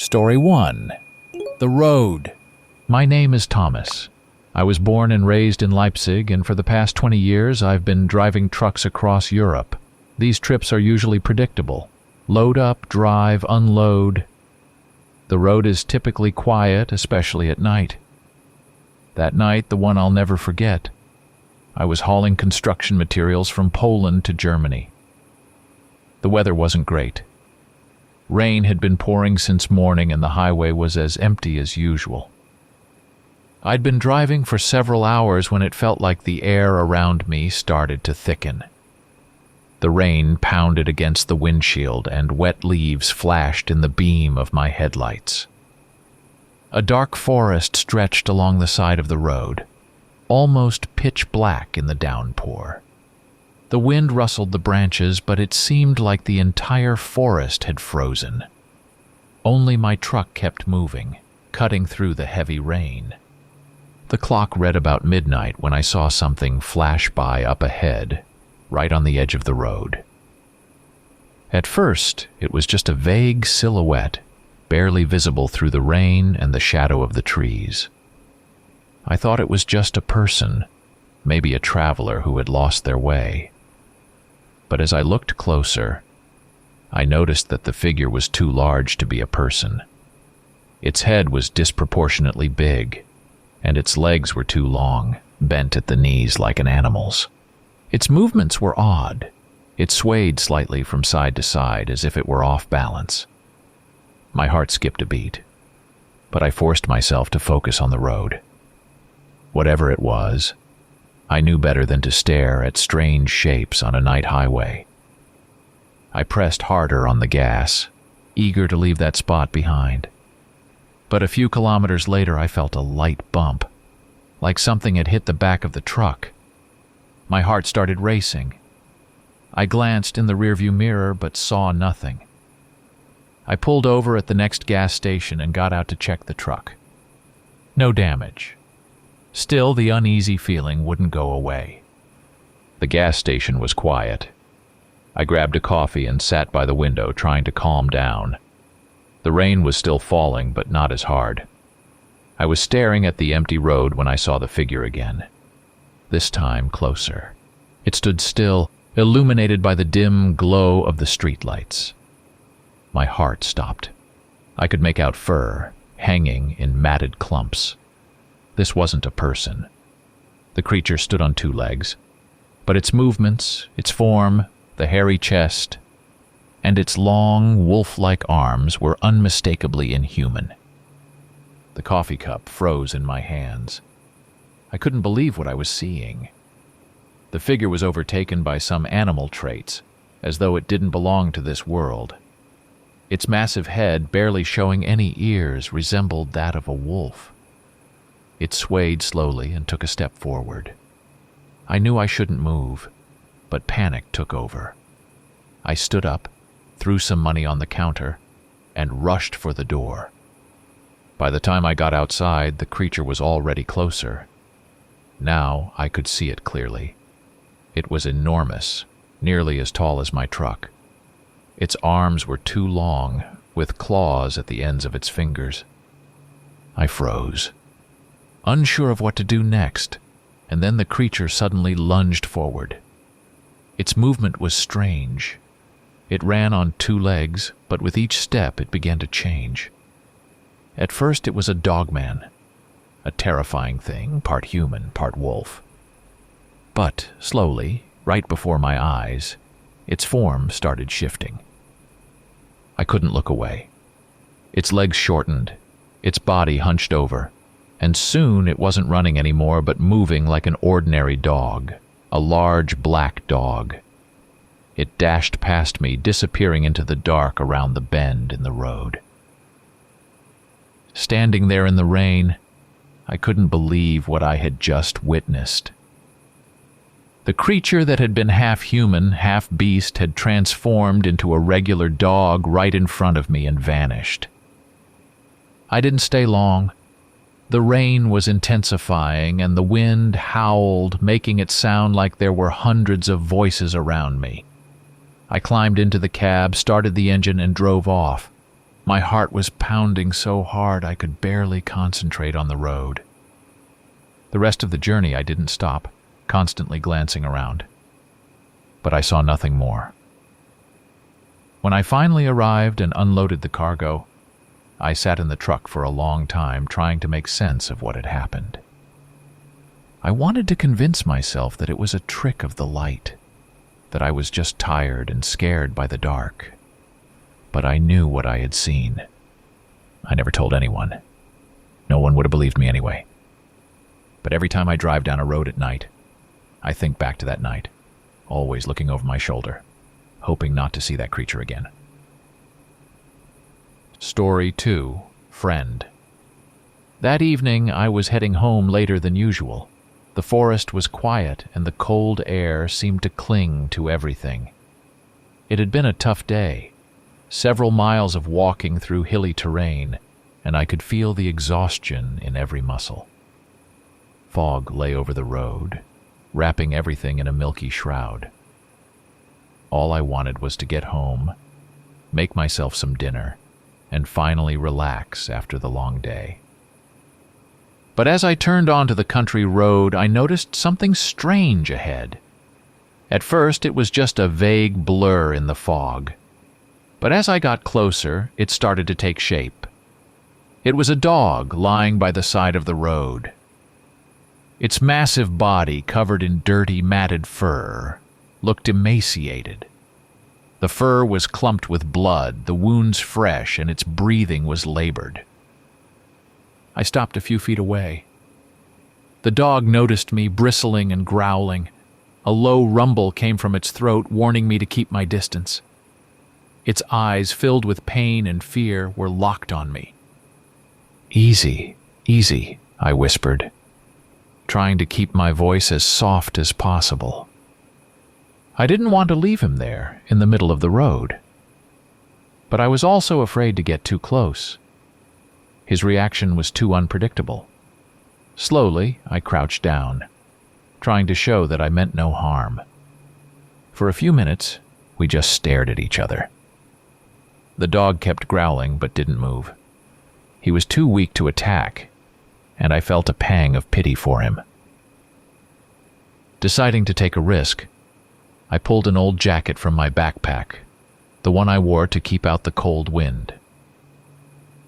Story 1. The Road. My name is Thomas. I was born and raised in Leipzig, and for the past 20 years I've been driving trucks across Europe. These trips are usually predictable. Load up, drive, unload. The road is typically quiet, especially at night. That night, the one I'll never forget. I was hauling construction materials from Poland to Germany. The weather wasn't great. Rain had been pouring since morning and the highway was as empty as usual. I'd been driving for several hours when it felt like the air around me started to thicken. The rain pounded against the windshield and wet leaves flashed in the beam of my headlights. A dark forest stretched along the side of the road, almost pitch black in the downpour. The wind rustled the branches, but it seemed like the entire forest had frozen. Only my truck kept moving, cutting through the heavy rain. The clock read about midnight when I saw something flash by up ahead, right on the edge of the road. At first, it was just a vague silhouette, barely visible through the rain and the shadow of the trees. I thought it was just a person, maybe a traveler who had lost their way. But as I looked closer, I noticed that the figure was too large to be a person. Its head was disproportionately big, and its legs were too long, bent at the knees like an animal's. Its movements were odd. It swayed slightly from side to side as if it were off balance. My heart skipped a beat, but I forced myself to focus on the road. Whatever it was, I knew better than to stare at strange shapes on a night highway. I pressed harder on the gas, eager to leave that spot behind. But a few kilometers later I felt a light bump, like something had hit the back of the truck. My heart started racing. I glanced in the rearview mirror but saw nothing. I pulled over at the next gas station and got out to check the truck. No damage. Still, the uneasy feeling wouldn't go away. The gas station was quiet. I grabbed a coffee and sat by the window trying to calm down. The rain was still falling, but not as hard. I was staring at the empty road when I saw the figure again. This time closer. It stood still, illuminated by the dim glow of the streetlights. My heart stopped. I could make out fur, hanging in matted clumps. This wasn't a person. The creature stood on two legs, but its movements, its form, the hairy chest, and its long, wolf-like arms were unmistakably inhuman. The coffee cup froze in my hands. I couldn't believe what I was seeing. The figure was overtaken by some animal traits, as though it didn't belong to this world. Its massive head, barely showing any ears, resembled that of a wolf. It swayed slowly and took a step forward. I knew I shouldn't move, but panic took over. I stood up, threw some money on the counter, and rushed for the door. By the time I got outside, the creature was already closer. Now I could see it clearly. It was enormous, nearly as tall as my truck. Its arms were too long, with claws at the ends of its fingers. I froze, unsure of what to do next, and then the creature suddenly lunged forward. Its movement was strange. It ran on two legs, but with each step it began to change. At first it was a dogman, a terrifying thing, part human, part wolf. But slowly, right before my eyes, its form started shifting. I couldn't look away. Its legs shortened, its body hunched over, and soon it wasn't running anymore but moving like an ordinary dog, a large black dog. It dashed past me, disappearing into the dark around the bend in the road. Standing there in the rain, I couldn't believe what I had just witnessed. The creature that had been half human, half beast had transformed into a regular dog right in front of me and vanished. I didn't stay long. The rain was intensifying and the wind howled, making it sound like there were hundreds of voices around me. I climbed into the cab, started the engine, and drove off. My heart was pounding so hard I could barely concentrate on the road. The rest of the journey I didn't stop, constantly glancing around. But I saw nothing more. When I finally arrived and unloaded the cargo, I sat in the truck for a long time trying to make sense of what had happened. I wanted to convince myself that it was a trick of the light, that I was just tired and scared by the dark. But I knew what I had seen. I never told anyone. No one would have believed me anyway. But every time I drive down a road at night, I think back to that night, always looking over my shoulder, hoping not to see that creature again. Story 2, Friend. That evening, I was heading home later than usual. The forest was quiet, and the cold air seemed to cling to everything. It had been a tough day. Several miles of walking through hilly terrain, and I could feel the exhaustion in every muscle. Fog lay over the road, wrapping everything in a milky shroud. All I wanted was to get home, make myself some dinner, and finally relax after the long day. But as I turned onto the country road, I noticed something strange ahead. At first, it was just a vague blur in the fog. But as I got closer, it started to take shape. It was a dog lying by the side of the road. Its massive body, covered in dirty, matted fur, looked emaciated. The fur was clumped with blood, the wounds fresh, and its breathing was labored. I stopped a few feet away. The dog noticed me, bristling and growling. A low rumble came from its throat, warning me to keep my distance. Its eyes, filled with pain and fear, were locked on me. "Easy, easy," I whispered, trying to keep my voice as soft as possible. I didn't want to leave him there, in the middle of the road. But I was also afraid to get too close. His reaction was too unpredictable. Slowly, I crouched down, trying to show that I meant no harm. For a few minutes, we just stared at each other. The dog kept growling but didn't move. He was too weak to attack, and I felt a pang of pity for him. Deciding to take a risk, I pulled an old jacket from my backpack, the one I wore to keep out the cold wind.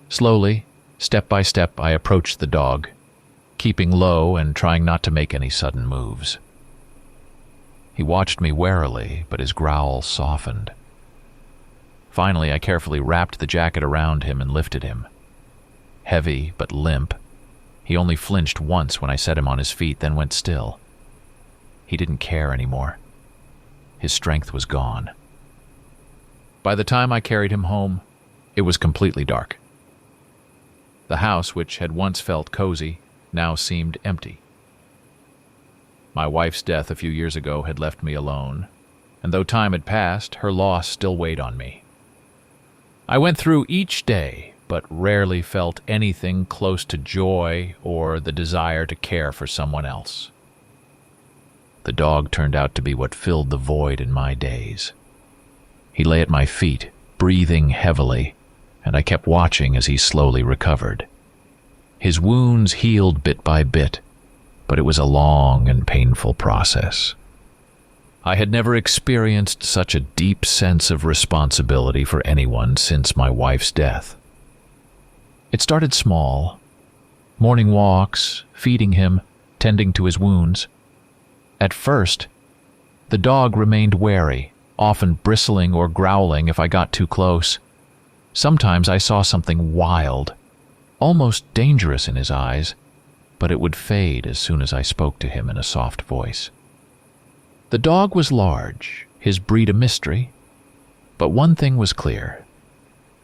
Slowly, step by step, I approached the dog, keeping low and trying not to make any sudden moves. He watched me warily, but his growl softened. Finally, I carefully wrapped the jacket around him and lifted him. Heavy but limp, he only flinched once when I set him on his feet, then went still. He didn't care anymore. His strength was gone. By the time I carried him home, it was completely dark. The house, which had once felt cozy, now seemed empty. My wife's death a few years ago had left me alone, and though time had passed, her loss still weighed on me. I went through each day, but rarely felt anything close to joy or the desire to care for someone else. The dog turned out to be what filled the void in my days. He lay at my feet, breathing heavily, and I kept watching as he slowly recovered. His wounds healed bit by bit, but it was a long and painful process. I had never experienced such a deep sense of responsibility for anyone since my wife's death. It started small. Morning walks, feeding him, tending to his wounds. At first, the dog remained wary, often bristling or growling if I got too close. Sometimes I saw something wild, almost dangerous in his eyes, but it would fade as soon as I spoke to him in a soft voice. The dog was large, his breed a mystery, but one thing was clear.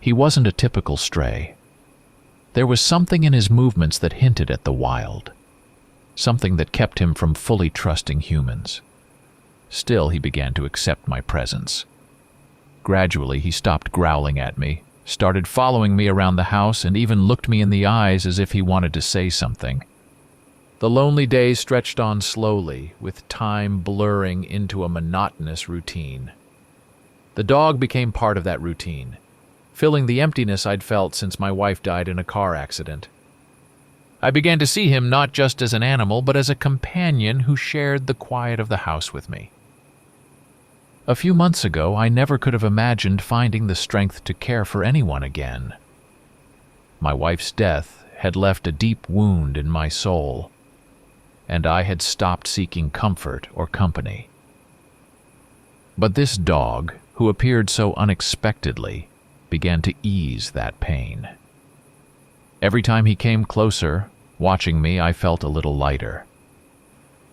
He wasn't a typical stray. There was something in his movements that hinted at the wild, something that kept him from fully trusting humans. Still, he began to accept my presence. Gradually, he stopped growling at me, started following me around the house, and even looked me in the eyes as if he wanted to say something. The lonely days stretched on slowly, with time blurring into a monotonous routine. The dog became part of that routine, filling the emptiness I'd felt since my wife died in a car accident. I began to see him not just as an animal, but as a companion who shared the quiet of the house with me. A few months ago, I never could have imagined finding the strength to care for anyone again. My wife's death had left a deep wound in my soul, and I had stopped seeking comfort or company. But this dog, who appeared so unexpectedly, began to ease that pain. Every time he came closer, watching me, I felt a little lighter.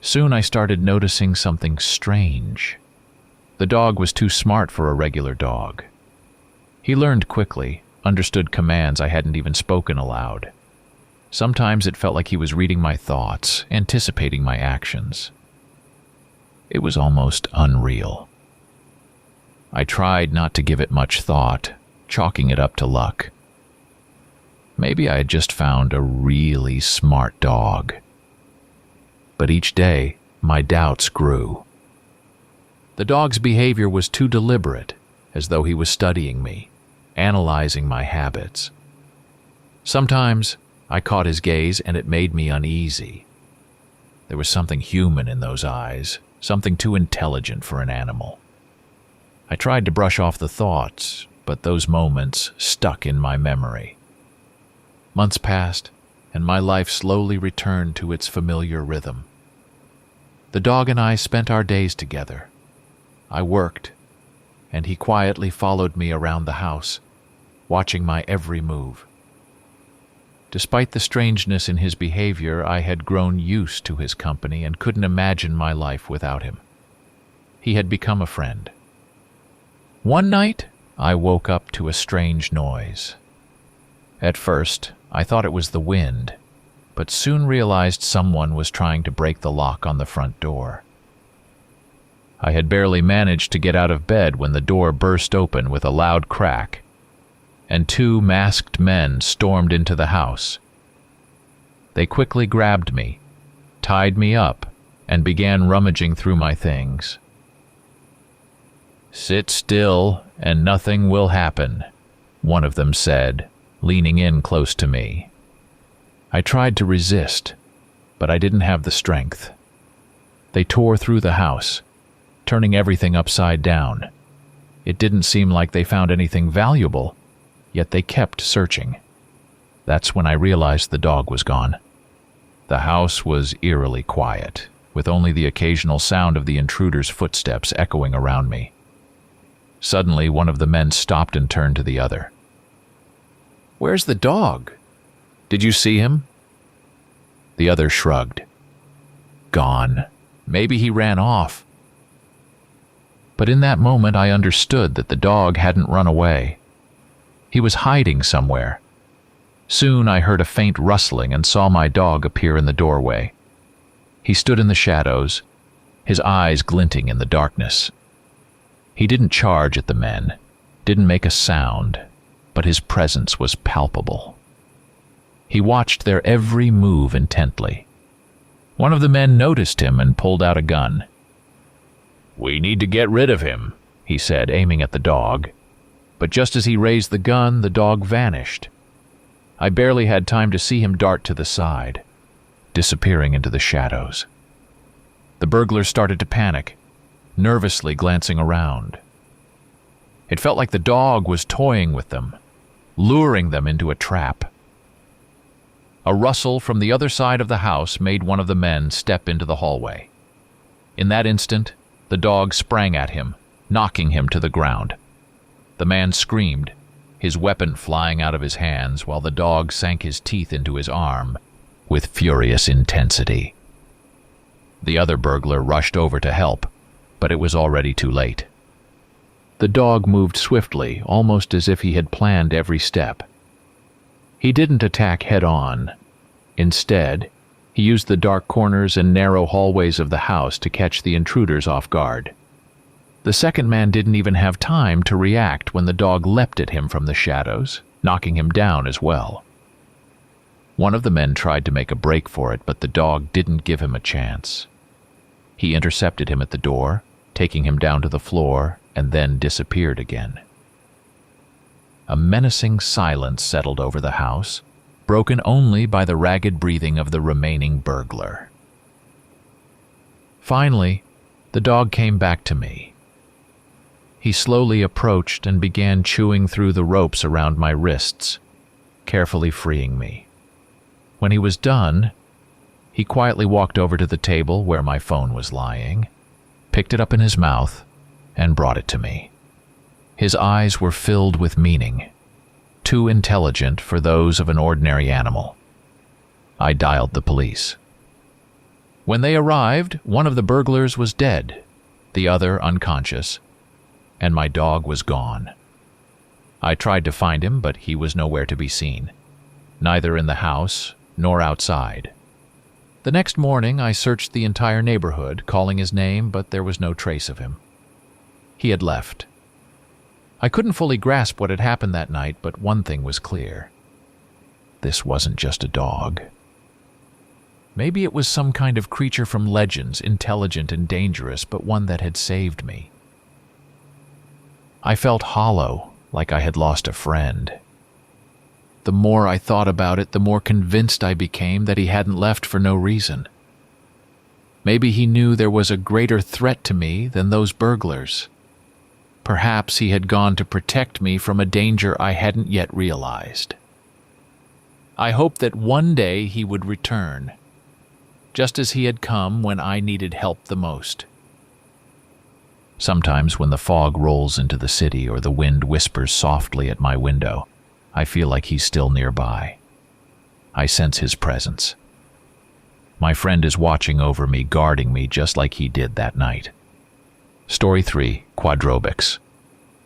Soon I started noticing something strange. The dog was too smart for a regular dog. He learned quickly, understood commands I hadn't even spoken aloud. Sometimes it felt like he was reading my thoughts, anticipating my actions. It was almost unreal. I tried not to give it much thought, chalking it up to luck. Maybe I had just found a really smart dog. But each day, my doubts grew. The dog's behavior was too deliberate, as though he was studying me, analyzing my habits. Sometimes I caught his gaze and it made me uneasy. There was something human in those eyes, something too intelligent for an animal. I tried to brush off the thoughts, but those moments stuck in my memory. Months passed, and my life slowly returned to its familiar rhythm. The dog and I spent our days together. I worked, and he quietly followed me around the house, watching my every move. Despite the strangeness in his behavior, I had grown used to his company and couldn't imagine my life without him. He had become a friend. One night, I woke up to a strange noise. At first, I thought it was the wind, but soon realized someone was trying to break the lock on the front door. I had barely managed to get out of bed when the door burst open with a loud crack, and two masked men stormed into the house. They quickly grabbed me, tied me up, and began rummaging through my things. "Sit still, and nothing will happen," one of them said, leaning in close to me. I tried to resist, but I didn't have the strength. They tore through the house, turning everything upside down. It didn't seem like they found anything valuable, yet they kept searching. That's when I realized the dog was gone. The house was eerily quiet, with only the occasional sound of the intruder's footsteps echoing around me. Suddenly, one of the men stopped and turned to the other. "Where's the dog? Did you see him?" The other shrugged. "Gone. Maybe he ran off." But in that moment, I understood that the dog hadn't run away. He was hiding somewhere. Soon I heard a faint rustling and saw my dog appear in the doorway. He stood in the shadows, his eyes glinting in the darkness. He didn't charge at the men, didn't make a sound, but his presence was palpable. He watched their every move intently. One of the men noticed him and pulled out a gun. "We need to get rid of him," he said, aiming at the dog. But just as he raised the gun, the dog vanished. I barely had time to see him dart to the side, disappearing into the shadows. The burglars started to panic, nervously glancing around. It felt like the dog was toying with them, luring them into a trap. A rustle from the other side of the house made one of the men step into the hallway. In that instant, the dog sprang at him, knocking him to the ground. The man screamed, his weapon flying out of his hands while the dog sank his teeth into his arm with furious intensity. The other burglar rushed over to help, but it was already too late. The dog moved swiftly, almost as if he had planned every step. He didn't attack head-on. Instead, he used the dark corners and narrow hallways of the house to catch the intruders off guard. The second man didn't even have time to react when the dog leapt at him from the shadows, knocking him down as well. One of the men tried to make a break for it, but the dog didn't give him a chance. He intercepted him at the door, taking him down to the floor, and then disappeared again. A menacing silence settled over the house, broken only by the ragged breathing of the remaining burglar. Finally, the dog came back to me. He slowly approached and began chewing through the ropes around my wrists, carefully freeing me. When he was done, he quietly walked over to the table where my phone was lying, picked it up in his mouth, and brought it to me. His eyes were filled with meaning, too intelligent for those of an ordinary animal. I dialed the police. When they arrived, one of the burglars was dead, the other unconscious, and my dog was gone. I tried to find him, but he was nowhere to be seen, neither in the house nor outside. The next morning, I searched the entire neighborhood, calling his name, but there was no trace of him. He had left. I couldn't fully grasp what had happened that night, but one thing was clear. This wasn't just a dog. Maybe it was some kind of creature from legends, intelligent and dangerous, but one that had saved me. I felt hollow, like I had lost a friend. The more I thought about it, the more convinced I became that he hadn't left for no reason. Maybe he knew there was a greater threat to me than those burglars. Perhaps he had gone to protect me from a danger I hadn't yet realized. I hoped that one day he would return, just as he had come when I needed help the most. Sometimes when the fog rolls into the city or the wind whispers softly at my window, I feel like he's still nearby. I sense his presence. My friend is watching over me, guarding me just like he did that night. Story 3, Quadrobics.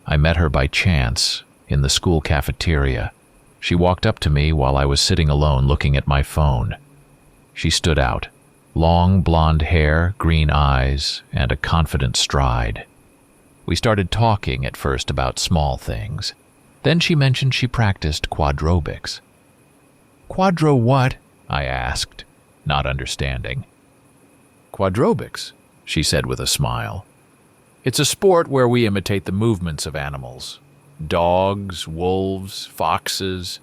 I met her by chance in the school cafeteria. She walked up to me while I was sitting alone looking at my phone. She stood out. Long blonde hair, green eyes, and a confident stride. We started talking at first about small things. Then she mentioned she practiced quadrobics. "Quadro what?" I asked, not understanding. "Quadrobics," she said with a smile. "It's a sport where we imitate the movements of animals. Dogs, wolves, foxes.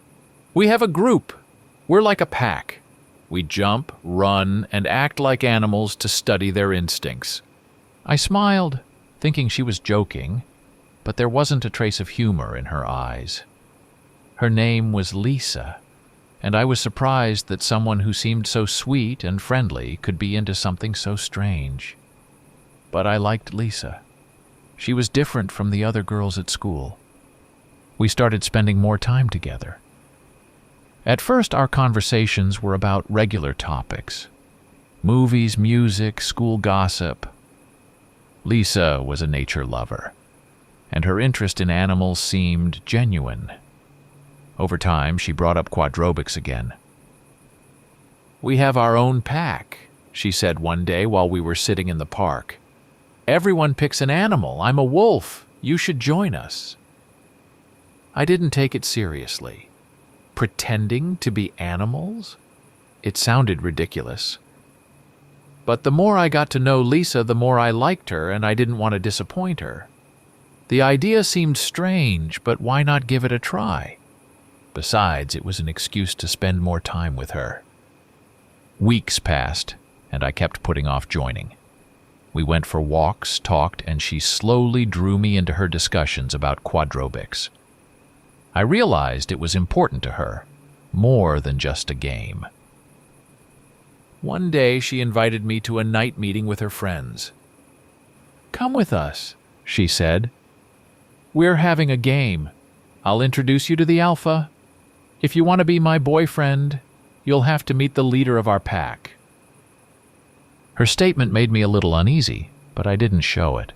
We have a group. We're like a pack. We jump, run, and act like animals to study their instincts." I smiled, thinking she was joking, but there wasn't a trace of humor in her eyes. Her name was Lisa, and I was surprised that someone who seemed so sweet and friendly could be into something so strange. But I liked Lisa. She was different from the other girls at school. We started spending more time together. At first, our conversations were about regular topics: movies, music, school gossip. Lisa was a nature lover, and her interest in animals seemed genuine. Over time, she brought up quadrobics again. "We have our own pack," she said one day while we were sitting in the park. "Everyone picks an animal. I'm a wolf. You should join us." I didn't take it seriously. Pretending to be animals? It sounded ridiculous. But the more I got to know Lisa, the more I liked her, and I didn't want to disappoint her. The idea seemed strange, but why not give it a try? Besides, it was an excuse to spend more time with her. Weeks passed, and I kept putting off joining. We went for walks, talked, and she slowly drew me into her discussions about quadrobics. I realized it was important to her, more than just a game. One day she invited me to a night meeting with her friends. "Come with us," she said. "We're having a game. I'll introduce you to the alpha. If you want to be my boyfriend, you'll have to meet the leader of our pack." Her statement made me a little uneasy, but I didn't show it.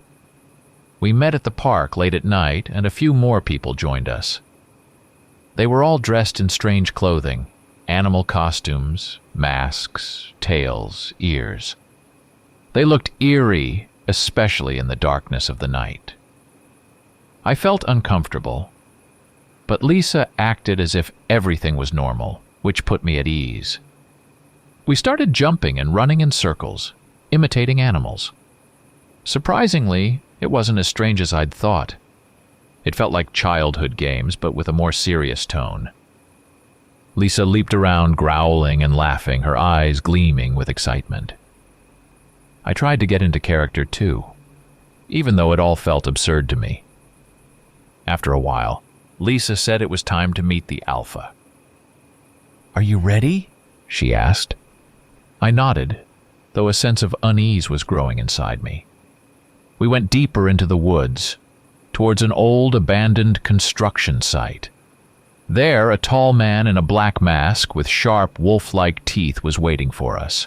We met at the park late at night, and a few more people joined us. They were all dressed in strange clothing, animal costumes, masks, tails, ears. They looked eerie, especially in the darkness of the night. I felt uncomfortable, but Lisa acted as if everything was normal, which put me at ease. We started jumping and running in circles, imitating animals. Surprisingly, it wasn't as strange as I'd thought. It felt like childhood games, but with a more serious tone. Lisa leaped around, growling and laughing, her eyes gleaming with excitement. I tried to get into character too, even though it all felt absurd to me. After a while, Lisa said it was time to meet the Alpha. "Are you ready?" she asked. I nodded, though a sense of unease was growing inside me. We went deeper into the woods, towards an old abandoned construction site. There, a tall man in a black mask with sharp wolf-like teeth was waiting for us.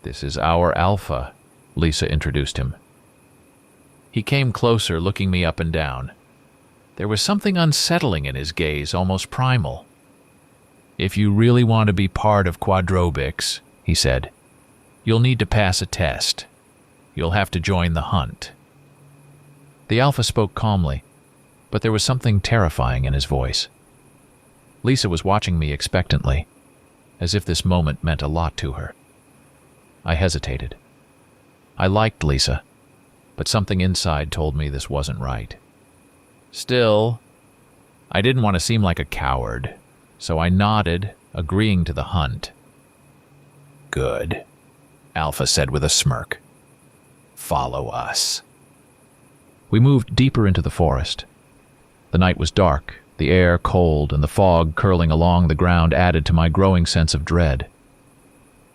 "This is our Alpha," Lisa introduced him. He came closer, looking me up and down. There was something unsettling in his gaze, almost primal. "If you really want to be part of quadrobics," he said, "you'll need to pass a test. You'll have to join the hunt." The Alpha spoke calmly, but there was something terrifying in his voice. Lisa was watching me expectantly, as if this moment meant a lot to her. I hesitated. I liked Lisa, but something inside told me this wasn't right. Still, I didn't want to seem like a coward, so I nodded, agreeing to the hunt. "Good," Alpha said with a smirk. "Follow us." We moved deeper into the forest. The night was dark, the air cold, and the fog curling along the ground added to my growing sense of dread.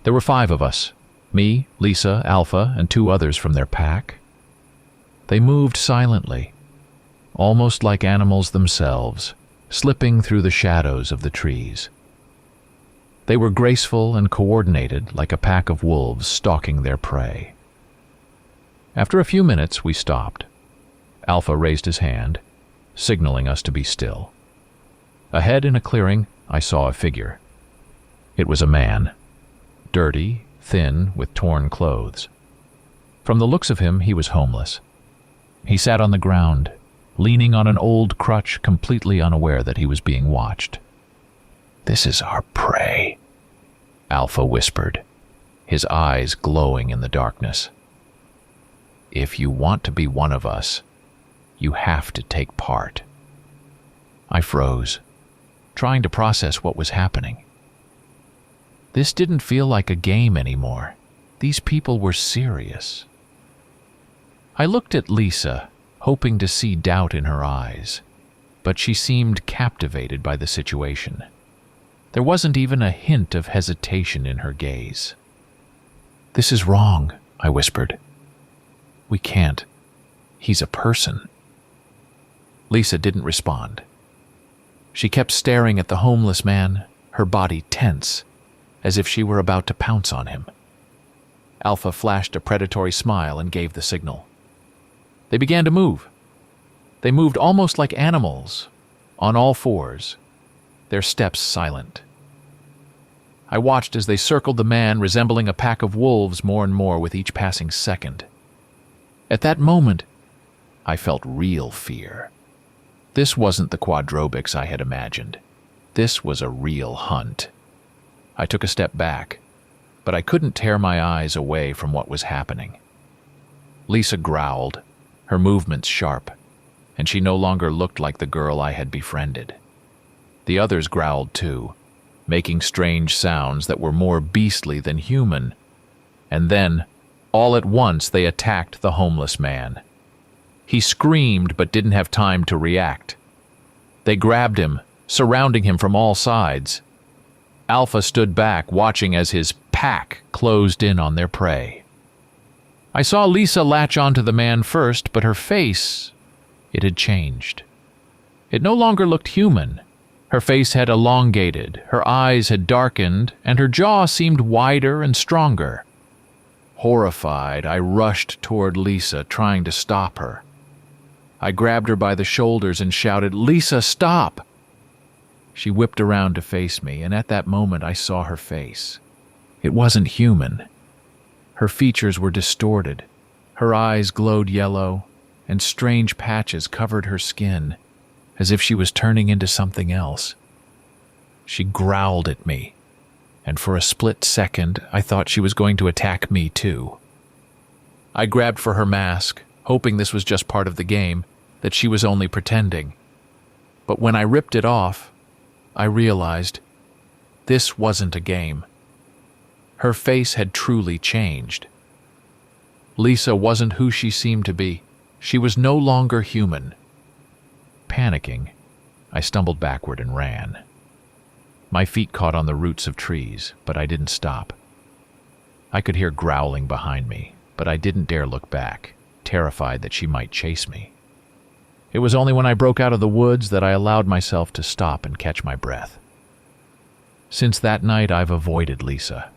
There were 5 of us, me, Lisa, Alpha, and 2 others from their pack. They moved silently, almost like animals themselves, slipping through the shadows of the trees. They were graceful and coordinated, like a pack of wolves stalking their prey. After a few minutes, we stopped. Alpha raised his hand, signaling us to be still. Ahead in a clearing, I saw a figure. It was a man, dirty, thin, with torn clothes. From the looks of him, he was homeless. He sat on the ground, leaning on an old crutch, completely unaware that he was being watched. "This is our prey," Alpha whispered, his eyes glowing in the darkness. "If you want to be one of us, you have to take part." I froze, trying to process what was happening. This didn't feel like a game anymore. These people were serious. I looked at Lisa, hoping to see doubt in her eyes, but she seemed captivated by the situation. There wasn't even a hint of hesitation in her gaze. "This is wrong," I whispered. "We can't. He's a person." Lisa didn't respond. She kept staring at the homeless man, her body tense, as if she were about to pounce on him. Alpha flashed a predatory smile and gave the signal. They began to move. They moved almost like animals, on all fours, their steps silent. I watched as they circled the man, resembling a pack of wolves more and more with each passing second. At that moment, I felt real fear. This wasn't the quadrobics I had imagined. This was a real hunt. I took a step back, but I couldn't tear my eyes away from what was happening. Lisa growled, her movements sharp, and she no longer looked like the girl I had befriended. The others growled too, making strange sounds that were more beastly than human. And then, all at once, they attacked the homeless man. He screamed but didn't have time to react. They grabbed him, surrounding him from all sides. Alpha stood back, watching as his pack closed in on their prey. I saw Lisa latch onto the man first, but her face, it had changed. It no longer looked human. Her face had elongated, her eyes had darkened, and her jaw seemed wider and stronger. Horrified, I rushed toward Lisa, trying to stop her. I grabbed her by the shoulders and shouted, "Lisa, stop!" She whipped around to face me, and at that moment I saw her face. It wasn't human. Her features were distorted. Her eyes glowed yellow, and strange patches covered her skin, as if she was turning into something else. She growled at me, and for a split second I thought she was going to attack me too. I grabbed for her mask, hoping this was just part of the game, that she was only pretending. But when I ripped it off, I realized this wasn't a game. Her face had truly changed. Lisa wasn't who she seemed to be. She was no longer human. Panicking, I stumbled backward and ran. My feet caught on the roots of trees, but I didn't stop. I could hear growling behind me, but I didn't dare look back, terrified that she might chase me. It was only when I broke out of the woods that I allowed myself to stop and catch my breath. Since that night, I've avoided Lisa.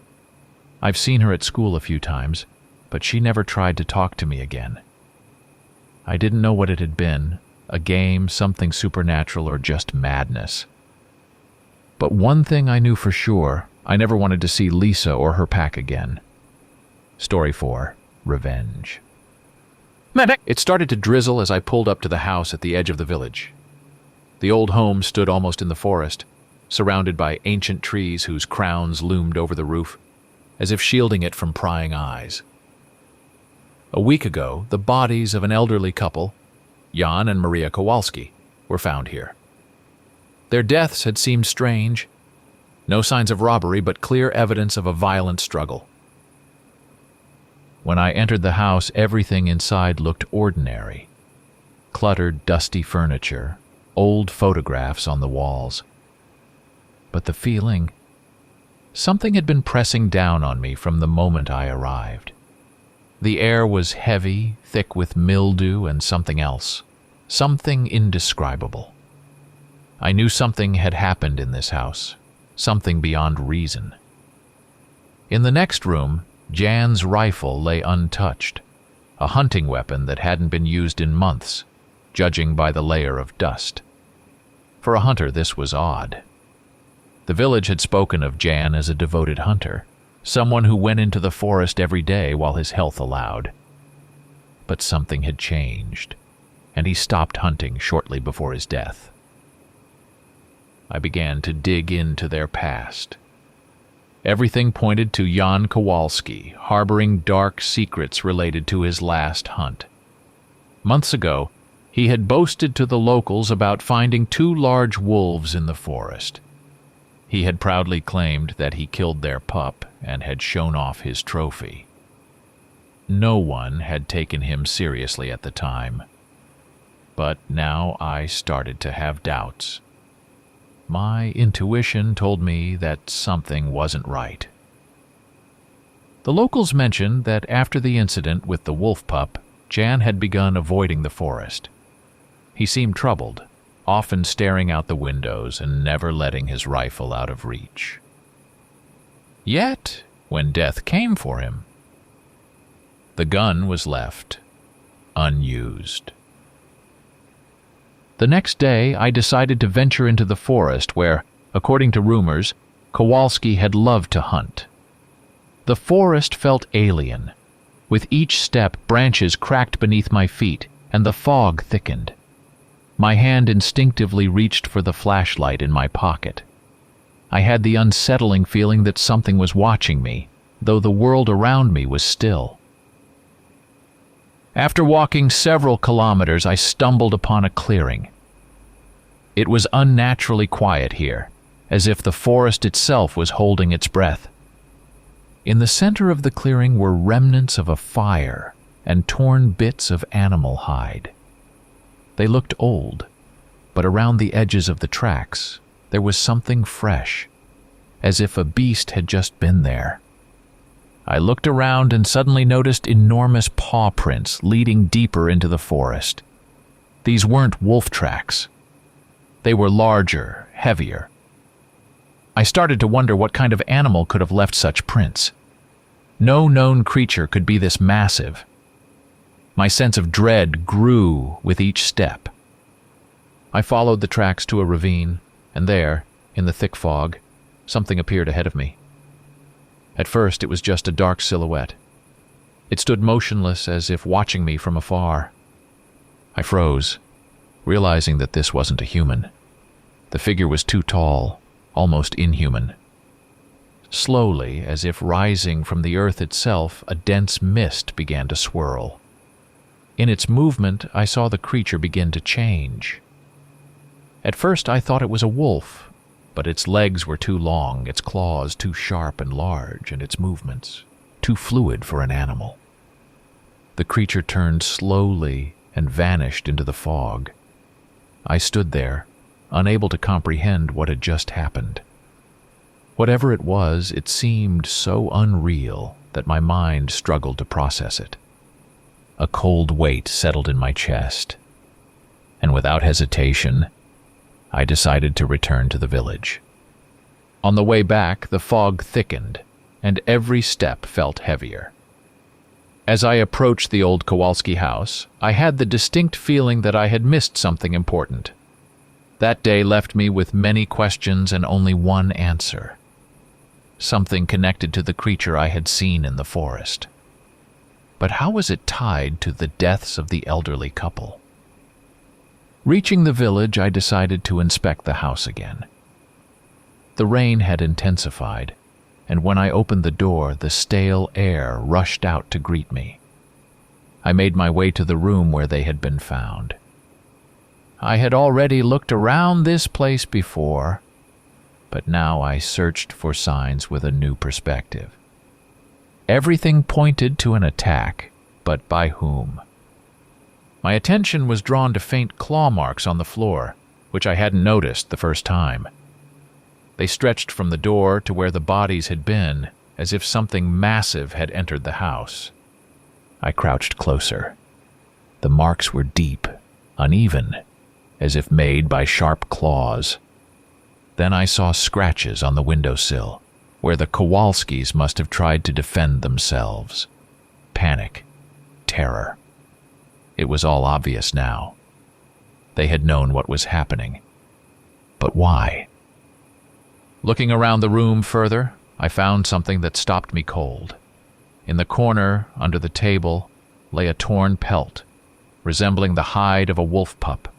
I've seen her at school a few times, but she never tried to talk to me again. I didn't know what it had been, a game, something supernatural, or just madness. But one thing I knew for sure, I never wanted to see Lisa or her pack again. Story 4. Revenge. It started to drizzle as I pulled up to the house at the edge of the village. The old home stood almost in the forest, surrounded by ancient trees whose crowns loomed over the roof, as if shielding it from prying eyes. A week ago, the bodies of an elderly couple, Jan and Maria Kowalski, were found here. Their deaths had seemed strange. No signs of robbery, but clear evidence of a violent struggle. When I entered the house, everything inside looked ordinary. Cluttered, dusty furniture, old photographs on the walls. But the feeling... something had been pressing down on me from the moment I arrived. The air was heavy, thick with mildew and something else. Something indescribable. I knew something had happened in this house. Something beyond reason. In the next room, Jan's rifle lay untouched, a hunting weapon that hadn't been used in months, judging by the layer of dust. For a hunter, this was odd. The village had spoken of Jan as a devoted hunter, someone who went into the forest every day while his health allowed. But something had changed, and he stopped hunting shortly before his death. I began to dig into their past. Everything pointed to Jan Kowalski, harboring dark secrets related to his last hunt. Months ago, he had boasted to the locals about finding 2 large wolves in the forest. He had proudly claimed that he killed their pup and had shown off his trophy. No one had taken him seriously at the time. But now I started to have doubts. My intuition told me that something wasn't right. The locals mentioned that after the incident with the wolf pup, Jan had begun avoiding the forest. He seemed troubled, often staring out the windows and never letting his rifle out of reach. Yet, when death came for him, the gun was left unused. The next day, I decided to venture into the forest where, according to rumors, Kowalski had loved to hunt. The forest felt alien. With each step, branches cracked beneath my feet, and the fog thickened. My hand instinctively reached for the flashlight in my pocket. I had the unsettling feeling that something was watching me, though the world around me was still. After walking several kilometers, I stumbled upon a clearing. It was unnaturally quiet here, as if the forest itself was holding its breath. In the center of the clearing were remnants of a fire and torn bits of animal hide. They looked old, but around the edges of the tracks, there was something fresh, as if a beast had just been there. I looked around and suddenly noticed enormous paw prints leading deeper into the forest. These weren't wolf tracks. They were larger, heavier. I started to wonder what kind of animal could have left such prints. No known creature could be this massive. My sense of dread grew with each step. I followed the tracks to a ravine, and there, in the thick fog, something appeared ahead of me. At first, it was just a dark silhouette. It stood motionless as if watching me from afar. I froze, realizing that this wasn't a human. The figure was too tall, almost inhuman. Slowly, as if rising from the earth itself, a dense mist began to swirl. In its movement, I saw the creature begin to change. At first, I thought it was a wolf, but its legs were too long, its claws too sharp and large, and its movements too fluid for an animal. The creature turned slowly and vanished into the fog. I stood there, unable to comprehend what had just happened. Whatever it was, it seemed so unreal that my mind struggled to process it. A cold weight settled in my chest, and without hesitation, I decided to return to the village. On the way back, the fog thickened, and every step felt heavier. As I approached the old Kowalski house, I had the distinct feeling that I had missed something important. That day left me with many questions and only one answer. Something connected to the creature I had seen in the forest. But how was it tied to the deaths of the elderly couple? Reaching the village, I decided to inspect the house again. The rain had intensified, and when I opened the door, the stale air rushed out to greet me. I made my way to the room where they had been found. I had already looked around this place before, but now I searched for signs with a new perspective. Everything pointed to an attack, but by whom? My attention was drawn to faint claw marks on the floor, which I hadn't noticed the first time. They stretched from the door to where the bodies had been, as if something massive had entered the house. I crouched closer. The marks were deep, uneven, as if made by sharp claws. Then I saw scratches on the windowsill, where the Kowalskis must have tried to defend themselves. Panic, terror. It was all obvious now. They had known what was happening. But why? Looking around the room further, I found something that stopped me cold. In the corner, under the table, lay a torn pelt, resembling the hide of a wolf pup.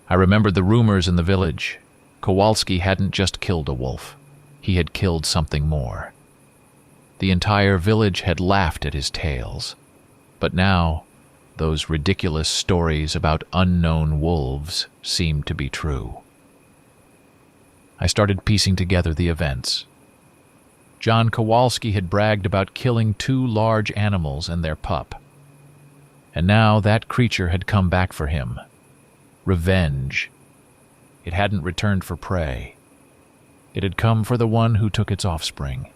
I remembered the rumors in the village. Kowalski hadn't just killed a wolf. He had killed something more. The entire village had laughed at his tales. But now, those ridiculous stories about unknown wolves seemed to be true. I started piecing together the events. John Kowalski had bragged about killing 2 large animals and their pup. And now that creature had come back for him. Revenge. It hadn't returned for prey. It had come for the one who took its offspring.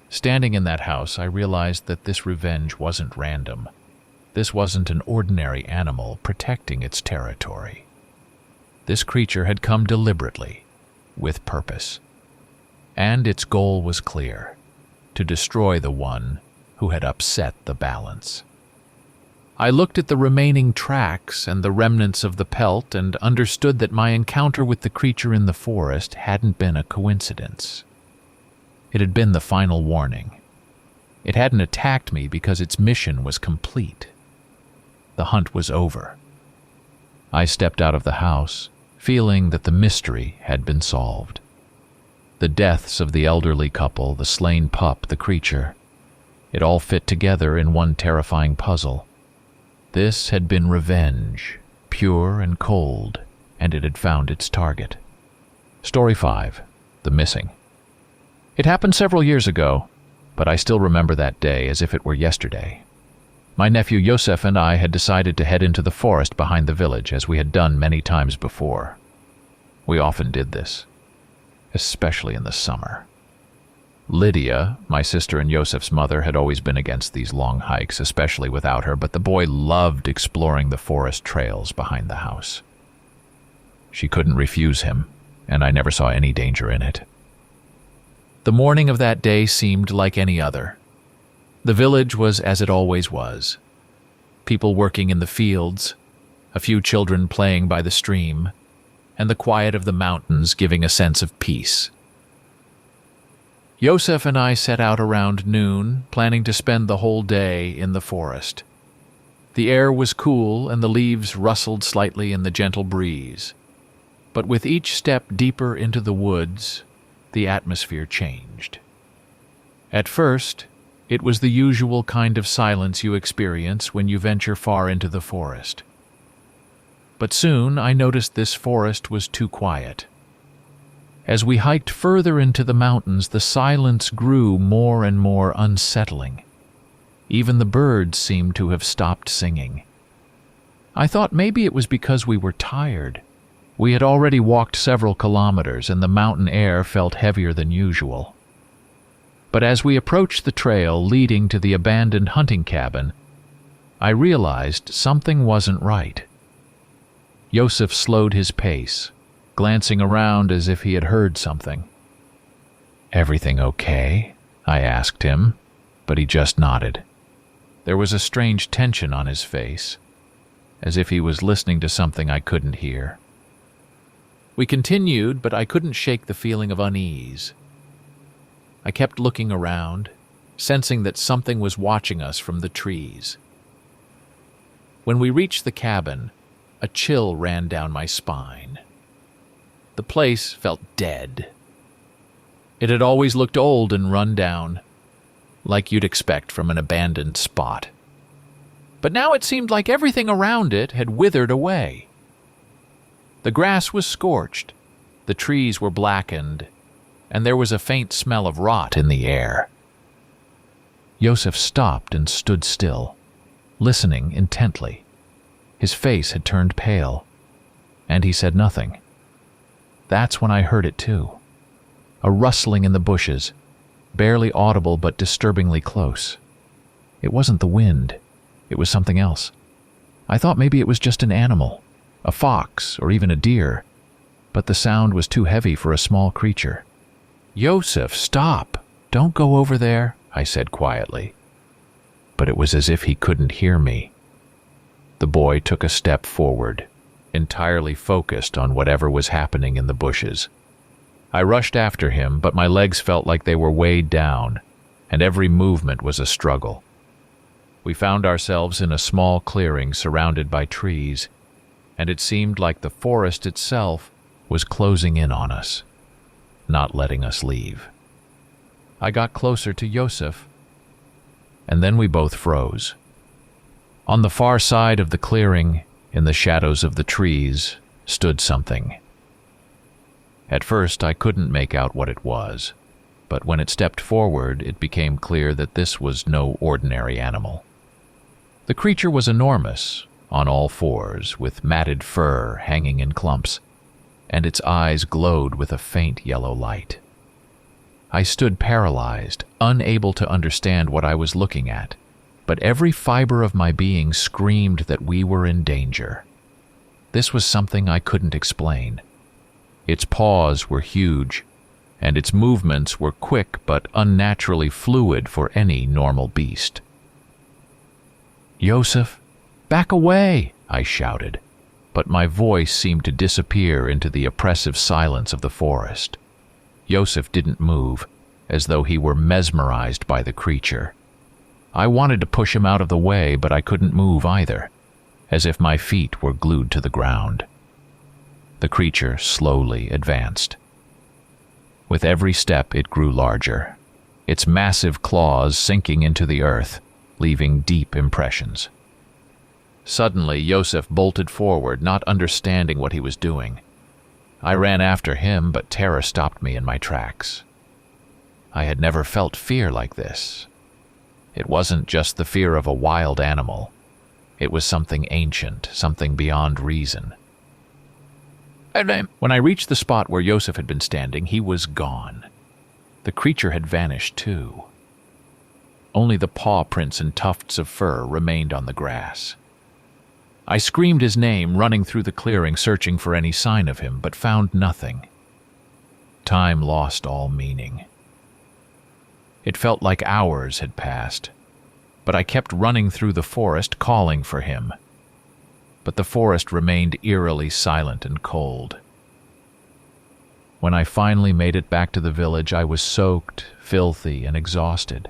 Standing in that house, I realized that this revenge wasn't random. This wasn't an ordinary animal protecting its territory. This creature had come deliberately, with purpose. And its goal was clear: to destroy the one who had upset the balance. I looked at the remaining tracks and the remnants of the pelt and understood that my encounter with the creature in the forest hadn't been a coincidence. It had been the final warning. It hadn't attacked me because its mission was complete. The hunt was over. I stepped out of the house, feeling that the mystery had been solved. The deaths of the elderly couple, the slain pup, the creature, it all fit together in one terrifying puzzle. This had been revenge, pure and cold, and it had found its target. Story 5. The Missing. It happened several years ago, but I still remember that day as if it were yesterday. My nephew Yosef and I had decided to head into the forest behind the village, as we had done many times before. We often did this, especially in the summer. Lydia, my sister and Yosef's mother, had always been against these long hikes, especially without her, but the boy loved exploring the forest trails behind the house. She couldn't refuse him, and I never saw any danger in it. The morning of that day seemed like any other. The village was as it always was. People working in the fields, a few children playing by the stream, and the quiet of the mountains giving a sense of peace. Yosef and I set out around noon, planning to spend the whole day in the forest. The air was cool and the leaves rustled slightly in the gentle breeze. But with each step deeper into the woods, the atmosphere changed. At first, It was the usual kind of silence you experience when you venture far into the forest. But soon I noticed this forest was too quiet. As we hiked further into the mountains, the silence grew more and more unsettling. Even the birds seemed to have stopped singing. I thought maybe it was because we were tired. We had already walked several kilometers, and the mountain air felt heavier than usual. But as we approached the trail leading to the abandoned hunting cabin, I realized something wasn't right. Yosef slowed his pace, glancing around as if he had heard something. "Everything okay?" I asked him, but he just nodded. There was a strange tension on his face, as if he was listening to something I couldn't hear. We continued, but I couldn't shake the feeling of unease. I kept looking around, sensing that something was watching us from the trees. When we reached the cabin, a chill ran down my spine. The place felt dead. It had always looked old and run down, like you'd expect from an abandoned spot. But now it seemed like everything around it had withered away. The grass was scorched, the trees were blackened, and there was a faint smell of rot in the air. Yosef stopped and stood still, listening intently. His face had turned pale, and he said nothing. That's when I heard it too. A rustling in the bushes, barely audible but disturbingly close. It wasn't the wind, it was something else. I thought maybe it was just an animal, a fox or even a deer, but the sound was too heavy for a small creature. "Yosef, stop! Don't go over there," I said quietly. But it was as if he couldn't hear me. The boy took a step forward, entirely focused on whatever was happening in the bushes. I rushed after him, but my legs felt like they were weighed down, and every movement was a struggle. We found ourselves in a small clearing surrounded by trees, and it seemed like the forest itself was closing in on us, not letting us leave. I got closer to Yosef, and then we both froze. On the far side of the clearing, in the shadows of the trees, stood something. At first I couldn't make out what it was, but when it stepped forward, it became clear that this was no ordinary animal. The creature was enormous, on all fours, with matted fur hanging in clumps, and its eyes glowed with a faint yellow light. I stood paralyzed, unable to understand what I was looking at, but every fiber of my being screamed that we were in danger. This was something I couldn't explain. Its paws were huge, and its movements were quick but unnaturally fluid for any normal beast. "Yosef, back away!" I shouted, but my voice seemed to disappear into the oppressive silence of the forest. Yosef didn't move, as though he were mesmerized by the creature. I wanted to push him out of the way, but I couldn't move either, as if my feet were glued to the ground. The creature slowly advanced. With every step it grew larger, its massive claws sinking into the earth, leaving deep impressions. Suddenly, Yosef bolted forward, not understanding what he was doing. I ran after him, but terror stopped me in my tracks. I had never felt fear like this. It wasn't just the fear of a wild animal. It was something ancient, something beyond reason. When I reached the spot where Yosef had been standing, he was gone. The creature had vanished too. Only the paw prints and tufts of fur remained on the grass. I screamed his name, running through the clearing, searching for any sign of him, but found nothing. Time lost all meaning. It felt like hours had passed, but I kept running through the forest, calling for him. But the forest remained eerily silent and cold. When I finally made it back to the village, I was soaked, filthy, and exhausted.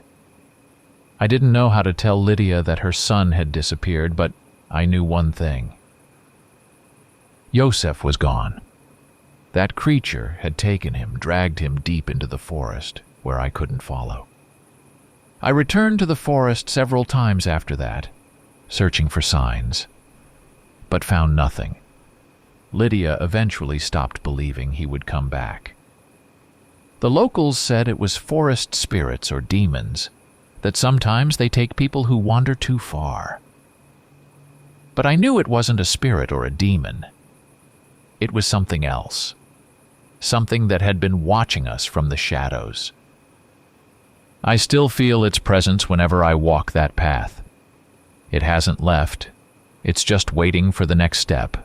I didn't know how to tell Lydia that her son had disappeared, but I knew one thing. Yosef was gone. That creature had taken him, dragged him deep into the forest, where I couldn't follow. I returned to the forest several times after that, searching for signs, but found nothing. Lydia eventually stopped believing he would come back. The locals said it was forest spirits or demons, that sometimes they take people who wander too far. But I knew it wasn't a spirit or a demon. It was something else, something that had been watching us from the shadows. I still feel its presence whenever I walk that path. It hasn't left, it's just waiting for the next step,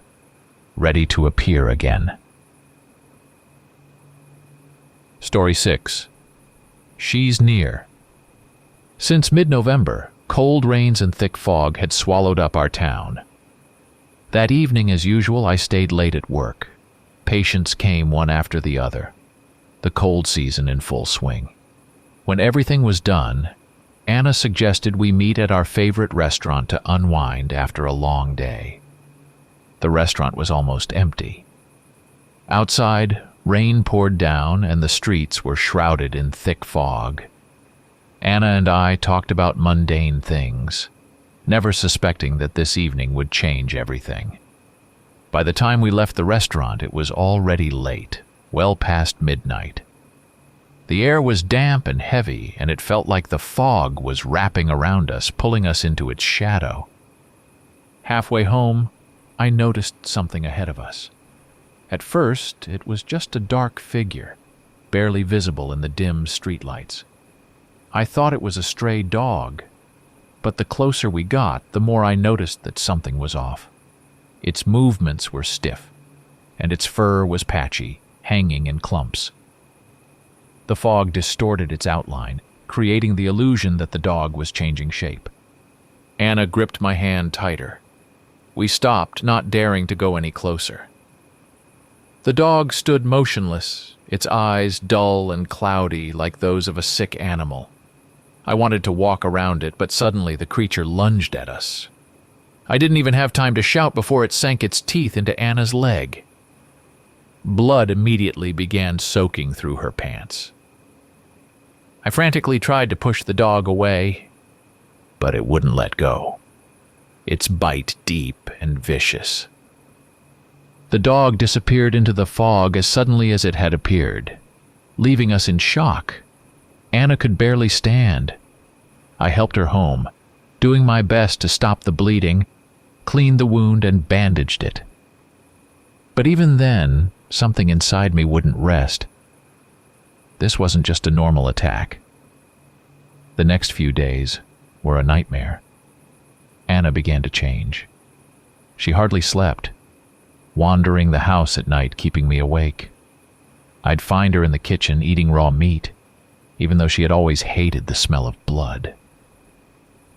ready to appear again. Story 6. She's Near. Since mid-November, cold rains and thick fog had swallowed up our town. That evening, as usual, I stayed late at work. Patients came one after the other. The cold season in full swing. When everything was done, Anna suggested we meet at our favorite restaurant to unwind after a long day. The restaurant was almost empty. Outside, rain poured down and the streets were shrouded in thick fog. Anna and I talked about mundane things, never suspecting that this evening would change everything. By the time we left the restaurant, it was already late, well past midnight. The air was damp and heavy, and it felt like the fog was wrapping around us, pulling us into its shadow. Halfway home, I noticed something ahead of us. At first, it was just a dark figure, barely visible in the dim streetlights. I thought it was a stray dog, but the closer we got, the more I noticed that something was off. Its movements were stiff, and its fur was patchy, hanging in clumps. The fog distorted its outline, creating the illusion that the dog was changing shape. Anna gripped my hand tighter. We stopped, not daring to go any closer. The dog stood motionless, its eyes dull and cloudy like those of a sick animal. I wanted to walk around it, but suddenly the creature lunged at us. I didn't even have time to shout before it sank its teeth into Anna's leg. Blood immediately began soaking through her pants. I frantically tried to push the dog away, but it wouldn't let go. Its bite deep and vicious. The dog disappeared into the fog as suddenly as it had appeared, leaving us in shock. Anna could barely stand. I helped her home, doing my best to stop the bleeding, cleaned the wound and bandaged it. But even then, something inside me wouldn't rest. This wasn't just a normal attack. The next few days were a nightmare. Anna began to change. She hardly slept, wandering the house at night, keeping me awake. I'd find her in the kitchen eating raw meat, even though she had always hated the smell of blood.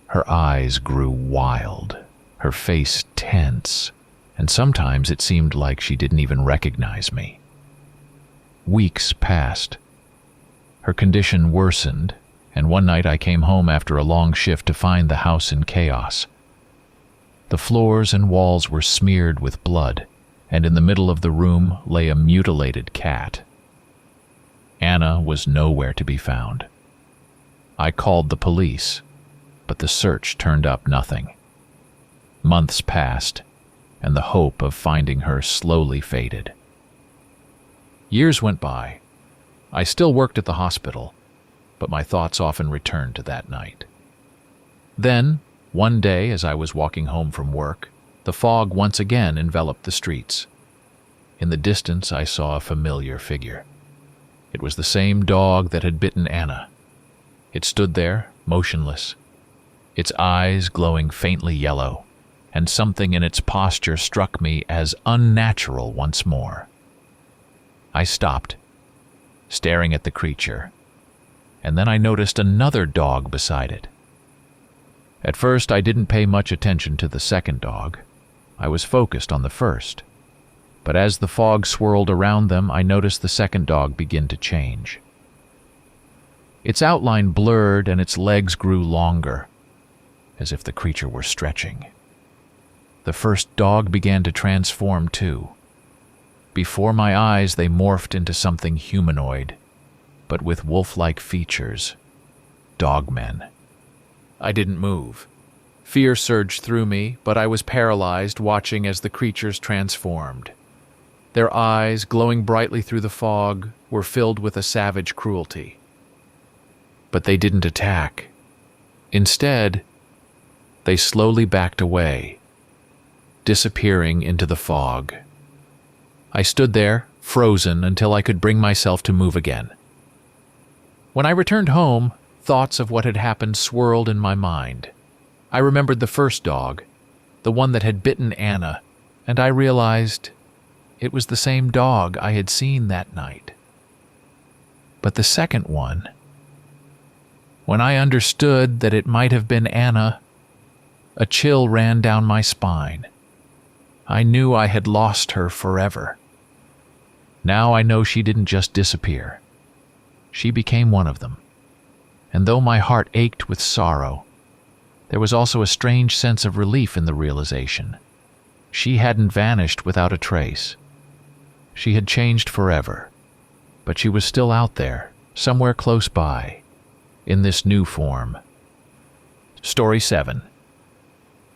Her eyes grew wild, her face tense, and sometimes it seemed like she didn't even recognize me. Weeks passed. Her condition worsened, and one night I came home after a long shift to find the house in chaos. The floors and walls were smeared with blood, and in the middle of the room lay a mutilated cat. Anna was nowhere to be found. I called the police, but the search turned up nothing. Months passed, and the hope of finding her slowly faded. Years went by. I still worked at the hospital, but my thoughts often returned to that night. Then, one day as I was walking home from work, the fog once again enveloped the streets. In the distance I saw a familiar figure. It was the same dog that had bitten Anna. It stood there, motionless, its eyes glowing faintly yellow, and something in its posture struck me as unnatural once more. I stopped, staring at the creature, and then I noticed another dog beside it. At first I didn't pay much attention to the second dog. I was focused on the first. But as the fog swirled around them, I noticed the second dog begin to change. Its outline blurred and its legs grew longer, as if the creature were stretching. The first dog began to transform too. Before my eyes, they morphed into something humanoid, but with wolf-like features. DOGMAN. I didn't move. Fear surged through me, but I was paralyzed watching as the creatures transformed. Their eyes, glowing brightly through the fog, were filled with a savage cruelty. But they didn't attack. Instead, they slowly backed away, disappearing into the fog. I stood there, frozen, until I could bring myself to move again. When I returned home, thoughts of what had happened swirled in my mind. I remembered the first dog, the one that had bitten Anna, and I realized it was the same dog I had seen that night. But the second one, when I understood that it might have been Anna, a chill ran down my spine. I knew I had lost her forever. Now I know she didn't just disappear. She became one of them. And though my heart ached with sorrow, there was also a strange sense of relief in the realization. She hadn't vanished without a trace. She had changed forever, but she was still out there, somewhere close by, in this new form. Story 7.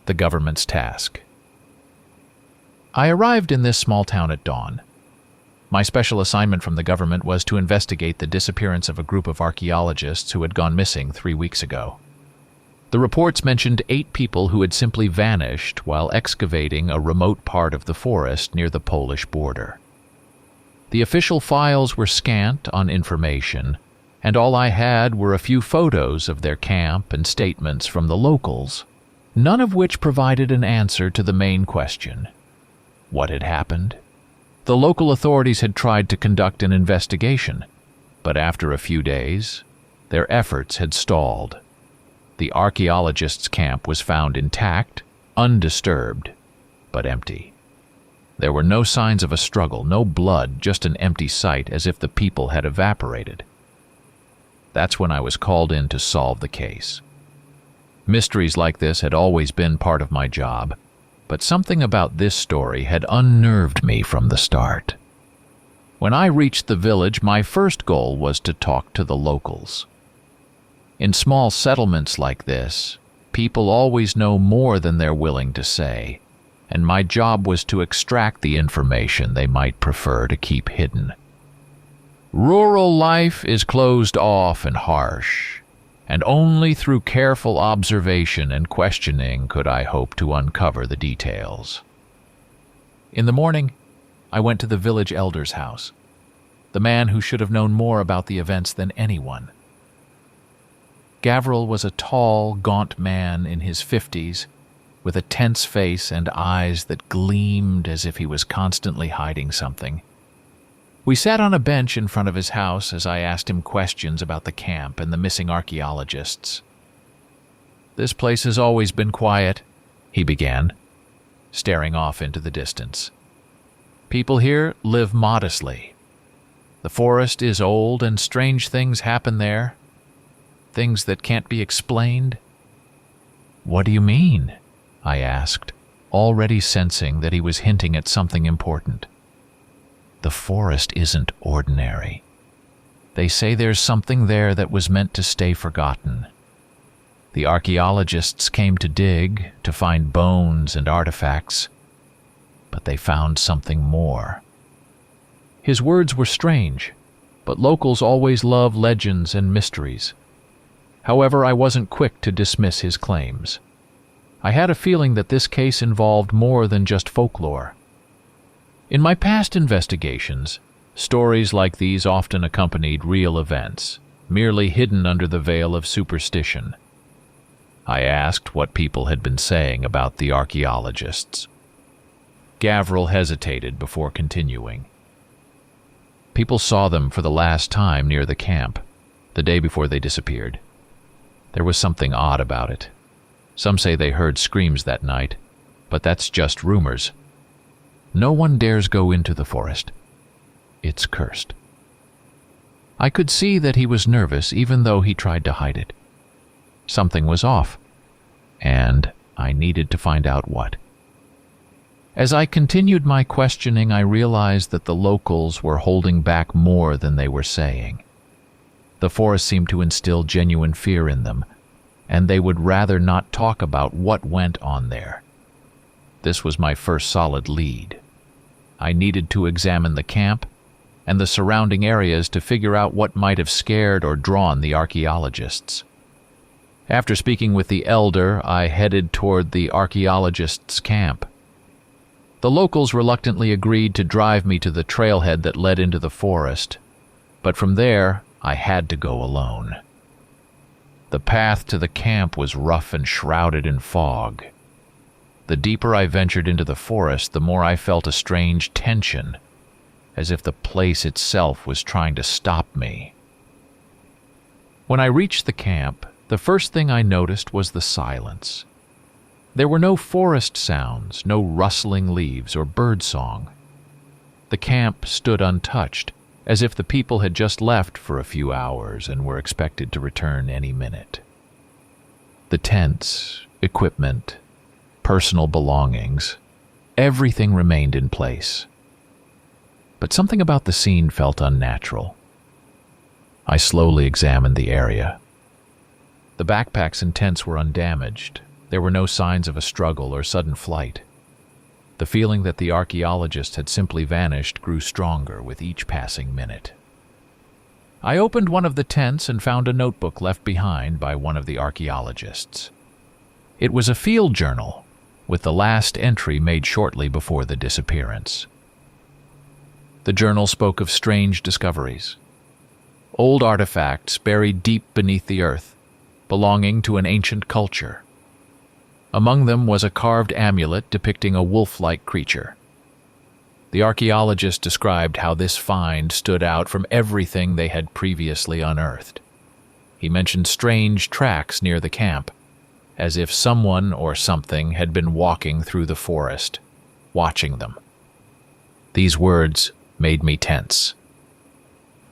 The Government's Task. I arrived in this small town at dawn. My special assignment from the government was to investigate the disappearance of a group of archaeologists who had gone missing 3 weeks ago. The reports mentioned 8 people who had simply vanished while excavating a remote part of the forest near the Polish border. The official files were scant on information, and all I had were a few photos of their camp and statements from the locals, none of which provided an answer to the main question: what had happened? The local authorities had tried to conduct an investigation, but after a few days, their efforts had stalled. The archaeologists' camp was found intact, undisturbed, but empty. There were no signs of a struggle, no blood, just an empty site, as if the people had evaporated. That's when I was called in to solve the case. Mysteries like this had always been part of my job, but something about this story had unnerved me from the start. When I reached the village, my first goal was to talk to the locals. In small settlements like this, people always know more than they're willing to say, and my job was to extract the information they might prefer to keep hidden. Rural life is closed off and harsh, and only through careful observation and questioning could I hope to uncover the details. In the morning, I went to the village elder's house, the man who should have known more about the events than anyone. Gavril was a tall, gaunt man in his 50s, with a tense face and eyes that gleamed as if he was constantly hiding something. We sat on a bench in front of his house as I asked him questions about the camp and the missing archaeologists. "This place has always been quiet," he began, staring off into the distance. "People here live modestly. The forest is old and strange things happen there. Things that can't be explained." "What do you mean?" I asked, already sensing that he was hinting at something important. "The forest isn't ordinary. They say there's something there that was meant to stay forgotten. The archaeologists came to dig, to find bones and artifacts, but they found something more." His words were strange, but locals always love legends and mysteries. However, I wasn't quick to dismiss his claims. I had a feeling that this case involved more than just folklore. In my past investigations, stories like these often accompanied real events, merely hidden under the veil of superstition. I asked what people had been saying about the archaeologists. Gavril hesitated before continuing. "People saw them for the last time near the camp, the day before they disappeared. There was something odd about it. Some say they heard screams that night, but that's just rumors. No one dares go into the forest. It's cursed." I could see that he was nervous even though he tried to hide it. Something was off, and I needed to find out what. As I continued my questioning, I realized that the locals were holding back more than they were saying. The forest seemed to instill genuine fear in them, and they would rather not talk about what went on there. This was my first solid lead. I needed to examine the camp and the surrounding areas to figure out what might have scared or drawn the archaeologists. After speaking with the elder, I headed toward the archaeologists' camp. The locals reluctantly agreed to drive me to the trailhead that led into the forest, but from there I had to go alone. The path to the camp was rough and shrouded in fog. The deeper I ventured into the forest, the more I felt a strange tension, as if the place itself was trying to stop me. When I reached the camp, the first thing I noticed was the silence. There were no forest sounds, no rustling leaves or birdsong. The camp stood untouched, as if the people had just left for a few hours and were expected to return any minute. The tents, equipment, personal belongings, everything remained in place. But something about the scene felt unnatural. I slowly examined the area. The backpacks and tents were undamaged. There were no signs of a struggle or sudden flight. The feeling that the archaeologist had simply vanished grew stronger with each passing minute. I opened one of the tents and found a notebook left behind by one of the archaeologists. It was a field journal, with the last entry made shortly before the disappearance. The journal spoke of strange discoveries. Old artifacts buried deep beneath the earth, belonging to an ancient culture. Among them was a carved amulet depicting a wolf-like creature. The archaeologist described how this find stood out from everything they had previously unearthed. He mentioned strange tracks near the camp, as if someone or something had been walking through the forest, watching them. These words made me tense.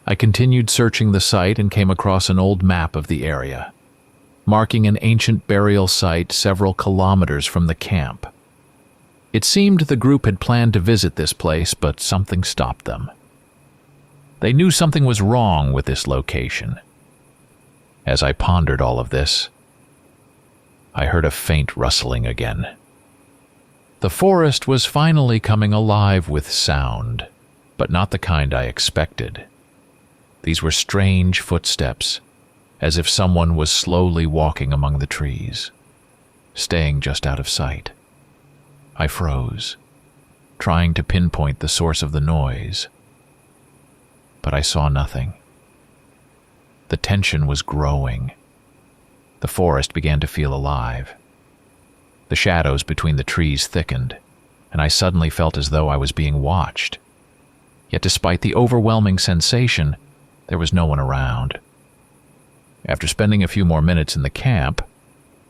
I continued searching the site and came across an old map of the area, marking an ancient burial site several kilometers from the camp. It seemed the group had planned to visit this place, but something stopped them. They knew something was wrong with this location. As I pondered all of this, I heard a faint rustling again. The forest was finally coming alive with sound, but not the kind I expected. These were strange footsteps, as if someone was slowly walking among the trees, staying just out of sight. I froze, trying to pinpoint the source of the noise, but I saw nothing. The tension was growing. The forest began to feel alive. The shadows between the trees thickened, and I suddenly felt as though I was being watched. Yet despite the overwhelming sensation, there was no one around. After spending a few more minutes in the camp,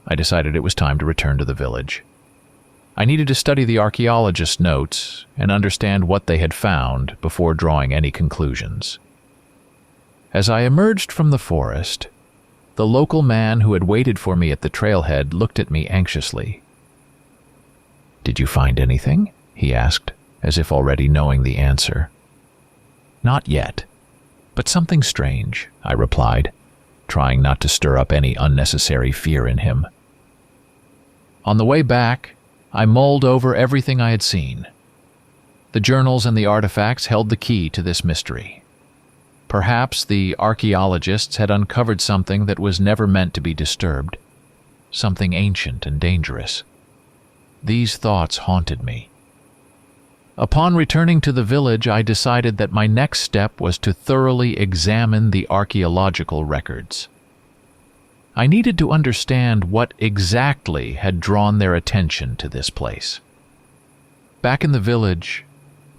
I decided it was time to return to the village. I needed to study the archaeologist's notes and understand what they had found before drawing any conclusions. As I emerged from the forest, the local man who had waited for me at the trailhead looked at me anxiously. "Did you find anything?" he asked, as if already knowing the answer. "Not yet, but something strange," I replied, trying not to stir up any unnecessary fear in him. On the way back, I mulled over everything I had seen. The journals and the artifacts held the key to this mystery. Perhaps the archaeologists had uncovered something that was never meant to be disturbed, something ancient and dangerous. These thoughts haunted me. Upon returning to the village, I decided that my next step was to thoroughly examine the archaeological records. I needed to understand what exactly had drawn their attention to this place. Back in the village,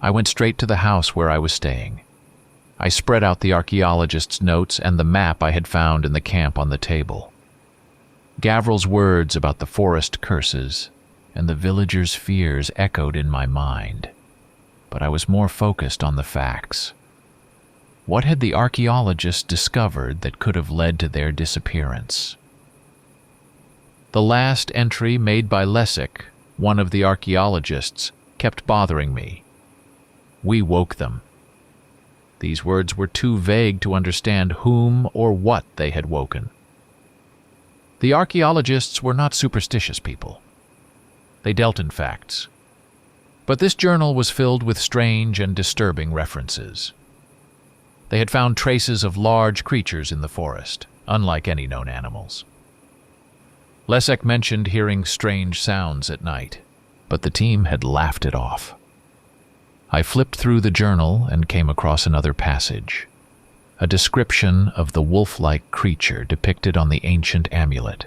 I went straight to the house where I was staying. I spread out the archaeologist's notes and the map I had found in the camp on the table. Gavril's words about the forest curses and the villagers' fears echoed in my mind, but I was more focused on the facts. What had the archaeologists discovered that could have led to their disappearance? The last entry made by Lessig, one of the archaeologists, kept bothering me. We woke them. These words were too vague to understand whom or what they had woken. The archaeologists were not superstitious people. They dealt in facts. But this journal was filled with strange and disturbing references. They had found traces of large creatures in the forest, unlike any known animals. Leszek mentioned hearing strange sounds at night, but the team had laughed it off. I flipped through the journal and came across another passage, a description of the wolf-like creature depicted on the ancient amulet.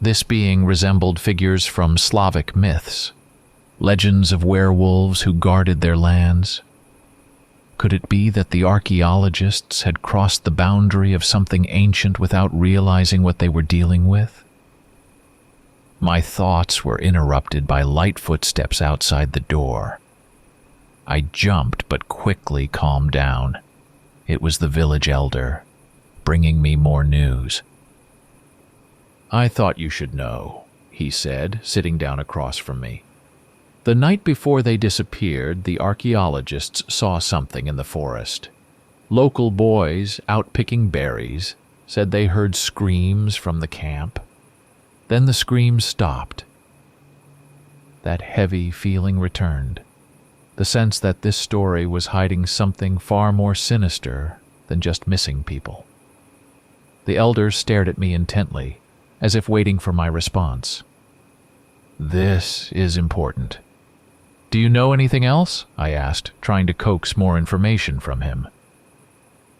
This being resembled figures from Slavic myths, legends of werewolves who guarded their lands. Could it be that the archaeologists had crossed the boundary of something ancient without realizing what they were dealing with? My thoughts were interrupted by light footsteps outside the door. I jumped but quickly calmed down. It was the village elder, bringing me more news. "I thought you should know," he said, sitting down across from me. "The night before they disappeared, the archaeologists saw something in the forest. Local boys, out picking berries, said they heard screams from the camp. Then the screams stopped. That heavy feeling returned, the sense that this story was hiding something far more sinister than just missing people." The elder stared at me intently, as if waiting for my response. "This is important. Do you know anything else?" I asked, trying to coax more information from him.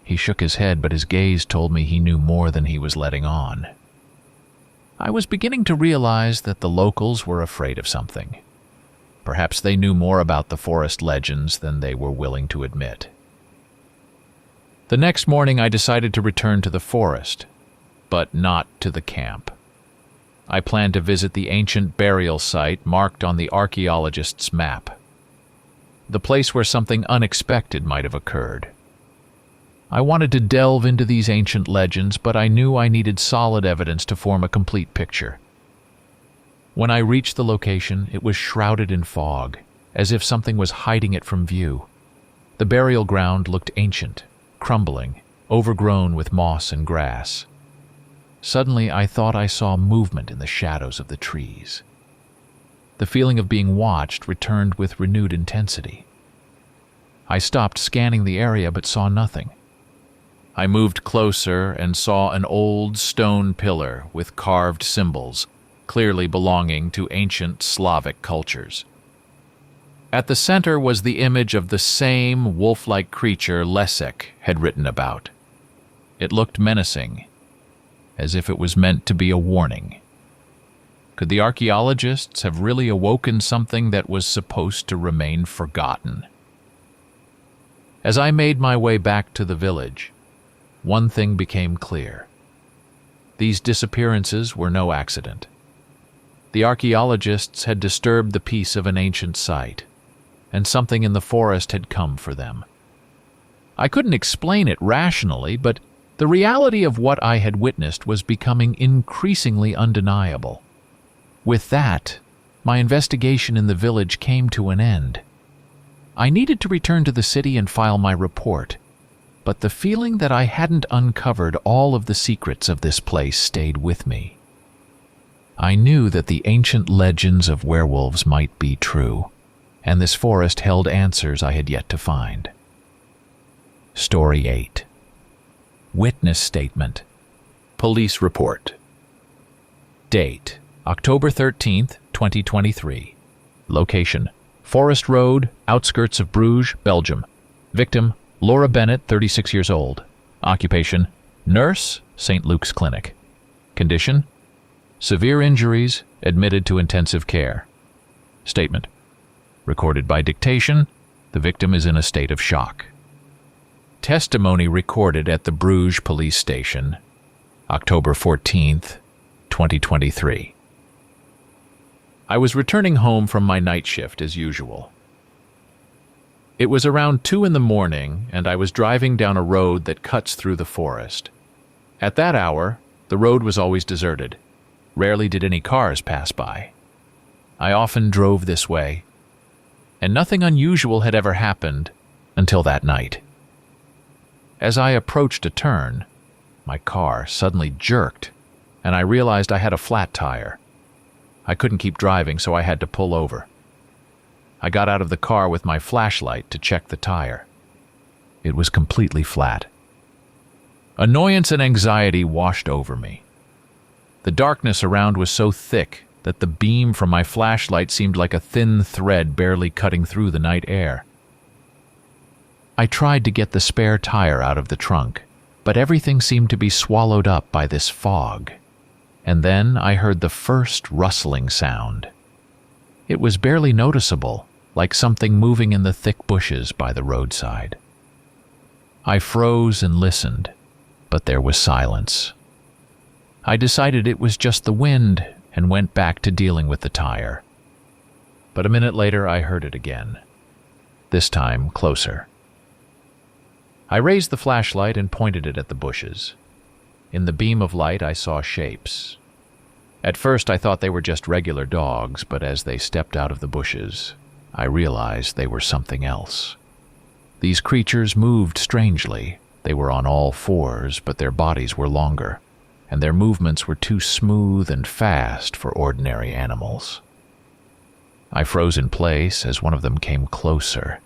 He shook his head, but his gaze told me he knew more than he was letting on. I was beginning to realize that the locals were afraid of something. Perhaps they knew more about the forest legends than they were willing to admit. The next morning I decided to return to the forest, but not to the camp. I planned to visit the ancient burial site marked on the archaeologist's map, the place where something unexpected might have occurred. I wanted to delve into these ancient legends, but I knew I needed solid evidence to form a complete picture. When I reached the location, it was shrouded in fog, as if something was hiding it from view. The burial ground looked ancient, crumbling, overgrown with moss and grass. Suddenly, I thought I saw movement in the shadows of the trees. The feeling of being watched returned with renewed intensity. I stopped scanning the area but saw nothing. I moved closer and saw an old stone pillar with carved symbols, clearly belonging to ancient Slavic cultures. At the center was the image of the same wolf-like creature Leszek had written about. It looked menacing, as if it was meant to be a warning. Could the archaeologists have really awoken something that was supposed to remain forgotten? As I made my way back to the village, one thing became clear. These disappearances were no accident. The archaeologists had disturbed the peace of an ancient site, and something in the forest had come for them. I couldn't explain it rationally, but the reality of what I had witnessed was becoming increasingly undeniable. With that, my investigation in the village came to an end. I needed to return to the city and file my report, but the feeling that I hadn't uncovered all of the secrets of this place stayed with me. I knew that the ancient legends of werewolves might be true, and this forest held answers I had yet to find. Story 8. Witness Statement. Police Report. Date: October 13th, 2023. Location: Forest Road, outskirts of Bruges, Belgium. Victim: Laura Bennett, 36 years old. Occupation: nurse, St. Luke's Clinic. Condition: severe injuries, admitted to intensive care. Statement: recorded by dictation. The victim is in a state of shock. Testimony recorded at the Bruges police station, October 14th, 2023. I was returning home from my night shift as usual. It was around 2 in the morning, and I was driving down a road that cuts through the forest. At that hour, the road was always deserted. Rarely did any cars pass by. I often drove this way, and nothing unusual had ever happened until that night. As I approached a turn, my car suddenly jerked, and I realized I had a flat tire. I couldn't keep driving, so I had to pull over. I got out of the car with my flashlight to check the tire. It was completely flat. Annoyance and anxiety washed over me. The darkness around was so thick that the beam from my flashlight seemed like a thin thread barely cutting through the night air. I tried to get the spare tire out of the trunk, but everything seemed to be swallowed up by this fog. And then I heard the first rustling sound. It was barely noticeable, like something moving in the thick bushes by the roadside. I froze and listened, but there was silence. I decided it was just the wind and went back to dealing with the tire. But a minute later I heard it again, this time closer. I raised the flashlight and pointed it at the bushes. In the beam of light I saw shapes. At first I thought they were just regular dogs, but as they stepped out of the bushes, I realized they were something else. These creatures moved strangely. They were on all fours, but their bodies were longer, and their movements were too smooth and fast for ordinary animals. I froze in place as one of them came closer.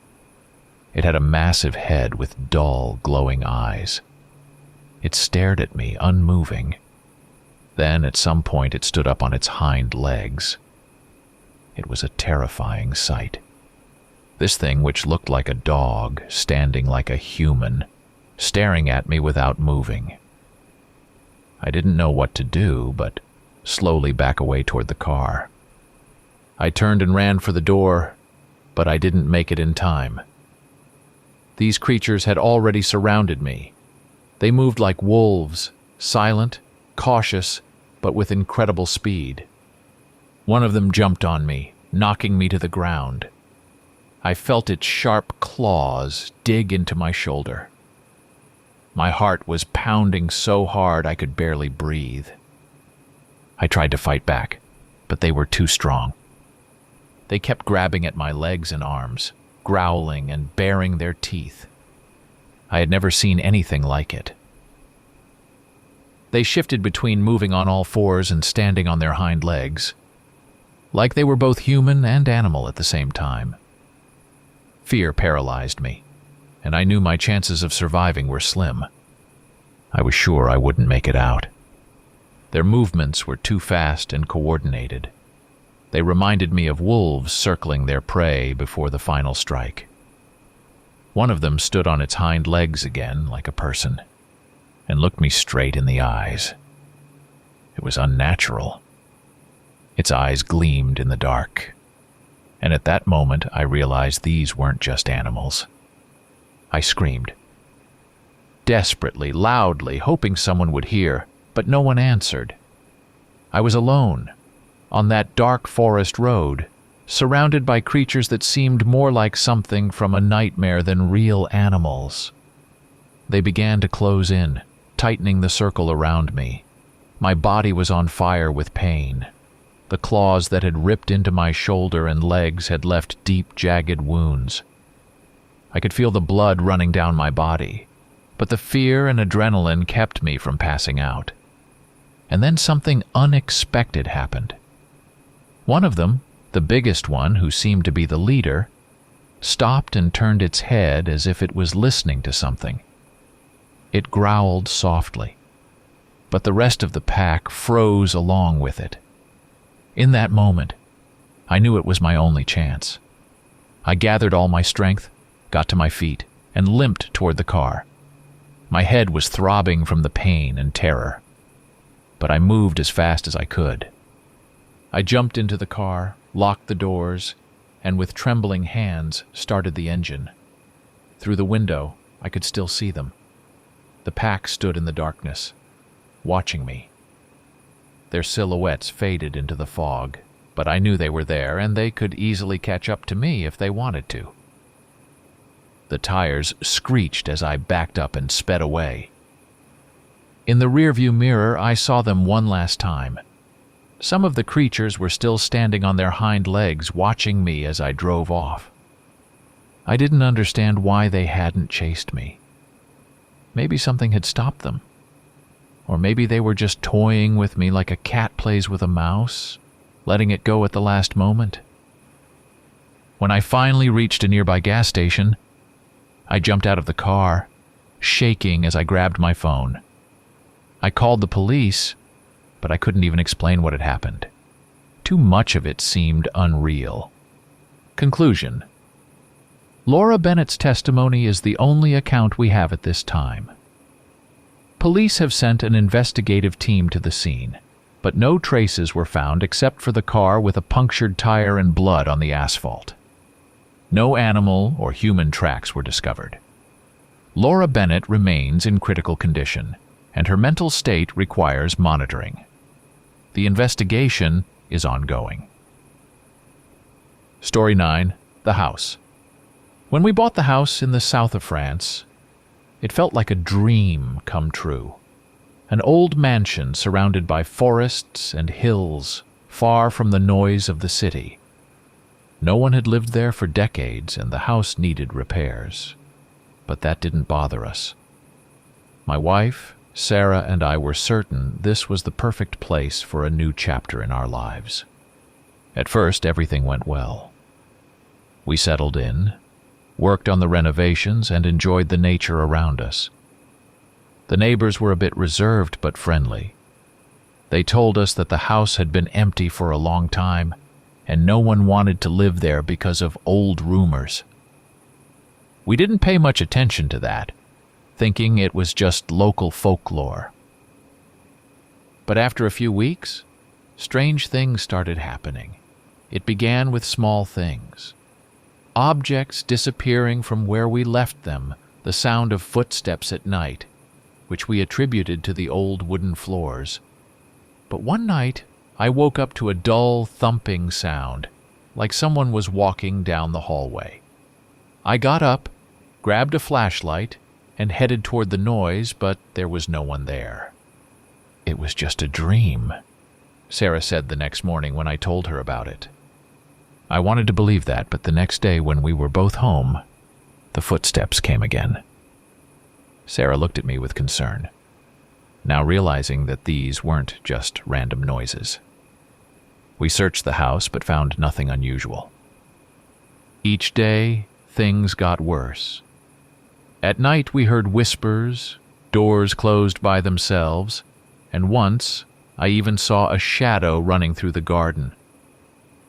It had a massive head with dull, glowing eyes. It stared at me, unmoving. Then, at some point, it stood up on its hind legs. It was a terrifying sight. This thing, which looked like a dog, standing like a human, staring at me without moving. I didn't know what to do, but slowly back away toward the car. I turned and ran for the door, but I didn't make it in time. These creatures had already surrounded me. They moved like wolves, silent, cautious, but with incredible speed. One of them jumped on me, knocking me to the ground. I felt its sharp claws dig into my shoulder. My heart was pounding so hard I could barely breathe. I tried to fight back, but they were too strong. They kept grabbing at my legs and arms, growling and baring their teeth. I had never seen anything like it. They shifted between moving on all fours and standing on their hind legs, like they were both human and animal at the same time. Fear paralyzed me, and I knew my chances of surviving were slim. I was sure I wouldn't make it out. Their movements were too fast and coordinated. They reminded me of wolves circling their prey before the final strike. One of them stood on its hind legs again, like a person, and looked me straight in the eyes. It was unnatural. Its eyes gleamed in the dark, and at that moment I realized these weren't just animals. I screamed. Desperately, loudly, hoping someone would hear, but no one answered. I was alone, on that dark forest road, surrounded by creatures that seemed more like something from a nightmare than real animals. They began to close in, tightening the circle around me. My body was on fire with pain. The claws that had ripped into my shoulder and legs had left deep, jagged wounds. I could feel the blood running down my body, but the fear and adrenaline kept me from passing out. And then something unexpected happened. One of them, the biggest one, who seemed to be the leader, stopped and turned its head as if it was listening to something. It growled softly, but the rest of the pack froze along with it. In that moment, I knew it was my only chance. I gathered all my strength, got to my feet, and limped toward the car. My head was throbbing from the pain and terror, but I moved as fast as I could. I jumped into the car, locked the doors, and with trembling hands started the engine. Through the window, I could still see them. The pack stood in the darkness, watching me. Their silhouettes faded into the fog, but I knew they were there, and they could easily catch up to me if they wanted to. The tires screeched as I backed up and sped away. In the rearview mirror, I saw them one last time. Some of the creatures were still standing on their hind legs, watching me as I drove off. I didn't understand why they hadn't chased me. Maybe something had stopped them. Or maybe they were just toying with me like a cat plays with a mouse, letting it go at the last moment. When I finally reached a nearby gas station, I jumped out of the car, shaking as I grabbed my phone. I called the police, but I couldn't even explain what had happened. Too much of it seemed unreal. Conclusion: Laura Bennett's testimony is the only account we have at this time. Police have sent an investigative team to the scene, but no traces were found except for the car with a punctured tire and blood on the asphalt. No animal or human tracks were discovered. Laura Bennett remains in critical condition, and her mental state requires monitoring. The investigation is ongoing. Story 9. The House. When we bought the house in the south of France, it felt like a dream come true. An old mansion surrounded by forests and hills, far from the noise of the city. No one had lived there for decades, and the house needed repairs. But that didn't bother us. My wife, Sarah, and I were certain this was the perfect place for a new chapter in our lives. At first, everything went well. We settled in, worked on the renovations, and enjoyed the nature around us. The neighbors were a bit reserved but friendly. They told us that the house had been empty for a long time, and no one wanted to live there because of old rumors. We didn't pay much attention to that, thinking it was just local folklore. But after a few weeks, strange things started happening. It began with small things. Objects disappearing from where we left them, the sound of footsteps at night, which we attributed to the old wooden floors. But one night, I woke up to a dull, thumping sound, like someone was walking down the hallway. I got up, grabbed a flashlight, and headed toward the noise, but there was no one there. It was just a dream, Sarah said the next morning when I told her about it. I wanted to believe that, but the next day when we were both home, the footsteps came again. Sarah looked at me with concern, now realizing that these weren't just random noises. We searched the house but found nothing unusual. Each day, things got worse. At night we heard whispers, doors closed by themselves, and once I even saw a shadow running through the garden.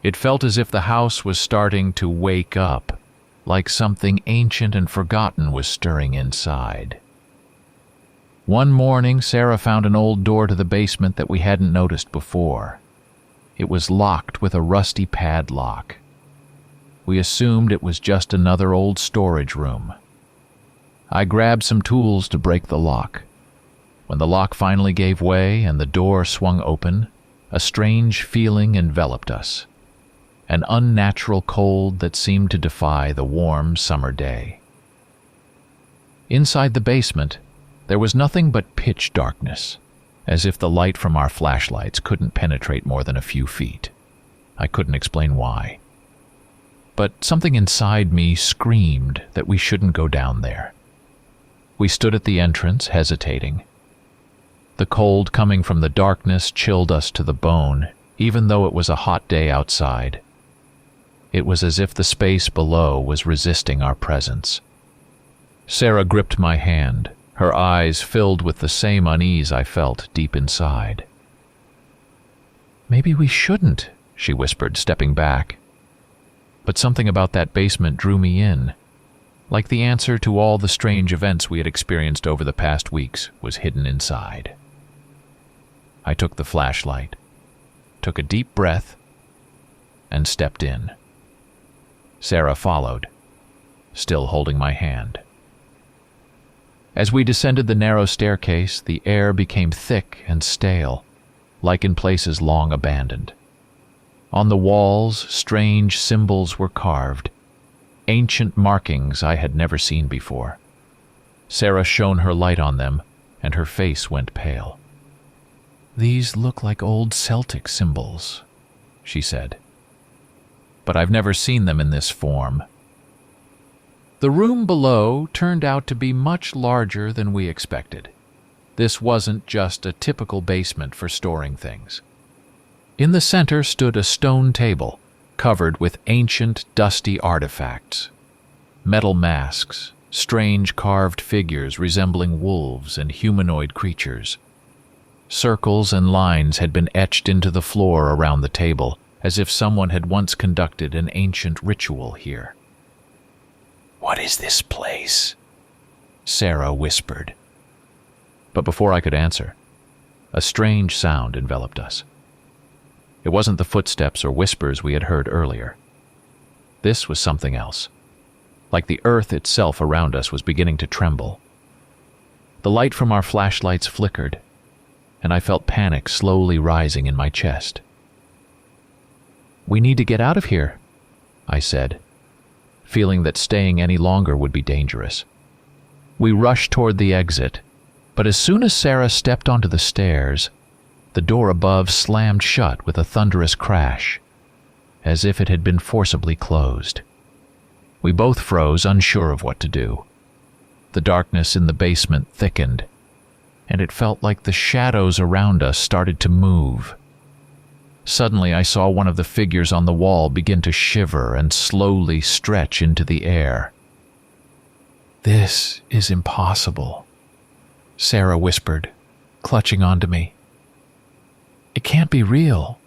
It felt as if the house was starting to wake up, like something ancient and forgotten was stirring inside. One morning, Sarah found an old door to the basement that we hadn't noticed before. It was locked with a rusty padlock. We assumed it was just another old storage room. I grabbed some tools to break the lock. When the lock finally gave way and the door swung open, a strange feeling enveloped us. An unnatural cold that seemed to defy the warm summer day. Inside the basement, there was nothing but pitch darkness, as if the light from our flashlights couldn't penetrate more than a few feet. I couldn't explain why. But something inside me screamed that we shouldn't go down there. We stood at the entrance, hesitating. The cold coming from the darkness chilled us to the bone, even though it was a hot day outside. It was as if the space below was resisting our presence. Sarah gripped my hand, her eyes filled with the same unease I felt deep inside. "Maybe we shouldn't," she whispered, stepping back. But something about that basement drew me in. Like the answer to all the strange events we had experienced over the past weeks was hidden inside. I took the flashlight, took a deep breath, and stepped in. Sarah followed, still holding my hand. As we descended the narrow staircase, the air became thick and stale, like in places long abandoned. On the walls, strange symbols were carved, ancient markings I had never seen before. Sarah shone her light on them, and her face went pale. "These look like old Celtic symbols," she said. "But I've never seen them in this form." The room below turned out to be much larger than we expected. This wasn't just a typical basement for storing things. In the center stood a stone table covered with ancient, dusty artifacts. Metal masks, strange carved figures resembling wolves and humanoid creatures. Circles and lines had been etched into the floor around the table, as if someone had once conducted an ancient ritual here. "What is this place?" Sarah whispered. But before I could answer, a strange sound enveloped us. It wasn't the footsteps or whispers we had heard earlier. This was something else. Like the earth itself around us was beginning to tremble. The light from our flashlights flickered, and I felt panic slowly rising in my chest. "We need to get out of here," I said, feeling that staying any longer would be dangerous. We rushed toward the exit, but as soon as Sarah stepped onto the stairs, the door above slammed shut with a thunderous crash, as if it had been forcibly closed. We both froze, unsure of what to do. The darkness in the basement thickened, and it felt like the shadows around us started to move. Suddenly, I saw one of the figures on the wall begin to shiver and slowly stretch into the air. "This is impossible," Sarah whispered, clutching onto me. "It can't be real."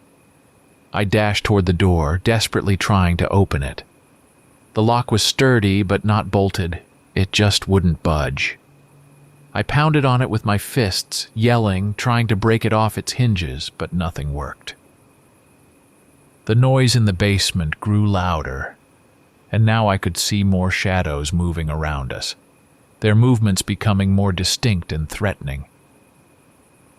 I dashed toward the door, desperately trying to open it. The lock was sturdy but not bolted. It just wouldn't budge. I pounded on it with my fists, yelling, trying to break it off its hinges, but nothing worked. The noise in the basement grew louder, and now I could see more shadows moving around us, their movements becoming more distinct and threatening.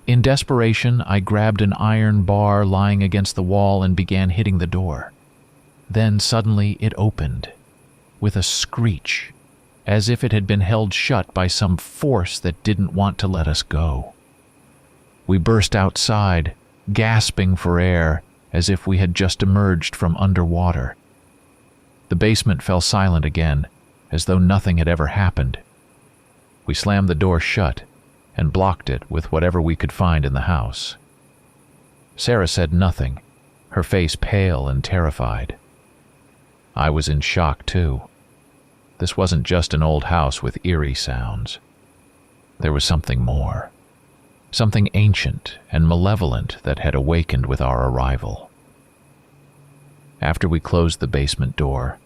In desperation, I grabbed an iron bar lying against the wall and began hitting the door. Then suddenly it opened, with a screech, as if it had been held shut by some force that didn't want to let us go. We burst outside, gasping for air, as if we had just emerged from underwater. The basement fell silent again, as though nothing had ever happened. We slammed the door shut and blocked it with whatever we could find in the house. Sarah said nothing, her face pale and terrified. I was in shock too. This wasn't just an old house with eerie sounds. There was something more. Something ancient and malevolent that had awakened with our arrival. After we closed the basement door,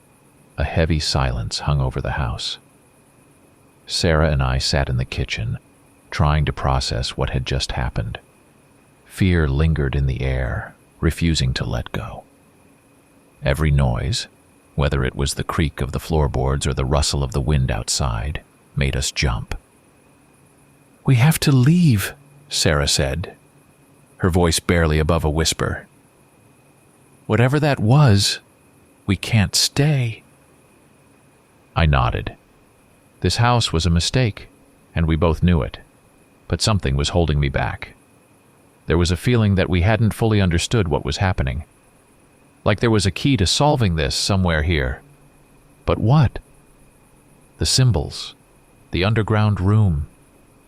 a heavy silence hung over the house. Sarah and I sat in the kitchen, trying to process what had just happened. Fear lingered in the air, refusing to let go. Every noise, whether it was the creak of the floorboards or the rustle of the wind outside, made us jump. "We have to leave," Sarah said, her voice barely above a whisper. "Whatever that was, we can't stay." I nodded. This house was a mistake, and we both knew it, but something was holding me back. There was a feeling that we hadn't fully understood what was happening, like there was a key to solving this somewhere here. But what? The symbols, the underground room,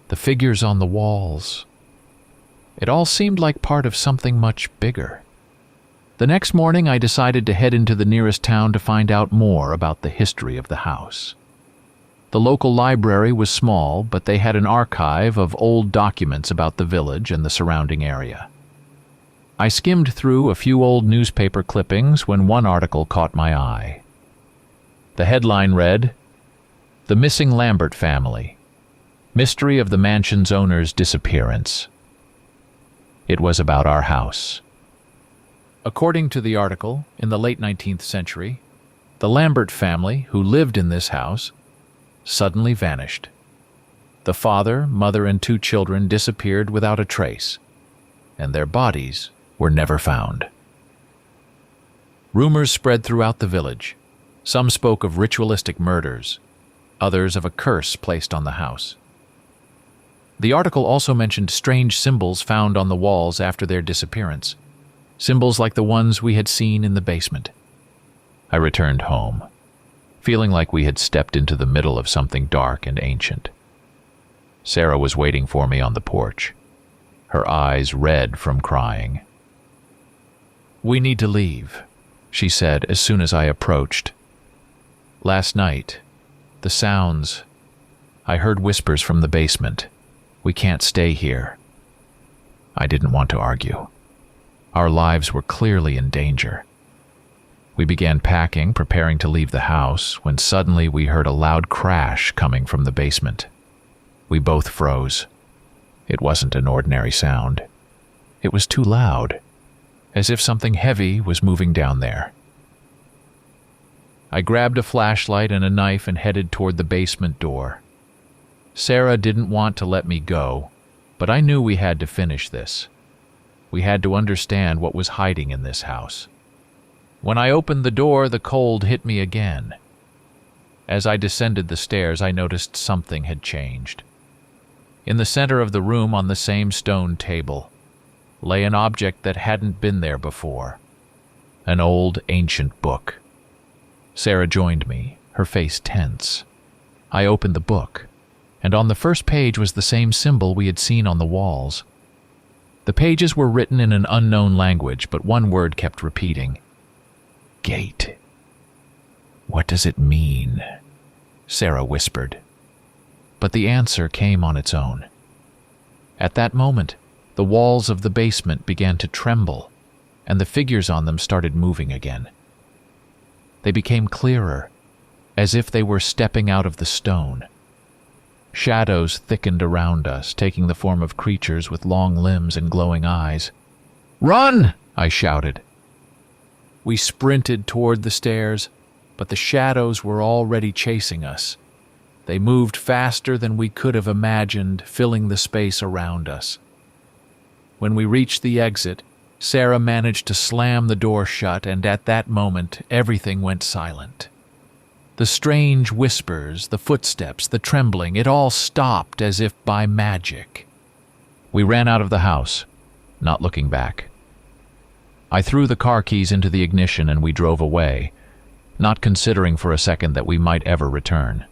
the figures on the walls. It all seemed like part of something much bigger. The next morning, I decided to head into the nearest town to find out more about the history of the house. The local library was small, but they had an archive of old documents about the village and the surrounding area. I skimmed through a few old newspaper clippings when one article caught my eye. The headline read, "The Missing Lambert Family. Mystery of the mansion's owner's disappearance." It was about our house. According to the article, in the late 19th century, the Lambert family, who lived in this house, suddenly vanished. The father, mother, and 2 children disappeared without a trace, and their bodies were never found. Rumors spread throughout the village. Some spoke of ritualistic murders, others of a curse placed on the house. The article also mentioned strange symbols found on the walls after their disappearance, symbols like the ones we had seen in the basement. I returned home, feeling like we had stepped into the middle of something dark and ancient. Sarah was waiting for me on the porch, her eyes red from crying. "We need to leave," she said as soon as I approached. "Last night, the sounds. I heard whispers from the basement. We can't stay here." I didn't want to argue. Our lives were clearly in danger. We began packing, preparing to leave the house, when suddenly we heard a loud crash coming from the basement. We both froze. It wasn't an ordinary sound. It was too loud, as if something heavy was moving down there. I grabbed a flashlight and a knife and headed toward the basement door. Sarah didn't want to let me go, but I knew we had to finish this. We had to understand what was hiding in this house. When I opened the door, the cold hit me again. As I descended the stairs, I noticed something had changed. In the center of the room, on the same stone table, lay an object that hadn't been there before. An old, ancient book. Sarah joined me, her face tense. I opened the book, and on the first page was the same symbol we had seen on the walls. The pages were written in an unknown language, but one word kept repeating. "Gate." "What does it mean?" Sarah whispered. But the answer came on its own. At that moment, the walls of the basement began to tremble, and the figures on them started moving again. They became clearer, as if they were stepping out of the stone. Shadows thickened around us, taking the form of creatures with long limbs and glowing eyes. "Run!" I shouted. We sprinted toward the stairs, but the shadows were already chasing us. They moved faster than we could have imagined, filling the space around us. When we reached the exit, Sarah managed to slam the door shut, and at that moment, everything went silent. The strange whispers, the footsteps, the trembling, it all stopped as if by magic. We ran out of the house, not looking back. I threw the car keys into the ignition and we drove away, not considering for a second that we might ever return.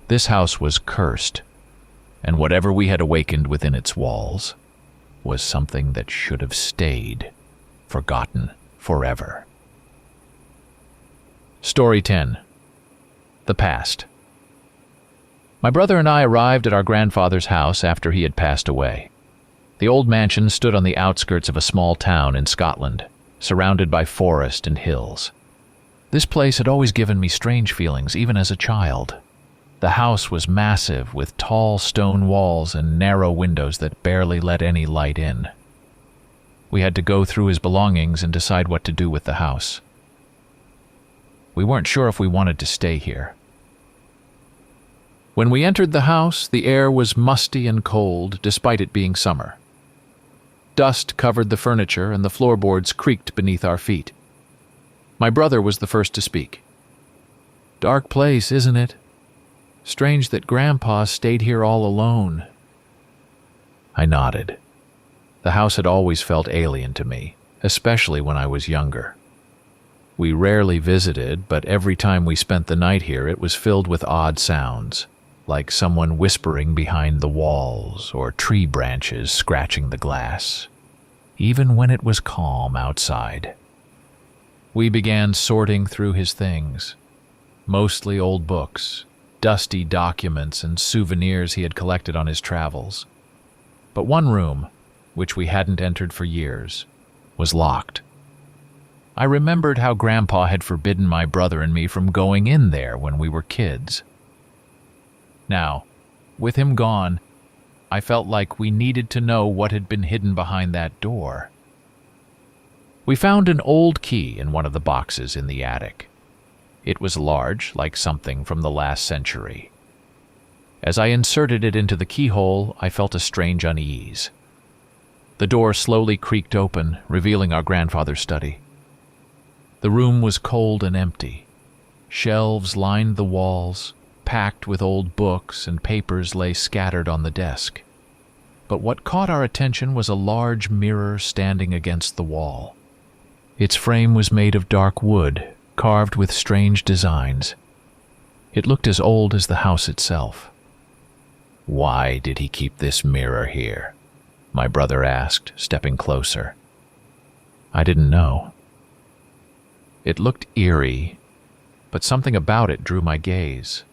This house was cursed, and whatever we had awakened within its walls was something that should have stayed, forgotten forever. Story 10. The Past. My brother and I arrived at our grandfather's house after he had passed away. The old mansion stood on the outskirts of a small town in Scotland, surrounded by forest and hills. This place had always given me strange feelings, even as a child. The house was massive, with tall stone walls and narrow windows that barely let any light in. We had to go through his belongings and decide what to do with the house. We weren't sure if we wanted to stay here. When we entered the house, the air was musty and cold, despite it being summer. Dust covered the furniture, and the floorboards creaked beneath our feet. My brother was the first to speak. "Dark place, isn't it? Strange that Grandpa stayed here all alone." I nodded. The house had always felt alien to me, especially when I was younger. We rarely visited, but every time we spent the night here, it was filled with odd sounds, like someone whispering behind the walls or tree branches scratching the glass, even when it was calm outside. We began sorting through his things, mostly old books, dusty documents, and souvenirs he had collected on his travels. But one room, which we hadn't entered for years, was locked. I remembered how Grandpa had forbidden my brother and me from going in there when we were kids. Now, with him gone, I felt like we needed to know what had been hidden behind that door. We found an old key in one of the boxes in the attic. It was large, like something from the last century. As I inserted it into the keyhole, I felt a strange unease. The door slowly creaked open, revealing our grandfather's study. The room was cold and empty. Shelves lined the walls, packed with old books, and papers lay scattered on the desk. But what caught our attention was a large mirror standing against the wall. Its frame was made of dark wood, carved with strange designs, It looked as old as the house itself. "Why did he keep this mirror here?" my brother asked, stepping closer. I didn't know. It looked eerie, but something about it drew my gaze.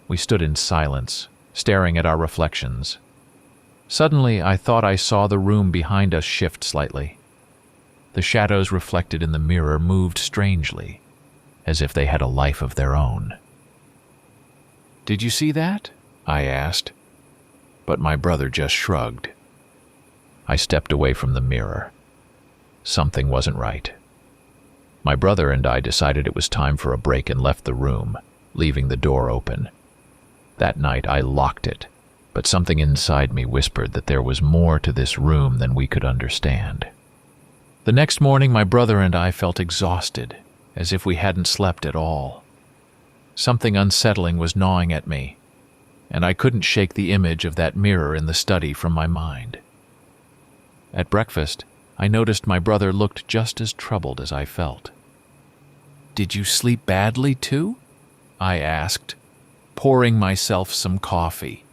We stood in silence, staring at our reflections. Suddenly, I thought I saw the room behind us shift slightly. The shadows reflected in the mirror moved strangely, as if they had a life of their own. "Did you see that?" I asked, but my brother just shrugged. I stepped away from the mirror. Something wasn't right. My brother and I decided it was time for a break and left the room, leaving the door open. That night I locked it, but something inside me whispered that there was more to this room than we could understand. The next morning my brother and I felt exhausted, as if we hadn't slept at all. Something unsettling was gnawing at me, and I couldn't shake the image of that mirror in the study from my mind. At breakfast, I noticed my brother looked just as troubled as I felt. "Did you sleep badly too?" I asked, pouring myself some coffee.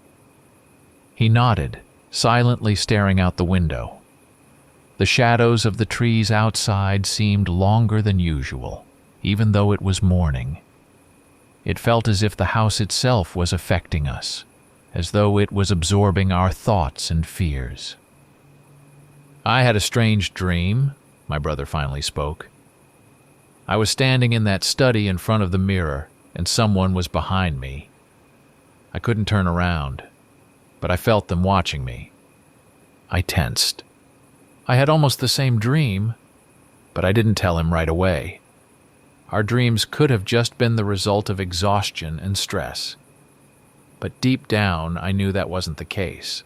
He nodded, silently staring out the window. The shadows of the trees outside seemed longer than usual, even though it was morning. It felt as if the house itself was affecting us, as though it was absorbing our thoughts and fears. "I had a strange dream," my brother finally spoke. "I was standing in that study in front of the mirror, and someone was behind me. I couldn't turn around, but I felt them watching me. I tensed. I had almost the same dream, but I didn't tell him right away. Our dreams could have just been the result of exhaustion and stress. But deep down, I knew that wasn't the case.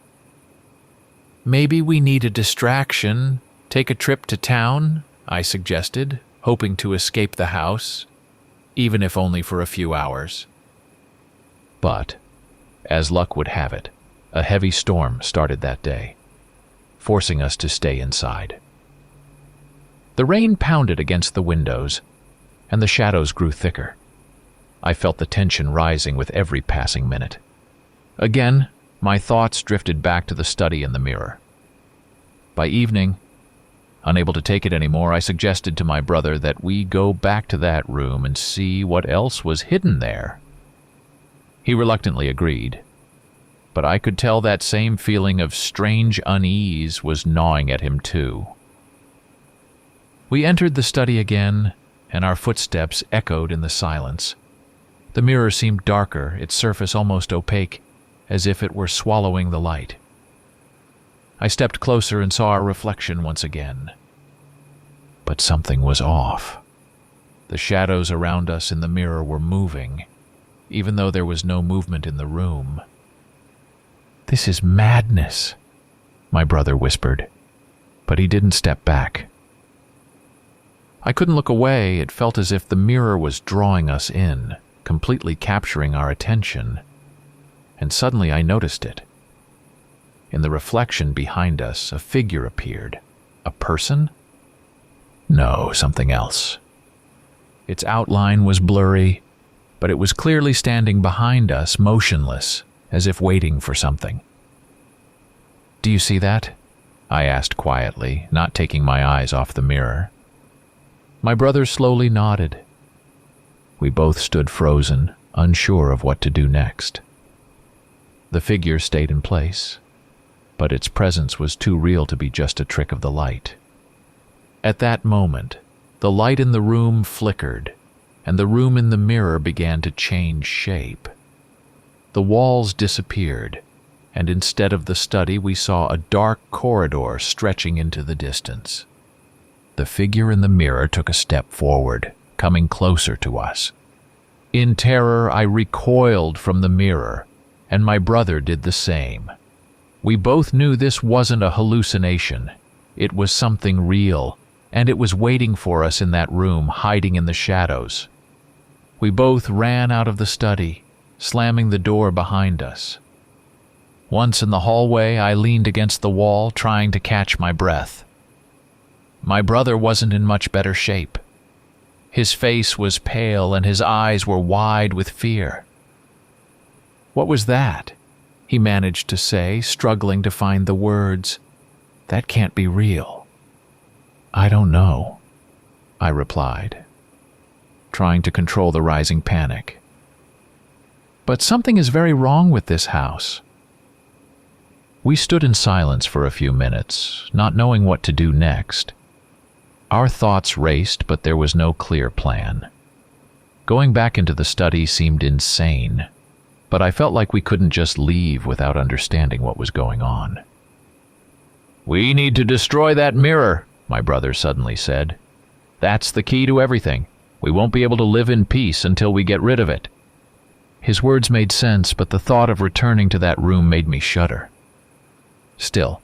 "Maybe we need a distraction, take a trip to town," I suggested, hoping to escape the house, even if only for a few hours. But, as luck would have it, a heavy storm started that day, forcing us to stay inside. The rain pounded against the windows, and the shadows grew thicker. I felt the tension rising with every passing minute. Again, my thoughts drifted back to the study in the mirror. By evening, unable to take it anymore, I suggested to my brother that we go back to that room and see what else was hidden there. He reluctantly agreed, but I could tell that same feeling of strange unease was gnawing at him too. We entered the study again, and our footsteps echoed in the silence. The mirror seemed darker, its surface almost opaque, as if it were swallowing the light. I stepped closer and saw our reflection once again. But something was off. The shadows around us in the mirror were moving, even though there was no movement in the room. "This is madness," my brother whispered, but he didn't step back. I couldn't look away. It felt as if the mirror was drawing us in, completely capturing our attention. And suddenly I noticed it. In the reflection behind us, a figure appeared. A person? No, something else. Its outline was blurry, but it was clearly standing behind us, motionless, as if waiting for something. "Do you see that?" I asked quietly, not taking my eyes off the mirror. My brother slowly nodded. We both stood frozen, unsure of what to do next. The figure stayed in place, but its presence was too real to be just a trick of the light. At that moment, the light in the room flickered, and the room in the mirror began to change shape. The walls disappeared, and instead of the study, we saw a dark corridor stretching into the distance. The figure in the mirror took a step forward, coming closer to us. In terror, I recoiled from the mirror, and my brother did the same. We both knew this wasn't a hallucination. It was something real, and it was waiting for us in that room, hiding in the shadows. We both ran out of the study, slamming the door behind us. Once in the hallway, I leaned against the wall, trying to catch my breath. My brother wasn't in much better shape. His face was pale and his eyes were wide with fear. "What was that?" he managed to say, struggling to find the words. "That can't be real." "I don't know," I replied, trying to control the rising panic. "But something is very wrong with this house." We stood in silence for a few minutes, not knowing what to do next. Our thoughts raced, but there was no clear plan. Going back into the study seemed insane, but I felt like we couldn't just leave without understanding what was going on. "We need to destroy that mirror," my brother suddenly said. "That's the key to everything. We won't be able to live in peace until we get rid of it." His words made sense, but the thought of returning to that room made me shudder. Still,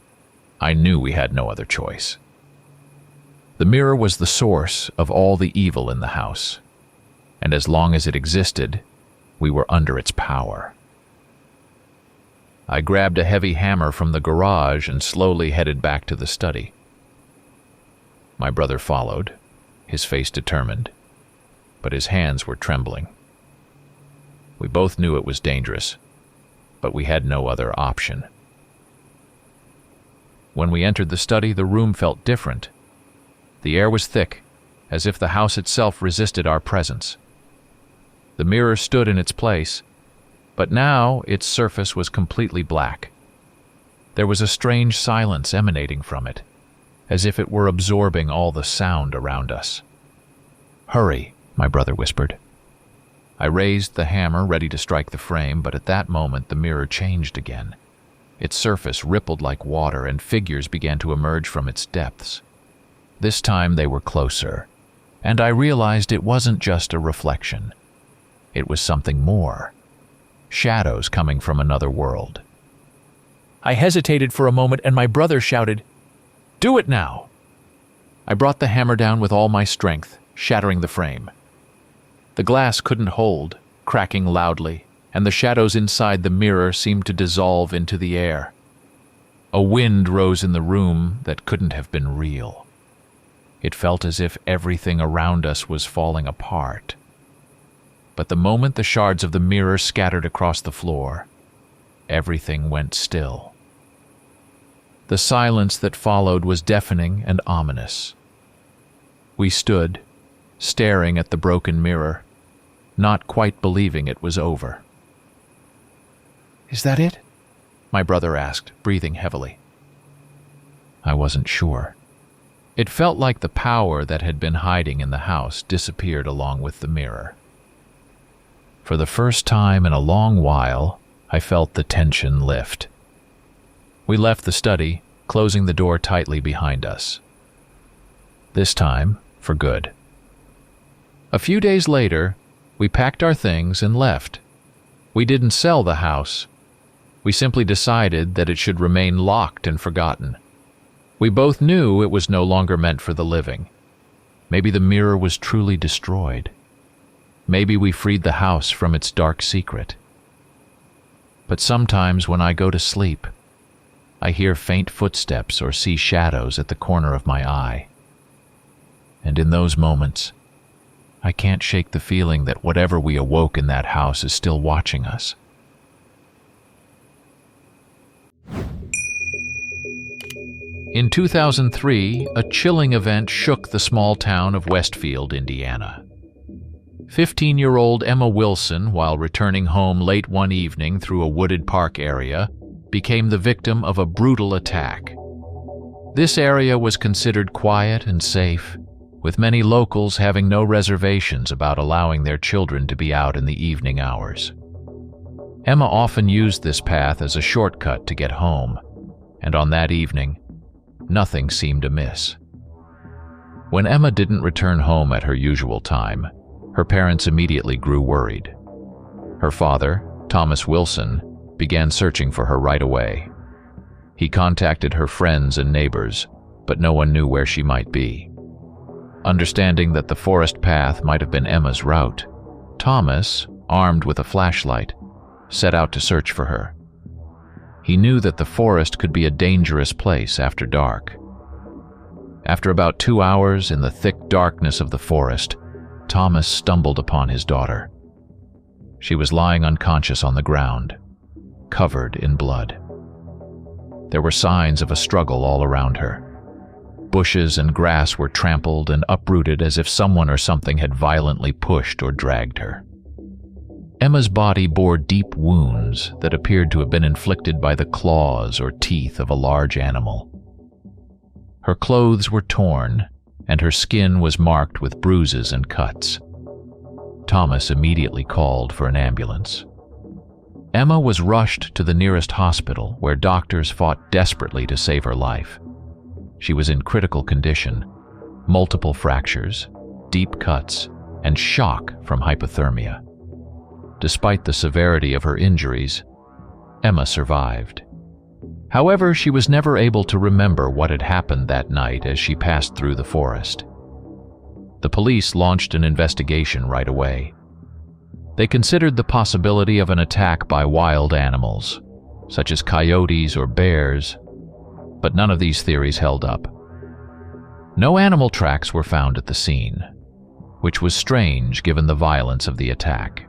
I knew we had no other choice. The mirror was the source of all the evil in the house, and as long as it existed, we were under its power. I grabbed a heavy hammer from the garage and slowly headed back to the study. My brother followed, his face determined, but his hands were trembling. We both knew it was dangerous, but we had no other option. When we entered the study, the room felt different. The air was thick, as if the house itself resisted our presence. The mirror stood in its place, but now its surface was completely black. There was a strange silence emanating from it, as if it were absorbing all the sound around us. "Hurry," my brother whispered. I raised the hammer, ready to strike the frame, but at that moment the mirror changed again. Its surface rippled like water, and figures began to emerge from its depths. This time they were closer, and I realized it wasn't just a reflection. It was something more. Shadows coming from another world. I hesitated for a moment, and my brother shouted, "Do it now!" I brought the hammer down with all my strength, shattering the frame. The glass couldn't hold, cracking loudly, and the shadows inside the mirror seemed to dissolve into the air. A wind rose in the room that couldn't have been real. It felt as if everything around us was falling apart. But the moment the shards of the mirror scattered across the floor, everything went still. The silence that followed was deafening and ominous. We stood, staring at the broken mirror, not quite believing it was over. "Is that it?" my brother asked, breathing heavily. I wasn't sure. It felt like the power that had been hiding in the house disappeared along with the mirror. For the first time in a long while, I felt the tension lift. We left the study, closing the door tightly behind us. This time, for good. A few days later, we packed our things and left. We didn't sell the house. We simply decided that it should remain locked and forgotten. We both knew it was no longer meant for the living. Maybe the mirror was truly destroyed. Maybe we freed the house from its dark secret. But sometimes when I go to sleep, I hear faint footsteps or see shadows at the corner of my eye. And in those moments, I can't shake the feeling that whatever we awoke in that house is still watching us. In 2003, a chilling event shook the small town of Westfield, Indiana. 15-year-old Emma Wilson, while returning home late one evening through a wooded park area, became the victim of a brutal attack. This area was considered quiet and safe, with many locals having no reservations about allowing their children to be out in the evening hours. Emma often used this path as a shortcut to get home, and on that evening, nothing seemed amiss. When Emma didn't return home at her usual time, her parents immediately grew worried. Her father, Thomas Wilson, began searching for her right away. He contacted her friends and neighbors, but no one knew where she might be. Understanding that the forest path might have been Emma's route, Thomas, armed with a flashlight, set out to search for her. He knew that the forest could be a dangerous place after dark. After about 2 hours in the thick darkness of the forest, Thomas stumbled upon his daughter. She was lying unconscious on the ground, covered in blood. There were signs of a struggle all around her. Bushes and grass were trampled and uprooted as if someone or something had violently pushed or dragged her. Emma's body bore deep wounds that appeared to have been inflicted by the claws or teeth of a large animal. Her clothes were torn, and her skin was marked with bruises and cuts. Thomas immediately called for an ambulance. Emma was rushed to the nearest hospital, where doctors fought desperately to save her life. She was in critical condition, multiple fractures, deep cuts, and shock from hypothermia. Despite the severity of her injuries, Emma survived. However, she was never able to remember what had happened that night as she passed through the forest. The police launched an investigation right away. They considered the possibility of an attack by wild animals, such as coyotes or bears, but none of these theories held up. No animal tracks were found at the scene, which was strange given the violence of the attack.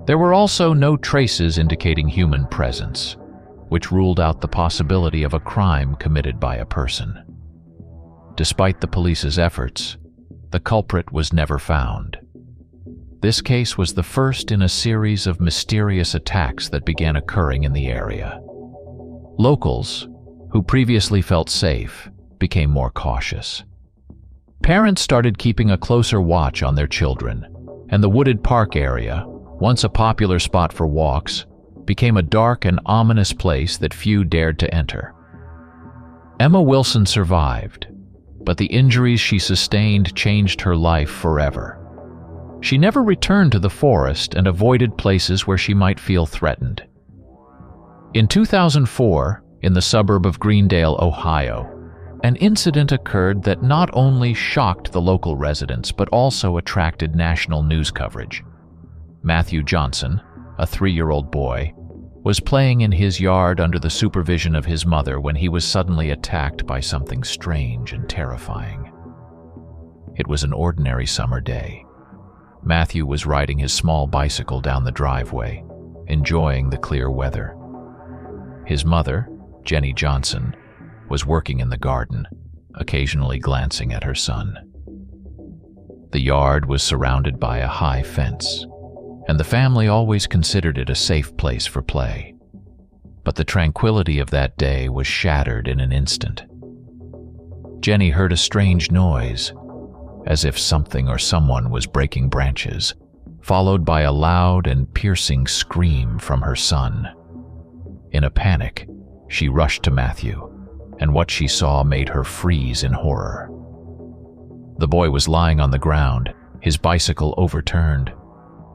There were also no traces indicating human presence, which ruled out the possibility of a crime committed by a person. Despite the police's efforts, the culprit was never found. This case was the first in a series of mysterious attacks that began occurring in the area. Locals, who previously felt safe, became more cautious. Parents started keeping a closer watch on their children, and the wooded park area, once a popular spot for walks, became a dark and ominous place that few dared to enter. Emma Wilson survived, but the injuries she sustained changed her life forever. She never returned to the forest and avoided places where she might feel threatened. In 2004, in the suburb of Greendale, Ohio, an incident occurred that not only shocked the local residents but also attracted national news coverage. Matthew Johnson, a 3-year-old boy, was playing in his yard under the supervision of his mother when he was suddenly attacked by something strange and terrifying. It was an ordinary summer day. Matthew was riding his small bicycle down the driveway, enjoying the clear weather. His mother, Jenny Johnson, was working in the garden, occasionally glancing at her son. The yard was surrounded by a high fence, and the family always considered it a safe place for play. But the tranquility of that day was shattered in an instant. Jenny heard a strange noise, as if something or someone was breaking branches, followed by a loud and piercing scream from her son. In a panic, she rushed to Matthew, and what she saw made her freeze in horror. The boy was lying on the ground, his bicycle overturned,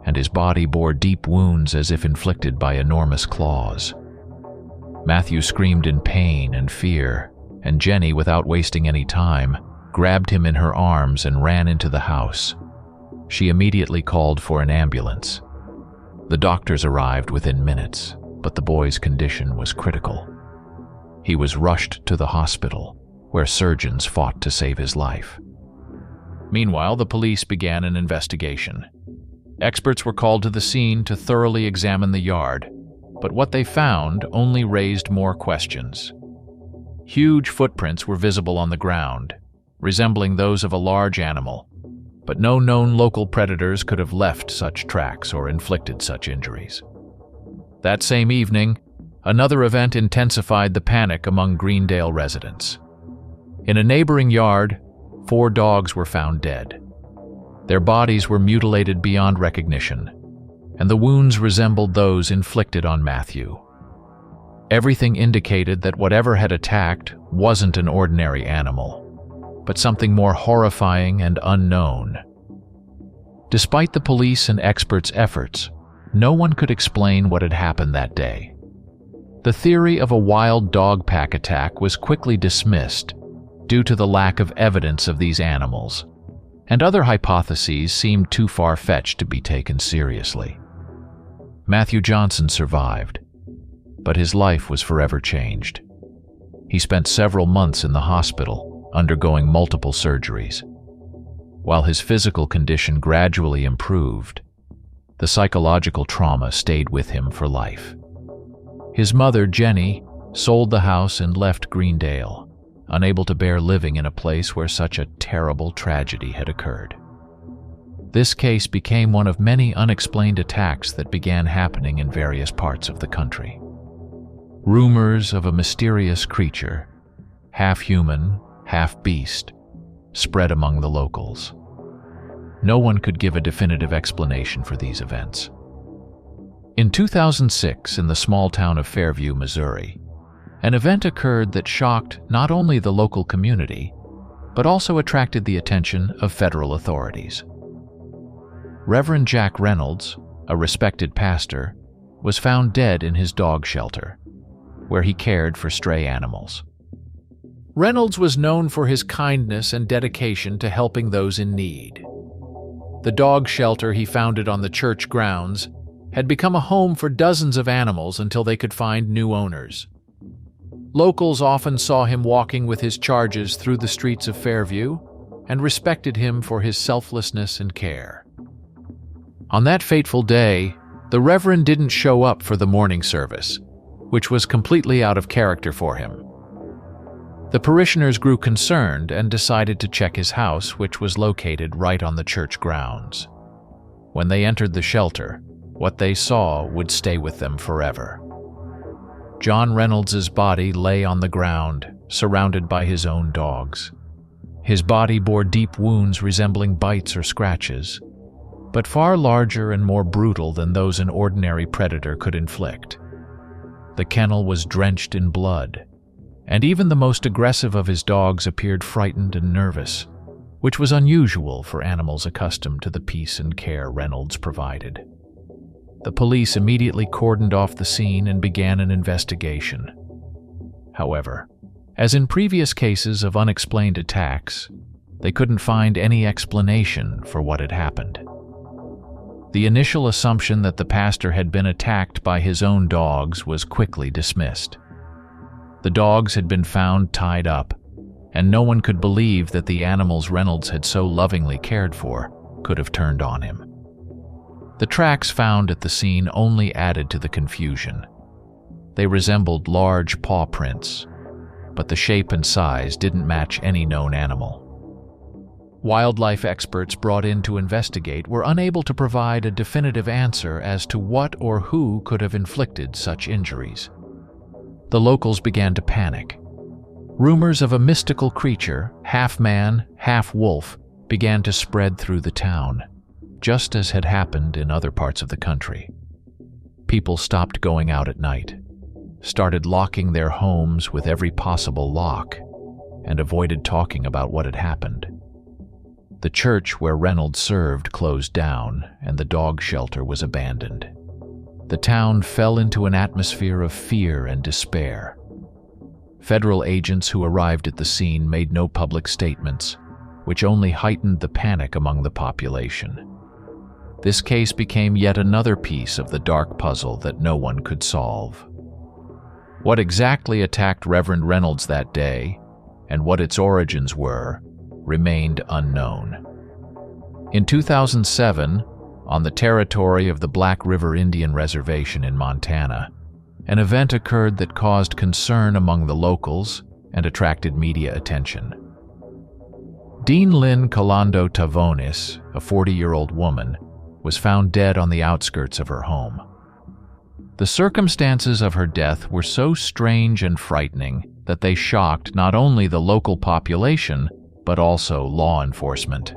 and his body bore deep wounds as if inflicted by enormous claws. Matthew screamed in pain and fear, and Jenny, without wasting any time, grabbed him in her arms and ran into the house. She immediately called for an ambulance. The doctors arrived within minutes, but the boy's condition was critical. He was rushed to the hospital, where surgeons fought to save his life. Meanwhile, the police began an investigation. Experts were called to the scene to thoroughly examine the yard, but what they found only raised more questions. Huge footprints were visible on the ground, resembling those of a large animal, but no known local predators could have left such tracks or inflicted such injuries. That same evening, another event intensified the panic among Greendale residents. In a neighboring yard, 4 dogs were found dead. Their bodies were mutilated beyond recognition, and the wounds resembled those inflicted on Matthew. Everything indicated that whatever had attacked wasn't an ordinary animal, but something more horrifying and unknown. Despite the police and experts' efforts, no one could explain what had happened that day. The theory of a wild dog pack attack was quickly dismissed due to the lack of evidence of these animals, and other hypotheses seemed too far-fetched to be taken seriously. Matthew Johnson survived, but his life was forever changed. He spent several months in the hospital, undergoing multiple surgeries. While his physical condition gradually improved, the psychological trauma stayed with him for life. His mother, Jenny, sold the house and left Greendale, unable to bear living in a place where such a terrible tragedy had occurred. This case became one of many unexplained attacks that began happening in various parts of the country. Rumors of a mysterious creature, half human, half beast, spread among the locals. No one could give a definitive explanation for these events. In 2006, in the small town of Fairview, Missouri, an event occurred that shocked not only the local community, but also attracted the attention of federal authorities. Reverend Jack Reynolds, a respected pastor, was found dead in his dog shelter, where he cared for stray animals. Reynolds was known for his kindness and dedication to helping those in need. The dog shelter he founded on the church grounds had become a home for dozens of animals until they could find new owners. Locals often saw him walking with his charges through the streets of Fairview and respected him for his selflessness and care. On that fateful day, the Reverend didn't show up for the morning service, which was completely out of character for him. The parishioners grew concerned and decided to check his house, which was located right on the church grounds. When they entered the shelter, what they saw would stay with them forever. John Reynolds's body lay on the ground, surrounded by his own dogs. His body bore deep wounds resembling bites or scratches, but far larger and more brutal than those an ordinary predator could inflict. The kennel was drenched in blood, and even the most aggressive of his dogs appeared frightened and nervous, which was unusual for animals accustomed to the peace and care Reynolds provided. The police immediately cordoned off the scene and began an investigation. However, as in previous cases of unexplained attacks, they couldn't find any explanation for what had happened. The initial assumption that the pastor had been attacked by his own dogs was quickly dismissed. The dogs had been found tied up, and no one could believe that the animals Reynolds had so lovingly cared for could have turned on him. The tracks found at the scene only added to the confusion. They resembled large paw prints, but the shape and size didn't match any known animal. Wildlife experts brought in to investigate were unable to provide a definitive answer as to what or who could have inflicted such injuries. The locals began to panic. Rumors of a mystical creature, half man, half wolf, began to spread through the town, just as had happened in other parts of the country. People stopped going out at night, started locking their homes with every possible lock, and avoided talking about what had happened. The church where Reynolds served closed down, and the dog shelter was abandoned. The town fell into an atmosphere of fear and despair. Federal agents who arrived at the scene made no public statements, which only heightened the panic among the population. This case became yet another piece of the dark puzzle that no one could solve. What exactly attacked Reverend Reynolds that day, and what its origins were, remained unknown. In 2007, on the territory of the Black River Indian Reservation in Montana, an event occurred that caused concern among the locals and attracted media attention. Dean Lynn Colando Tavonis, a 40-year-old woman, was found dead on the outskirts of her home. The circumstances of her death were so strange and frightening that they shocked not only the local population, but also law enforcement.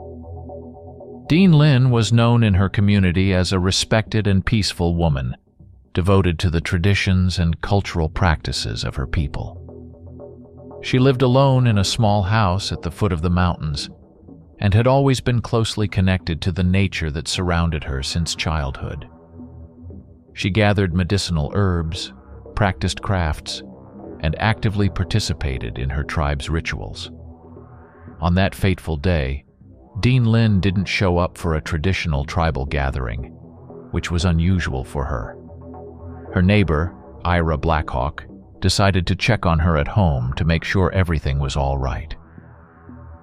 Dean Lynn was known in her community as a respected and peaceful woman, devoted to the traditions and cultural practices of her people. She lived alone in a small house at the foot of the mountains, and had always been closely connected to the nature that surrounded her since childhood. She gathered medicinal herbs, practiced crafts, and actively participated in her tribe's rituals. On that fateful day, Dean Lynn didn't show up for a traditional tribal gathering, which was unusual for her. Her neighbor, Ira Blackhawk, decided to check on her at home to make sure everything was all right.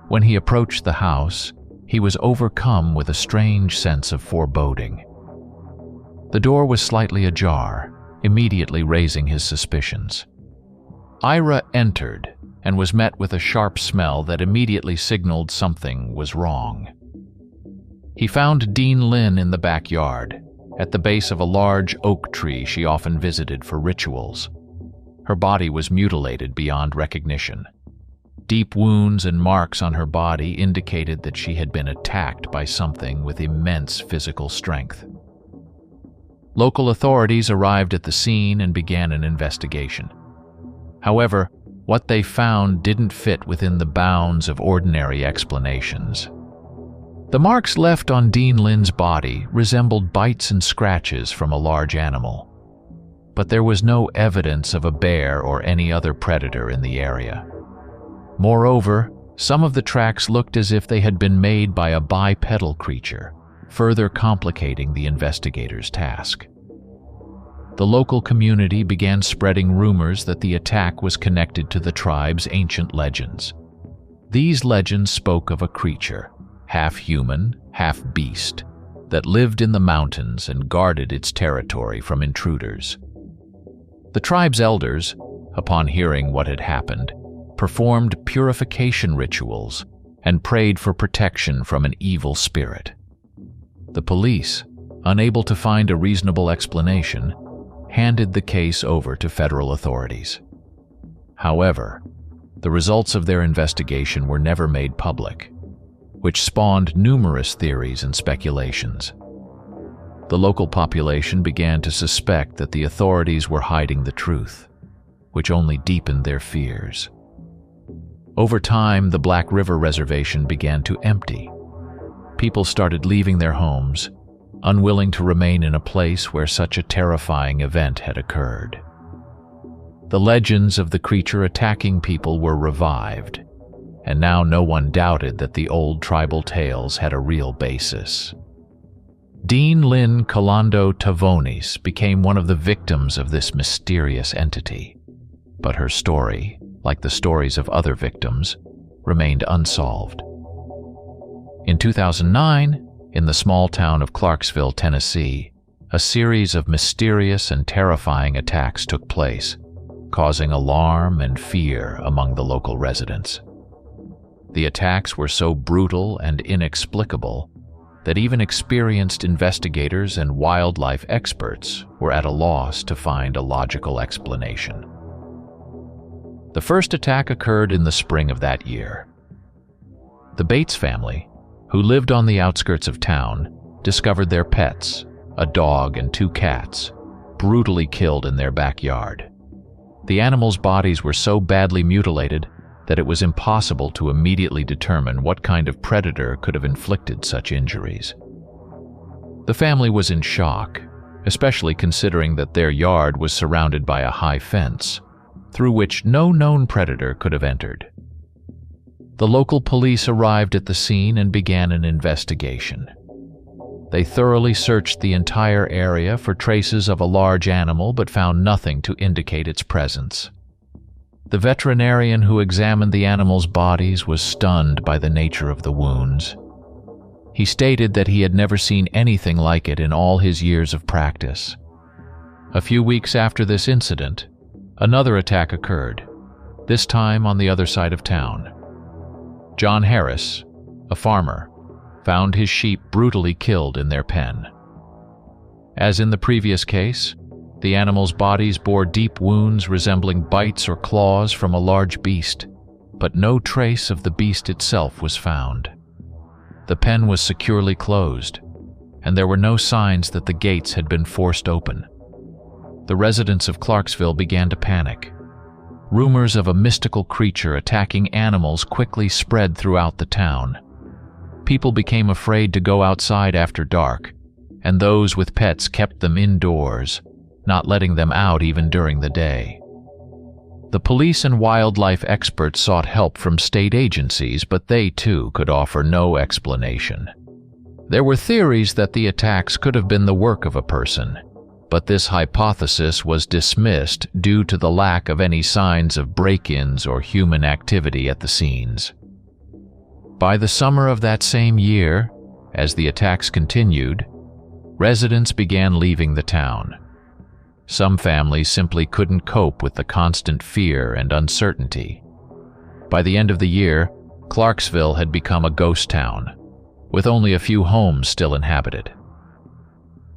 When he approached the house, he was overcome with a strange sense of foreboding. The door was slightly ajar, immediately raising his suspicions. Ira entered and was met with a sharp smell that immediately signaled something was wrong. He found Dean Lynn in the backyard, at the base of a large oak tree she often visited for rituals. Her body was mutilated beyond recognition. Deep wounds and marks on her body indicated that she had been attacked by something with immense physical strength. Local authorities arrived at the scene and began an investigation. However, what they found didn't fit within the bounds of ordinary explanations. The marks left on Dean Lynn's body resembled bites and scratches from a large animal, but there was no evidence of a bear or any other predator in the area. Moreover, some of the tracks looked as if they had been made by a bipedal creature, further complicating the investigators' task. The local community began spreading rumors that the attack was connected to the tribe's ancient legends. These legends spoke of a creature, half human, half beast, that lived in the mountains and guarded its territory from intruders. The tribe's elders, upon hearing what had happened, performed purification rituals and prayed for protection from an evil spirit. The police, unable to find a reasonable explanation, handed the case over to federal authorities. However, the results of their investigation were never made public, which spawned numerous theories and speculations. The local population began to suspect that the authorities were hiding the truth, which only deepened their fears. Over time, the Black River Reservation began to empty. People started leaving their homes, unwilling to remain in a place where such a terrifying event had occurred. The legends of the creature attacking people were revived, and now no one doubted that the old tribal tales had a real basis. Dean Lynn Kalando Tavonis became one of the victims of this mysterious entity, but her story, like the stories of other victims, remained unsolved. In 2009, in the small town of Clarksville, Tennessee, a series of mysterious and terrifying attacks took place, causing alarm and fear among the local residents. The attacks were so brutal and inexplicable that even experienced investigators and wildlife experts were at a loss to find a logical explanation. The first attack occurred in the spring of that year. The Bates family, who lived on the outskirts of town, discovered their pets, a dog and 2 cats, brutally killed in their backyard. The animals' bodies were so badly mutilated that it was impossible to immediately determine what kind of predator could have inflicted such injuries. The family was in shock, especially considering that their yard was surrounded by a high fence, through which no known predator could have entered. The local police arrived at the scene and began an investigation. They thoroughly searched the entire area for traces of a large animal but found nothing to indicate its presence. The veterinarian who examined the animals' bodies was stunned by the nature of the wounds. He stated that he had never seen anything like it in all his years of practice. A few weeks after this incident, another attack occurred, this time on the other side of town. John Harris, a farmer, found his sheep brutally killed in their pen. As in the previous case, the animals' bodies bore deep wounds resembling bites or claws from a large beast, but no trace of the beast itself was found. The pen was securely closed, and there were no signs that the gates had been forced open. The residents of Clarksville began to panic. Rumors of a mystical creature attacking animals quickly spread throughout the town. People became afraid to go outside after dark, and those with pets kept them indoors, not letting them out even during the day. The police and wildlife experts sought help from state agencies, but they too could offer no explanation. There were theories that the attacks could have been the work of a person, but this hypothesis was dismissed due to the lack of any signs of break-ins or human activity at the scenes. By the summer of that same year, as the attacks continued, residents began leaving the town. Some families simply couldn't cope with the constant fear and uncertainty. By the end of the year, Clarksville had become a ghost town, with only a few homes still inhabited.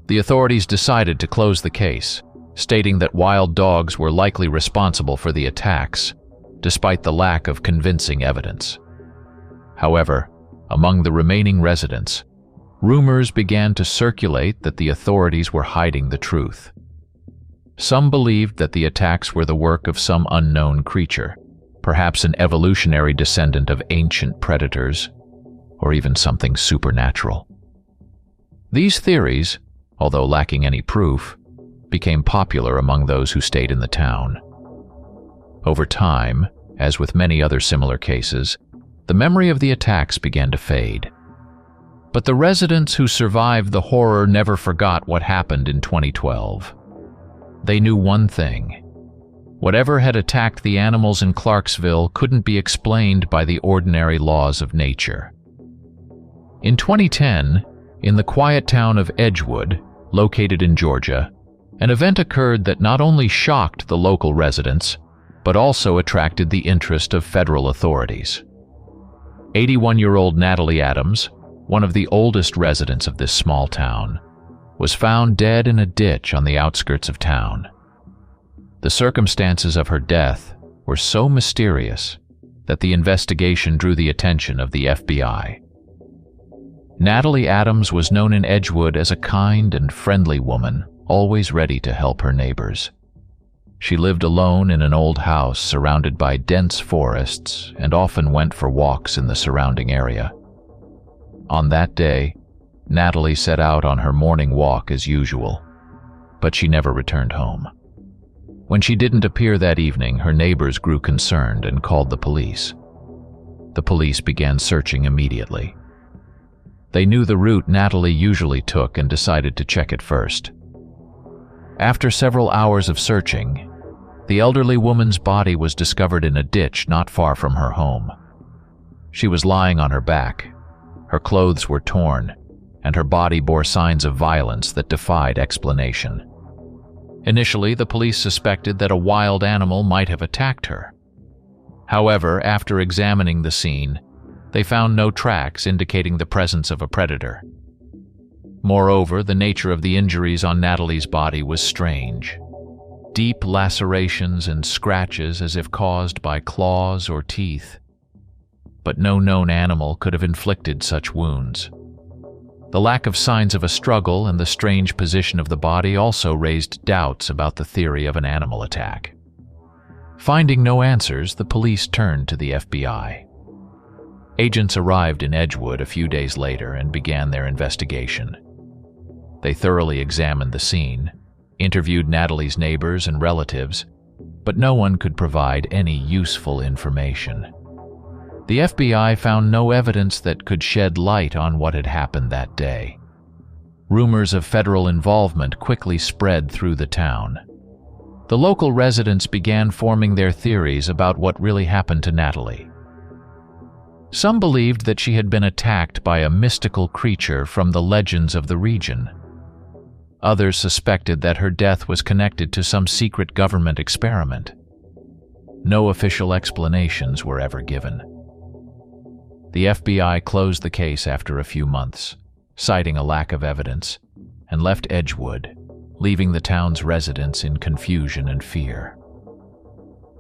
The authorities decided to close the case, stating that wild dogs were likely responsible for the attacks, despite the lack of convincing evidence. However, among the remaining residents, rumors began to circulate that the authorities were hiding the truth. Some believed that the attacks were the work of some unknown creature, perhaps an evolutionary descendant of ancient predators, or even something supernatural. These theories, although lacking any proof, became popular among those who stayed in the town. Over time, as with many other similar cases, the memory of the attacks began to fade. But the residents who survived the horror never forgot what happened in 2012. They knew one thing: whatever had attacked the animals in Clarksville couldn't be explained by the ordinary laws of nature. In 2010, in the quiet town of Edgewood, located in Georgia, an event occurred that not only shocked the local residents, but also attracted the interest of federal authorities. 81-year-old Natalie Adams, one of the oldest residents of this small town, was found dead in a ditch on the outskirts of town. The circumstances of her death were so mysterious that the investigation drew the attention of the FBI. Natalie Adams was known in Edgewood as a kind and friendly woman, always ready to help her neighbors. She lived alone in an old house surrounded by dense forests and often went for walks in the surrounding area. On that day, Natalie set out on her morning walk as usual, but she never returned home. When she didn't appear that evening, her neighbors grew concerned and called the police. The police began searching immediately. They knew the route Natalie usually took and decided to check it first. After several hours of searching, the elderly woman's body was discovered in a ditch not far from her home. She was lying on her back. Her clothes were torn, and her body bore signs of violence that defied explanation. Initially, the police suspected that a wild animal might have attacked her. However, after examining the scene, they found no tracks indicating the presence of a predator. Moreover, the nature of the injuries on Natalie's body was strange. Deep lacerations and scratches as if caused by claws or teeth. But no known animal could have inflicted such wounds. The lack of signs of a struggle and the strange position of the body also raised doubts about the theory of an animal attack. Finding no answers, the police turned to the FBI. Agents arrived in Edgewood a few days later and began their investigation. They thoroughly examined the scene, interviewed Natalie's neighbors and relatives, but no one could provide any useful information. The FBI found no evidence that could shed light on what had happened that day. Rumors of federal involvement quickly spread through the town. The local residents began forming their theories about what really happened to Natalie. Some believed that she had been attacked by a mystical creature from the legends of the region. Others suspected that her death was connected to some secret government experiment. No official explanations were ever given. The FBI closed the case after a few months, citing a lack of evidence, and left Edgewood, leaving the town's residents in confusion and fear.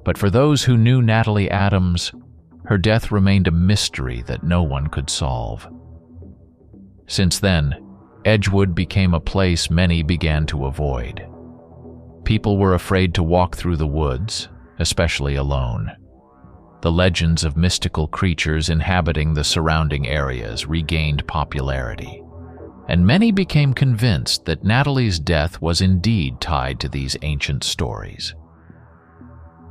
But for those who knew Natalie Adams, her death remained a mystery that no one could solve. Since then, Edgewood became a place many began to avoid. People were afraid to walk through the woods, especially alone. The legends of mystical creatures inhabiting the surrounding areas regained popularity, and many became convinced that Natalie's death was indeed tied to these ancient stories.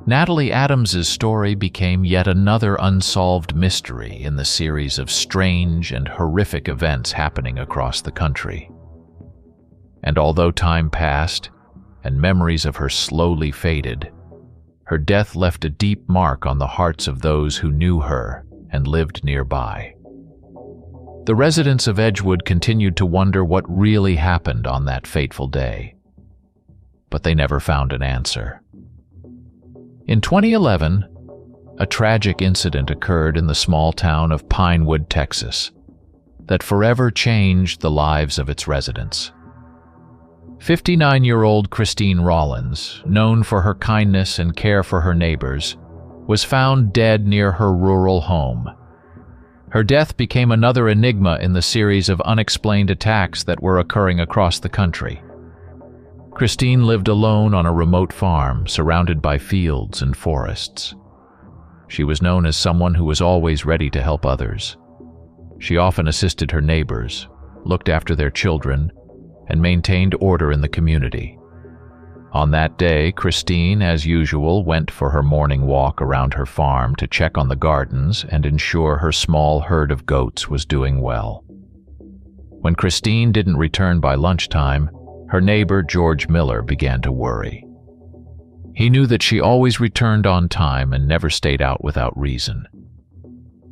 Natalie Adams's story became yet another unsolved mystery in the series of strange and horrific events happening across the country. And although time passed and memories of her slowly faded, her death left a deep mark on the hearts of those who knew her and lived nearby. The residents of Edgewood continued to wonder what really happened on that fateful day, but they never found an answer. In 2011, a tragic incident occurred in the small town of Pinewood, Texas, that forever changed the lives of its residents. 59-year-old Christine Rollins, known for her kindness and care for her neighbors, was found dead near her rural home. Her death became another enigma in the series of unexplained attacks that were occurring across the country. Christine lived alone on a remote farm surrounded by fields and forests. She was known as someone who was always ready to help others. She often assisted her neighbors, looked after their children, and maintained order in the community. On that day, Christine, as usual, went for her morning walk around her farm to check on the gardens and ensure her small herd of goats was doing well. When Christine didn't return by lunchtime, her neighbor George Miller began to worry. He knew that she always returned on time and never stayed out without reason.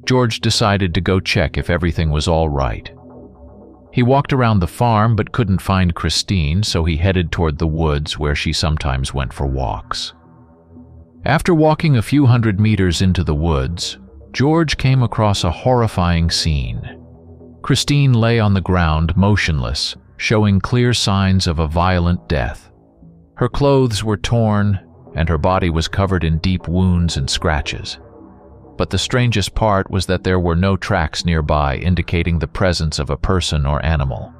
George decided to go check if everything was all right. He walked around the farm but couldn't find Christine, so he headed toward the woods where she sometimes went for walks. After walking a few hundred meters into the woods, George came across a horrifying scene. Christine lay on the ground, motionless, showing clear signs of a violent death. Her clothes were torn, and her body was covered in deep wounds and scratches. But the strangest part was that there were no tracks nearby indicating the presence of a person or animal.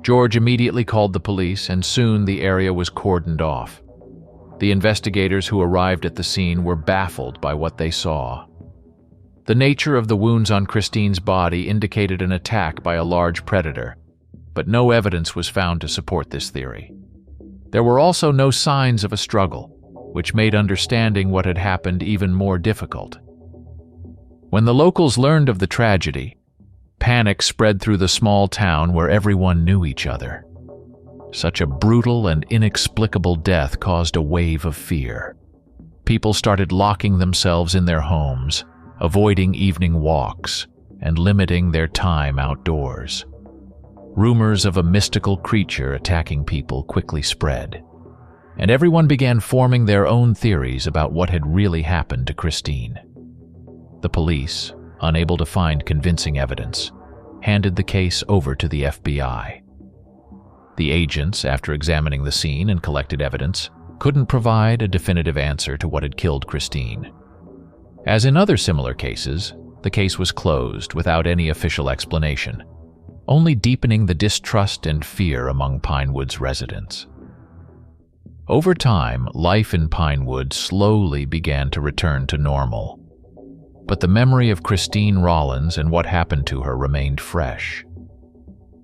George immediately called the police, and soon the area was cordoned off. The investigators who arrived at the scene were baffled by what they saw. The nature of the wounds on Christine's body indicated an attack by a large predator, but no evidence was found to support this theory. There were also no signs of a struggle, which made understanding what had happened even more difficult. When the locals learned of the tragedy, panic spread through the small town where everyone knew each other. Such a brutal and inexplicable death caused a wave of fear. People started locking themselves in their homes, avoiding evening walks, and limiting their time outdoors. Rumors of a mystical creature attacking people quickly spread, and everyone began forming their own theories about what had really happened to Christine. The police, unable to find convincing evidence, handed the case over to the FBI. The agents, after examining the scene and collected evidence, couldn't provide a definitive answer to what had killed Christine. As in other similar cases, the case was closed without any official explanation, only deepening the distrust and fear among Pinewood's residents. Over time, life in Pinewood slowly began to return to normal. But the memory of Christine Rollins and what happened to her remained fresh.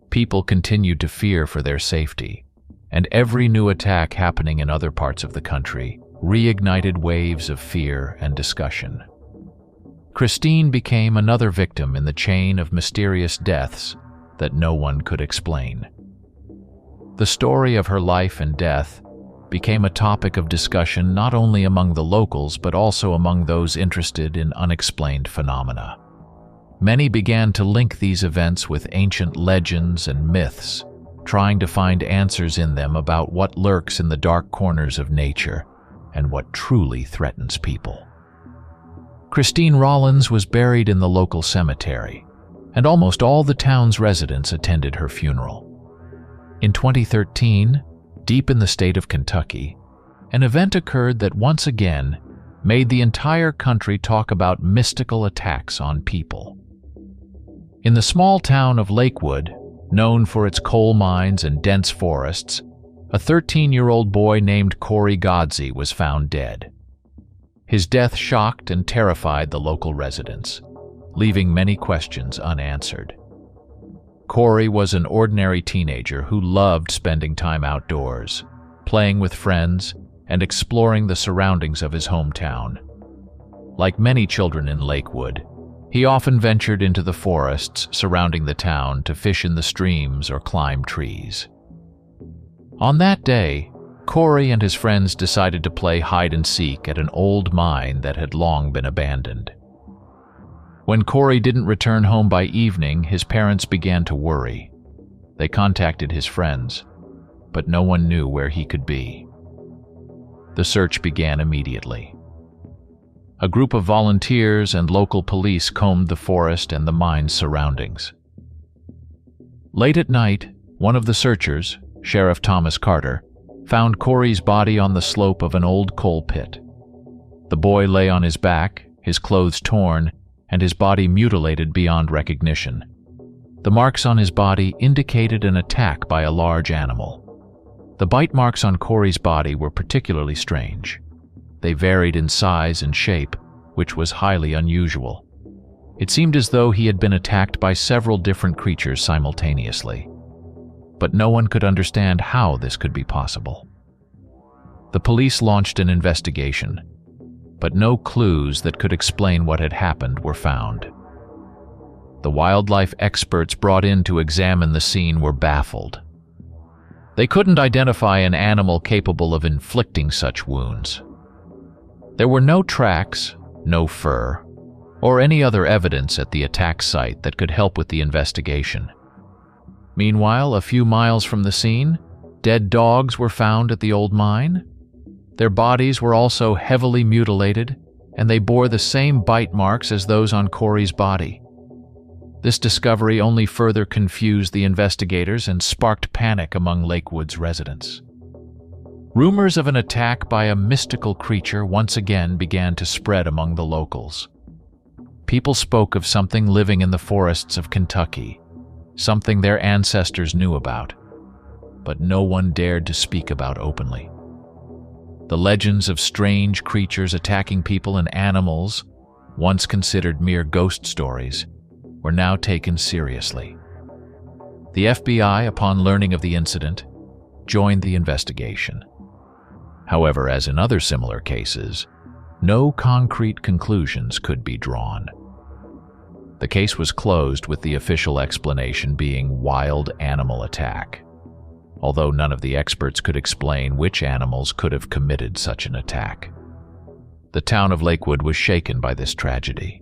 People continued to fear for their safety, and every new attack happening in other parts of the country reignited waves of fear and discussion. Christine became another victim in the chain of mysterious deaths that no one could explain. The story of her life and death became a topic of discussion not only among the locals but also among those interested in unexplained phenomena. Many began to link these events with ancient legends and myths, trying to find answers in them about what lurks in the dark corners of nature and what truly threatens people. Christine Rollins was buried in the local cemetery, and almost all the town's residents attended her funeral. In 2013, deep in the state of Kentucky, an event occurred that once again made the entire country talk about mystical attacks on people. In the small town of Lakewood, known for its coal mines and dense forests, a 13-year-old boy named Corey Godsey was found dead. His death shocked and terrified the local residents, leaving many questions unanswered. Corey was an ordinary teenager who loved spending time outdoors, playing with friends, and exploring the surroundings of his hometown. Like many children in Lakewood, he often ventured into the forests surrounding the town to fish in the streams or climb trees. On that day, Corey and his friends decided to play hide-and-seek at an old mine that had long been abandoned. When Corey didn't return home by evening, his parents began to worry. They contacted his friends, but no one knew where he could be. The search began immediately. A group of volunteers and local police combed the forest and the mine's surroundings. Late at night, one of the searchers, Sheriff Thomas Carter, found Corey's body on the slope of an old coal pit. The boy lay on his back, his clothes torn, and his body mutilated beyond recognition. The marks on his body indicated an attack by a large animal. The bite marks on Corey's body were particularly strange. They varied in size and shape, which was highly unusual. It seemed as though he had been attacked by several different creatures simultaneously. But no one could understand how this could be possible. The police launched an investigation, but no clues that could explain what had happened were found. The wildlife experts brought in to examine the scene were baffled. They couldn't identify an animal capable of inflicting such wounds. There were no tracks, no fur, or any other evidence at the attack site that could help with the investigation. Meanwhile, a few miles from the scene, dead dogs were found at the old mine. Their bodies were also heavily mutilated, and they bore the same bite marks as those on Corey's body. This discovery only further confused the investigators and sparked panic among Lakewood's residents. Rumors of an attack by a mystical creature once again began to spread among the locals. People spoke of something living in the forests of Kentucky, something their ancestors knew about, but no one dared to speak about openly. The legends of strange creatures attacking people and animals, once considered mere ghost stories, were now taken seriously. The FBI, upon learning of the incident, joined the investigation. However, as in other similar cases, no concrete conclusions could be drawn. The case was closed with the official explanation being wild animal attack, although none of the experts could explain which animals could have committed such an attack. The town of Lakewood was shaken by this tragedy.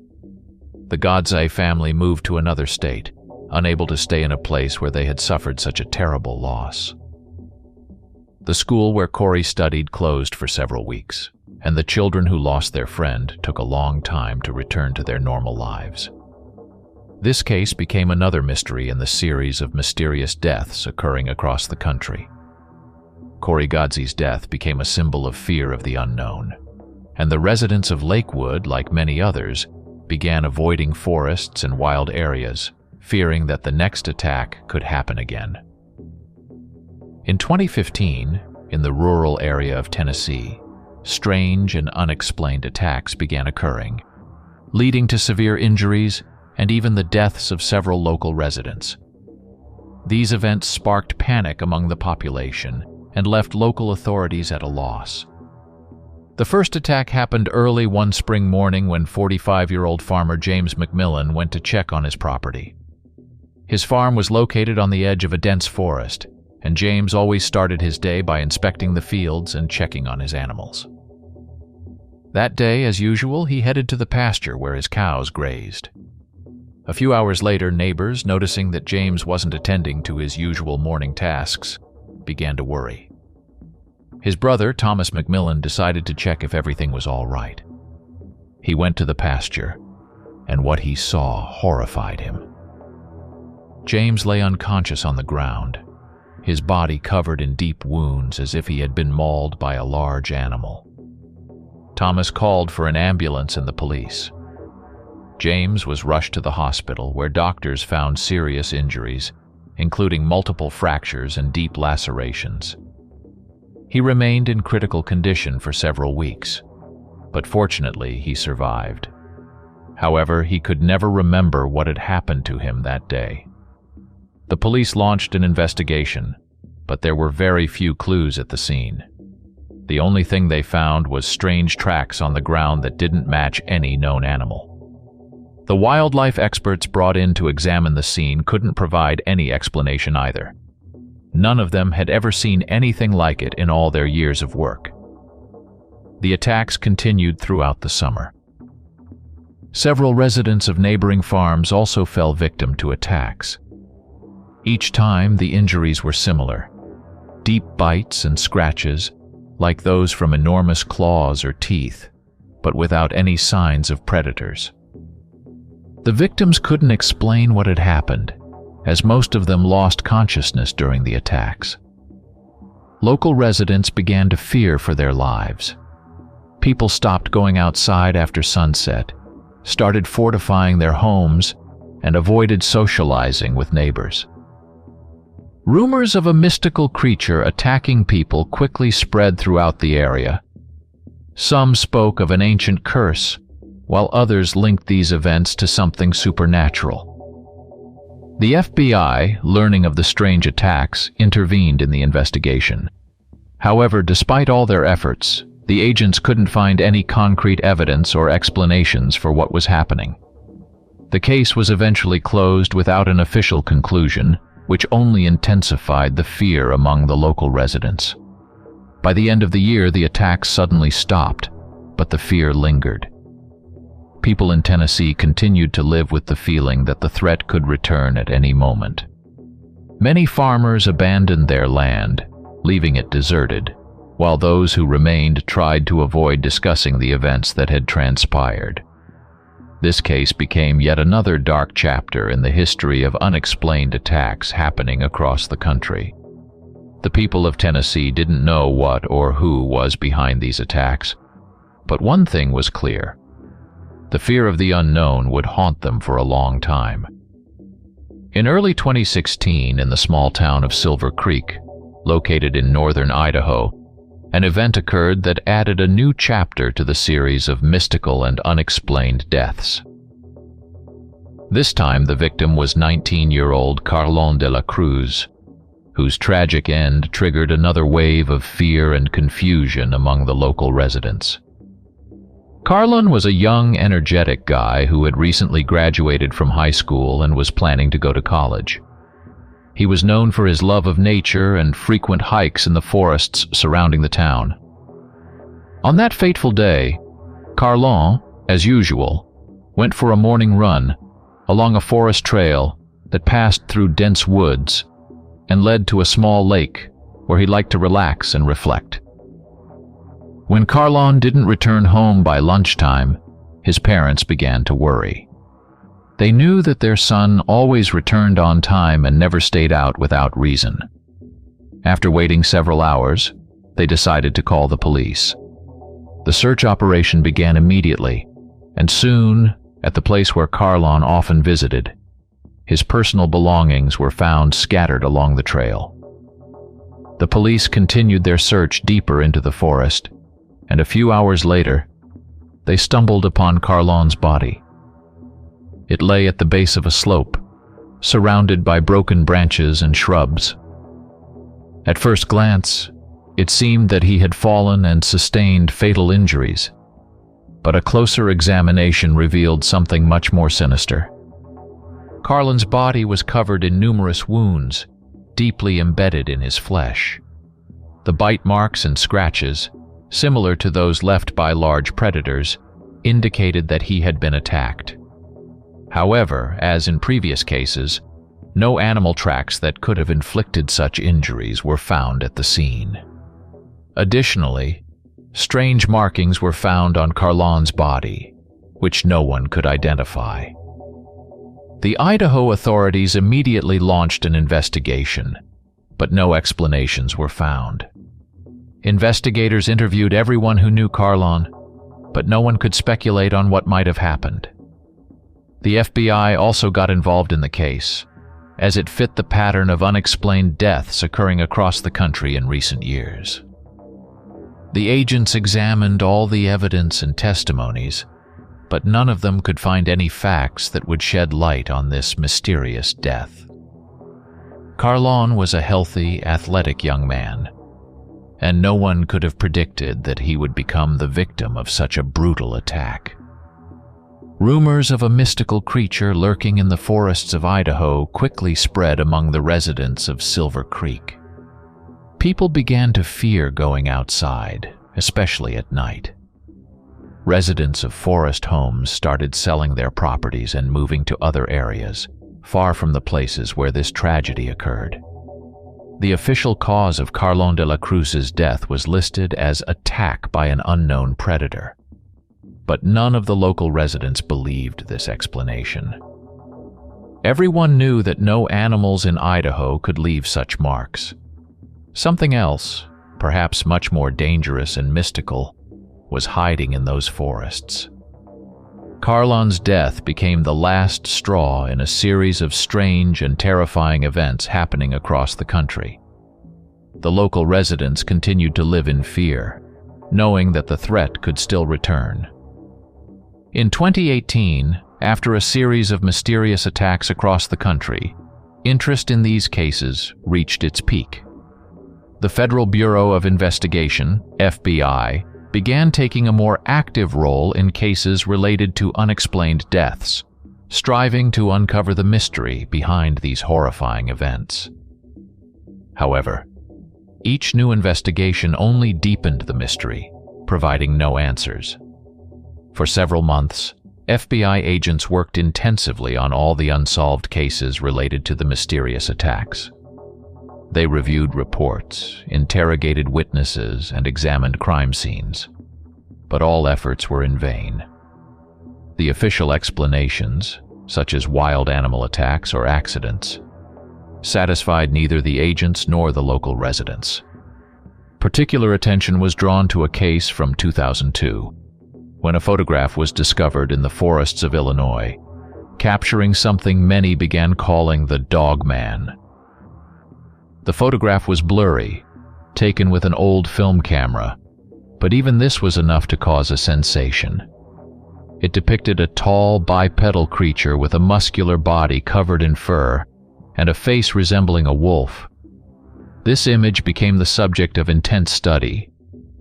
The Godzai family moved to another state, unable to stay in a place where they had suffered such a terrible loss. The school where Corey studied closed for several weeks, and the children who lost their friend took a long time to return to their normal lives. This case became another mystery in the series of mysterious deaths occurring across the country. Corey Godzai's death became a symbol of fear of the unknown, and the residents of Lakewood, like many others, began avoiding forests and wild areas, fearing that the next attack could happen again. In 2015, in the rural area of Tennessee, strange and unexplained attacks began occurring, leading to severe injuries and even the deaths of several local residents. These events sparked panic among the population and left local authorities at a loss. The first attack happened early one spring morning when 45-year-old farmer James McMillan went to check on his property. His farm was located on the edge of a dense forest, and James always started his day by inspecting the fields and checking on his animals. That day, as usual, he headed to the pasture where his cows grazed. A few hours later, neighbors, noticing that James wasn't attending to his usual morning tasks, began to worry. His brother, Thomas McMillan, decided to check if everything was all right. He went to the pasture, and what he saw horrified him. James lay unconscious on the ground, his body covered in deep wounds as if he had been mauled by a large animal. Thomas called for an ambulance and the police. James was rushed to the hospital where doctors found serious injuries, including multiple fractures and deep lacerations. He remained in critical condition for several weeks, but fortunately he survived. However, he could never remember what had happened to him that day. The police launched an investigation, but there were very few clues at the scene. The only thing they found was strange tracks on the ground that didn't match any known animal. The wildlife experts brought in to examine the scene couldn't provide any explanation either. None of them had ever seen anything like it in all their years of work. The attacks continued throughout the summer. Several residents of neighboring farms also fell victim to attacks. Each time, the injuries were similar: deep bites and scratches, like those from enormous claws or teeth, but without any signs of predators. The victims couldn't explain what had happened, as most of them lost consciousness during the attacks. Local residents began to fear for their lives. People stopped going outside after sunset, started fortifying their homes, and avoided socializing with neighbors. Rumors of a mystical creature attacking people quickly spread throughout the area. Some spoke of an ancient curse, while others linked these events to something supernatural. The FBI, learning of the strange attacks, intervened in the investigation. However, despite all their efforts, the agents couldn't find any concrete evidence or explanations for what was happening. The case was eventually closed without an official conclusion, which only intensified the fear among the local residents. By the end of the year, the attacks suddenly stopped, but the fear lingered. People in Tennessee continued to live with the feeling that the threat could return at any moment. Many farmers abandoned their land, leaving it deserted, while those who remained tried to avoid discussing the events that had transpired. This case became yet another dark chapter in the history of unexplained attacks happening across the country. The people of Tennessee didn't know what or who was behind these attacks, but one thing was clear: the fear of the unknown would haunt them for a long time. In early 2016, in the small town of Silver Creek, located in northern Idaho, an event occurred that added a new chapter to the series of mystical and unexplained deaths. This time, the victim was 19-year-old Carlon de la Cruz, whose tragic end triggered another wave of fear and confusion among the local residents. Carlon was a young, energetic guy who had recently graduated from high school and was planning to go to college. He was known for his love of nature and frequent hikes in the forests surrounding the town. On that fateful day, Carlon, as usual, went for a morning run along a forest trail that passed through dense woods and led to a small lake where he liked to relax and reflect. When Carlon didn't return home by lunchtime, his parents began to worry. They knew that their son always returned on time and never stayed out without reason. After waiting several hours, they decided to call the police. The search operation began immediately, and soon, at the place where Carlon often visited, his personal belongings were found scattered along the trail. The police continued their search deeper into the forest, and a few hours later, they stumbled upon Carlon's body. It lay at the base of a slope, surrounded by broken branches and shrubs. At first glance, it seemed that he had fallen and sustained fatal injuries, but a closer examination revealed something much more sinister. Carlon's body was covered in numerous wounds, deeply embedded in his flesh. The bite marks and scratches, similar to those left by large predators, indicated that he had been attacked. However, as in previous cases, no animal tracks that could have inflicted such injuries were found at the scene. Additionally, strange markings were found on Carlon's body, which no one could identify. The Idaho authorities immediately launched an investigation, but no explanations were found. Investigators interviewed everyone who knew Carlon, but no one could speculate on what might have happened. The FBI also got involved in the case, as it fit the pattern of unexplained deaths occurring across the country in recent years. The agents examined all the evidence and testimonies, but none of them could find any facts that would shed light on this mysterious death. Carlon was a healthy, athletic young man, and no one could have predicted that he would become the victim of such a brutal attack. Rumors of a mystical creature lurking in the forests of Idaho quickly spread among the residents of Silver Creek. People began to fear going outside, especially at night. Residents of forest homes started selling their properties and moving to other areas, far from the places where this tragedy occurred. The official cause of Carlon de la Cruz's death was listed as attack by an unknown predator. But none of the local residents believed this explanation. Everyone knew that no animals in Idaho could leave such marks. Something else, perhaps much more dangerous and mystical, was hiding in those forests. Carlon's death became the last straw in a series of strange and terrifying events happening across the country. The local residents continued to live in fear, knowing that the threat could still return. In 2018, after a series of mysterious attacks across the country, interest in these cases reached its peak. The Federal Bureau of Investigation, FBI, began taking a more active role in cases related to unexplained deaths, striving to uncover the mystery behind these horrifying events. However, each new investigation only deepened the mystery, providing no answers. For several months, FBI agents worked intensively on all the unsolved cases related to the mysterious attacks. They reviewed reports, interrogated witnesses, and examined crime scenes. But all efforts were in vain. The official explanations, such as wild animal attacks or accidents, satisfied neither the agents nor the local residents. Particular attention was drawn to a case from 2002, when a photograph was discovered in the forests of Illinois, capturing something many began calling the DOGMAN. The photograph was blurry, taken with an old film camera, but even this was enough to cause a sensation. It depicted a tall, bipedal creature with a muscular body covered in fur and a face resembling a wolf. This image became the subject of intense study,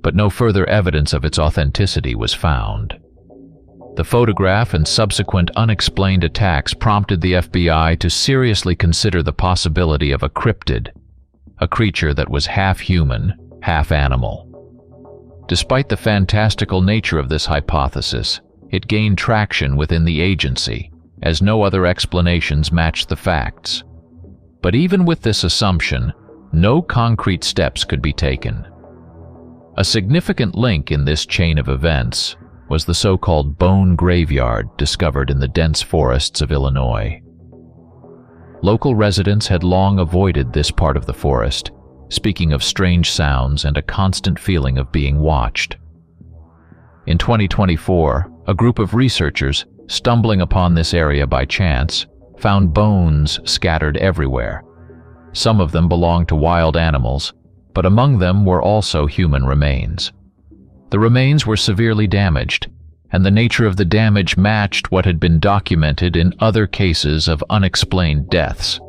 but no further evidence of its authenticity was found. The photograph and subsequent unexplained attacks prompted the FBI to seriously consider the possibility of a cryptid, a creature that was half human, half animal. Despite the fantastical nature of this hypothesis, it gained traction within the agency, as no other explanations matched the facts. But even with this assumption, no concrete steps could be taken. A significant link in this chain of events was the so-called bone graveyard discovered in the dense forests of Illinois. Local residents had long avoided this part of the forest, speaking of strange sounds and a constant feeling of being watched. In 2024, a group of researchers, stumbling upon this area by chance, found bones scattered everywhere. Some of them belonged to wild animals, but among them were also human remains. The remains were severely damaged, and the nature of the damage matched what had been documented in other cases of unexplained deaths.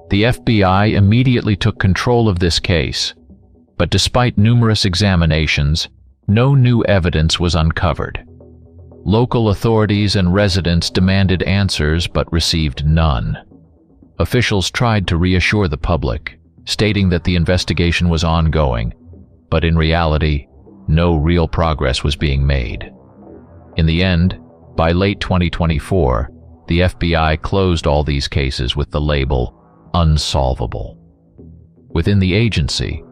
The FBI immediately took control of this case, but despite numerous examinations, no new evidence was uncovered. Local authorities and residents demanded answers but received none. Officials tried to reassure the public, stating that the investigation was ongoing, but in reality, no real progress was being made. In the end, by late 2024, the FBI closed all these cases with the label unsolvable. Within the agency,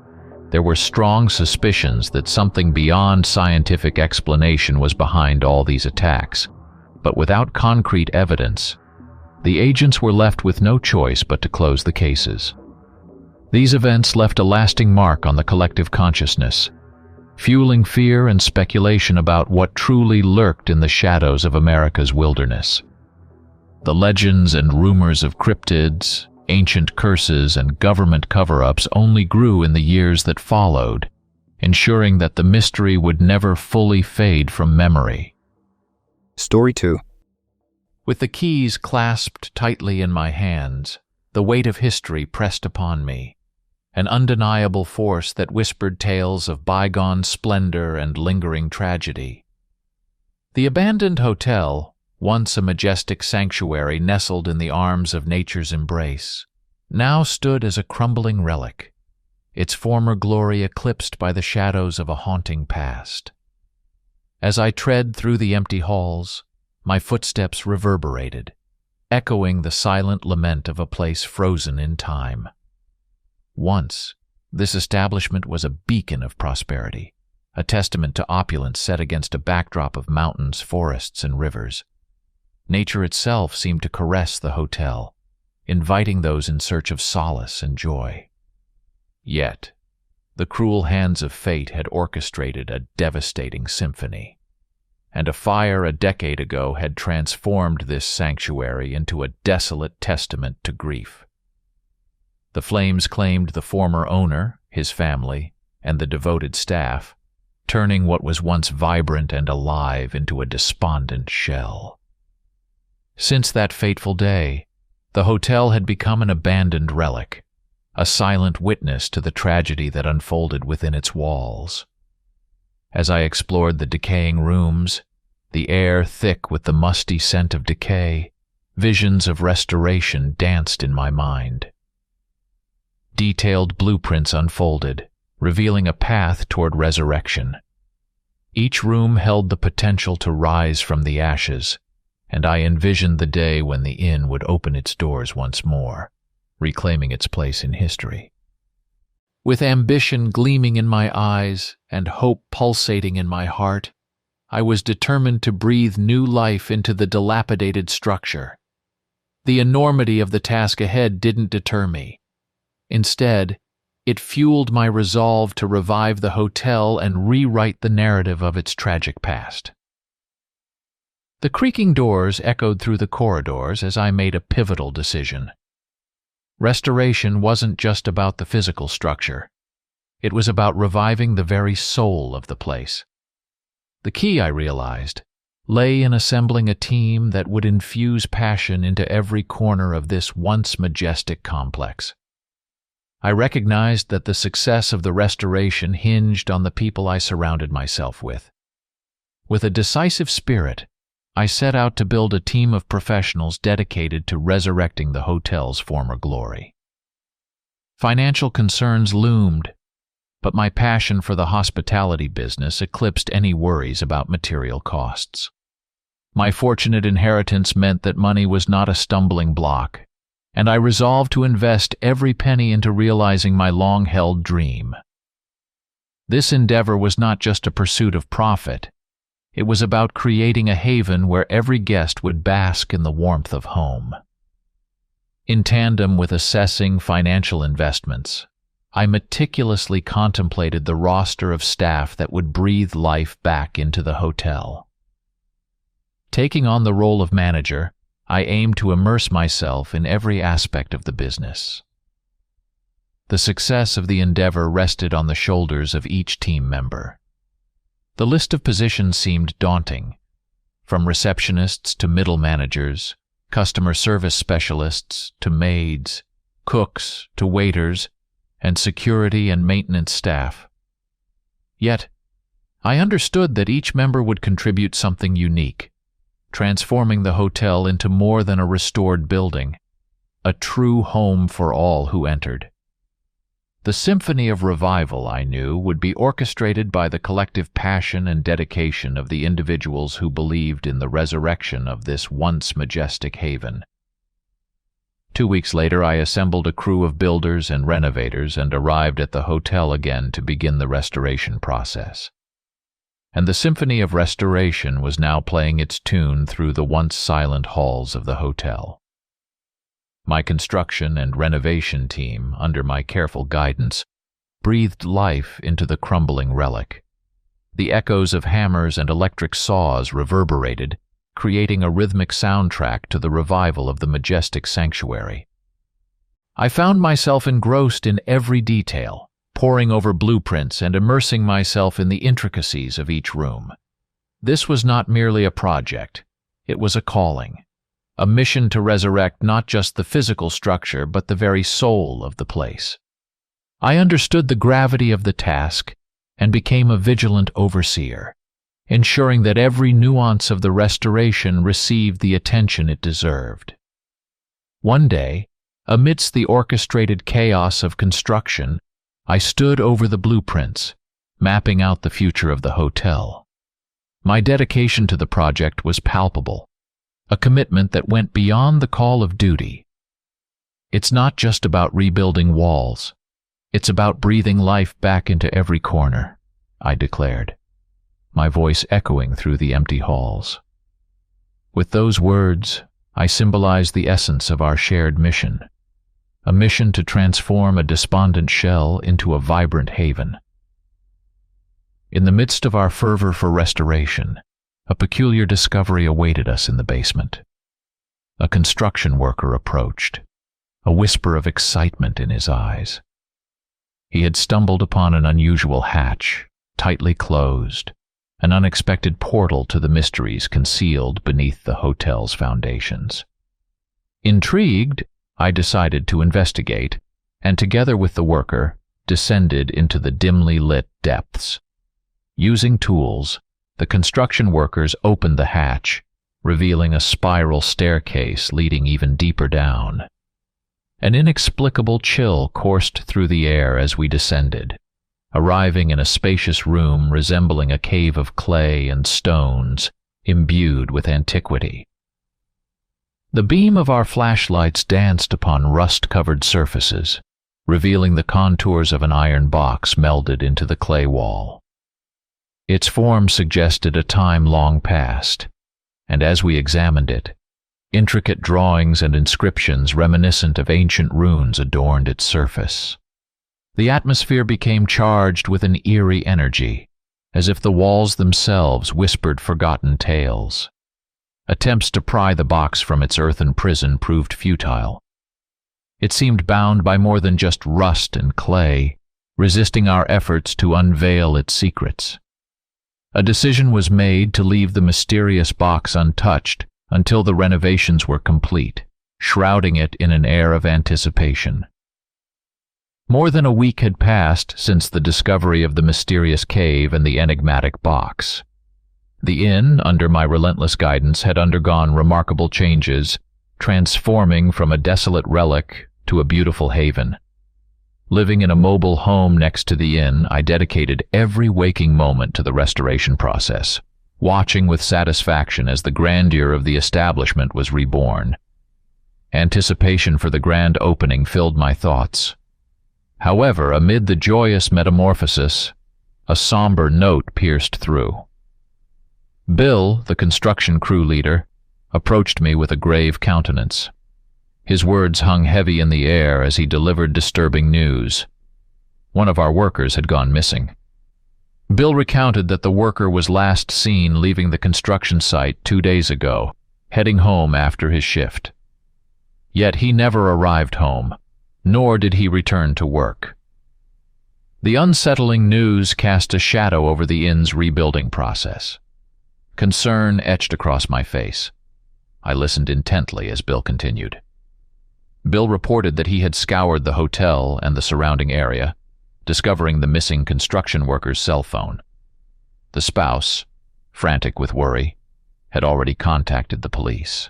there were strong suspicions that something beyond scientific explanation was behind all these attacks, but without concrete evidence, the agents were left with no choice but to close the cases. These events left a lasting mark on the collective consciousness, fueling fear and speculation about what truly lurked in the shadows of America's wilderness. The legends and rumors of cryptids, ancient curses, and government cover-ups only grew in the years that followed, ensuring that the mystery would never fully fade from memory. Story 2. With the keys clasped tightly in my hands, the weight of history pressed upon me, an undeniable force that whispered tales of bygone splendor and lingering tragedy. The abandoned hotel, once a majestic sanctuary nestled in the arms of nature's embrace, now stood as a crumbling relic, its former glory eclipsed by the shadows of a haunting past. As I tread through the empty halls, my footsteps reverberated, echoing the silent lament of a place frozen in time. Once, this establishment was a beacon of prosperity, a testament to opulence set against a backdrop of mountains, forests, and rivers. Nature itself seemed to caress the hotel, inviting those in search of solace and joy. Yet, the cruel hands of fate had orchestrated a devastating symphony, and a fire a decade ago had transformed this sanctuary into a desolate testament to grief. The flames claimed the former owner, his family, and the devoted staff, turning what was once vibrant and alive into a despondent shell. Since that fateful day, the hotel had become an abandoned relic, a silent witness to the tragedy that unfolded within its walls. As I explored the decaying rooms, the air thick with the musty scent of decay, visions of restoration danced in my mind. Detailed blueprints unfolded, revealing a path toward resurrection. Each room held the potential to rise from the ashes, and I envisioned the day when the inn would open its doors once more, reclaiming its place in history. With ambition gleaming in my eyes and hope pulsating in my heart, I was determined to breathe new life into the dilapidated structure. The enormity of the task ahead didn't deter me. Instead, it fueled my resolve to revive the hotel and rewrite the narrative of its tragic past. The creaking doors echoed through the corridors as I made a pivotal decision. Restoration wasn't just about the physical structure. It was about reviving the very soul of the place. The key, I realized, lay in assembling a team that would infuse passion into every corner of this once majestic complex. I recognized that the success of the restoration hinged on the people I surrounded myself with. With a decisive spirit, I set out to build a team of professionals dedicated to resurrecting the hotel's former glory. Financial concerns loomed, but my passion for the hospitality business eclipsed any worries about material costs. My fortunate inheritance meant that money was not a stumbling block, and I resolved to invest every penny into realizing my long-held dream. This endeavor was not just a pursuit of profit. It was about creating a haven where every guest would bask in the warmth of home. In tandem with assessing financial investments, I meticulously contemplated the roster of staff that would breathe life back into the hotel. Taking on the role of manager, I aimed to immerse myself in every aspect of the business. The success of the endeavor rested on the shoulders of each team member. The list of positions seemed daunting, from receptionists to middle managers, customer service specialists to maids, cooks to waiters, and security and maintenance staff. Yet, I understood that each member would contribute something unique, transforming the hotel into more than a restored building, a true home for all who entered. The symphony of revival, I knew, would be orchestrated by the collective passion and dedication of the individuals who believed in the resurrection of this once majestic haven. 2 weeks later, I assembled a crew of builders and renovators and arrived at the hotel again to begin the restoration process. And the symphony of restoration was now playing its tune through the once silent halls of the hotel. My construction and renovation team, under my careful guidance, breathed life into the crumbling relic. The echoes of hammers and electric saws reverberated, creating a rhythmic soundtrack to the revival of the majestic sanctuary. I found myself engrossed in every detail, poring over blueprints and immersing myself in the intricacies of each room. This was not merely a project, it was a calling, a mission to resurrect not just the physical structure but the very soul of the place. I understood the gravity of the task and became a vigilant overseer, ensuring that every nuance of the restoration received the attention it deserved. One day, amidst the orchestrated chaos of construction, I stood over the blueprints, mapping out the future of the hotel. My dedication to the project was palpable, a commitment that went beyond the call of duty. It's not just about rebuilding walls. It's about breathing life back into every corner, I declared, my voice echoing through the empty halls. With those words, I symbolized the essence of our shared mission, a mission to transform a despondent shell into a vibrant haven. In the midst of our fervor for restoration, a peculiar discovery awaited us in the basement. A construction worker approached, a whisper of excitement in his eyes. He had stumbled upon an unusual hatch, tightly closed, an unexpected portal to the mysteries concealed beneath the hotel's foundations. Intrigued, I decided to investigate, and together with the worker, descended into the dimly lit depths. Using tools, the construction workers opened the hatch, revealing a spiral staircase leading even deeper down. An inexplicable chill coursed through the air as we descended, arriving in a spacious room resembling a cave of clay and stones imbued with antiquity. The beam of our flashlights danced upon rust-covered surfaces, revealing the contours of an iron box melded into the clay wall. Its form suggested a time long past, and as we examined it, intricate drawings and inscriptions reminiscent of ancient runes adorned its surface. The atmosphere became charged with an eerie energy, as if the walls themselves whispered forgotten tales. Attempts to pry the box from its earthen prison proved futile. It seemed bound by more than just rust and clay, resisting our efforts to unveil its secrets. A decision was made to leave the mysterious box untouched until the renovations were complete, shrouding it in an air of anticipation. More than a week had passed since the discovery of the mysterious cave and the enigmatic box. The inn, under my relentless guidance, had undergone remarkable changes, transforming from a desolate relic to a beautiful haven. Living in a mobile home next to the inn, I dedicated every waking moment to the restoration process, watching with satisfaction as the grandeur of the establishment was reborn. Anticipation for the grand opening filled my thoughts. However, amid the joyous metamorphosis, a somber note pierced through. Bill, the construction crew leader, approached me with a grave countenance. His words hung heavy in the air as he delivered disturbing news. One of our workers had gone missing. Bill recounted that the worker was last seen leaving the construction site 2 days ago, heading home after his shift. Yet he never arrived home, nor did he return to work. The unsettling news cast a shadow over the inn's rebuilding process. Concern etched across my face. I listened intently as Bill continued. Bill reported that he had scoured the hotel and the surrounding area, discovering the missing construction worker's cell phone. The spouse, frantic with worry, had already contacted the police.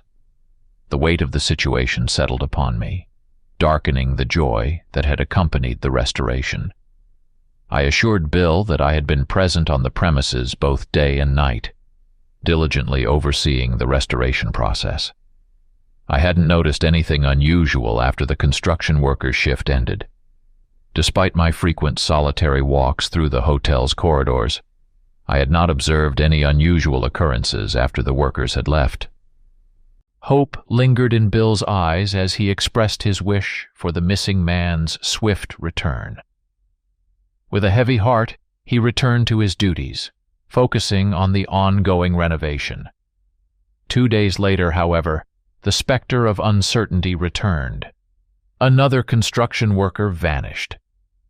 The weight of the situation settled upon me, darkening the joy that had accompanied the restoration. I assured Bill that I had been present on the premises both day and night, diligently overseeing the restoration process. I hadn't noticed anything unusual after the construction worker's shift ended. Despite my frequent solitary walks through the hotel's corridors, I had not observed any unusual occurrences after the workers had left. Hope lingered in Bill's eyes as he expressed his wish for the missing man's swift return. With a heavy heart, he returned to his duties, focusing on the ongoing renovation. 2 days later, however, the specter of uncertainty returned. Another construction worker vanished,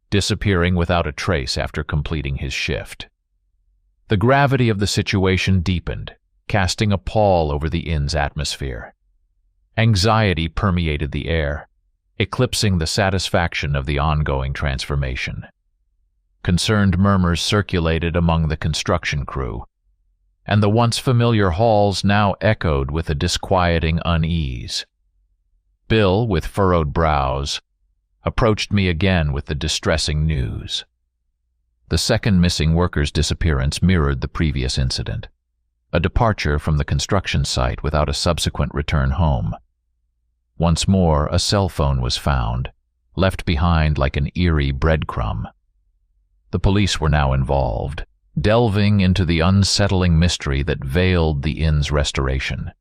disappearing without a trace after completing his shift. The gravity of the situation deepened, casting a pall over the inn's atmosphere. Anxiety permeated the air, eclipsing the satisfaction of the ongoing transformation. Concerned murmurs circulated among the construction crew, and the once familiar halls now echoed with a disquieting unease. Bill, with furrowed brows, approached me again with the distressing news. The second missing worker's disappearance mirrored the previous incident. a departure from the construction site without a subsequent return home. Once more, a cell phone was found, left behind like an eerie breadcrumb. The police were now involved, delving into the unsettling mystery that veiled the inn's restoration.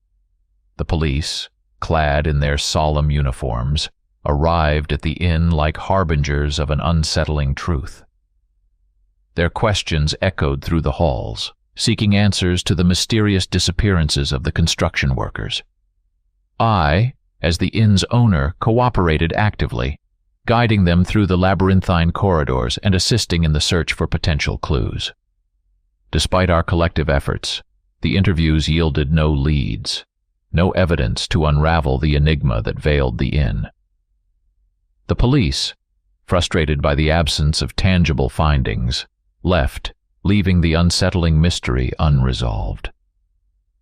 The police, clad in their solemn uniforms, arrived at the inn like harbingers of an unsettling truth. Their questions echoed through the halls, seeking answers to the mysterious disappearances of the construction workers. I, as the inn's owner, cooperated actively, guiding them through the labyrinthine corridors and assisting in the search for potential clues. Despite our collective efforts, the interviews yielded no leads, no evidence to unravel the enigma that veiled the inn. The police, frustrated by the absence of tangible findings, left, leaving the unsettling mystery unresolved.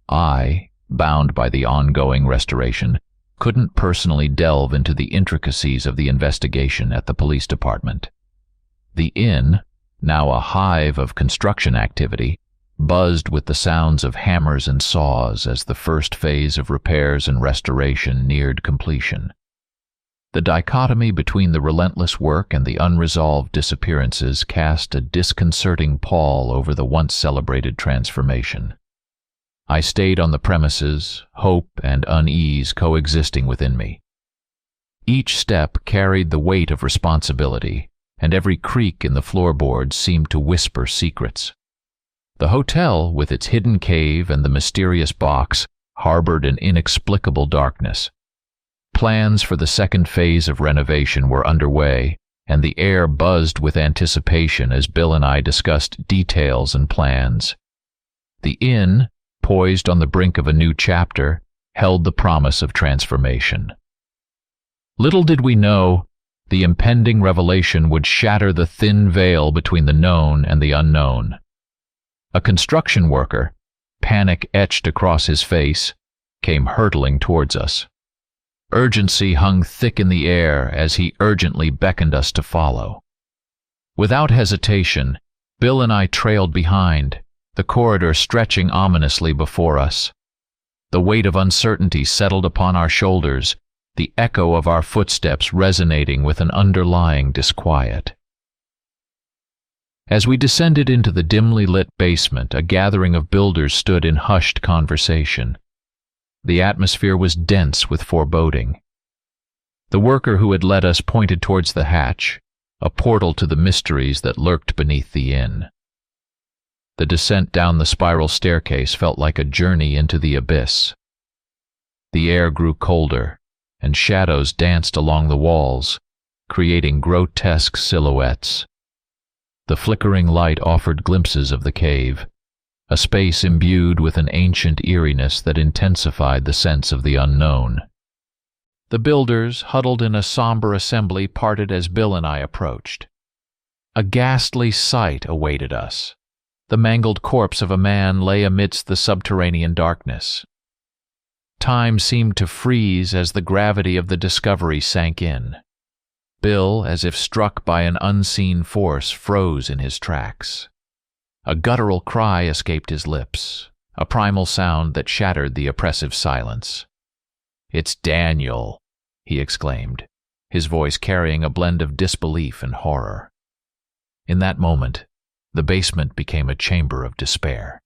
I, bound by the ongoing restoration, couldn't personally delve into the intricacies of the investigation at the police department. The inn, now a hive of construction activity, buzzed with the sounds of hammers and saws as the first phase of repairs and restoration neared completion. The dichotomy between the relentless work and the unresolved disappearances cast a disconcerting pall over the once-celebrated transformation. I stayed on the premises, hope and unease coexisting within me. Each step carried the weight of responsibility, and every creak in the floorboards seemed to whisper secrets. The hotel, with its hidden cave and the mysterious box, harbored an inexplicable darkness. Plans for the second phase of renovation were underway, and the air buzzed with anticipation as Bill and I discussed details and plans. The inn, poised on the brink of a new chapter, held the promise of transformation. Little did we know, the impending revelation would shatter the thin veil between the known and the unknown. A construction worker, panic etched across his face, came hurtling towards us. Urgency hung thick in the air as he urgently beckoned us to follow. Without hesitation, Bill and I trailed behind, the corridor stretching ominously before us. The weight of uncertainty settled upon our shoulders, the echo of our footsteps resonating with an underlying disquiet. As we descended into the dimly lit basement, a gathering of builders stood in hushed conversation. The atmosphere was dense with foreboding. The worker who had led us pointed towards the hatch, a portal to the mysteries that lurked beneath the inn. The descent down the spiral staircase felt like a journey into the abyss. The air grew colder, and shadows danced along the walls, creating grotesque silhouettes. The flickering light offered glimpses of the cave, a space imbued with an ancient eeriness that intensified the sense of the unknown. The builders, huddled in a somber assembly, parted as Bill and I approached. A ghastly sight awaited us. The mangled corpse of a man lay amidst the subterranean darkness. Time seemed to freeze as the gravity of the discovery sank in. Bill, as if struck by an unseen force, froze in his tracks. A guttural cry escaped his lips, a primal sound that shattered the oppressive silence. "It's Daniel," he exclaimed, his voice carrying a blend of disbelief and horror. In that moment, the basement became a chamber of despair,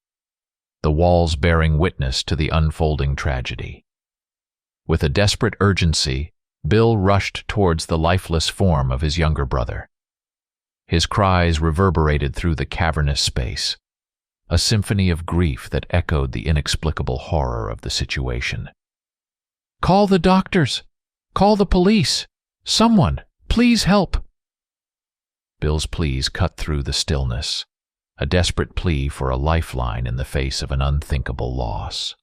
the walls bearing witness to the unfolding tragedy. With a desperate urgency, Bill rushed towards the lifeless form of his younger brother. His cries reverberated through the cavernous space, a symphony of grief that echoed the inexplicable horror of the situation. "Call the doctors! Call the police! Someone, please help!" Bill's pleas cut through the stillness, a desperate plea for a lifeline in the face of an unthinkable loss.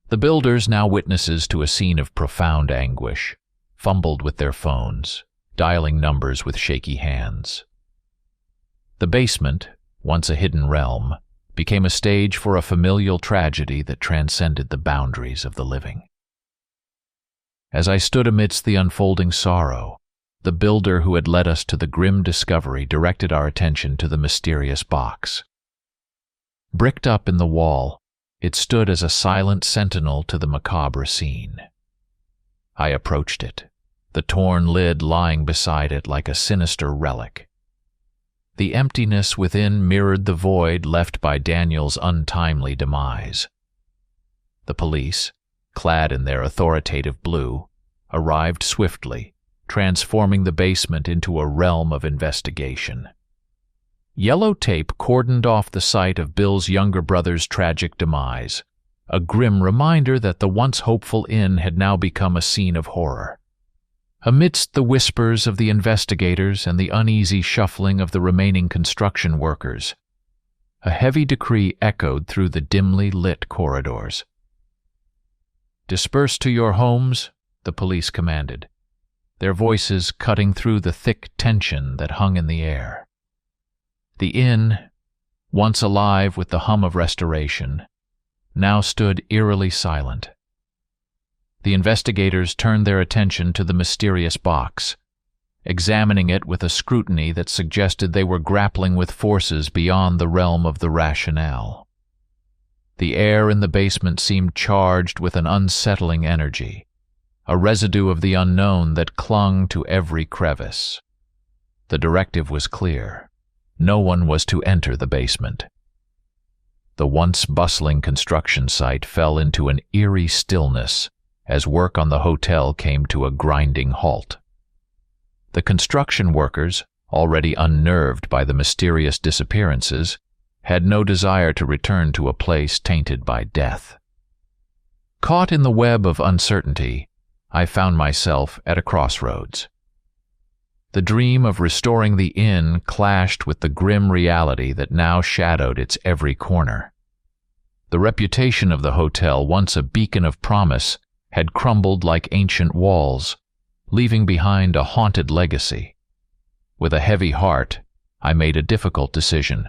The builders, now witnesses to a scene of profound anguish, fumbled with their phones, dialing numbers with shaky hands. The basement, once a hidden realm, became a stage for a familial tragedy that transcended the boundaries of the living. As I stood amidst the unfolding sorrow, the builder who had led us to the grim discovery directed our attention to the mysterious box. Bricked up in the wall, It stood as a silent sentinel to the macabre scene. I approached it, the torn lid lying beside it like a sinister relic. The emptiness within mirrored the void left by Daniel's untimely demise. The police, clad in their authoritative blue, arrived swiftly, transforming the basement into a realm of investigation. Yellow tape cordoned off the site of Bill's younger brother's tragic demise, a grim reminder that the once hopeful inn had now become a scene of horror. Amidst the whispers of the investigators and the uneasy shuffling of the remaining construction workers, a heavy decree echoed through the dimly lit corridors. "Disperse to your homes," the police commanded, their voices cutting through the thick tension that hung in the air. The inn, once alive with the hum of restoration, now stood eerily silent. The investigators turned their attention to the mysterious box, examining it with a scrutiny that suggested they were grappling with forces beyond the realm of the rationale. The air in the basement seemed charged with an unsettling energy, a residue of the unknown that clung to every crevice. The directive was clear. No one was to enter the basement. The once bustling construction site fell into an eerie stillness as work on the hotel came to a grinding halt. The construction workers, already unnerved by the mysterious disappearances, had no desire to return to a place tainted by death. Caught in the web of uncertainty, I found myself at a crossroads. The dream of restoring the inn clashed with the grim reality that now shadowed its every corner. The reputation of the hotel, once a beacon of promise, had crumbled like ancient walls, leaving behind a haunted legacy. With a heavy heart, I made a difficult decision.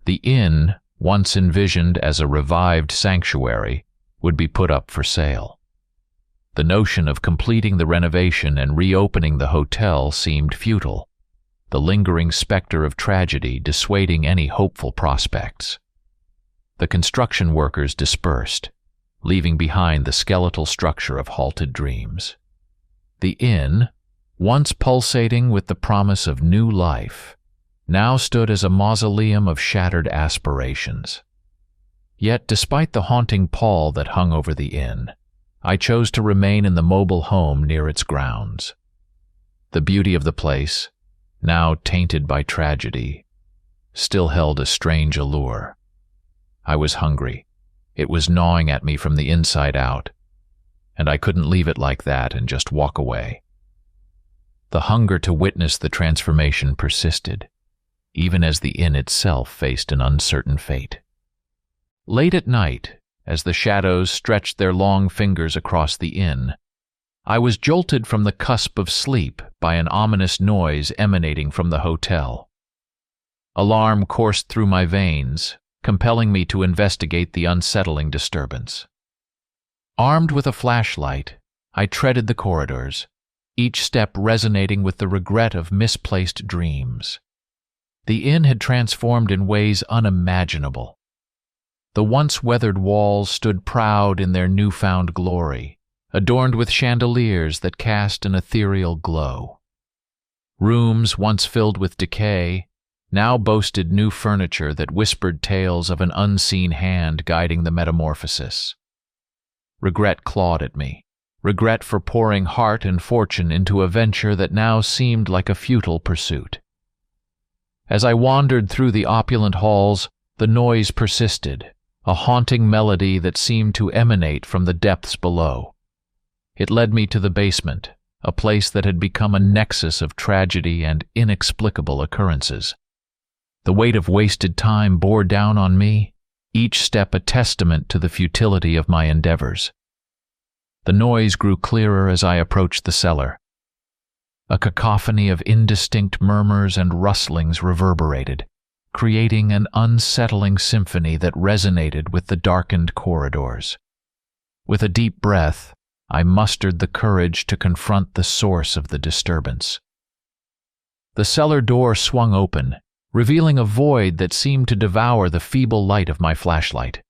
The inn, once envisioned as a revived sanctuary, would be put up for sale. The notion of completing the renovation and reopening the hotel seemed futile, the lingering specter of tragedy dissuading any hopeful prospects. The construction workers dispersed, leaving behind the skeletal structure of halted dreams. The inn, once pulsating with the promise of new life, now stood as a mausoleum of shattered aspirations. Yet, despite the haunting pall that hung over the inn, I chose to remain in the mobile home near its grounds. The beauty of the place, now tainted by tragedy, still held a strange allure. I was hungry. It was gnawing at me from the inside out, and I couldn't leave it like that and just walk away. The hunger to witness the transformation persisted, even as the inn itself faced an uncertain fate. Late at night, as the shadows stretched their long fingers across the inn, I was jolted from the cusp of sleep by an ominous noise emanating from the hotel. Alarm coursed through my veins, compelling me to investigate the unsettling disturbance. Armed with a flashlight, I treaded the corridors, each step resonating with the regret of misplaced dreams. The inn had transformed in ways unimaginable. The once weathered walls stood proud in their newfound glory, adorned with chandeliers that cast an ethereal glow. Rooms once filled with decay now boasted new furniture that whispered tales of an unseen hand guiding the metamorphosis. Regret clawed at me, regret for pouring heart and fortune into a venture that now seemed like a futile pursuit. As I wandered through the opulent halls, the noise persisted, a haunting melody that seemed to emanate from the depths below. It led me to the basement, a place that had become a nexus of tragedy and inexplicable occurrences. The weight of wasted time bore down on me, each step a testament to the futility of my endeavors. The noise grew clearer as I approached the cellar. A cacophony of indistinct murmurs and rustlings reverberated, creating an unsettling symphony that resonated with the darkened corridors. With a deep breath, I mustered the courage to confront the source of the disturbance. The cellar door swung open, revealing a void that seemed to devour the feeble light of my flashlight.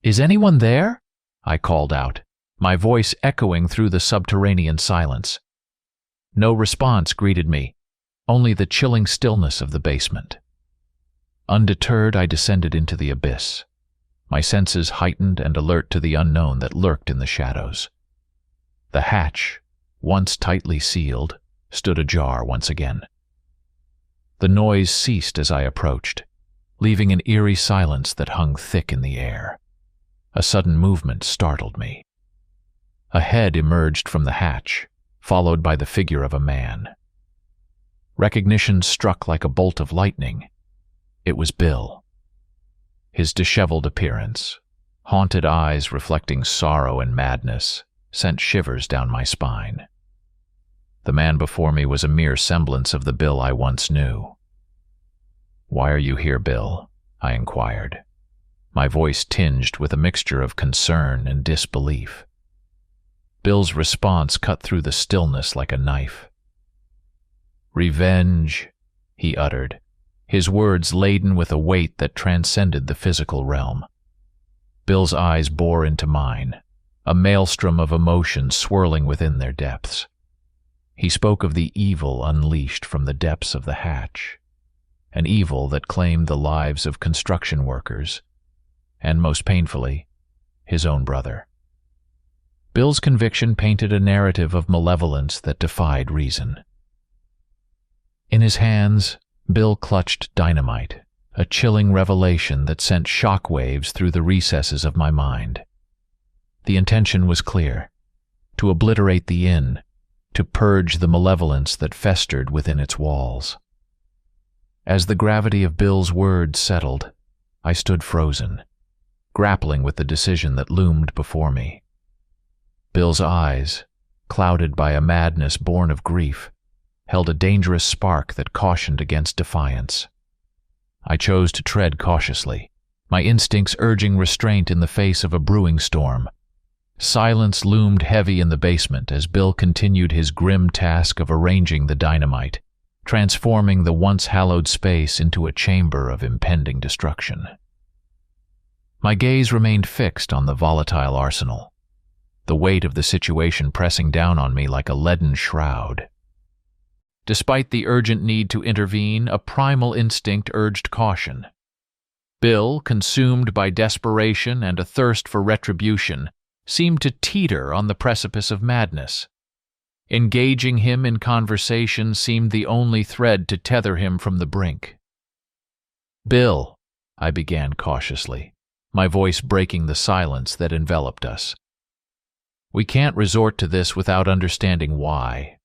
"Is anyone there?" I called out, my voice echoing through the subterranean silence. No response greeted me, only the chilling stillness of the basement. Undeterred, I descended into the abyss, my senses heightened and alert to the unknown that lurked in the shadows. The hatch, once tightly sealed, stood ajar once again. The noise ceased as I approached, leaving an eerie silence that hung thick in the air. A sudden movement startled me. A head emerged from the hatch, followed by the figure of a man. Recognition struck like a bolt of lightning. It was Bill. His disheveled appearance, haunted eyes reflecting sorrow and madness, sent shivers down my spine. The man before me was a mere semblance of the Bill I once knew. "Why are you here, Bill?" I inquired, my voice tinged with a mixture of concern and disbelief. Bill's response cut through the stillness like a knife. "Revenge," he uttered, his words laden with a weight that transcended the physical realm. Bill's eyes bore into mine, a maelstrom of emotion swirling within their depths. He spoke of the evil unleashed from the depths of the hatch, an evil that claimed the lives of construction workers, and most painfully, his own brother. Bill's conviction painted a narrative of malevolence that defied reason. In his hands, Bill clutched dynamite, a chilling revelation that sent shockwaves through the recesses of my mind. The intention was clear: to obliterate the inn, to purge the malevolence that festered within its walls. As the gravity of Bill's words settled, I stood frozen, grappling with the decision that loomed before me. Bill's eyes, clouded by a madness born of grief, held a dangerous spark that cautioned against defiance. I chose to tread cautiously, my instincts urging restraint in the face of a brewing storm. Silence loomed heavy in the basement as Bill continued his grim task of arranging the dynamite, transforming the once hallowed space into a chamber of impending destruction. My gaze remained fixed on the volatile arsenal, the weight of the situation pressing down on me like a leaden shroud. Despite the urgent need to intervene, a primal instinct urged caution. Bill, consumed by desperation and a thirst for retribution, seemed to teeter on the precipice of madness. Engaging him in conversation seemed the only thread to tether him from the brink. "Bill," I began cautiously, my voice breaking the silence that enveloped us. "We can't resort to this without understanding why.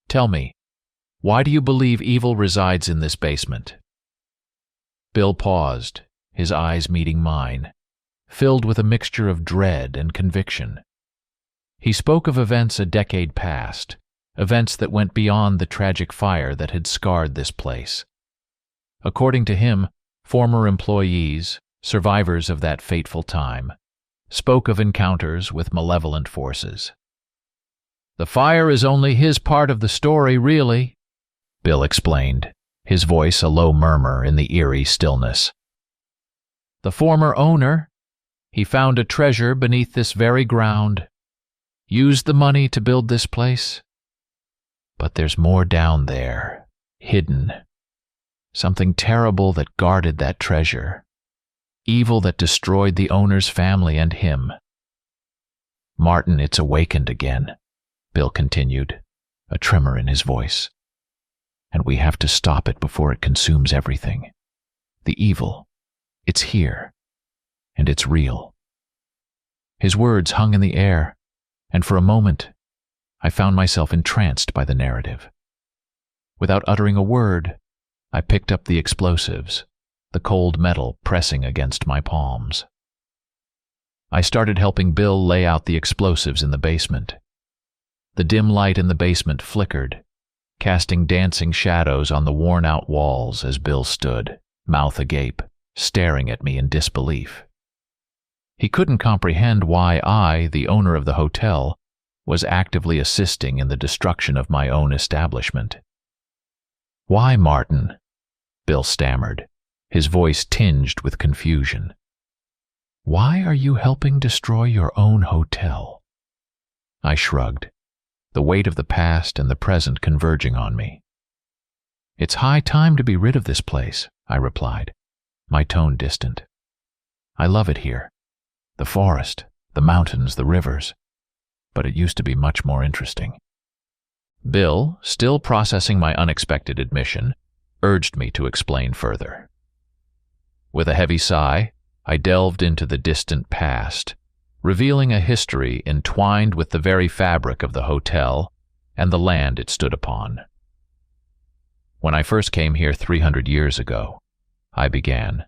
Tell me, why do you believe evil resides in this basement?" Bill paused, his eyes meeting mine, filled with a mixture of dread and conviction. He spoke of events a decade past, events that went beyond the tragic fire that had scarred this place. According to him, former employees, survivors of that fateful time, spoke of encounters with malevolent forces. "The fire is only his part of the story, really," Bill explained, his voice a low murmur in the eerie stillness. "The former owner, he found a treasure beneath this very ground, used the money to build this place. But there's more down there, hidden. Something terrible that guarded that treasure. Evil that destroyed the owner's family and him. Martin, it's awakened again," Bill continued, a tremor in his voice. "And we have to stop it before it consumes everything. The evil, it's here, and it's real." His words hung in the air, and for a moment, I found myself entranced by the narrative. Without uttering a word, I picked up the explosives, the cold metal pressing against my palms. I started helping Bill lay out the explosives in the basement. The dim light in the basement flickered, casting dancing shadows on the worn-out walls as Bill stood, mouth agape, staring at me in disbelief. He couldn't comprehend why I, the owner of the hotel, was actively assisting in the destruction of my own establishment. "Why, Martin?" Bill stammered, his voice tinged with confusion. Why are you helping destroy your own hotel? I shrugged, the weight of the past and the present converging on me. It's high time to be rid of this place, I replied, my tone distant. I love it here. The forest, the mountains, the rivers. But it used to be much more interesting. Bill, still processing my unexpected admission, urged me to explain further. With a heavy sigh, I delved into the distant past, revealing a history entwined with the very fabric of the hotel and the land it stood upon. When I first came here 300 years ago, I began,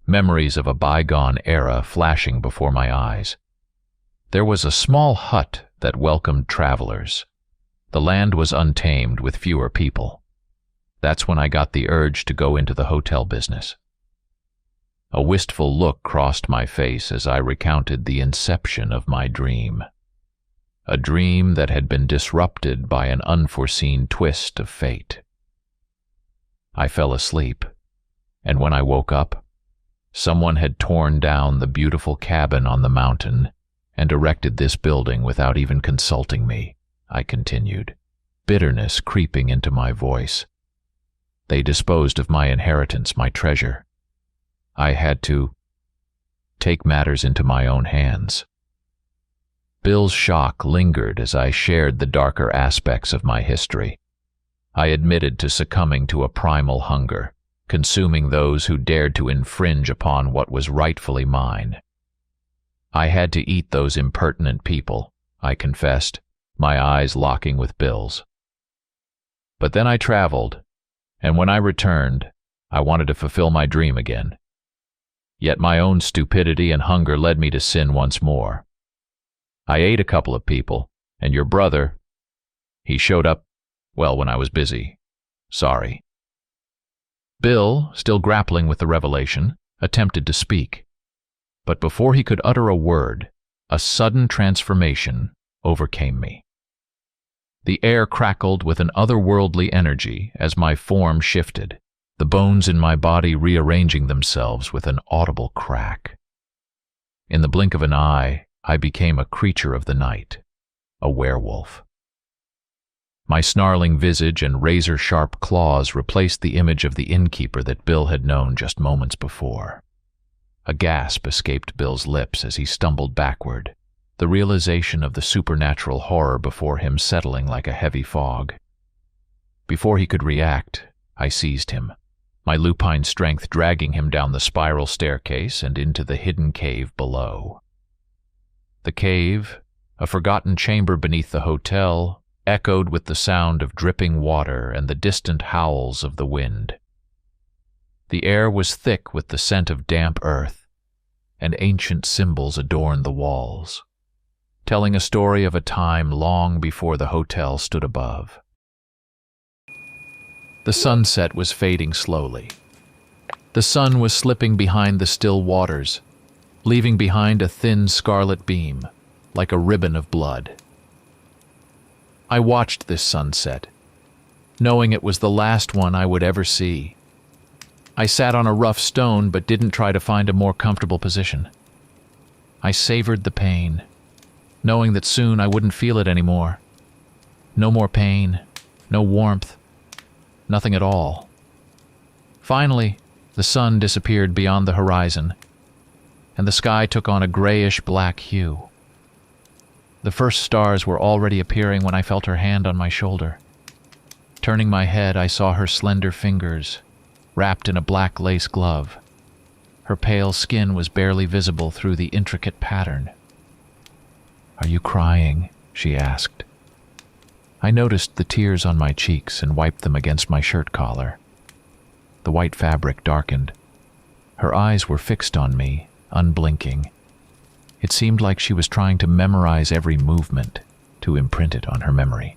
memories of a bygone era flashing before my eyes. There was a small hut that welcomed travelers. The land was untamed with fewer people. That's when I got the urge to go into the hotel business. A wistful look crossed my face as I recounted the inception of my dream. A dream that had been disrupted by an unforeseen twist of fate. I fell asleep, and when I woke up, someone had torn down the beautiful cabin on the mountain and erected this building without even consulting me, I continued, bitterness creeping into my voice. They disposed of my inheritance, my treasure. I had to take matters into my own hands. Bill's shock lingered as I shared the darker aspects of my history. I admitted to succumbing to a primal hunger, consuming those who dared to infringe upon what was rightfully mine. I had to eat those impertinent people, I confessed, my eyes locking with Bill's. But then I traveled, and when I returned, I wanted to fulfill my dream again. Yet my own stupidity and hunger led me to sin once more. I ate a couple of people, and your brother, he showed up, well, when I was busy. Sorry. Bill, still grappling with the revelation, attempted to speak. But before he could utter a word, a sudden transformation overcame me. The air crackled with an otherworldly energy as my form shifted, the bones in my body rearranging themselves with an audible crack. In the blink of an eye, I became a creature of the night, a werewolf. My snarling visage and razor-sharp claws replaced the image of the innkeeper that Bill had known just moments before. A gasp escaped Bill's lips as he stumbled backward, the realization of the supernatural horror before him settling like a heavy fog. Before he could react, I seized him, my lupine strength dragging him down the spiral staircase and into the hidden cave below. The cave, a forgotten chamber beneath the hotel, echoed with the sound of dripping water and the distant howls of the wind. The air was thick with the scent of damp earth, and ancient symbols adorned the walls, telling a story of a time long before the hotel stood above. The sunset was fading slowly. The sun was slipping behind the still waters, leaving behind a thin scarlet beam, like a ribbon of blood. I watched this sunset, knowing it was the last one I would ever see. I sat on a rough stone but didn't try to find a more comfortable position. I savored the pain, knowing that soon I wouldn't feel it anymore. No more pain, no warmth, nothing at all. Finally, the sun disappeared beyond the horizon, and the sky took on a grayish-black hue. The first stars were already appearing when I felt her hand on my shoulder. Turning my head, I saw her slender fingers, wrapped in a black lace glove. Her pale skin was barely visible through the intricate pattern. "Are you crying?" she asked. I noticed the tears on my cheeks and wiped them against my shirt collar. The white fabric darkened. Her eyes were fixed on me, unblinking. It seemed like she was trying to memorize every movement, to imprint it on her memory.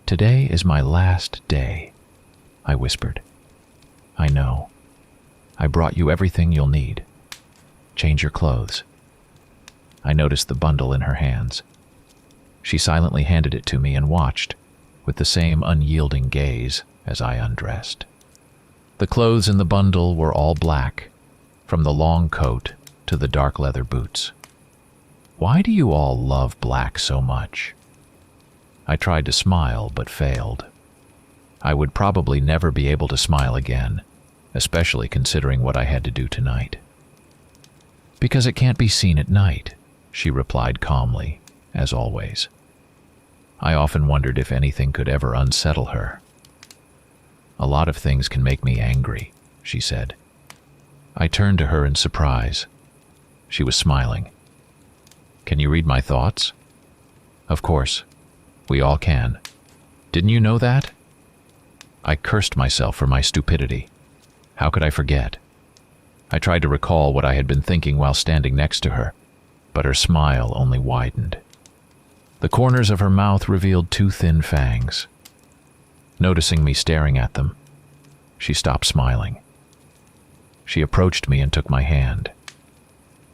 "Today is my last day," I whispered. "I know. I brought you everything you'll need. Change your clothes." I noticed the bundle in her hands. She silently handed it to me and watched, with the same unyielding gaze, as I undressed. The clothes in the bundle were all black, from the long coat to the dark leather boots. Why do you all love black so much? I tried to smile, but failed. I would probably never be able to smile again, especially considering what I had to do tonight. Because it can't be seen at night, she replied calmly, as always. I often wondered if anything could ever unsettle her. A lot of things can make me angry, she said. I turned to her in surprise. She was smiling. Can you read my thoughts? Of course. We all can. Didn't you know that? I cursed myself for my stupidity. How could I forget? I tried to recall what I had been thinking while standing next to her, but her smile only widened. The corners of her mouth revealed two thin fangs. Noticing me staring at them, she stopped smiling. She approached me and took my hand.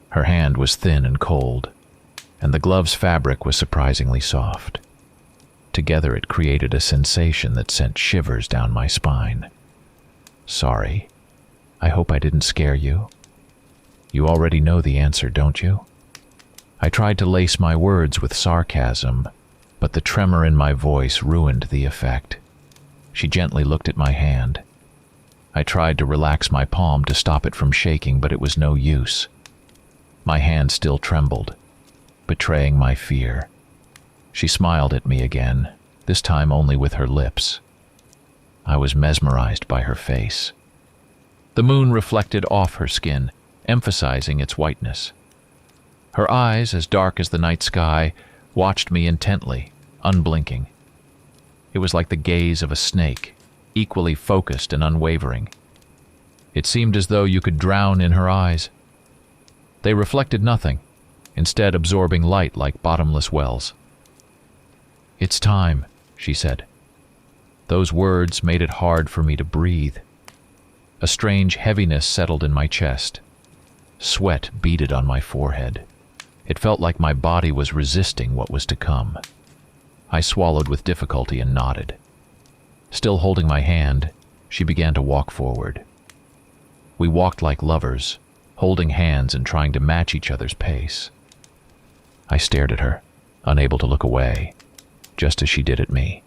Her hand was thin and cold, and the glove's fabric was surprisingly soft. Together it created a sensation that sent shivers down my spine. Sorry. I hope I didn't scare you. You already know the answer, don't you? I tried to lace my words with sarcasm, but the tremor in my voice ruined the effect. She gently looked at my hand. I tried to relax my palm to stop it from shaking, but it was no use. My hand still trembled, betraying my fear. She smiled at me again, this time only with her lips. I was mesmerized by her face. The moon reflected off her skin, emphasizing its whiteness. Her eyes, as dark as the night sky, watched me intently, unblinking. It was like the gaze of a snake, equally focused and unwavering. It seemed as though you could drown in her eyes. They reflected nothing, instead absorbing light like bottomless wells. "It's time," she said. Those words made it hard for me to breathe. A strange heaviness settled in my chest. Sweat beaded on my forehead. It felt like my body was resisting what was to come. I swallowed with difficulty and nodded. Still holding my hand, she began to walk forward. We walked like lovers, holding hands and trying to match each other's pace. I stared at her, unable to look away, just as she did at me.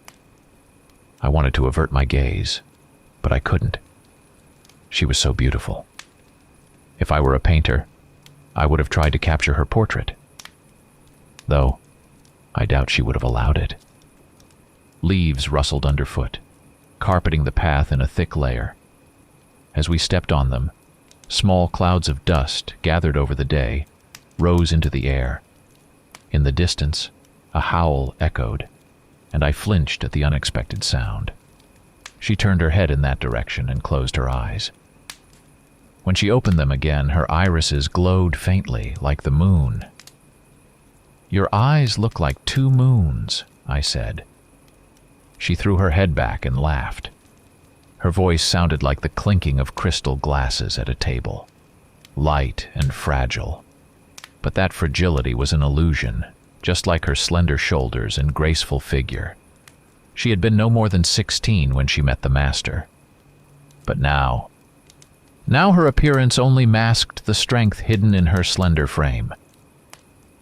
I wanted to avert my gaze, but I couldn't. She was so beautiful. If I were a painter, I would have tried to capture her portrait. Though, I doubt she would have allowed it. Leaves rustled underfoot, carpeting the path in a thick layer. As we stepped on them, small clouds of dust gathered over the day rose into the air. In the distance, a howl echoed, and I flinched at the unexpected sound. She turned her head in that direction and closed her eyes. When she opened them again, her irises glowed faintly, like the moon. "Your eyes look like two moons," I said. She threw her head back and laughed. Her voice sounded like the clinking of crystal glasses at a table, light and fragile. But that fragility was an illusion, just like her slender shoulders and graceful figure. She had been no more than 16 when she met the master. But now her appearance only masked the strength hidden in her slender frame.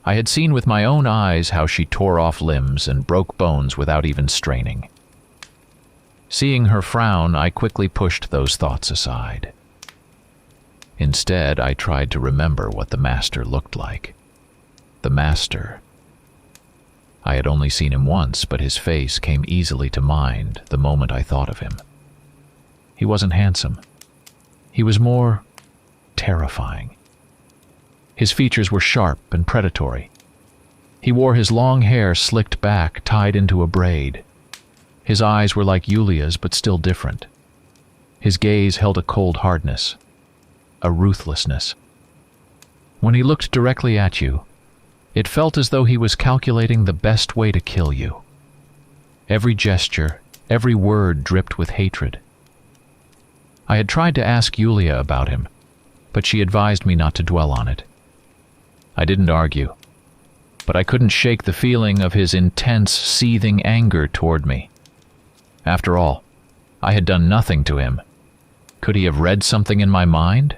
I had seen with my own eyes how she tore off limbs and broke bones without even straining. Seeing her frown, I quickly pushed those thoughts aside. Instead, I tried to remember what the master looked like. The master. I had only seen him once, but his face came easily to mind the moment I thought of him. He wasn't handsome. He was more terrifying. His features were sharp and predatory. He wore his long hair slicked back, tied into a braid. His eyes were like Yulia's, but still different. His gaze held a cold hardness, a ruthlessness. When he looked directly at you, it felt as though he was calculating the best way to kill you. Every gesture, every word dripped with hatred. I had tried to ask Yulia about him, but she advised me not to dwell on it. I didn't argue, but I couldn't shake the feeling of his intense, seething anger toward me. After all, I had done nothing to him. Could he have read something in my mind?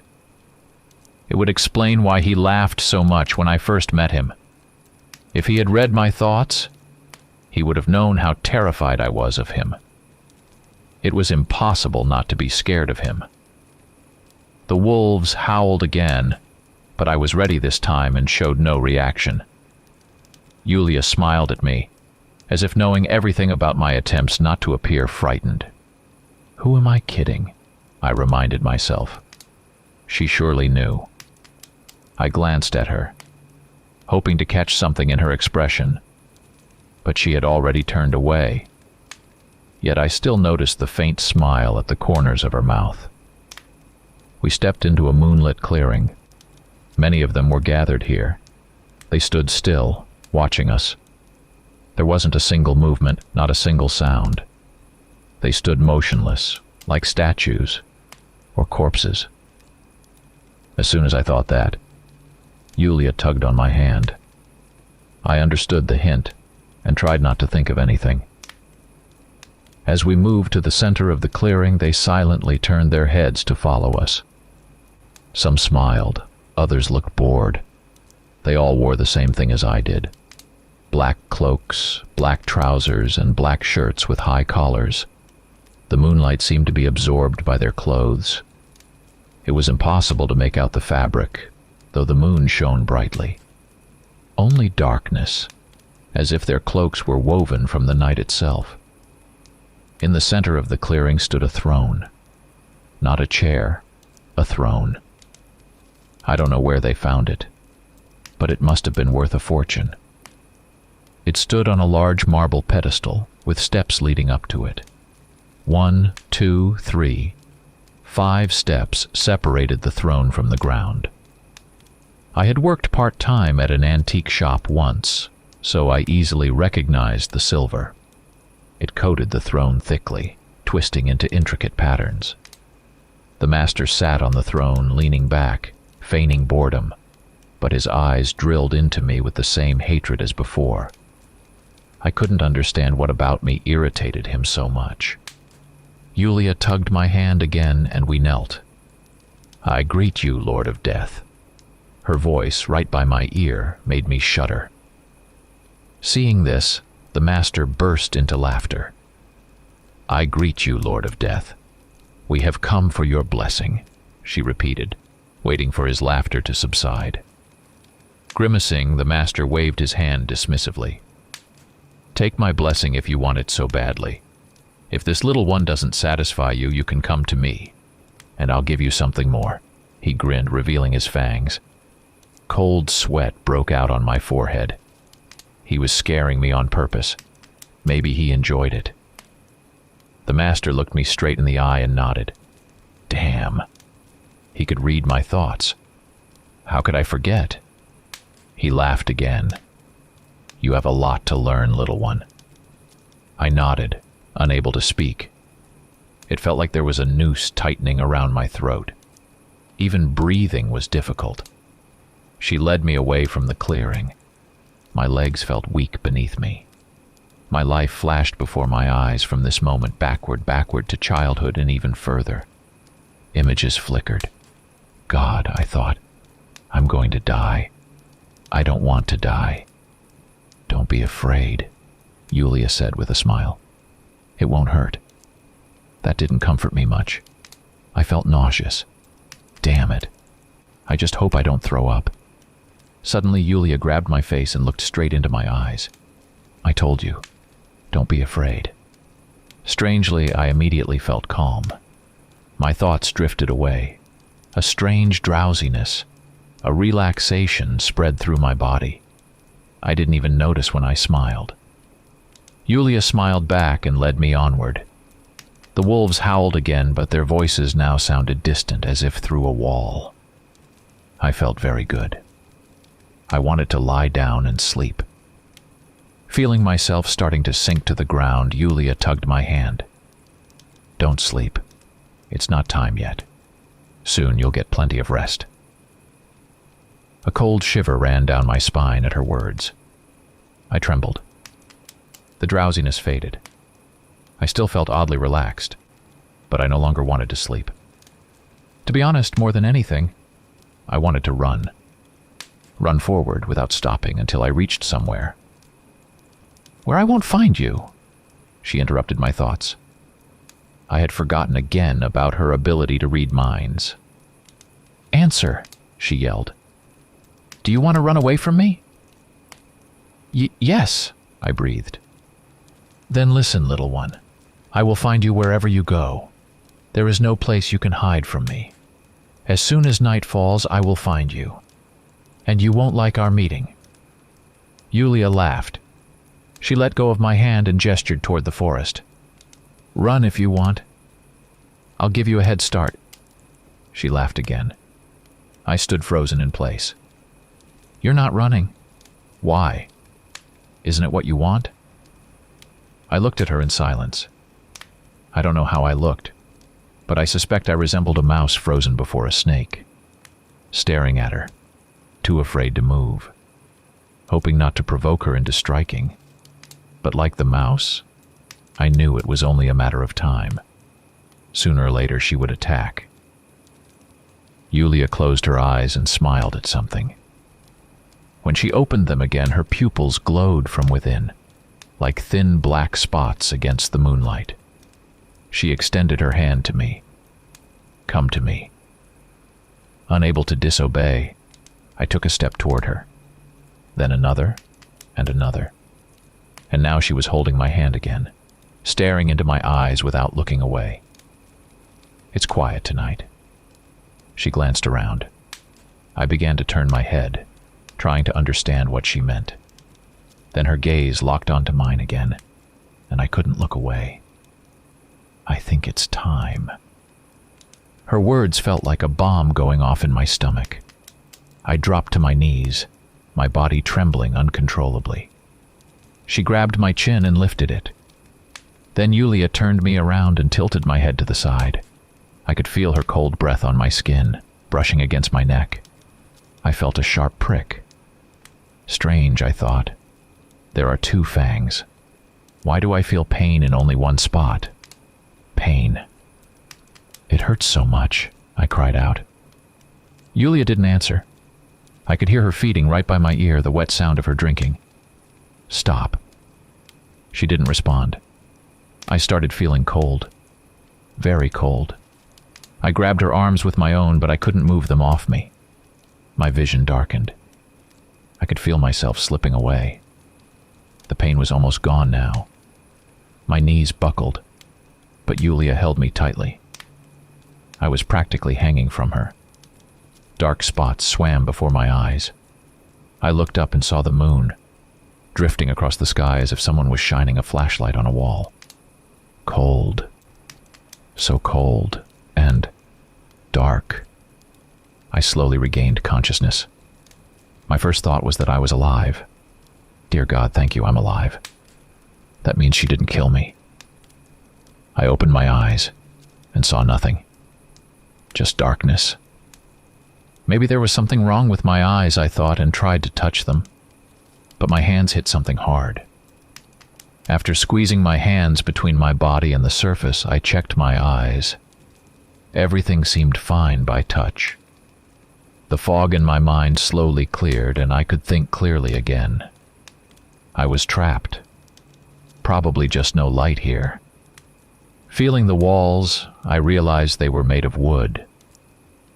It would explain why he laughed so much when I first met him. If he had read my thoughts, he would have known how terrified I was of him. It was impossible not to be scared of him. The wolves howled again, but I was ready this time and showed no reaction. Yulia smiled at me, as if knowing everything about my attempts not to appear frightened. Who am I kidding? I reminded myself. She surely knew. I glanced at her, hoping to catch something in her expression, but she had already turned away. Yet I still noticed the faint smile at the corners of her mouth. We stepped into a moonlit clearing. Many of them were gathered here. They stood still, watching us. There wasn't a single movement, not a single sound. They stood motionless, like statues or corpses. As soon as I thought that, Yulia tugged on my hand. I understood the hint and tried not to think of anything. As we moved to the center of the clearing, they silently turned their heads to follow us. Some smiled, others looked bored. They all wore the same thing as I did. Black cloaks, black trousers, and black shirts with high collars. The moonlight seemed to be absorbed by their clothes. It was impossible to make out the fabric, though the moon shone brightly. Only darkness, as if their cloaks were woven from the night itself. In the center of the clearing stood a throne. Not a chair, a throne. I don't know where they found it, but it must have been worth a fortune. It stood on a large marble pedestal with steps leading up to it. 1, 2, 3, 5 steps separated the throne from the ground. I had worked part-time at an antique shop once, so I easily recognized the silver. It coated the throne thickly, twisting into intricate patterns. The master sat on the throne, leaning back, feigning boredom, but his eyes drilled into me with the same hatred as before. I couldn't understand what about me irritated him so much. Yulia tugged my hand again, and we knelt. "I greet you, Lord of Death." Her voice, right by my ear, made me shudder. Seeing this, the master burst into laughter. "I greet you, Lord of Death. We have come for your blessing," she repeated, waiting for his laughter to subside. Grimacing, the master waved his hand dismissively. "Take my blessing if you want it so badly. If this little one doesn't satisfy you, you can come to me, and I'll give you something more." He grinned, revealing his fangs. Cold sweat broke out on my forehead. He was scaring me on purpose. Maybe he enjoyed it. The master looked me straight in the eye and nodded. Damn. He could read my thoughts. How could I forget? He laughed again. "You have a lot to learn, little one." I nodded, unable to speak. It felt like there was a noose tightening around my throat. Even breathing was difficult. She led me away from the clearing. My legs felt weak beneath me. My life flashed before my eyes from this moment backward to childhood and even further. Images flickered. God, I thought, I'm going to die. I don't want to die. "Don't be afraid," Yulia said with a smile. "It won't hurt." That didn't comfort me much. I felt nauseous. Damn it. I just hope I don't throw up. Suddenly, Yulia grabbed my face and looked straight into my eyes. "I told you, don't be afraid." Strangely, I immediately felt calm. My thoughts drifted away. A strange drowsiness, a relaxation spread through my body. I didn't even notice when I smiled. Yulia smiled back and led me onward. The wolves howled again, but their voices now sounded distant, as if through a wall. I felt very good. I wanted to lie down and sleep. Feeling myself starting to sink to the ground, Yulia tugged my hand. "Don't sleep. It's not time yet. Soon you'll get plenty of rest." A cold shiver ran down my spine at her words. I trembled. The drowsiness faded. I still felt oddly relaxed, but I no longer wanted to sleep. To be honest, more than anything, I wanted to run. Run forward without stopping until I reached somewhere. "Where I won't find you," she interrupted my thoughts. I had forgotten again about her ability to read minds. "Answer," she yelled. "Do you want to run away from me?" Yes," I breathed. "Then listen, little one. I will find you wherever you go. There is no place you can hide from me. As soon as night falls, I will find you. And you won't like our meeting." Yulia laughed. She let go of my hand and gestured toward the forest. "Run if you want. I'll give you a head start." She laughed again. I stood frozen in place. "You're not running. Why? Isn't it what you want?" I looked at her in silence. I don't know how I looked, but I suspect I resembled a mouse frozen before a snake, staring at her, too afraid to move, hoping not to provoke her into striking. But like the mouse, I knew it was only a matter of time. Sooner or later she would attack. Yulia closed her eyes and smiled at something. When she opened them again, her pupils glowed from within, like thin black spots against the moonlight. She extended her hand to me. "Come to me." Unable to disobey, I took a step toward her, then another and another. And now she was holding my hand again, staring into my eyes without looking away. "It's quiet tonight." She glanced around. I began to turn my head, trying to understand what she meant. Then her gaze locked onto mine again, and I couldn't look away. "I think it's time." Her words felt like a bomb going off in my stomach. I dropped to my knees, my body trembling uncontrollably. She grabbed my chin and lifted it. Then Yulia turned me around and tilted my head to the side. I could feel her cold breath on my skin, brushing against my neck. I felt a sharp prick. Strange, I thought. There are two fangs. Why do I feel pain in only one spot? Pain. "It hurts so much," I cried out. Yulia didn't answer. I could hear her feeding right by my ear, the wet sound of her drinking. "Stop." She didn't respond. I started feeling cold. Very cold. I grabbed her arms with my own, but I couldn't move them off me. My vision darkened. I could feel myself slipping away. The pain was almost gone now. My knees buckled, but Yulia held me tightly. I was practically hanging from her. Dark spots swam before my eyes. I looked up and saw the moon, drifting across the sky as if someone was shining a flashlight on a wall. Cold. So cold and dark. I slowly regained consciousness. My first thought was that I was alive. Dear God, thank you, I'm alive. That means she didn't kill me. I opened my eyes and saw nothing. Just darkness. Maybe there was something wrong with my eyes, I thought, and tried to touch them. But my hands hit something hard. After squeezing my hands between my body and the surface, I checked my eyes. Everything seemed fine by touch. The fog in my mind slowly cleared, and I could think clearly again. I was trapped. Probably just no light here. Feeling the walls, I realized they were made of wood.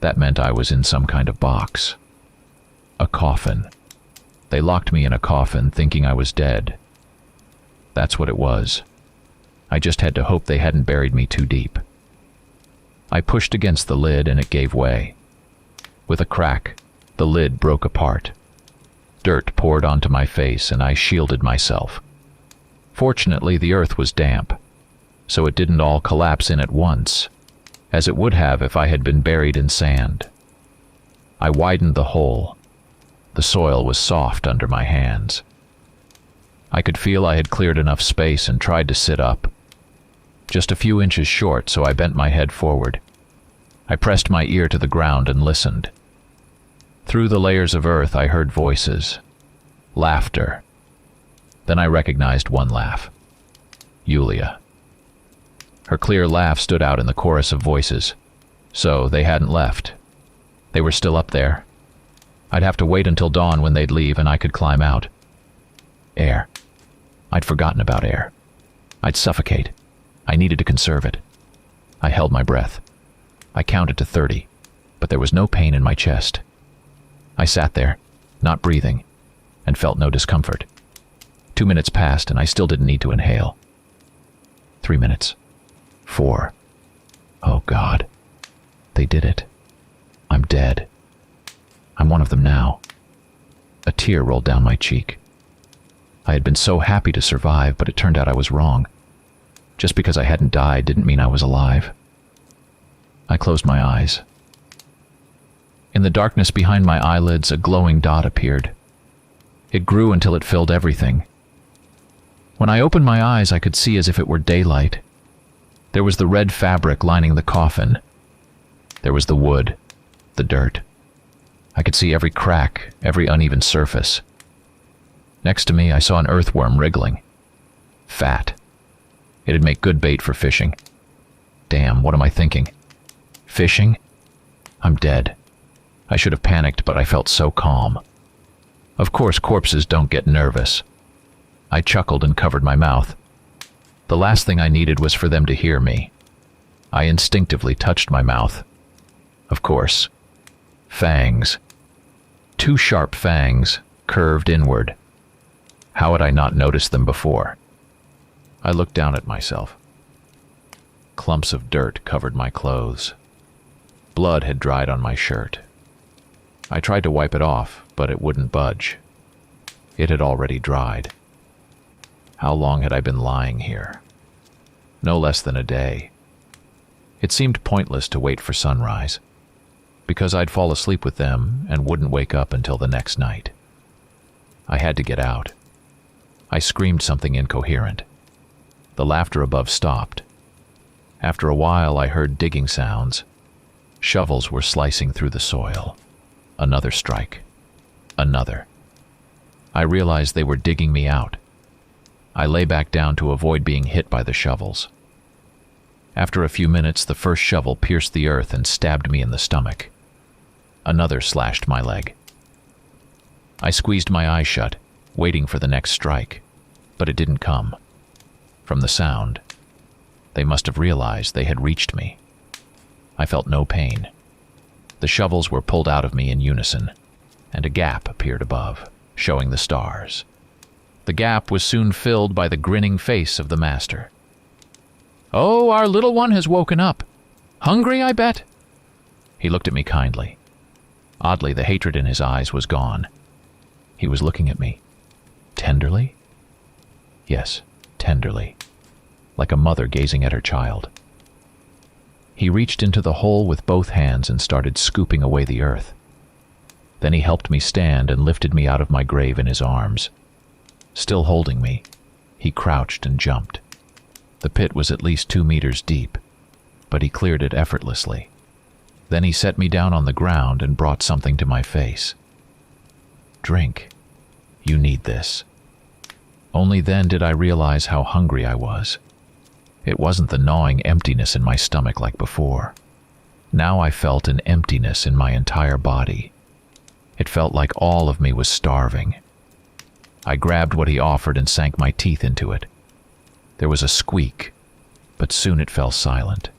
That meant I was in some kind of box. A coffin. They locked me in a coffin, thinking I was dead. That's what it was. I just had to hope they hadn't buried me too deep. I pushed against the lid and it gave way. With a crack, the lid broke apart. Dirt poured onto my face and I shielded myself. Fortunately, the earth was damp, so it didn't all collapse in at once, as it would have if I had been buried in sand. I widened the hole. The soil was soft under my hands. I could feel I had cleared enough space and tried to sit up. Just a few inches short, so I bent my head forward. I pressed my ear to the ground and listened. Through the layers of earth, I heard voices. Laughter. Then I recognized one laugh. Yulia. Her clear laugh stood out in the chorus of voices. So they hadn't left. They were still up there. I'd have to wait until dawn when they'd leave and I could climb out. Air. I'd forgotten about air. I'd suffocate. I needed to conserve it. I held my breath. I counted to 30, but there was no pain in my chest. I sat there, not breathing, and felt no discomfort. 2 minutes passed and I still didn't need to inhale. 3 minutes. 4. Oh God. They did it. I'm dead. I'm one of them now. A tear rolled down my cheek. I had been so happy to survive, but it turned out I was wrong. Just because I hadn't died didn't mean I was alive. I closed my eyes. In the darkness behind my eyelids, a glowing dot appeared. It grew until it filled everything. When I opened my eyes, I could see as if it were daylight. There was the red fabric lining the coffin. There was the wood, the dirt. I could see every crack, every uneven surface. Next to me, I saw an earthworm wriggling. Fat. It'd make good bait for fishing. Damn, what am I thinking? Fishing? I'm dead. I should have panicked, but I felt so calm. Of course, corpses don't get nervous. I chuckled and covered my mouth. The last thing I needed was for them to hear me. I instinctively touched my mouth. Of course. Fangs. 2 sharp fangs, curved inward. How had I not noticed them before? I looked down at myself. Clumps of dirt covered my clothes. Blood had dried on my shirt. I tried to wipe it off, but it wouldn't budge. It had already dried. How long had I been lying here? No less than a day. It seemed pointless to wait for sunrise, because I'd fall asleep with them and wouldn't wake up until the next night. I had to get out. I screamed something incoherent. The laughter above stopped. After a while, I heard digging sounds. Shovels were slicing through the soil. Another strike. Another. I realized they were digging me out. I lay back down to avoid being hit by the shovels. After a few minutes, the first shovel pierced the earth and stabbed me in the stomach. Another slashed my leg. I squeezed my eyes shut, waiting for the next strike, but it didn't come. From the sound, they must have realized they had reached me. I felt no pain. The shovels were pulled out of me in unison, and a gap appeared above, showing the stars. The gap was soon filled by the grinning face of the master. "Oh, our little one has woken up. Hungry, I bet?" He looked at me kindly. Oddly, the hatred in his eyes was gone. He was looking at me. Tenderly? Yes, tenderly. Like a mother gazing at her child. He reached into the hole with both hands and started scooping away the earth. Then he helped me stand and lifted me out of my grave in his arms. Still holding me, he crouched and jumped. The pit was at least 2 meters deep, but he cleared it effortlessly. Then he set me down on the ground and brought something to my face. "Drink. You need this." Only then did I realize how hungry I was. It wasn't the gnawing emptiness in my stomach like before. Now I felt an emptiness in my entire body. It felt like all of me was starving. I grabbed what he offered and sank my teeth into it. There was a squeak, but soon it fell silent.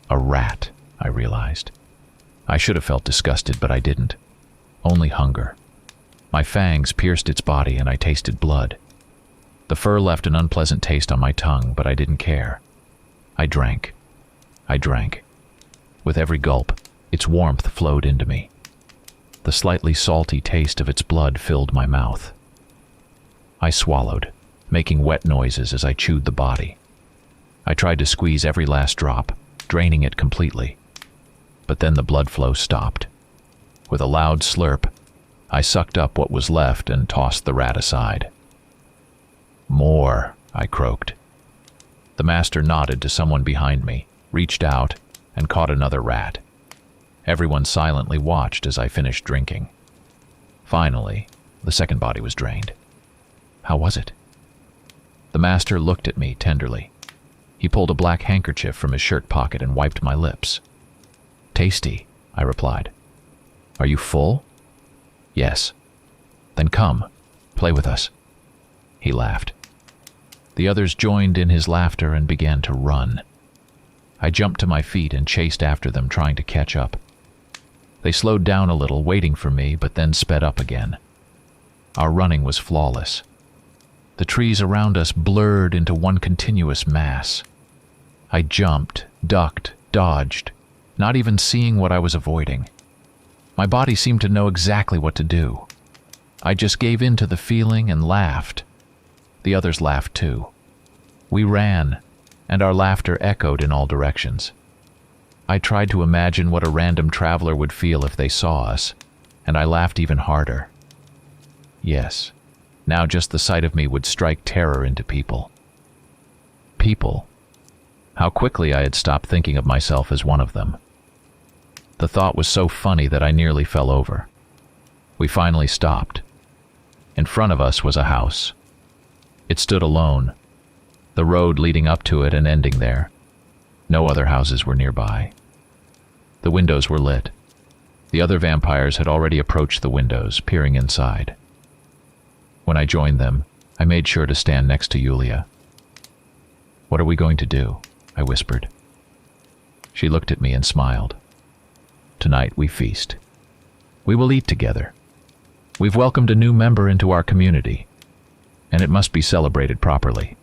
A rat, I realized. I should have felt disgusted, but I didn't. Only hunger. My fangs pierced its body and I tasted blood. The fur left an unpleasant taste on my tongue, but I didn't care. I drank. I drank. With every gulp, its warmth flowed into me. The slightly salty taste of its blood filled my mouth. I swallowed, making wet noises as I chewed the body. I tried to squeeze every last drop, draining it completely. But then the blood flow stopped. With a loud slurp, I sucked up what was left and tossed the rat aside. "More," I croaked. The master nodded to someone behind me, reached out, and caught another rat. Everyone silently watched as I finished drinking. Finally, the second body was drained. How was it? The master looked at me tenderly. He pulled a black handkerchief from his shirt pocket and wiped my lips. "Tasty," I replied. Are you full? Yes. Then come, play with us. He laughed. The others joined in his laughter and began to run. I jumped to my feet and chased after them, trying to catch up. They slowed down a little, waiting for me, but then sped up again. Our running was flawless. The trees around us blurred into one continuous mass. I jumped, ducked, dodged, not even seeing what I was avoiding. My body seemed to know exactly what to do. I just gave in to the feeling and laughed. The others laughed too. We ran, and our laughter echoed in all directions. I tried to imagine what a random traveler would feel if they saw us, and I laughed even harder. Yes, now just the sight of me would strike terror into people. People. How quickly I had stopped thinking of myself as one of them. The thought was so funny that I nearly fell over. We finally stopped. In front of us was a house. It stood alone, the road leading up to it and ending there. No other houses were nearby. The windows were lit. The other vampires had already approached the windows, peering inside. When I joined them, I made sure to stand next to Yulia. "What are we going to do?" I whispered. She looked at me and smiled. "Tonight we feast. We will eat together. We've welcomed a new member into our community, and it must be celebrated properly."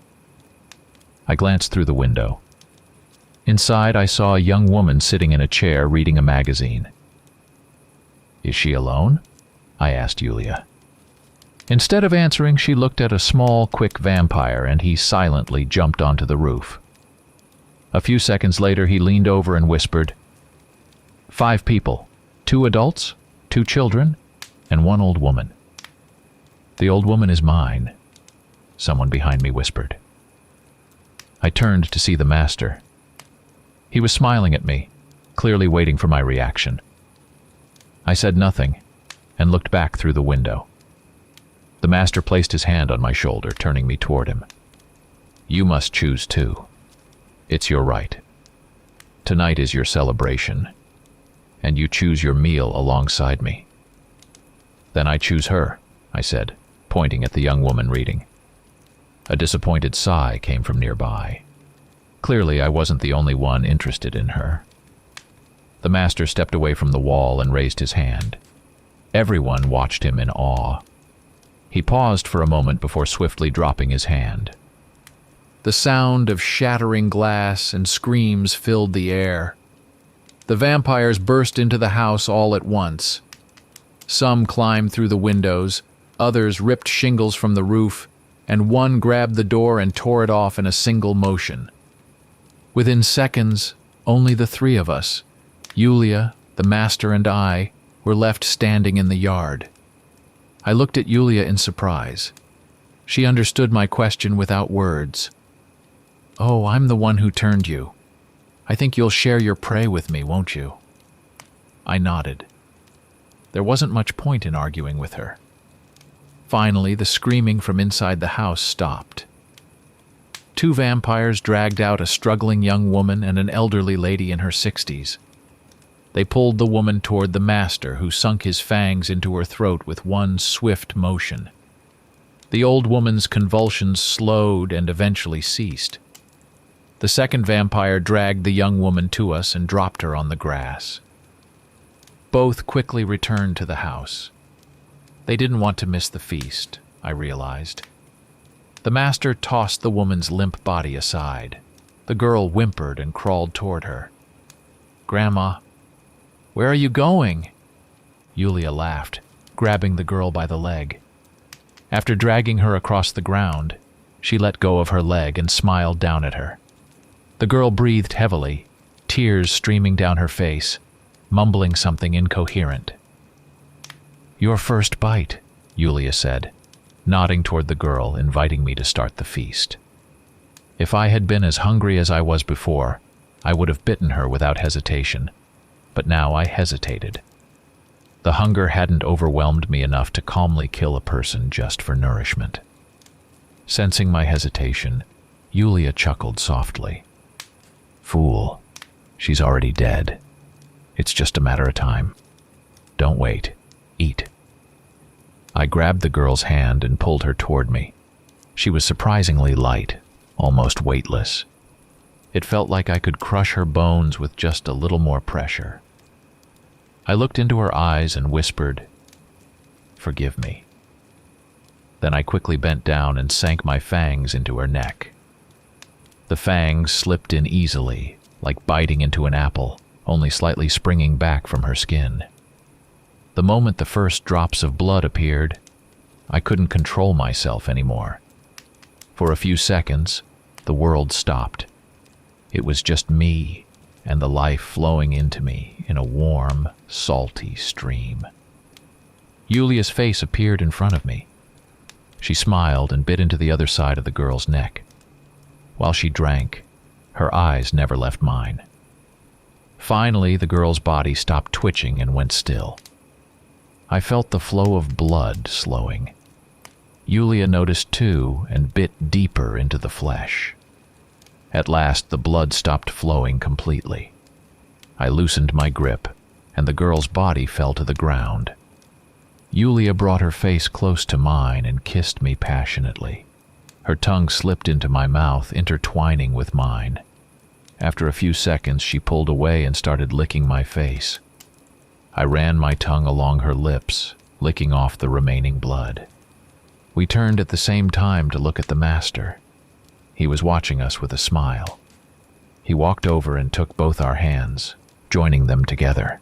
I glanced through the window. Inside, I saw a young woman sitting in a chair reading a magazine. "Is she alone?" I asked Yulia. Instead of answering, she looked at a small, quick vampire, and he silently jumped onto the roof. A few seconds later, he leaned over and whispered, "5 people, 2 adults, 2 children, and 1 old woman." "The old woman is mine," someone behind me whispered. I turned to see the master. He was smiling at me, clearly waiting for my reaction. I said nothing and looked back through the window. The master placed his hand on my shoulder, turning me toward him. "You must choose too. It's your right. Tonight is your celebration, and you choose your meal alongside me." "Then I choose her," I said, pointing at the young woman reading. A disappointed sigh came from nearby. Clearly, I wasn't the only one interested in her. The master stepped away from the wall and raised his hand. Everyone watched him in awe. He paused for a moment before swiftly dropping his hand. The sound of shattering glass and screams filled the air. The vampires burst into the house all at once. Some climbed through the windows, others ripped shingles from the roof, and one grabbed the door and tore it off in a single motion. Within seconds, only the 3 of us, Yulia, the master, and I, were left standing in the yard. I looked at Yulia in surprise. She understood my question without words. "Oh, I'm the one who turned you. I think you'll share your prey with me, won't you?" I nodded. There wasn't much point in arguing with her. Finally, the screaming from inside the house stopped. 2 vampires dragged out a struggling young woman and an elderly lady in her 60s. They pulled the woman toward the master, who sunk his fangs into her throat with one swift motion. The old woman's convulsions slowed and eventually ceased. The second vampire dragged the young woman to us and dropped her on the grass. Both quickly returned to the house. They didn't want to miss the feast, I realized. The master tossed the woman's limp body aside. The girl whimpered and crawled toward her. "Grandma, where are you going?" Yulia laughed, grabbing the girl by the leg. After dragging her across the ground, she let go of her leg and smiled down at her. The girl breathed heavily, tears streaming down her face, mumbling something incoherent. "Your first bite," Yulia said, nodding toward the girl, inviting me to start the feast. If I had been as hungry as I was before, I would have bitten her without hesitation, but now I hesitated. The hunger hadn't overwhelmed me enough to calmly kill a person just for nourishment. Sensing my hesitation, Yulia chuckled softly. "Fool, she's already dead. It's just a matter of time." Don't wait. Eat." I grabbed the girl's hand and pulled her toward me. She was surprisingly light, almost weightless. It felt like I could crush her bones with just a little more pressure. I looked into her eyes and whispered, "Forgive me." Then I quickly bent down and sank my fangs into her neck. The fangs slipped in easily, like biting into an apple, only slightly springing back from her skin. The moment the first drops of blood appeared, I couldn't control myself anymore. For a few seconds, the world stopped. It was just me and the life flowing into me in a warm, salty stream. Yulia's face appeared in front of me. She smiled and bit into the other side of the girl's neck. While she drank, her eyes never left mine. Finally, the girl's body stopped twitching and went still. I felt the flow of blood slowing. Yulia noticed too and bit deeper into the flesh. At last, the blood stopped flowing completely. I loosened my grip, and the girl's body fell to the ground. Yulia brought her face close to mine and kissed me passionately. Her tongue slipped into my mouth, intertwining with mine. After a few seconds, she pulled away and started licking my face. I ran my tongue along her lips, licking off the remaining blood. We turned at the same time to look at the master. He was watching us with a smile. He walked over and took both our hands, joining them together.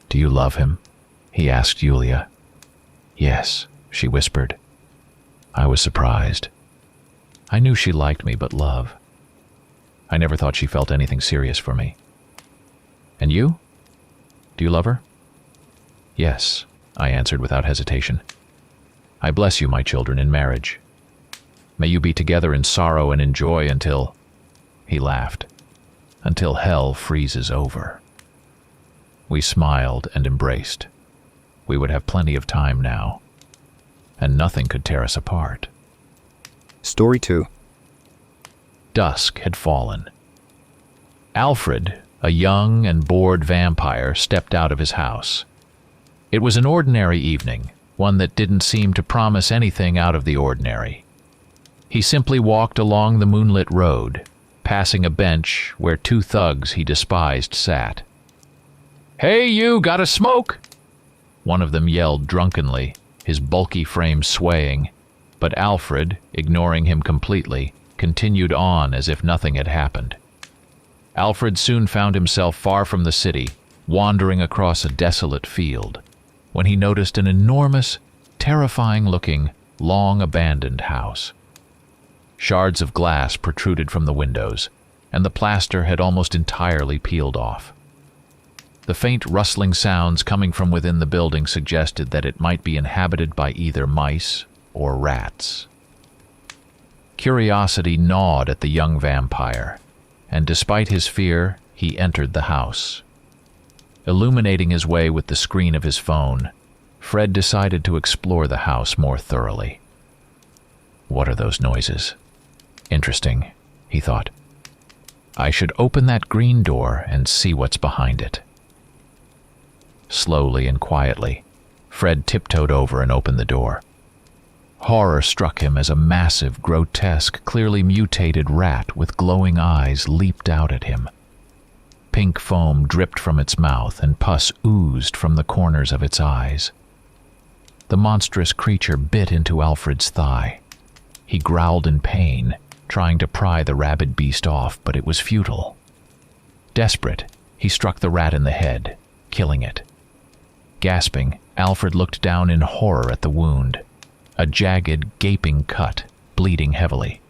"Do you love him?" he asked Yulia. "Yes," she whispered. I was surprised. I knew she liked me, but love. I never thought she felt anything serious for me. "And you? Do you love her?" "Yes," I answered without hesitation. "I bless you, my children, in marriage. May you be together in sorrow and in joy until—" He laughed. "Until hell freezes over." We smiled and embraced. We would have plenty of time now, and nothing could tear us apart. Story 2. Dusk had fallen. Alfred, a young and bored vampire, stepped out of his house. It was an ordinary evening, one that didn't seem to promise anything out of the ordinary. He simply walked along the moonlit road, passing a bench where two thugs he despised sat. "Hey, you, got a smoke?" One of them yelled drunkenly, his bulky frame swaying, but Alfred, ignoring him completely, continued on as if nothing had happened. Alfred soon found himself far from the city, wandering across a desolate field, when he noticed an enormous, terrifying-looking, long-abandoned house. Shards of glass protruded from the windows, and the plaster had almost entirely peeled off. The faint rustling sounds coming from within the building suggested that it might be inhabited by either mice or rats. Curiosity gnawed at the young vampire, and despite his fear, he entered the house. Illuminating his way with the screen of his phone, Fred decided to explore the house more thoroughly. What are those noises? Interesting, he thought. I should open that green door and see what's behind it. Slowly and quietly, Fred tiptoed over and opened the door. Horror struck him as a massive, grotesque, clearly mutated rat with glowing eyes leaped out at him. Pink foam dripped from its mouth and pus oozed from the corners of its eyes. The monstrous creature bit into Alfred's thigh. He growled in pain, trying to pry the rabid beast off, but it was futile. Desperate, he struck the rat in the head, killing it. Gasping, Alfred looked down in horror at the wound. A jagged, gaping cut, bleeding heavily.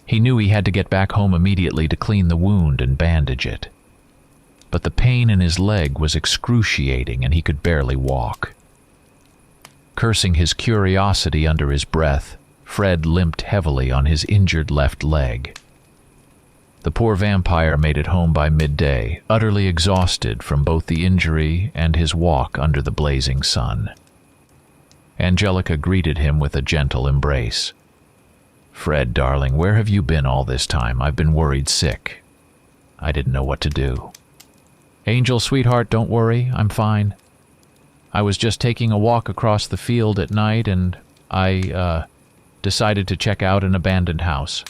He knew he had to get back home immediately to clean the wound and bandage it. But the pain in his leg was excruciating and he could barely walk. Cursing his curiosity under his breath, Fred limped heavily on his injured left leg. The poor vampire made it home by midday, utterly exhausted from both the injury and his walk under the blazing sun. Angelica greeted him with a gentle embrace. "Fred, darling, where have you been all this time? I've been worried sick. I didn't know what to do." "Angel, sweetheart, don't worry, I'm fine." I was just taking a walk across the field at night and I decided to check out an abandoned house."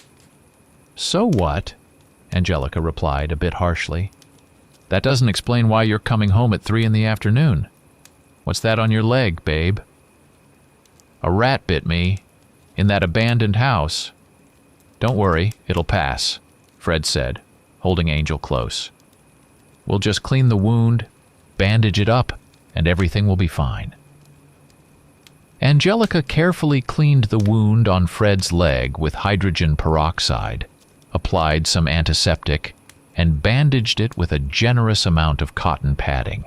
"So what?" Angelica replied a bit harshly. "That doesn't explain why you're coming home at 3 in the afternoon. What's that on your leg, babe?" "A rat bit me. In that abandoned house." "Don't worry, it'll pass," Fred said, holding Angel close. "We'll just clean the wound, bandage it up, and everything will be fine." Angelica carefully cleaned the wound on Fred's leg with hydrogen peroxide, applied some antiseptic, and bandaged it with a generous amount of cotton padding.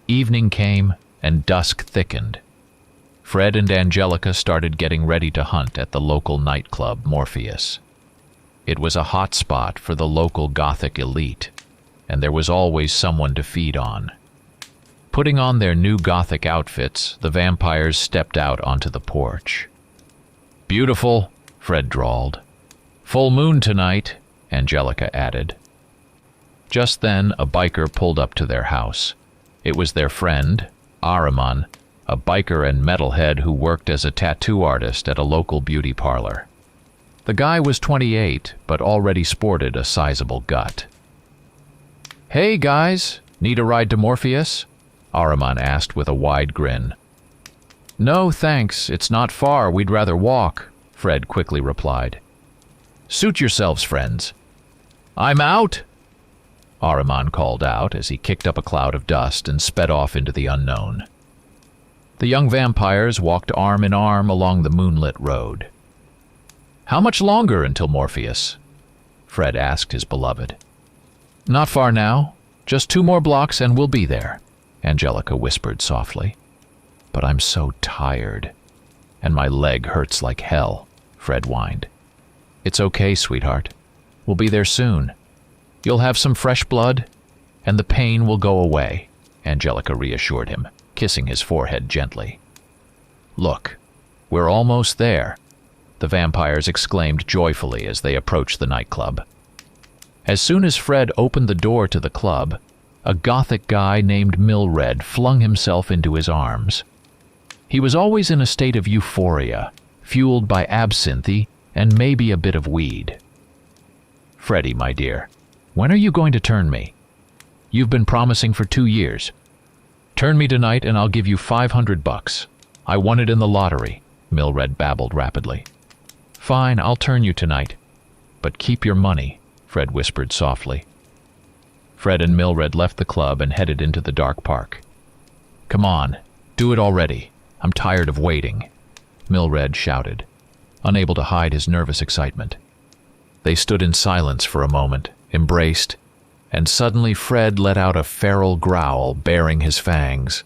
Evening came and dusk thickened. Fred and Angelica started getting ready to hunt at the local nightclub, Morpheus. It was a hot spot for the local Gothic elite, and there was always someone to feed on. Putting on their new Gothic outfits, the vampires stepped out onto the porch. "Beautiful," Fred drawled. "Full moon tonight," Angelica added. Just then, a biker pulled up to their house. It was their friend, Ahriman, a biker and metalhead who worked as a tattoo artist at a local beauty parlor. The guy was 28, but already sported a sizable gut. "Hey guys, need a ride to Morpheus?" Ahriman asked with a wide grin. "No, thanks, it's not far, we'd rather walk," Fred quickly replied. "Suit yourselves, friends." "I'm out!" Ahriman called out as he kicked up a cloud of dust and sped off into the unknown. The young vampires walked arm in arm along the moonlit road. "How much longer until Morpheus?" Fred asked his beloved. "Not far now. Just 2 more blocks and we'll be there," Angelica whispered softly. "But I'm so tired, and my leg hurts like hell," Fred whined. "It's okay, sweetheart. We'll be there soon. You'll have some fresh blood, and the pain will go away," Angelica reassured him, kissing his forehead gently. "Look, we're almost there," the vampires exclaimed joyfully as they approached the nightclub. As soon as Fred opened the door to the club, a Gothic guy named Milred flung himself into his arms. He was always in a state of euphoria, fueled by absinthe and maybe a bit of weed. "Freddy, my dear, when are you going to turn me? You've been promising for 2 years. Turn me tonight and I'll give you $500. I won it in the lottery," Milred babbled rapidly. "Fine, I'll turn you tonight. But keep your money," Fred whispered softly. Fred and Milred left the club and headed into the dark park. "Come on, do it already. I'm tired of waiting," Milred shouted, unable to hide his nervous excitement. They stood in silence for a moment, embraced, and suddenly Fred let out a feral growl, baring his fangs.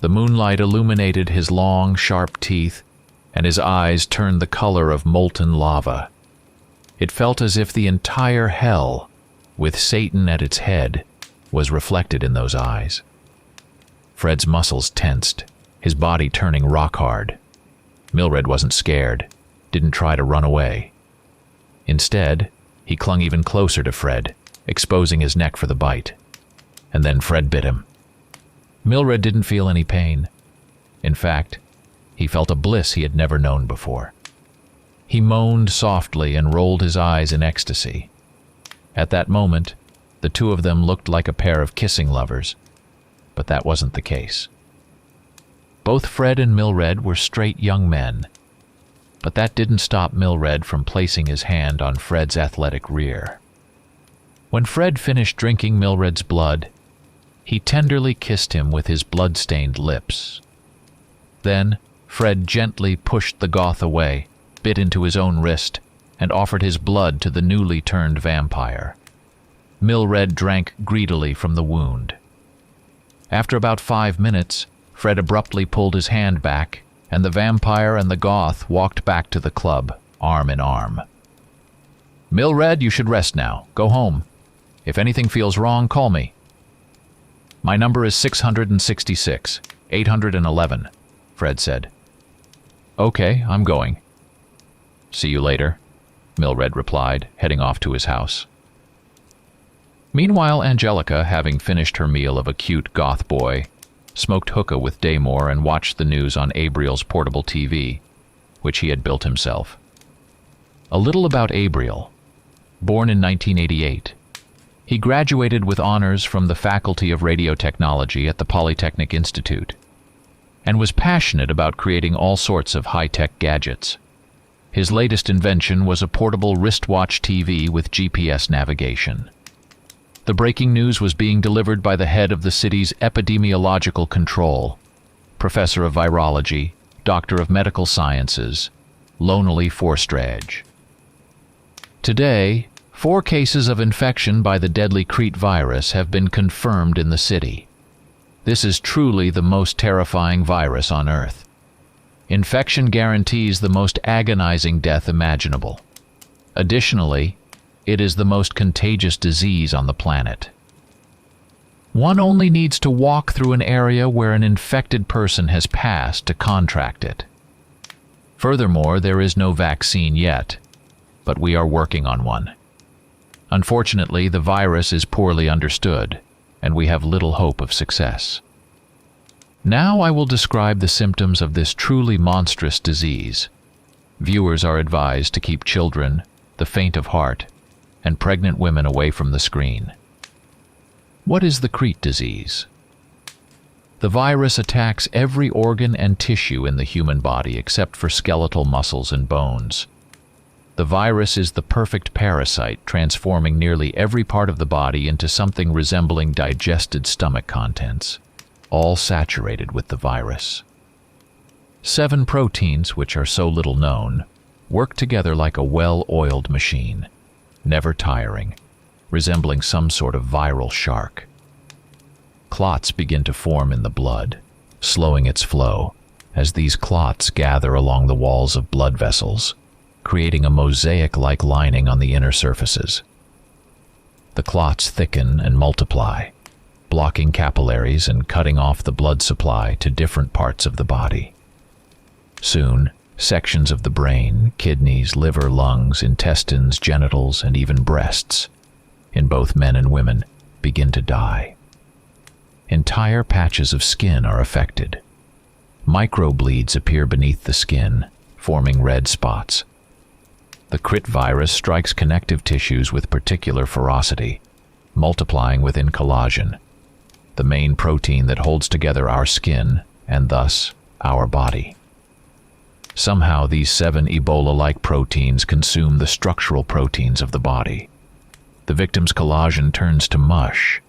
The moonlight illuminated his long, sharp teeth, and his eyes turned the color of molten lava. It felt as if the entire hell, with Satan at its head, was reflected in those eyes. Fred's muscles tensed, his body turning rock hard. Milred wasn't scared, didn't try to run away. Instead, he clung even closer to Fred, exposing his neck for the bite. And then Fred bit him. Milred didn't feel any pain. In fact, he felt a bliss he had never known before. He moaned softly and rolled his eyes in ecstasy. At that moment, the two of them looked like a pair of kissing lovers, but that wasn't the case. Both Fred and Milred were straight young men, but that didn't stop Milred from placing his hand on Fred's athletic rear. When Fred finished drinking Milred's blood, he tenderly kissed him with his blood-stained lips. Then, Fred gently pushed the Goth away, bit into his own wrist, and offered his blood to the newly turned vampire. Milred drank greedily from the wound. After about 5 minutes, Fred abruptly pulled his hand back, and the vampire and the Goth walked back to the club, arm in arm. "Milred, you should rest now. Go home. If anything feels wrong, call me. My number is 666, 811, Fred said. "Okay, I'm going." "See you later," Milred replied, heading off to his house. Meanwhile, Angelica, having finished her meal of a cute goth boy, smoked hookah with Daymore, and watched the news on Abriel's portable TV, which he had built himself. A little about Abriel. Born in 1988, he graduated with honors from the Faculty of Radio Technology at the Polytechnic Institute, and was passionate about creating all sorts of high-tech gadgets. His latest invention was a portable wristwatch TV with GPS navigation. The breaking news was being delivered by the head of the city's epidemiological control, professor of virology, doctor of medical sciences, Lonely Forstrage. Today, 4 cases of infection by the deadly Crete virus have been confirmed in the city. This is truly the most terrifying virus on Earth. Infection guarantees the most agonizing death imaginable. Additionally, it is the most contagious disease on the planet. One only needs to walk through an area where an infected person has passed to contract it. Furthermore, there is no vaccine yet, but we are working on one. Unfortunately, the virus is poorly understood, and we have little hope of success. Now I will describe the symptoms of this truly monstrous disease. Viewers are advised to keep children, the faint of heart, and pregnant women away from the screen. What is the Crete disease? The virus attacks every organ and tissue in the human body except for skeletal muscles and bones. The virus is the perfect parasite, transforming nearly every part of the body into something resembling digested stomach contents, all saturated with the virus. 7 proteins, which are so little known, work together like a well-oiled machine, never tiring, resembling some sort of viral shark. Clots begin to form in the blood, slowing its flow, as these clots gather along the walls of blood vessels, creating a mosaic-like lining on the inner surfaces. The clots thicken and multiply, blocking capillaries and cutting off the blood supply to different parts of the body. Soon, sections of the brain, kidneys, liver, lungs, intestines, genitals, and even breasts, in both men and women, begin to die. Entire patches of skin are affected. Microbleeds appear beneath the skin, forming red spots. The Crete virus strikes connective tissues with particular ferocity, multiplying within collagen, the main protein that holds together our skin and thus our body. Somehow these 7 Ebola-like proteins consume the structural proteins of the body. The victim's collagen turns to mush,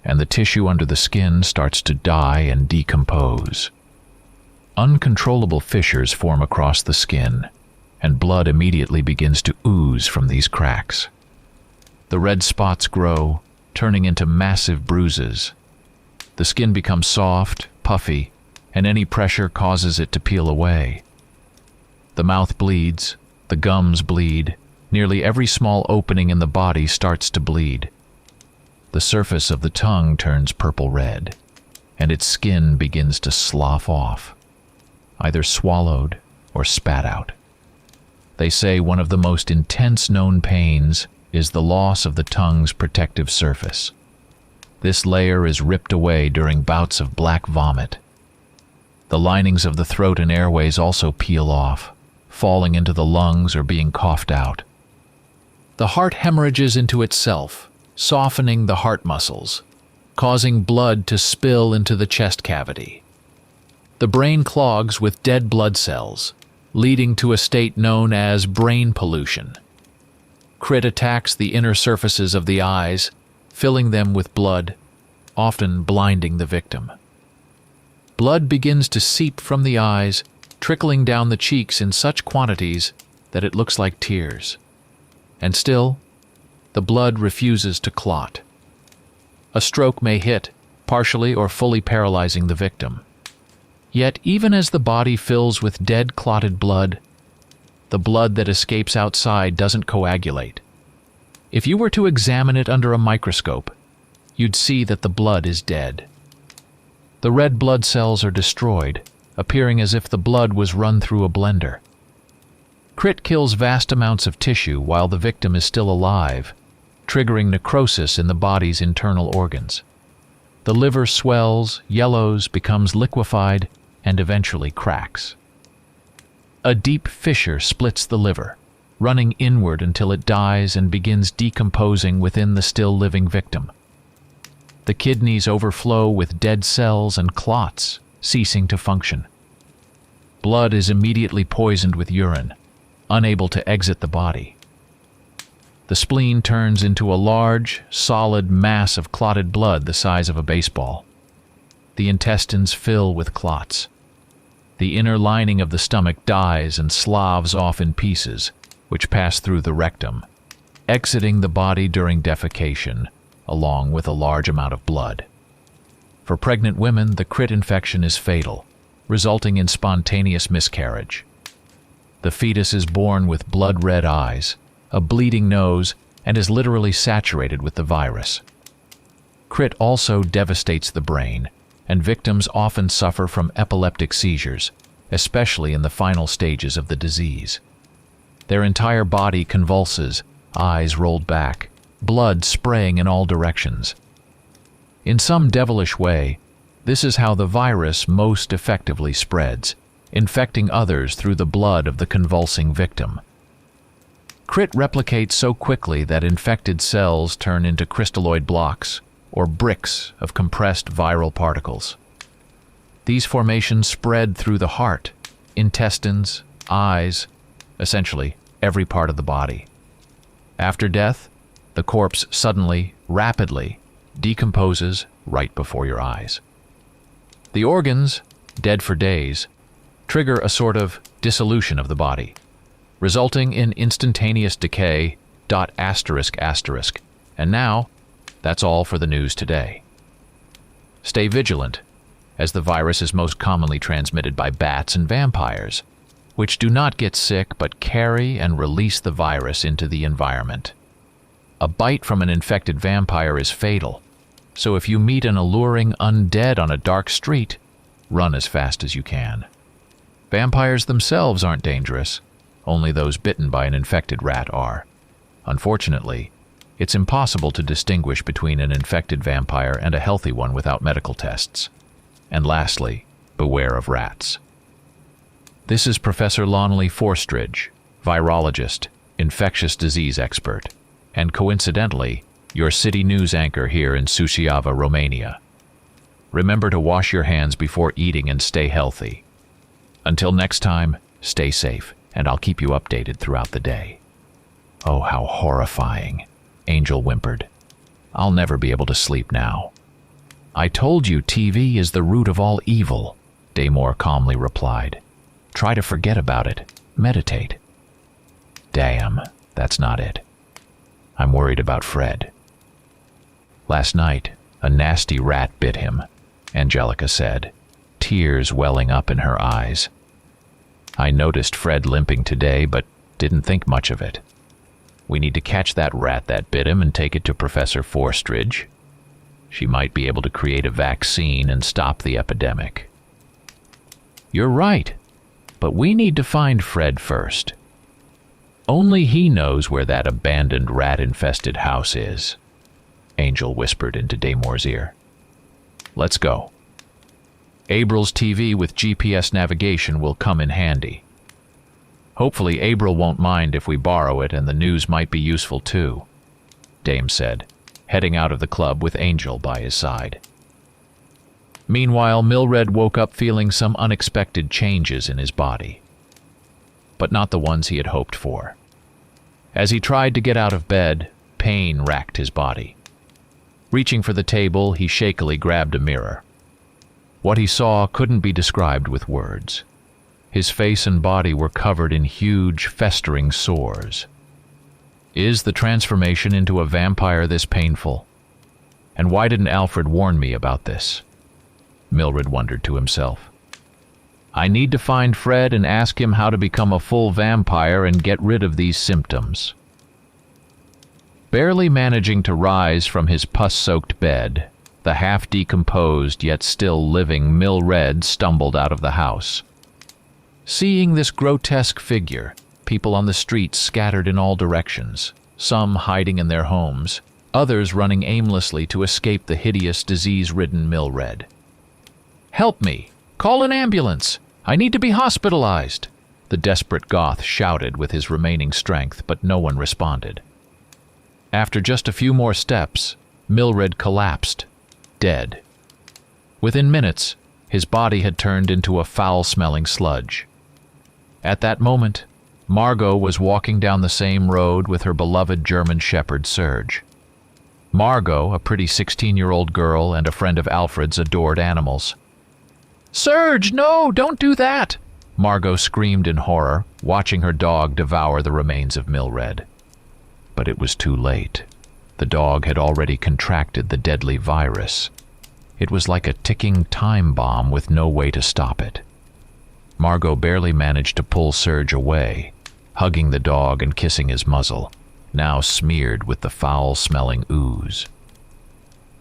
and the tissue under the skin starts to die and decompose. Uncontrollable fissures form across the skin, and blood immediately begins to ooze from these cracks. The red spots grow, turning into massive bruises. The skin becomes soft, puffy, and any pressure causes it to peel away. The mouth bleeds, the gums bleed, nearly every small opening in the body starts to bleed. The surface of the tongue turns purple-red, and its skin begins to slough off, either swallowed or spat out. They say one of the most intense known pains is the loss of the tongue's protective surface. This layer is ripped away during bouts of black vomit. The linings of the throat and airways also peel off, falling into the lungs or being coughed out. The heart hemorrhages into itself, softening the heart muscles, causing blood to spill into the chest cavity. The brain clogs with dead blood cells, leading to a state known as brain pollution. Crete attacks the inner surfaces of the eyes, filling them with blood, often blinding the victim. Blood begins to seep from the eyes, trickling down the cheeks in such quantities that it looks like tears. And still, the blood refuses to clot. A stroke may hit, partially or fully paralyzing the victim. Yet even as the body fills with dead clotted blood, the blood that escapes outside doesn't coagulate. If you were to examine it under a microscope, you'd see that the blood is dead. The red blood cells are destroyed, appearing as if the blood was run through a blender. Crete kills vast amounts of tissue while the victim is still alive, triggering necrosis in the body's internal organs. The liver swells, yellows, becomes liquefied, and eventually cracks. A deep fissure splits the liver, running inward until it dies and begins decomposing within the still living victim. The kidneys overflow with dead cells and clots, ceasing to function. Blood is immediately poisoned with urine, unable to exit the body. The spleen turns into a large, solid mass of clotted blood the size of a baseball. The intestines fill with clots. The inner lining of the stomach dies and sloughs off in pieces, which pass through the rectum, exiting the body during defecation, along with a large amount of blood. For pregnant women, the crit infection is fatal, resulting in spontaneous miscarriage. The fetus is born with blood-red eyes, a bleeding nose, and is literally saturated with the virus. Crit also devastates the brain, and victims often suffer from epileptic seizures, especially in the final stages of the disease. Their entire body convulses, eyes rolled back, blood spraying in all directions. In some devilish way, this is how the virus most effectively spreads, infecting others through the blood of the convulsing victim. Crit replicates so quickly that infected cells turn into crystalloid blocks, or bricks of compressed viral particles. These formations spread through the heart, intestines, eyes, essentially every part of the body. After death, the corpse suddenly, rapidly, decomposes right before your eyes. The organs, dead for days, trigger a sort of dissolution of the body, resulting in instantaneous decay. And now, that's all for the news today. Stay vigilant, as the virus is most commonly transmitted by bats and vampires, which do not get sick but carry and release the virus into the environment. A bite from an infected vampire is fatal, so if you meet an alluring undead on a dark street, run as fast as you can. Vampires themselves aren't dangerous. Only those bitten by an infected rat are. Unfortunately, it's impossible to distinguish between an infected vampire and a healthy one without medical tests. And lastly, beware of rats. This is Professor Lonely Forstridge, virologist, infectious disease expert, and coincidentally, your city news anchor here in Suceava, Romania. Remember to wash your hands before eating and stay healthy. Until next time, stay safe, and I'll keep you updated throughout the day. Oh, how horrifying, Angel whimpered. I'll never be able to sleep now. I told you TV is the root of all evil, Daymore calmly replied. Try to forget about it. Meditate. Damn, that's not it. I'm worried about Fred. Last night, a nasty rat bit him, Angelica said, tears welling up in her eyes. I noticed Fred limping today, but didn't think much of it. We need to catch that rat that bit him and take it to Professor Forstridge. She might be able to create a vaccine and stop the epidemic. You're right, but we need to find Fred first. Only he knows where that abandoned rat-infested house is, Angel whispered into Daymore's ear. Let's go. April's TV with GPS navigation will come in handy. Hopefully April won't mind if we borrow it, and the news might be useful too, Dame said, heading out of the club with Angel by his side. Meanwhile, Milred woke up feeling some unexpected changes in his body, but not the ones he had hoped for. As he tried to get out of bed, pain racked his body. Reaching for the table, he shakily grabbed a mirror. What he saw couldn't be described with words. His face and body were covered in huge, festering sores. Is the transformation into a vampire this painful? And why didn't Alfred warn me about this? Milred wondered to himself. I need to find Fred and ask him how to become a full vampire and get rid of these symptoms. Barely managing to rise from his pus-soaked bed, the half-decomposed yet still living Milred stumbled out of the house. Seeing this grotesque figure, people on the streets scattered in all directions, some hiding in their homes, others running aimlessly to escape the hideous, disease-ridden Milred. "Help me! Call an ambulance! I need to be hospitalized!" the desperate Goth shouted with his remaining strength, but no one responded. After just a few more steps, Milred collapsed, dead. Within minutes, his body had turned into a foul-smelling sludge. At that moment, Margot was walking down the same road with her beloved German shepherd Serge. Margot, a pretty 16-year-old girl and a friend of Alfred's, adored animals. "Serge, no, don't do that!" Margot screamed in horror, watching her dog devour the remains of Milred. But it was too late. The dog had already contracted the deadly virus. It was like a ticking time bomb with no way to stop it. Margot barely managed to pull Serge away, hugging the dog and kissing his muzzle, now smeared with the foul-smelling ooze.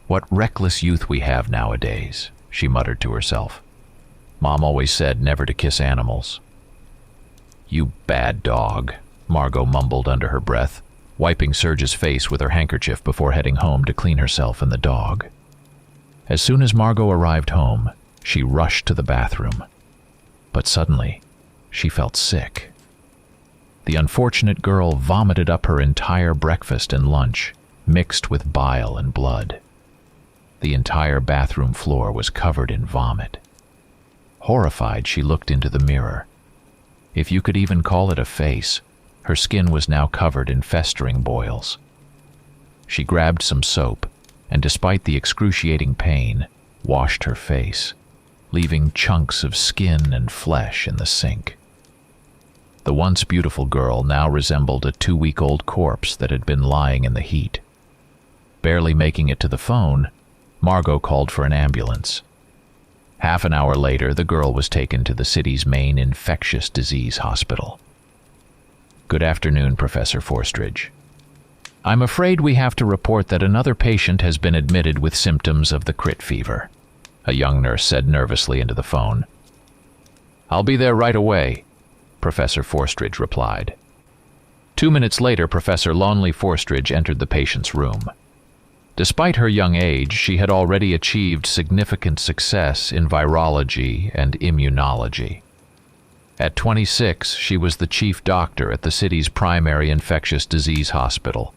"What reckless youth we have nowadays," she muttered to herself. "Mom always said never to kiss animals." "You bad dog," Margot mumbled under her breath, wiping Serge's face with her handkerchief before heading home to clean herself and the dog. As soon as Margot arrived home, she rushed to the bathroom. But suddenly, she felt sick. The unfortunate girl vomited up her entire breakfast and lunch, mixed with bile and blood. The entire bathroom floor was covered in vomit. Horrified, she looked into the mirror. If you could even call it a face, her skin was now covered in festering boils. She grabbed some soap, and despite the excruciating pain, washed her face, leaving chunks of skin and flesh in the sink. The once beautiful girl now resembled a 2-week-old corpse that had been lying in the heat. Barely making it to the phone, Margot called for an ambulance. Half an hour later, the girl was taken to the city's main infectious disease hospital. "Good afternoon, Professor Forstridge. I'm afraid we have to report that another patient has been admitted with symptoms of the crit fever," a young nurse said nervously into the phone. "I'll be there right away," Professor Forstridge replied. 2 minutes later, Professor Lonely Forstridge entered the patient's room. Despite her young age, she had already achieved significant success in virology and immunology. At 26, she was the chief doctor at the city's primary infectious disease hospital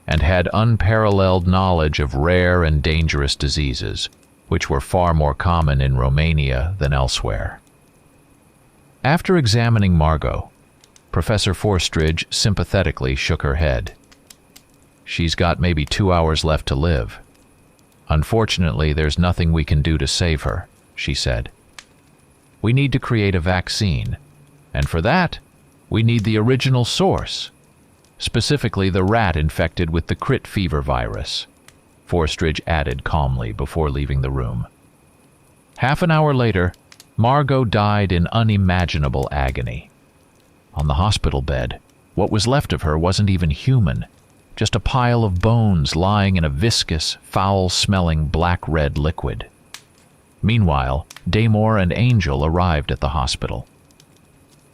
and had unparalleled knowledge of rare and dangerous diseases, which were far more common in Romania than elsewhere. After examining Margot, Professor Forstridge sympathetically shook her head. "She's got maybe 2 hours left to live. Unfortunately, there's nothing we can do to save her," she said. "We need to create a vaccine, and for that, we need the original source, specifically the rat infected with the crit fever virus," Forstridge added calmly before leaving the room. Half an hour later, Margot died in unimaginable agony. On the hospital bed, what was left of her wasn't even human, just a pile of bones lying in a viscous, foul-smelling black-red liquid. Meanwhile, Daymore and Angel arrived at the hospital.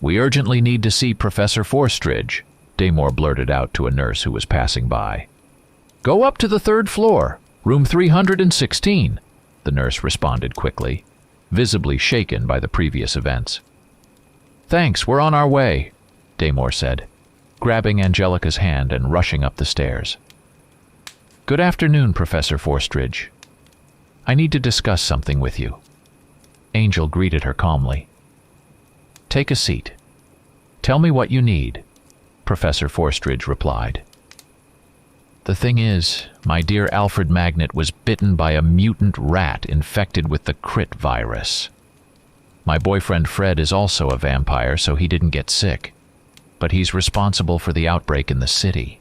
"We urgently need to see Professor Forstridge," Daymore blurted out to a nurse who was passing by. "Go up to the 3rd floor, room 316, the nurse responded quickly, visibly shaken by the previous events. "Thanks, we're on our way," Daymore said, grabbing Angelica's hand and rushing up the stairs. "Good afternoon, Professor Forstridge. I need to discuss something with you." Angel greeted her calmly. "Take a seat. Tell me what you need," Professor Forstridge replied. "The thing is, my dear Alfred Magnet was bitten by a mutant rat infected with the crit virus. My boyfriend Fred is also a vampire, so he didn't get sick, but he's responsible for the outbreak in the city.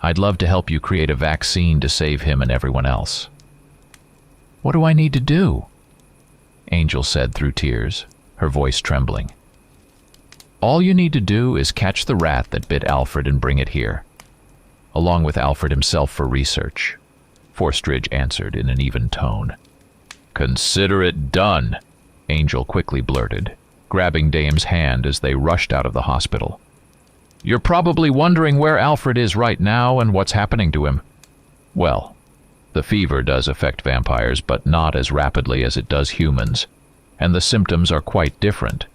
I'd love to help you create a vaccine to save him and everyone else." "What do I need to do?" Angel said through tears, her voice trembling. "All you need to do is catch the rat that bit Alfred and bring it here, along with Alfred himself for research," Forstridge answered in an even tone. "Consider it done," Angel quickly blurted, grabbing Dame's hand as they rushed out of the hospital. "You're probably wondering where Alfred is right now and what's happening to him. Well, the fever does affect vampires, but not as rapidly as it does humans, and the symptoms are quite different,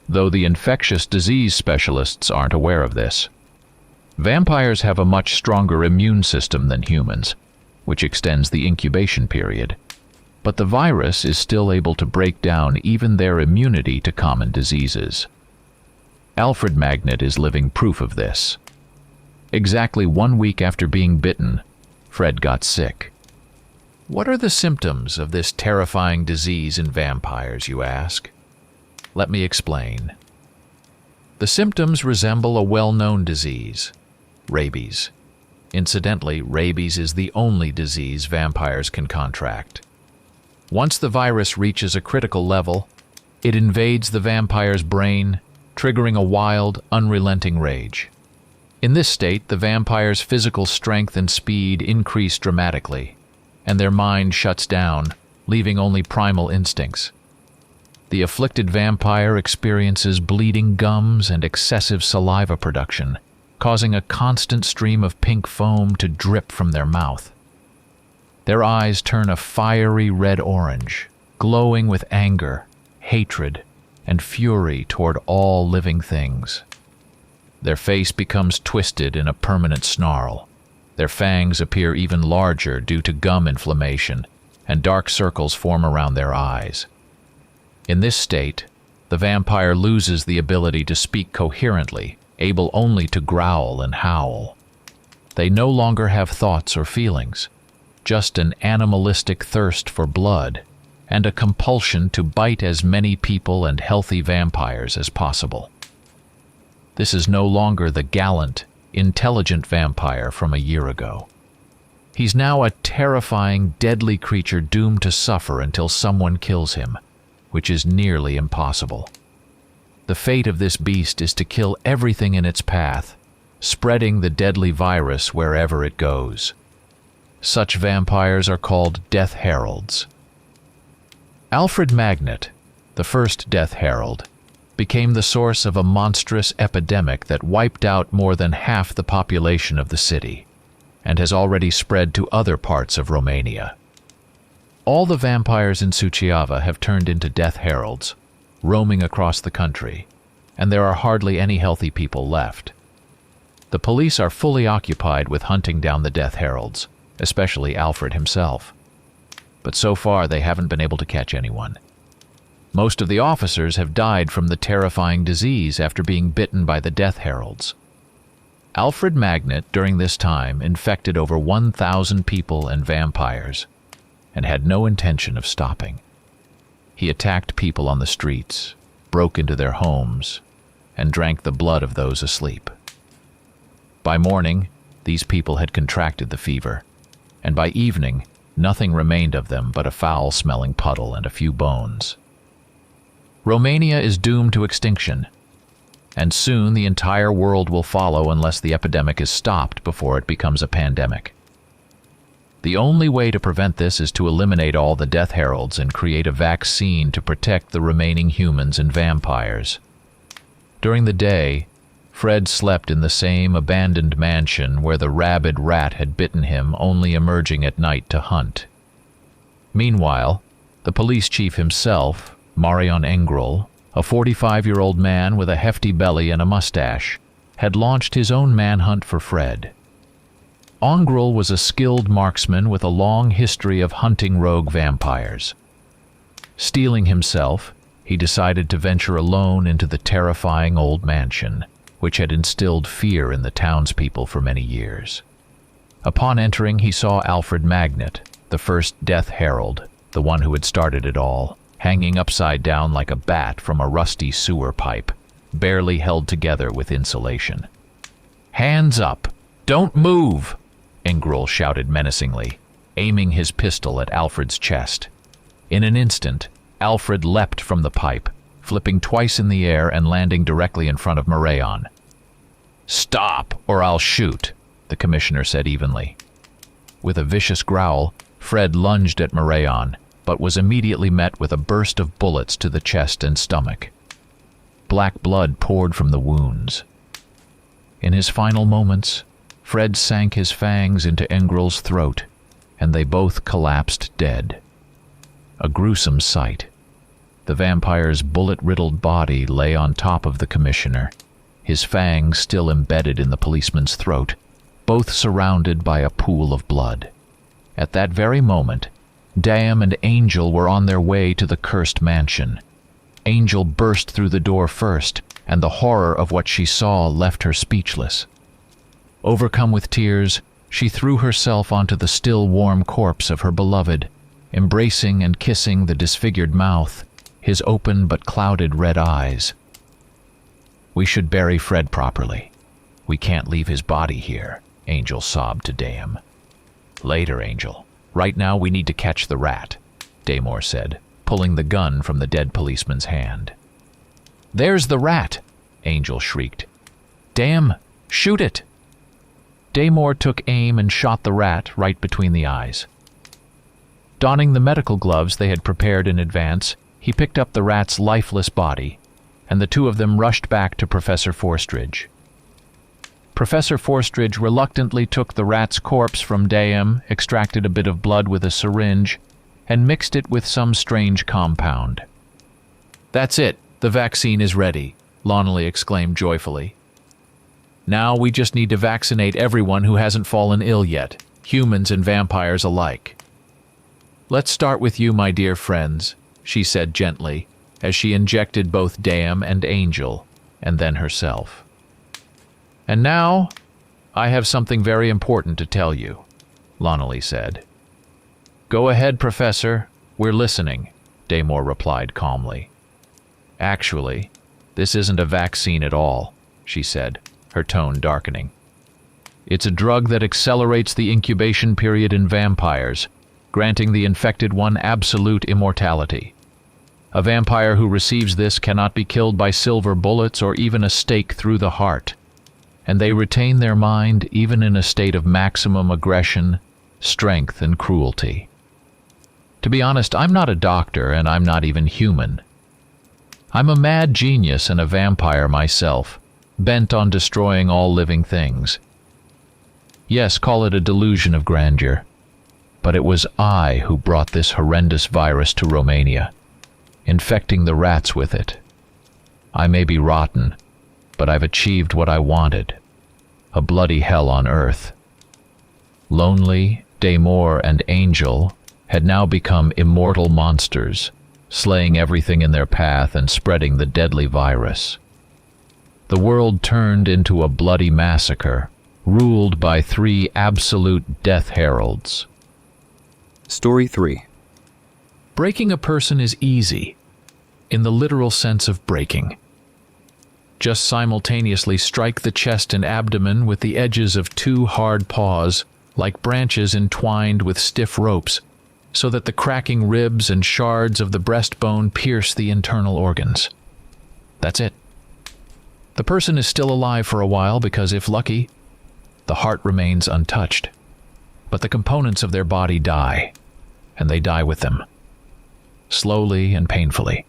though the infectious disease specialists aren't aware of this. Vampires have a much stronger immune system than humans, which extends the incubation period, but the virus is still able to break down even their immunity to common diseases. Alfred Magnet is living proof of this. Exactly 1 week after being bitten, Fred got sick. What are the symptoms of this terrifying disease in vampires, you ask? Let me explain. The symptoms resemble a well-known disease, rabies. Incidentally, rabies is the only disease vampires can contract. Once the virus reaches a critical level, it invades the vampire's brain, triggering a wild, unrelenting rage. In this state, the vampire's physical strength and speed increase dramatically, and their mind shuts down, leaving only primal instincts. The afflicted vampire experiences bleeding gums and excessive saliva production, causing a constant stream of pink foam to drip from their mouth. Their eyes turn a fiery red-orange, glowing with anger, hatred, and fury toward all living things. Their face becomes twisted in a permanent snarl. Their fangs appear even larger due to gum inflammation, and dark circles form around their eyes. In this state, the vampire loses the ability to speak coherently, able only to growl and howl. They no longer have thoughts or feelings, just an animalistic thirst for blood and a compulsion to bite as many people and healthy vampires as possible. This is no longer the gallant, intelligent vampire from a year ago. He's now a terrifying, deadly creature doomed to suffer until someone kills him, which is nearly impossible. The fate of this beast is to kill everything in its path, spreading the deadly virus wherever it goes. Such vampires are called Death Heralds. Alfred Magnet, the first Death Herald, became the source of a monstrous epidemic that wiped out more than half the population of the city, and has already spread to other parts of Romania. All the vampires in Suceava have turned into Death Heralds, roaming across the country, and there are hardly any healthy people left. The police are fully occupied with hunting down the Death Heralds, especially Alfred himself. But so far they haven't been able to catch anyone. Most of the officers have died from the terrifying disease after being bitten by the Death Heralds. Alfred Magnet, during this time, infected over 1,000 people and vampires, and had no intention of stopping. He attacked people on the streets, broke into their homes, and drank the blood of those asleep. By morning, these people had contracted the fever, and by evening, nothing remained of them but a foul-smelling puddle and a few bones. Romania is doomed to extinction, and soon the entire world will follow unless the epidemic is stopped before it becomes a pandemic. The only way to prevent this is to eliminate all the Death Heralds and create a vaccine to protect the remaining humans and vampires. During the day, Fred slept in the same abandoned mansion where the rabid rat had bitten him, only emerging at night to hunt. Meanwhile, the police chief himself, Marion Engrol, a 45-year-old man with a hefty belly and a mustache, had launched his own manhunt for Fred. Engrol was a skilled marksman with a long history of hunting rogue vampires. Steeling himself, he decided to venture alone into the terrifying old mansion, which had instilled fear in the townspeople for many years. Upon entering, he saw Alfred Magnet, the first Death Herald, the one who had started it all, hanging upside down like a bat from a rusty sewer pipe, barely held together with insulation. "Hands up! Don't move!" Engrol shouted menacingly, aiming his pistol at Alfred's chest. In an instant, Alfred leapt from the pipe, flipping twice in the air and landing directly in front of Marion. "Stop, or I'll shoot," the commissioner said evenly. With a vicious growl, Fred lunged at Marion, but was immediately met with a burst of bullets to the chest and stomach. Black blood poured from the wounds. In his final moments, Fred sank his fangs into Engrol's throat, and they both collapsed dead. A gruesome sight. The vampire's bullet-riddled body lay on top of the commissioner, his fangs still embedded in the policeman's throat, both surrounded by a pool of blood. At that very moment, Dam and Angel were on their way to the cursed mansion. Angel burst through the door first, and the horror of what she saw left her speechless. Overcome with tears, she threw herself onto the still warm corpse of her beloved, embracing and kissing the disfigured mouth, his open but clouded red eyes. "We should bury Fred properly. We can't leave his body here," Angel sobbed to Dam. "Later, Angel. Right now we need to catch the rat," Damore said, pulling the gun from the dead policeman's hand. "There's the rat!" Angel shrieked. "Dam, shoot it!" Damore took aim and shot the rat right between the eyes. Donning the medical gloves they had prepared in advance, he picked up the rat's lifeless body, and the two of them rushed back to Professor Forstridge. Professor Forstridge reluctantly took the rat's corpse from Dam, extracted a bit of blood with a syringe, and mixed it with some strange compound. "That's it, the vaccine is ready," Lonely exclaimed joyfully. "Now we just need to vaccinate everyone who hasn't fallen ill yet, humans and vampires alike." "Let's start with you, my dear friends," she said gently, as she injected both Dam and Angel, and then herself. "And now, I have something very important to tell you," Lonely said. "Go ahead, Professor. We're listening," Damore replied calmly. "Actually, this isn't a vaccine at all," she said, her tone darkening. "It's a drug that accelerates the incubation period in vampires, granting the infected one absolute immortality. A vampire who receives this cannot be killed by silver bullets or even a stake through the heart, and they retain their mind even in a state of maximum aggression, strength, and cruelty. To be honest, I'm not a doctor, and I'm not even human. I'm a mad genius and a vampire myself, bent on destroying all living things. Yes, call it a delusion of grandeur. But it was I who brought this horrendous virus to Romania, infecting the rats with it. I may be rotten, but I've achieved what I wanted, a bloody hell on earth." Lonely, Damore, and Angel had now become immortal monsters, slaying everything in their path and spreading the deadly virus. The world turned into a bloody massacre, ruled by three absolute death heralds. Story 3. Breaking a person is easy, in the literal sense of breaking. Just simultaneously strike the chest and abdomen with the edges of two hard paws, like branches entwined with stiff ropes, so that the cracking ribs and shards of the breastbone pierce the internal organs. That's it. The person is still alive for a while because, if lucky, the heart remains untouched. But the components of their body die, and they die with them, slowly and painfully.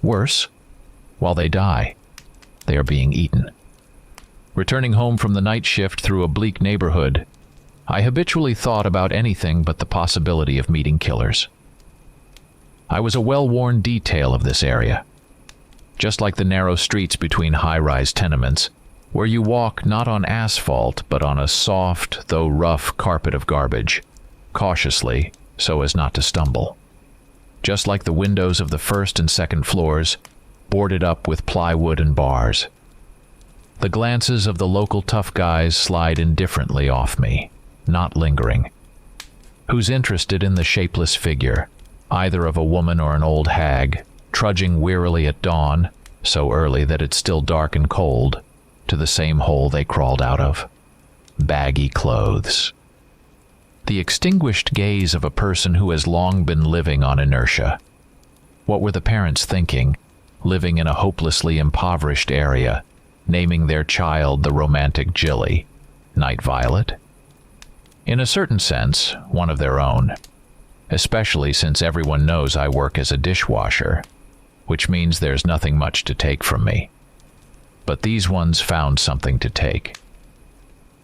Worse, while they die, they are being eaten. Returning home from the night shift through a bleak neighborhood, I habitually thought about anything but the possibility of meeting killers. I was a well-worn detail of this area, just like the narrow streets between high-rise tenements, where you walk not on asphalt but on a soft, though rough, carpet of garbage, cautiously so as not to stumble. Just like the windows of the first and second floors, boarded up with plywood and bars. The glances of the local tough guys slide indifferently off me, not lingering. Who's interested in the shapeless figure, either of a woman or an old hag, trudging wearily at dawn, so early that it's still dark and cold, to the same hole they crawled out of? Baggy clothes. The extinguished gaze of a person who has long been living on inertia. What were the parents thinking, living in a hopelessly impoverished area, naming their child the romantic Jilly, Night Violet? In a certain sense, one of their own, especially since everyone knows I work as a dishwasher, which means there's nothing much to take from me. But these ones found something to take.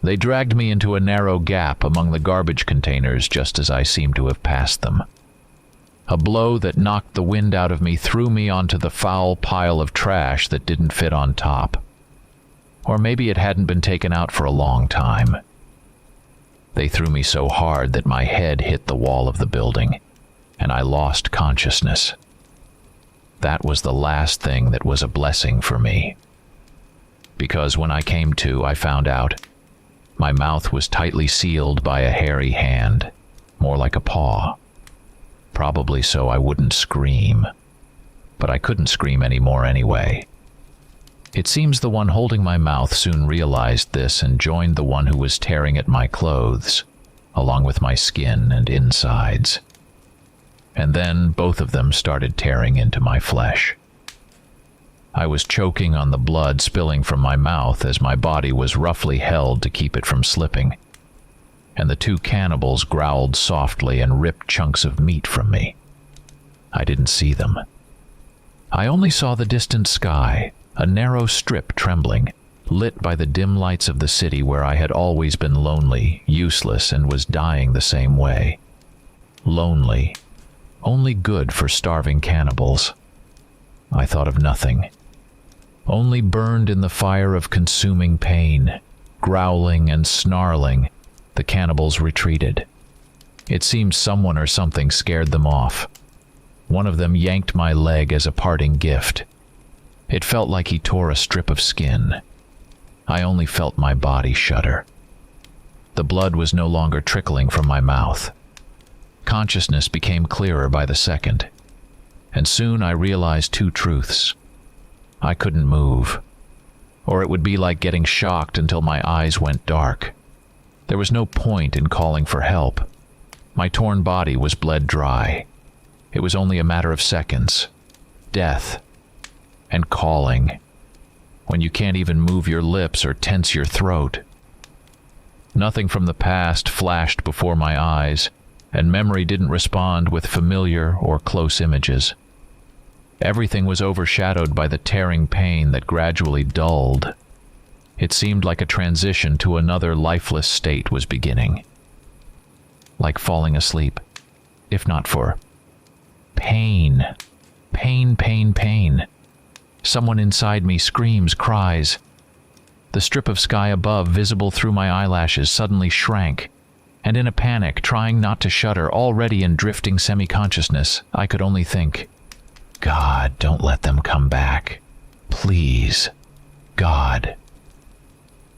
They dragged me into a narrow gap among the garbage containers just as I seemed to have passed them. A blow that knocked the wind out of me threw me onto the foul pile of trash that didn't fit on top. Or maybe it hadn't been taken out for a long time. They threw me so hard that my head hit the wall of the building, and I lost consciousness. That was the last thing that was a blessing for me. Because when I came to, I found out my mouth was tightly sealed by a hairy hand, more like a paw. Probably so I wouldn't scream. But I couldn't scream anymore anyway. It seems the one holding my mouth soon realized this and joined the one who was tearing at my clothes, along with my skin and insides. And then both of them started tearing into my flesh. I was choking on the blood spilling from my mouth as my body was roughly held to keep it from slipping, and the two cannibals growled softly and ripped chunks of meat from me. I didn't see them. I only saw the distant sky, a narrow strip trembling, lit by the dim lights of the city where I had always been lonely, useless, and was dying the same way. Lonely, only good for starving cannibals. I thought of nothing. Only burned in the fire of consuming pain. Growling and snarling, the cannibals retreated. It seemed someone or something scared them off. One of them yanked my leg as a parting gift. It felt like he tore a strip of skin. I only felt my body shudder. The blood was no longer trickling from my mouth. Consciousness became clearer by the second, and soon I realized two truths. I couldn't move, or it would be like getting shocked until my eyes went dark. There was no point in calling for help. My torn body was bled dry. It was only a matter of seconds. Death. And calling. When you can't even move your lips or tense your throat. Nothing from the past flashed before my eyes, and memory didn't respond with familiar or close images. Everything was overshadowed by the tearing pain that gradually dulled. It seemed like a transition to another lifeless state was beginning. Like falling asleep, if not for pain. Pain, pain, pain. Someone inside me screams, cries. The strip of sky above, visible through my eyelashes, suddenly shrank, and in a panic, trying not to shudder, already in drifting semi-consciousness, I could only think, God, don't let them come back. Please. God.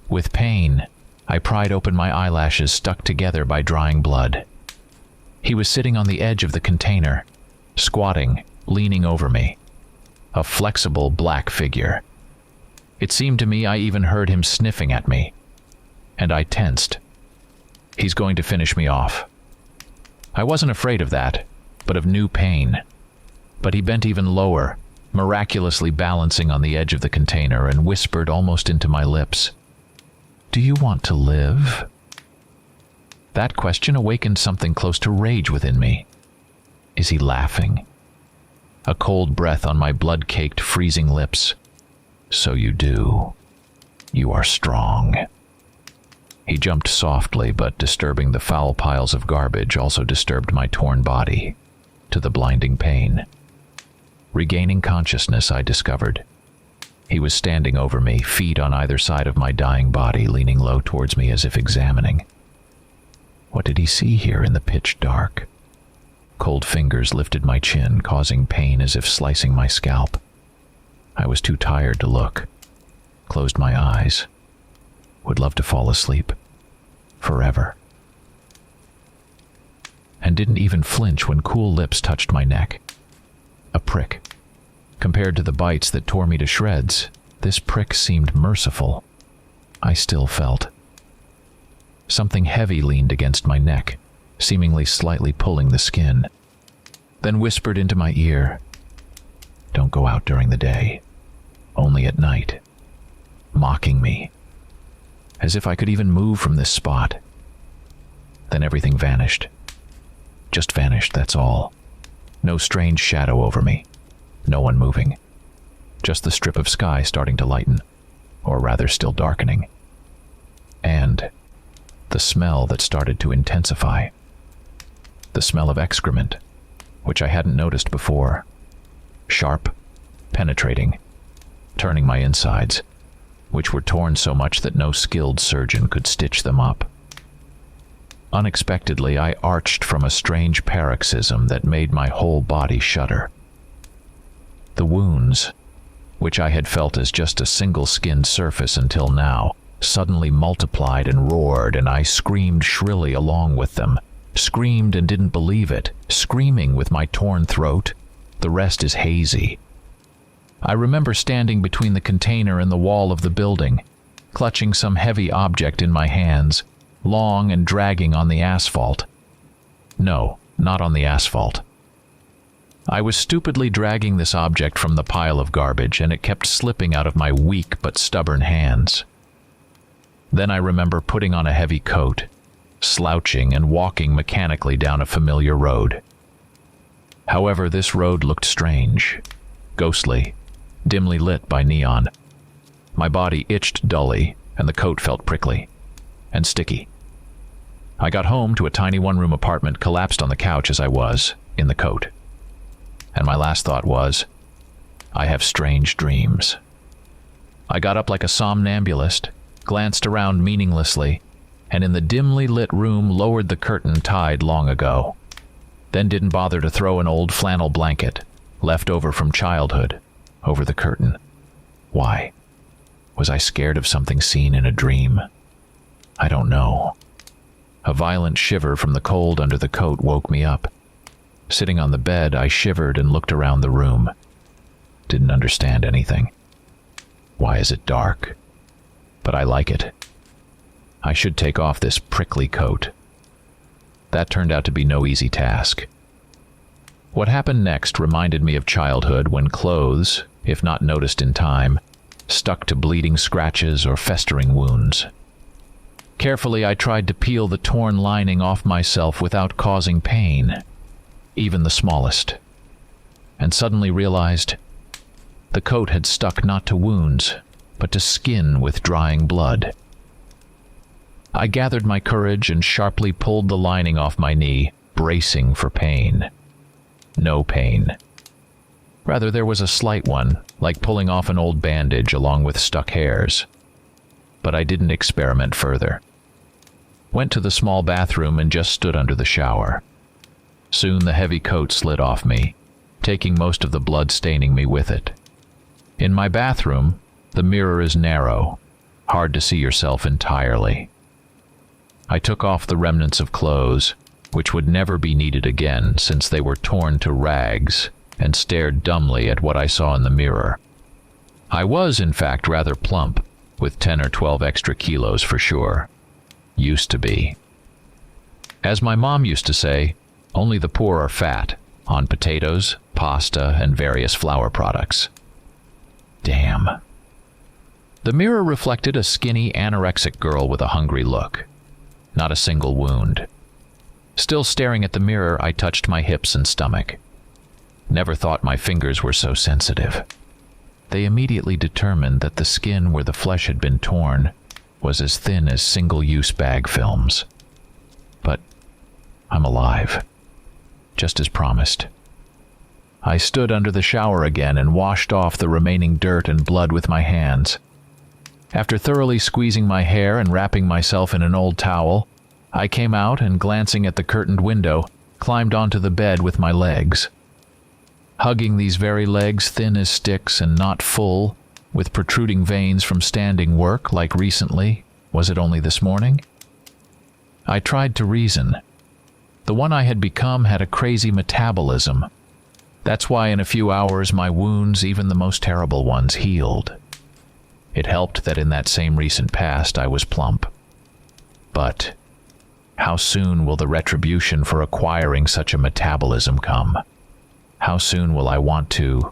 With pain, I pried open my eyelashes stuck together by drying blood. He was sitting on the edge of the container, squatting, leaning over me. A flexible black figure. It seemed to me I even heard him sniffing at me, and I tensed. He's going to finish me off. I wasn't afraid of that, but of new pain. But he bent even lower, miraculously balancing on the edge of the container, and whispered almost into my lips, "Do you want to live?" That question awakened something close to rage within me. Is he laughing? A cold breath on my blood-caked, freezing lips. So you do. You are strong. He jumped softly, but disturbing the foul piles of garbage also disturbed my torn body, to the blinding pain. Regaining consciousness, I discovered. He was standing over me, feet on either side of my dying body, leaning low towards me as if examining. What did he see here in the pitch dark? Cold fingers lifted my chin, causing pain as if slicing my scalp. I was too tired to look. Closed my eyes. Would love to fall asleep. Forever. And didn't even flinch when cool lips touched my neck. A prick. Compared to the bites that tore me to shreds, this prick seemed merciful. I still felt. Something heavy leaned against my neck, seemingly slightly pulling the skin. Then whispered into my ear, "Don't go out during the day. Only at night." Mocking me. As if I could even move from this spot. Then everything vanished. Just vanished, that's all. No strange shadow over me. No one moving. Just the strip of sky starting to lighten. Or rather still darkening. And smell that started to intensify. The smell of excrement, which I hadn't noticed before. Sharp, penetrating, turning my insides, which were torn so much that no skilled surgeon could stitch them up. Unexpectedly, I arched from a strange paroxysm that made my whole body shudder. The wounds, which I had felt as just a single skinned surface until now, suddenly multiplied and roared, and I screamed shrilly along with them. Screamed and didn't believe it, screaming with my torn throat. The rest is hazy. I remember standing between the container and the wall of the building, clutching some heavy object in my hands, long and dragging on the asphalt. No, not on the asphalt. I was stupidly dragging this object from the pile of garbage, and it kept slipping out of my weak but stubborn hands. Then I remember putting on a heavy coat, slouching and walking mechanically down a familiar road. However, this road looked strange, ghostly, dimly lit by neon. My body itched dully, and the coat felt prickly and sticky. I got home to a tiny one-room apartment, collapsed on the couch as I was, in the coat. And my last thought was, I have strange dreams. I got up like a somnambulist, glanced around meaninglessly, and in the dimly lit room lowered the curtain tied long ago. Then didn't bother to throw an old flannel blanket, left over from childhood, over the curtain. Why? Was I scared of something seen in a dream? I don't know. A violent shiver from the cold under the coat woke me up. Sitting on the bed, I shivered and looked around the room. Didn't understand anything. Why is it dark? But I like it. I should take off this prickly coat. That turned out to be no easy task. What happened next reminded me of childhood, when clothes, if not noticed in time, stuck to bleeding scratches or festering wounds. Carefully, I tried to peel the torn lining off myself without causing pain, even the smallest, and suddenly realized the coat had stuck not to wounds, but to skin with drying blood. I gathered my courage and sharply pulled the lining off my knee, bracing for pain. No pain. Rather, there was a slight one, like pulling off an old bandage along with stuck hairs. But I didn't experiment further. Went to the small bathroom and just stood under the shower. Soon the heavy coat slid off me, taking most of the blood staining me with it. In my bathroom, the mirror is narrow, hard to see yourself entirely. I took off the remnants of clothes, which would never be needed again since they were torn to rags, and stared dumbly at what I saw in the mirror. I was, in fact, rather plump, with 10 or 12 extra kilos for sure. Used to be. As my mom used to say, only the poor are fat, on potatoes, pasta, and various flour products. Damn. The mirror reflected a skinny, anorexic girl with a hungry look. Not a single wound. Still staring at the mirror, I touched my hips and stomach. Never thought my fingers were so sensitive. They immediately determined that the skin where the flesh had been torn was as thin as single-use bag films. But I'm alive, just as promised. I stood under the shower again and washed off the remaining dirt and blood with my hands. After thoroughly squeezing my hair and wrapping myself in an old towel, I came out and, glancing at the curtained window, climbed onto the bed with my legs. Hugging these very legs, thin as sticks and not full, with protruding veins from standing work like recently, was it only this morning? I tried to reason. The one I had become had a crazy metabolism. That's why in a few hours my wounds, even the most terrible ones, healed. It helped that in that same recent past I was plump. But how soon will the retribution for acquiring such a metabolism come? How soon will I want to?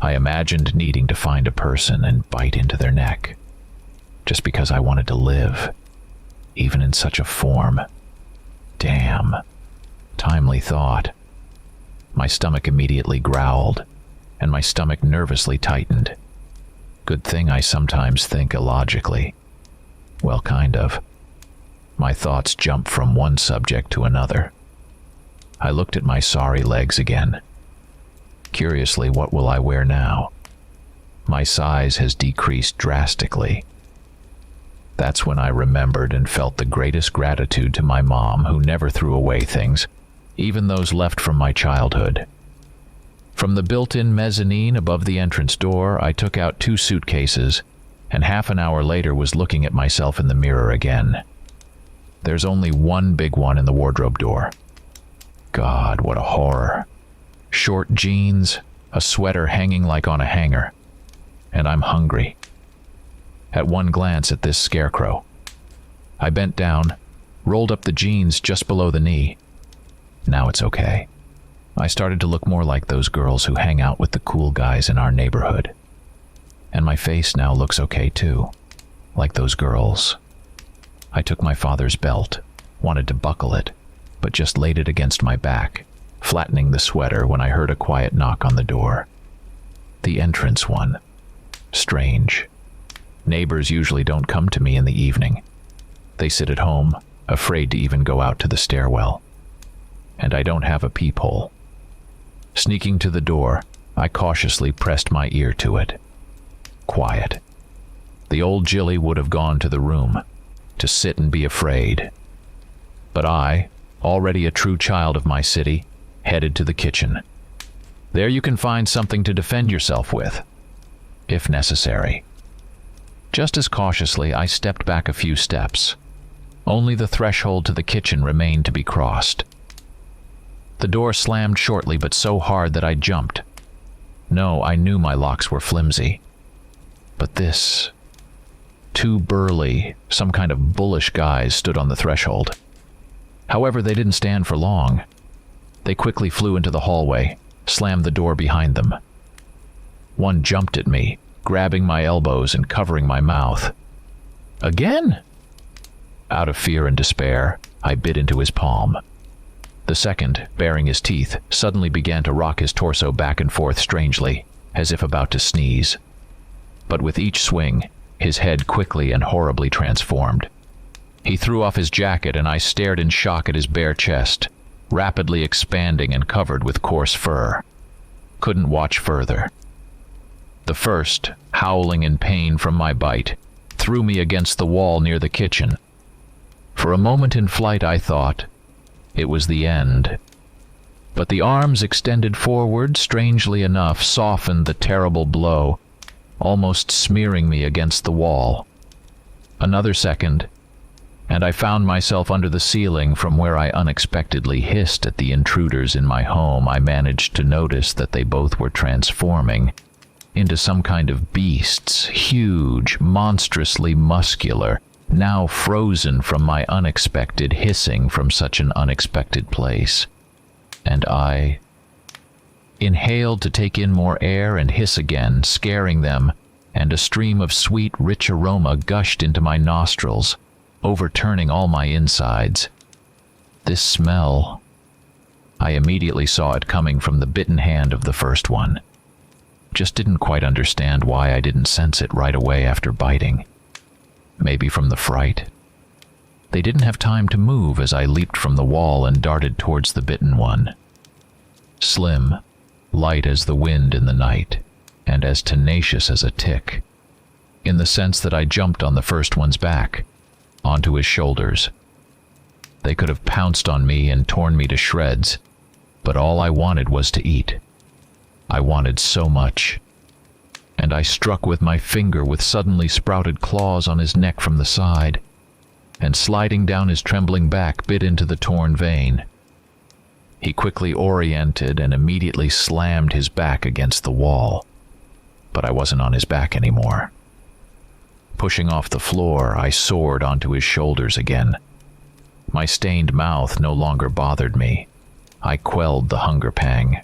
I imagined needing to find a person and bite into their neck, just because I wanted to live, even in such a form. Damn. Timely thought. My stomach immediately growled, and my stomach nervously tightened. Good thing I sometimes think illogically. Well, kind of. My thoughts jumped from one subject to another. I looked at my sorry legs again. Curiously, what will I wear now? My size has decreased drastically. That's when I remembered and felt the greatest gratitude to my mom, who never threw away things, even those left from my childhood. From the built-in mezzanine above the entrance door, I took out 2 suitcases, and half an hour later was looking at myself in the mirror again. There's only one big one in the wardrobe door. God, what a horror. Short jeans, a sweater hanging like on a hanger, and I'm hungry. At one glance at this scarecrow, I bent down, rolled up the jeans just below the knee. Now it's okay. I started to look more like those girls who hang out with the cool guys in our neighborhood. And my face now looks okay too, like those girls. I took my father's belt, wanted to buckle it, but just laid it against my back, flattening the sweater when I heard a quiet knock on the door. The entrance one. Strange. Neighbors usually don't come to me in the evening. They sit at home, afraid to even go out to the stairwell. And I don't have a peephole. Sneaking to the door, I cautiously pressed my ear to it. Quiet. The old Jilly would have gone to the room, to sit and be afraid. But I, already a true child of my city, headed to the kitchen. There you can find something to defend yourself with, if necessary. Just as cautiously, I stepped back a few steps. Only the threshold to the kitchen remained to be crossed. The door slammed shortly, but so hard that I jumped. No, I knew my locks were flimsy. But this... 2 burly, some kind of bullish guys stood on the threshold. However, they didn't stand for long. They quickly flew into the hallway, slammed the door behind them. One jumped at me, grabbing my elbows and covering my mouth. Again? Out of fear and despair, I bit into his palm. The second, baring his teeth, suddenly began to rock his torso back and forth strangely, as if about to sneeze. But with each swing, his head quickly and horribly transformed. He threw off his jacket, and I stared in shock at his bare chest, rapidly expanding and covered with coarse fur. Couldn't watch further. The first, howling in pain from my bite, threw me against the wall near the kitchen. For a moment in flight, I thought it was the end. But the arms extended forward, strangely enough, softened the terrible blow, almost smearing me against the wall. Another second, and I found myself under the ceiling, from where I unexpectedly hissed at the intruders in my home. I managed to notice that they both were transforming into some kind of beasts, huge, monstrously muscular, now frozen from my unexpected hissing from such an unexpected place. And I inhaled to take in more air and hiss again, scaring them, and a stream of sweet, rich aroma gushed into my nostrils, overturning all my insides. This smell... I immediately saw it coming from the bitten hand of the first one. Just didn't quite understand why I didn't sense it right away after biting. Maybe from the fright. They didn't have time to move as I leaped from the wall and darted towards the bitten one. Slim, light as the wind in the night, and as tenacious as a tick, in the sense that I jumped on the first one's back, onto his shoulders. They could have pounced on me and torn me to shreds, but all I wanted was to eat. I wanted so much. And I struck with my finger with suddenly sprouted claws on his neck from the side, and sliding down his trembling back, bit into the torn vein. He quickly oriented and immediately slammed his back against the wall, but I wasn't on his back anymore. Pushing off the floor, I soared onto his shoulders again. My stained mouth no longer bothered me. I quelled the hunger pang.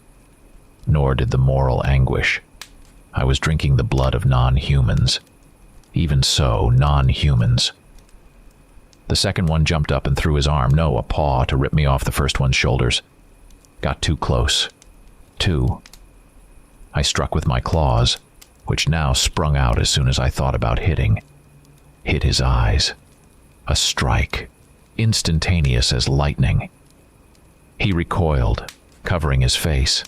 Nor did the moral anguish. I was drinking the blood of non-humans. Even so, non-humans. The second one jumped up and threw his arm, no, a paw, to rip me off the first one's shoulders. Got too close. I struck with my claws, which now sprung out as soon as I thought about hitting. Hit his eyes. A strike. instantaneous as lightning. He recoiled, covering his face.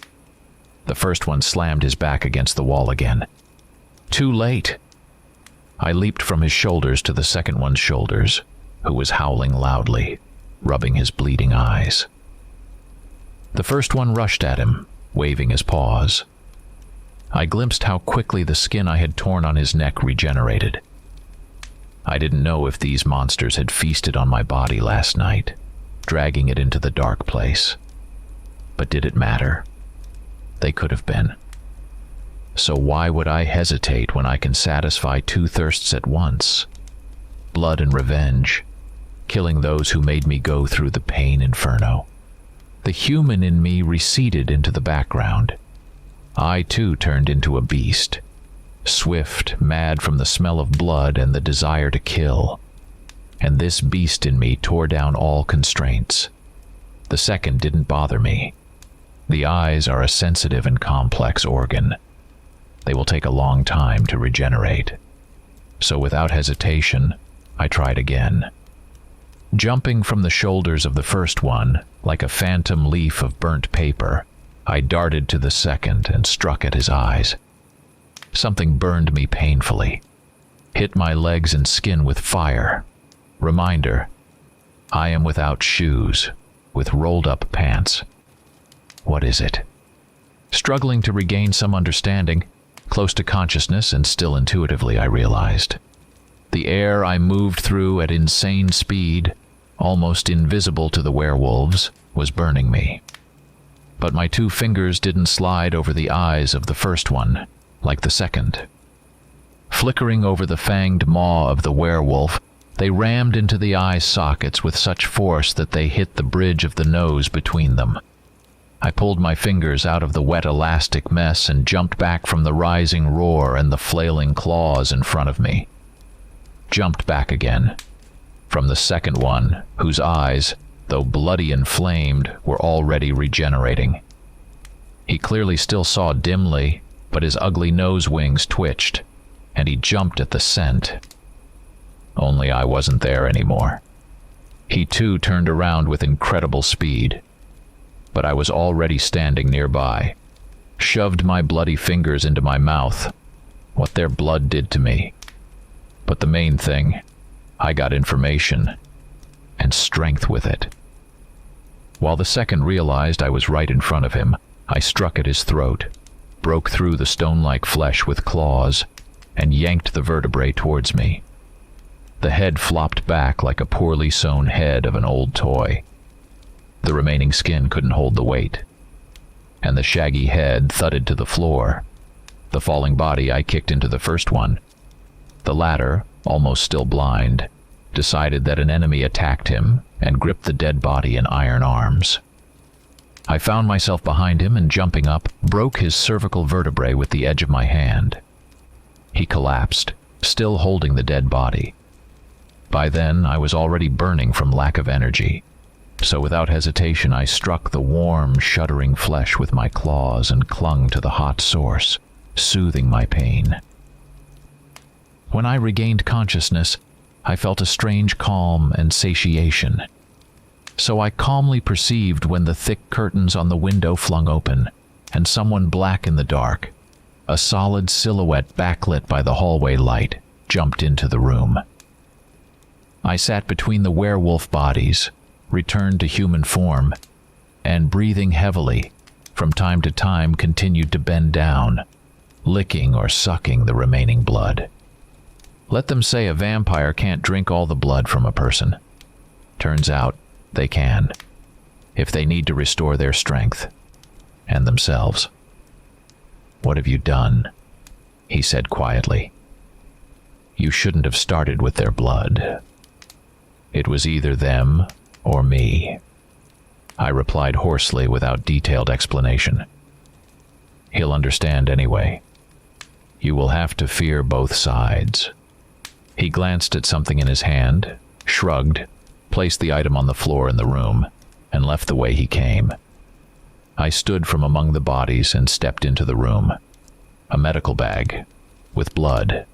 The first one slammed his back against the wall again. Too late! I leaped from his shoulders to the second one's shoulders, who was howling loudly, rubbing his bleeding eyes. The first one rushed at him, waving his paws. I glimpsed how quickly the skin I had torn on his neck regenerated. I didn't know if these monsters had feasted on my body last night, dragging it into the dark place. But did it matter? They could have been. So why would I hesitate when I can satisfy two thirsts at once? Blood and revenge, killing those who made me go through the pain inferno. The human in me receded into the background. I too turned into a beast, swift, mad from the smell of blood and the desire to kill. And this beast in me tore down all constraints. The second didn't bother me. The eyes are a sensitive and complex organ. They will take a long time to regenerate. So without hesitation, I tried again. Jumping from the shoulders of the first one, like a phantom leaf of burnt paper, I darted to the second and struck at his eyes. Something burned me painfully, hit my legs and skin with fire. Reminder, I am without shoes, with rolled-up pants. What is it? Struggling to regain some understanding, close to consciousness and still intuitively, I realized. The air I moved through at insane speed, almost invisible to the werewolves, was burning me. But my two fingers didn't slide over the eyes of the first one, like the second. Flickering over the fanged maw of the werewolf, they rammed into the eye sockets with such force that they hit the bridge of the nose between them. I pulled my fingers out of the wet elastic mess and jumped back from the rising roar and the flailing claws in front of me. Jumped back again. From the second one, whose eyes, though bloody and flamed, were already regenerating. He clearly still saw dimly, but his ugly nose wings twitched, and he jumped at the scent. Only I wasn't there anymore. He too turned around with incredible speed. But I was already standing nearby, shoved my bloody fingers into my mouth. What their blood did to me. But the main thing, I got information, and strength with it. While the second realized I was right in front of him, I struck at his throat, broke through the stone-like flesh with claws, and yanked the vertebrae towards me. The head flopped back like a poorly sewn head of an old toy. The remaining skin couldn't hold the weight, and the shaggy head thudded to the floor. The falling body I kicked into the first one. The latter, almost still blind, decided that an enemy attacked him and gripped the dead body in iron arms. I found myself behind him and, jumping up, broke his cervical vertebrae with the edge of my hand. He collapsed, still holding the dead body. By then, I was already burning from lack of energy. So without hesitation, I struck the warm, shuddering flesh with my claws and clung to the hot source, soothing my pain. When I regained consciousness, I felt a strange calm and satiation. So I calmly perceived when the thick curtains on the window flung open, and someone black in the dark, a solid silhouette backlit by the hallway light, jumped into the room. I sat between the werewolf bodies, returned to human form, and breathing heavily, from time to time continued to bend down, licking or sucking the remaining blood. Let them say a vampire can't drink all the blood from a person. Turns out they can, if they need to restore their strength, and themselves. "What have you done?" he said quietly. "You shouldn't have started with their blood. It was either them or me," I replied hoarsely without detailed explanation. "He'll understand anyway. You will have to fear both sides." He glanced at something in his hand, shrugged, placed the item on the floor in the room, and left the way he came. I stood from among the bodies and stepped into the room. A medical bag, with blood.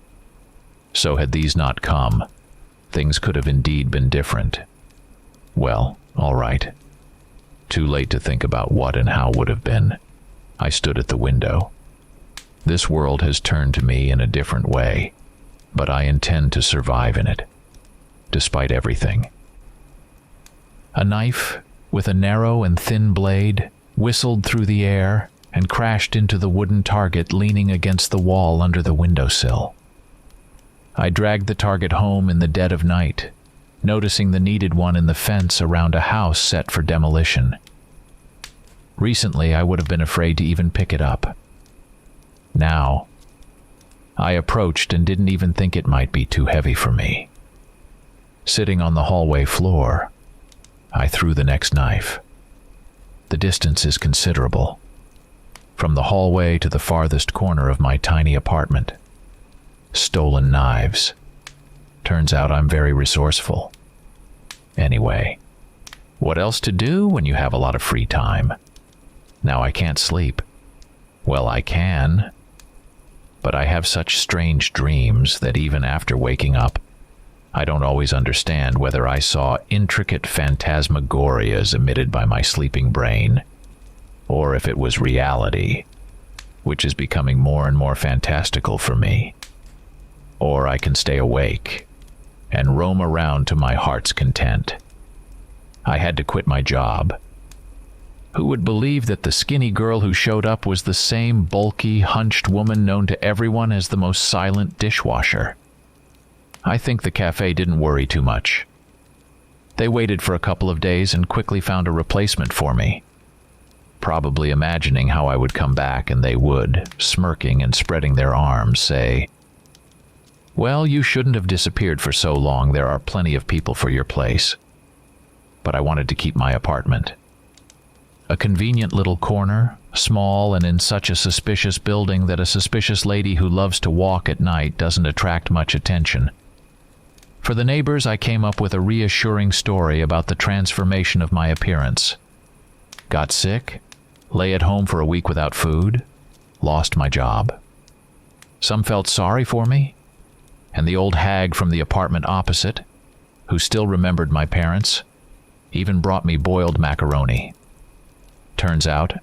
So had these not come, things could have indeed been different. Well, all right. Too late to think about what and how would have been. I stood at the window. This world has turned to me in a different way, but I intend to survive in it, despite everything. A knife with a narrow and thin blade whistled through the air and crashed into the wooden target leaning against the wall under the windowsill. I dragged the target home in the dead of night, noticing the needed one in the fence around a house set for demolition. Recently, I would have been afraid to even pick it up. Now, I approached and didn't even think it might be too heavy for me. Sitting on the hallway floor, I threw the next knife. The distance is considerable, from the hallway to the farthest corner of my tiny apartment. Stolen knives. Turns out I'm very resourceful. Anyway, what else to do when you have a lot of free time? Now I can't sleep. Well, I can, but I have such strange dreams that even after waking up, I don't always understand whether I saw intricate phantasmagorias emitted by my sleeping brain, or if it was reality, which is becoming more and more fantastical for me. Or I can stay awake and roam around to my heart's content. I had to quit my job. Who would believe that the skinny girl who showed up was the same bulky, hunched woman known to everyone as the most silent dishwasher? I think the cafe didn't worry too much. They waited for a couple of days and quickly found a replacement for me, probably imagining how I would come back, and they would, smirking and spreading their arms, say, "Well, you shouldn't have disappeared for so long. There are plenty of people for your place." But I wanted to keep my apartment. A convenient little corner, small and in such a suspicious building that a suspicious lady who loves to walk at night doesn't attract much attention. For the neighbors, I came up with a reassuring story about the transformation of my appearance. Got sick, lay at home for a week without food, lost my job. Some felt sorry for me, and the old hag from the apartment opposite, who still remembered my parents, even brought me boiled macaroni. Turns out,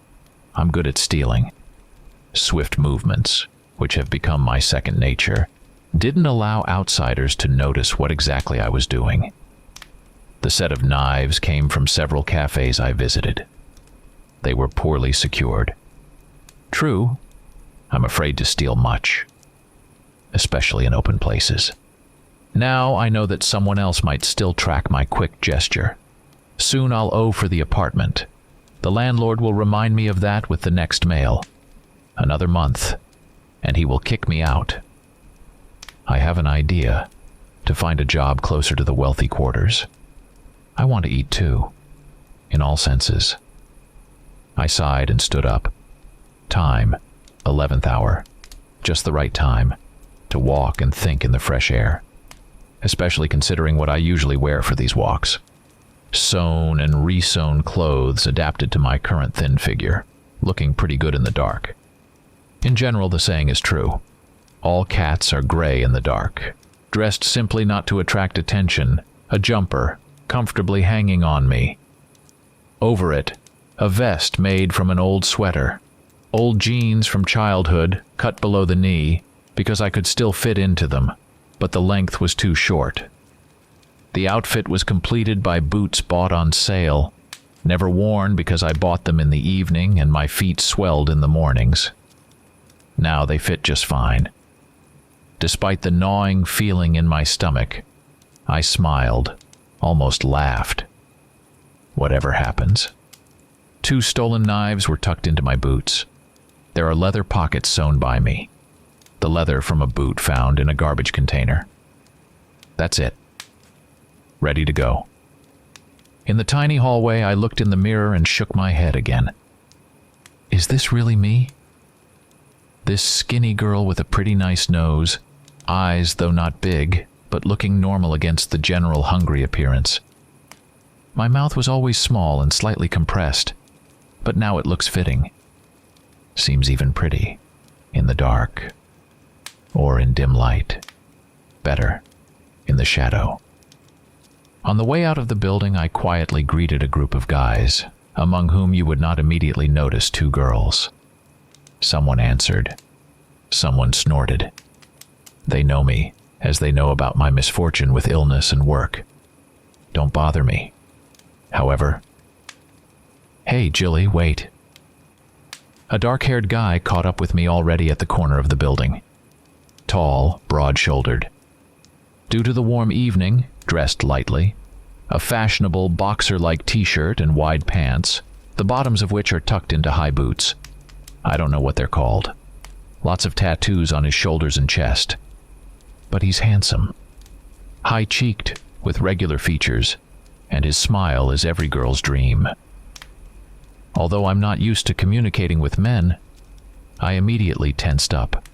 I'm good at stealing. Swift movements, which have become my second nature, didn't allow outsiders to notice what exactly I was doing. The set of knives came from several cafes I visited. They were poorly secured. True, I'm afraid to steal much, especially in open places. Now I know that someone else might still track my quick gesture. Soon I'll owe for the apartment. The landlord will remind me of that with the next mail. Another month, and he will kick me out. I have an idea: to find a job closer to the wealthy quarters. I want to eat too, in all senses. I sighed and stood up. Time, 11th hour. Just the right time to walk and think in the fresh air, especially considering what I usually wear for these walks. Sewn and re-sewn clothes adapted to my current thin figure, looking pretty good in the dark. In general, the saying is true. All cats are gray in the dark. Dressed simply not to attract attention, a jumper comfortably hanging on me. Over it, a vest made from an old sweater. Old jeans from childhood, cut below the knee, because I could still fit into them, but the length was too short. The outfit was completed by boots bought on sale, never worn because I bought them in the evening and my feet swelled in the mornings. Now they fit just fine. Despite the gnawing feeling in my stomach, I smiled, almost laughed. Whatever happens. 2 stolen knives were tucked into my boots. There are leather pockets sewn by me. The leather from a boot found in a garbage container. That's it. Ready to go. In the tiny hallway, I looked in the mirror and shook my head again. Is this really me? This skinny girl with a pretty nice nose, eyes though not big, but looking normal against the general hungry appearance. My mouth was always small and slightly compressed, but now it looks fitting. Seems even pretty, in the dark, or in dim light. Better, in the shadow. On the way out of the building, I quietly greeted a group of guys, among whom you would not immediately notice two girls. Someone answered. Someone snorted. They know me, as they know about my misfortune with illness and work. Don't bother me. However, "Hey, Jilly, wait." A dark-haired guy caught up with me already at the corner of the building. Tall, broad-shouldered. Due to the warm evening, dressed lightly, a fashionable boxer-like t-shirt and wide pants, the bottoms of which are tucked into high boots. I don't know what they're called. Lots of tattoos on his shoulders and chest. But he's handsome. High-cheeked, with regular features, and his smile is every girl's dream. Although I'm not used to communicating with men, I immediately tensed up.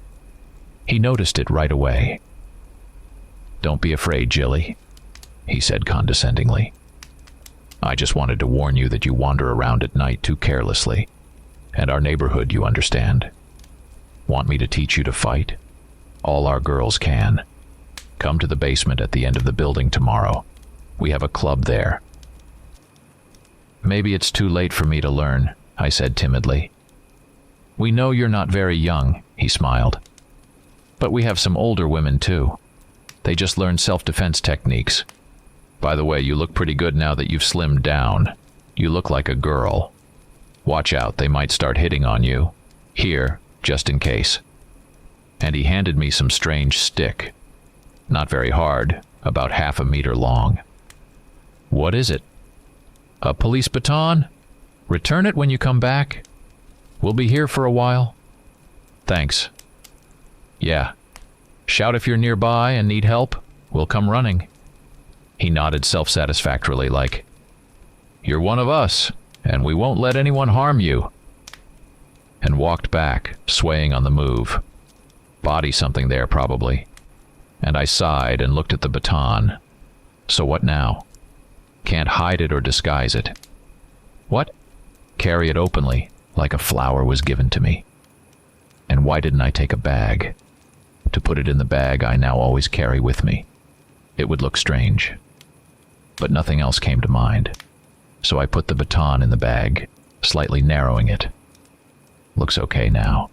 He noticed it right away. "Don't be afraid, Jilly," he said condescendingly. "I just wanted to warn you that you wander around at night too carelessly. And our neighborhood, you understand. Want me to teach you to fight? All our girls can. Come to the basement at the end of the building tomorrow. We have a club there." "Maybe it's too late for me to learn," I said timidly. "We know you're not very young," he smiled. "But we have some older women too. They just learned self-defense techniques. By the way, you look pretty good now that you've slimmed down. You look like a girl. Watch out, they might start hitting on you. Here, just in case." And he handed me some strange stick. Not very hard, about half a meter long. "What is it?" "A police baton? Return it when you come back. We'll be here for a while." "Thanks." "Yeah. Shout if you're nearby and need help. We'll come running." He nodded self-satisfactorily like, "You're one of us, and we won't let anyone harm you." And walked back, swaying on the move. Body something there, probably. And I sighed and looked at the baton. So what now? Can't hide it or disguise it. What? Carry it openly, like a flower was given to me. And why didn't I take a bag? To put it in the bag I now always carry with me. It would look strange. But nothing else came to mind. So I put the baton in the bag, slightly narrowing it. Looks okay now.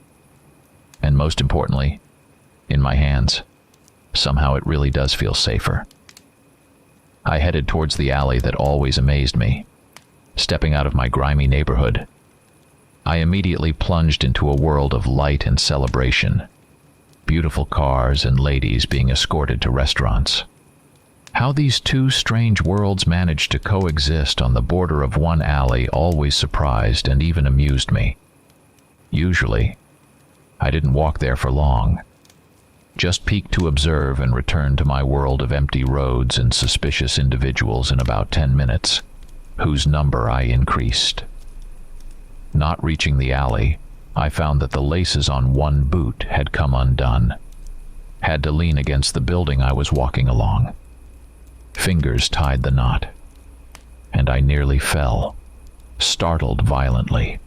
And most importantly, in my hands. Somehow it really does feel safer. I headed towards the alley that always amazed me. Stepping out of my grimy neighborhood, I immediately plunged into a world of light and celebration. Beautiful cars and ladies being escorted to restaurants. How these two strange worlds managed to coexist on the border of one alley always surprised and even amused me. Usually, I didn't walk there for long. Just peeked to observe and returned to my world of empty roads and suspicious individuals in about 10 minutes, whose number I increased. Not reaching the alley, I found that the laces on one boot had come undone. Had to lean against the building I was walking along. Fingers tied the knot, and I nearly fell, startled violently.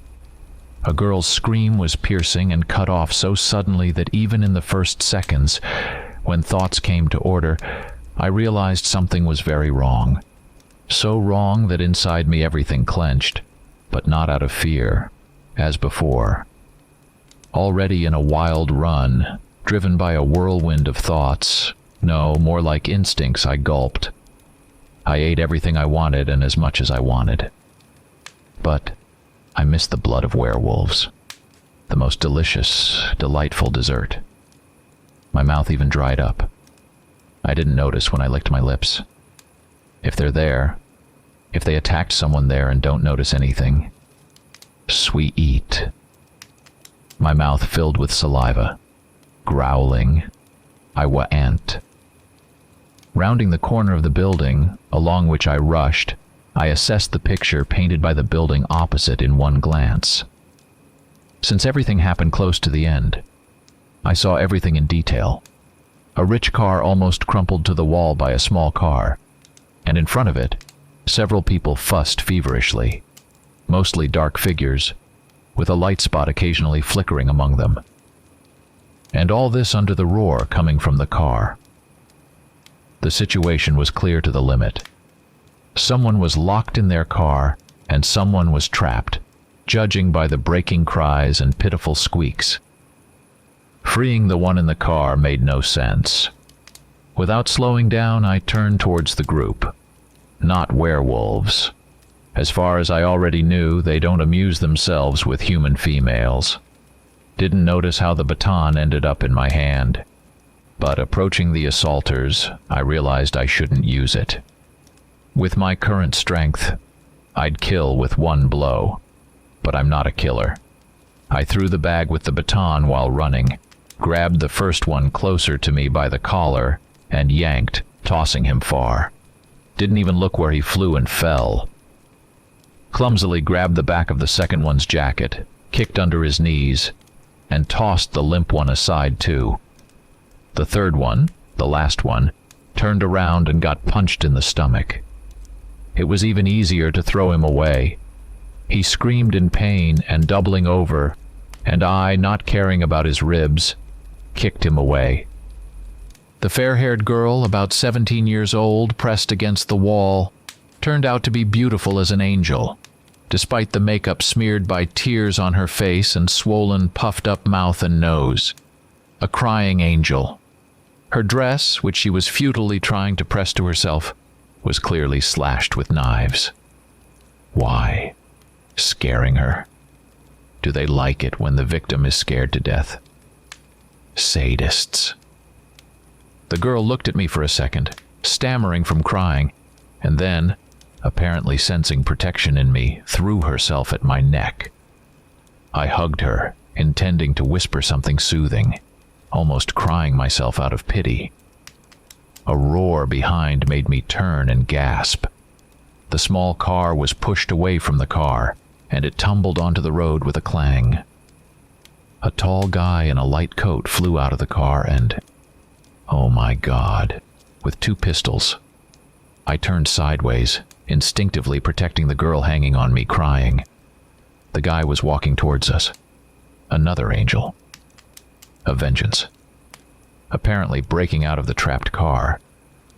A girl's scream was piercing and cut off so suddenly that even in the first seconds, when thoughts came to order, I realized something was very wrong. So wrong that inside me everything clenched, but not out of fear, as before. Already in a wild run, driven by a whirlwind of thoughts, no, more like instincts, I gulped. I ate everything I wanted and as much as I wanted. But I missed the blood of werewolves. The most delicious, delightful dessert. My mouth even dried up. I didn't notice when I licked my lips. If they're there, if they attacked someone there and don't notice anything, sweet. My mouth filled with saliva. Growling, I wa'ant. Rounding the corner of the building, along which I rushed, I assessed the picture painted by the building opposite in one glance. Since everything happened close to the end, I saw everything in detail. A rich car almost crumpled to the wall by a small car, and in front of it, several people fussed feverishly, mostly dark figures, with a light spot occasionally flickering among them. And all this under the roar coming from the car. The situation was clear to the limit. Someone was locked in their car, and someone was trapped, judging by the breaking cries and pitiful squeaks. Freeing the one in the car made no sense. Without slowing down, I turned towards the group. Not werewolves. As far as I already knew, they don't amuse themselves with human females. Didn't notice how the baton ended up in my hand. But approaching the assaulters, I realized I shouldn't use it. With my current strength, I'd kill with one blow. But I'm not a killer. I threw the bag with the baton while running, grabbed the first one closer to me by the collar, and yanked, tossing him far. Didn't even look where he flew and fell. Clumsily grabbed the back of the second one's jacket, kicked under his knees, and tossed the limp one aside too. The third one, the last one, turned around and got punched in the stomach. It was even easier to throw him away. He screamed in pain and doubling over, and I, not caring about his ribs, kicked him away. The fair-haired girl, about 17 years old, pressed against the wall, turned out to be beautiful as an angel, despite the makeup smeared by tears on her face and swollen, puffed-up mouth and nose. A crying angel. Her dress, which she was futilely trying to press to herself, was clearly slashed with knives. Why? Scaring her? Do they like it when the victim is scared to death? Sadists. The girl looked at me for a second, stammering from crying, and then, apparently sensing protection in me, threw herself at my neck. I hugged her, intending to whisper something soothing, almost crying myself out of pity. A roar behind made me turn and gasp. The small car was pushed away from the car, and it tumbled onto the road with a clang. A tall guy in a light coat flew out of the car and, oh my God, with 2 pistols. I turned sideways, instinctively protecting the girl hanging on me, crying. The guy was walking towards us. Another angel. A vengeance. Apparently breaking out of the trapped car.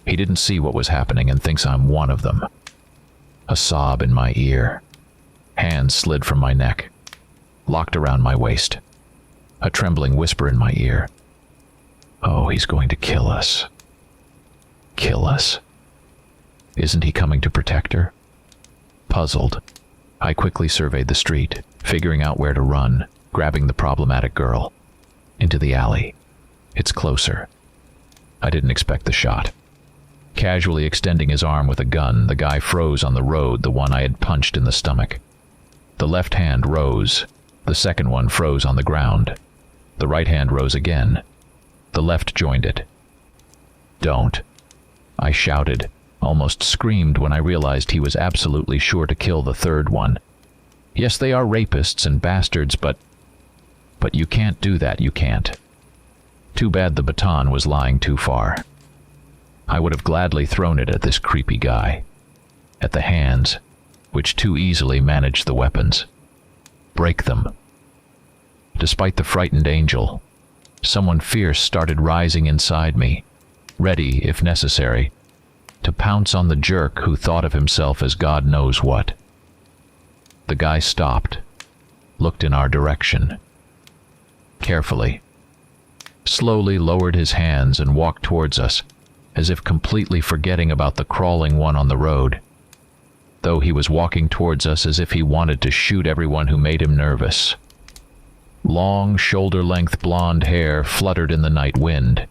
He didn't see what was happening and thinks I'm one of them. A sob in my ear. Hands slid from my neck, locked around my waist. A trembling whisper in my ear. Oh, he's going to kill us. Kill us? Isn't he coming to protect her? Puzzled, I quickly surveyed the street, figuring out where to run, grabbing the problematic girl. Into the alley. It's closer. I didn't expect the shot. Casually extending his arm with a gun, the guy froze on the road, the one I had punched in the stomach. The left hand rose. The second one froze on the ground. The right hand rose again. The left joined it. Don't. I shouted, almost screamed when I realized he was absolutely sure to kill the third one. Yes, they are rapists and bastards, but you can't do that, you can't. Too bad the baton was lying too far. I would have gladly thrown it at this creepy guy. At the hands, which too easily managed the weapons. Break them. Despite the frightened angel, someone fierce started rising inside me, ready, if necessary, to pounce on the jerk who thought of himself as God knows what. The guy stopped, looked in our direction. Carefully, slowly lowered his hands and walked towards us, as if completely forgetting about the crawling one on the road, though he was walking towards us as if he wanted to shoot everyone who made him nervous. Long, shoulder-length blonde hair fluttered in the night wind,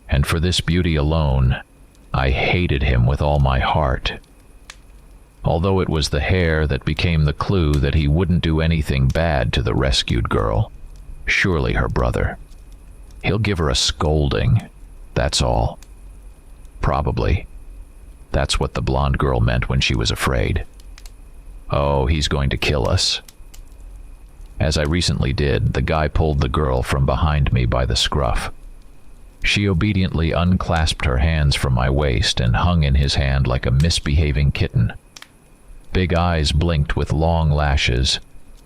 and for this beauty alone, I hated him with all my heart. Although it was the hair that became the clue that he wouldn't do anything bad to the rescued girl. Surely her brother. He'll give her a scolding, that's all. Probably. That's what the blonde girl meant when she was afraid. Oh, he's going to kill us. As I recently did, the guy pulled the girl from behind me by the scruff. She obediently unclasped her hands from my waist and hung in his hand like a misbehaving kitten. Big eyes blinked with long lashes,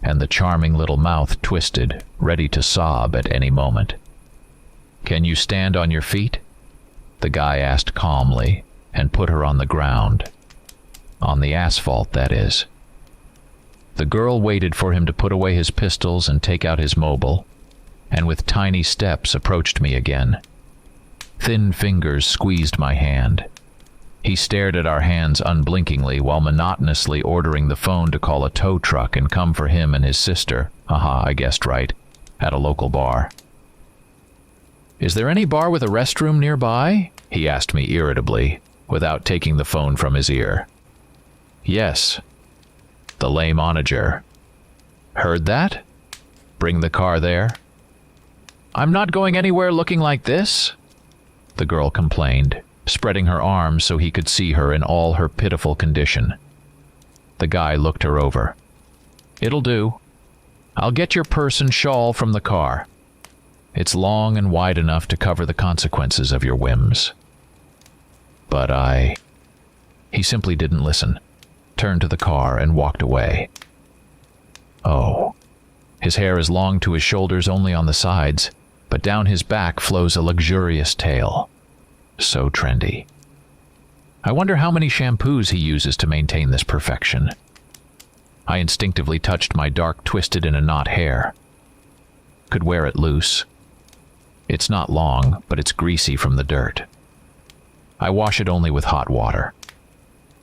and the charming little mouth twisted, ready to sob at any moment. "Can you stand on your feet?" the guy asked calmly, and put her on the ground. On the asphalt, that is. The girl waited for him to put away his pistols and take out his mobile, and with tiny steps approached me again. Thin fingers squeezed my hand. He stared at our hands unblinkingly while monotonously ordering the phone to call a tow truck and come for him and his sister, I guessed right, at a local bar. "Is there any bar with a restroom nearby?" he asked me irritably, without taking the phone from his ear. "Yes." The lame onager. "Heard that? Bring the car there." "I'm not going anywhere looking like this," the girl complained, spreading her arms so he could see her in all her pitiful condition. The guy looked her over. "It'll do. I'll get your purse and shawl from the car. It's long and wide enough to cover the consequences of your whims." But He simply didn't listen, turned to the car and walked away. Oh, his hair is long to his shoulders only on the sides, but down his back flows a luxurious tail. So trendy. I wonder how many shampoos he uses to maintain this perfection. I instinctively touched my dark twisted in a knot hair. Could wear it loose. It's not long, but it's greasy from the dirt. I wash it only with hot water.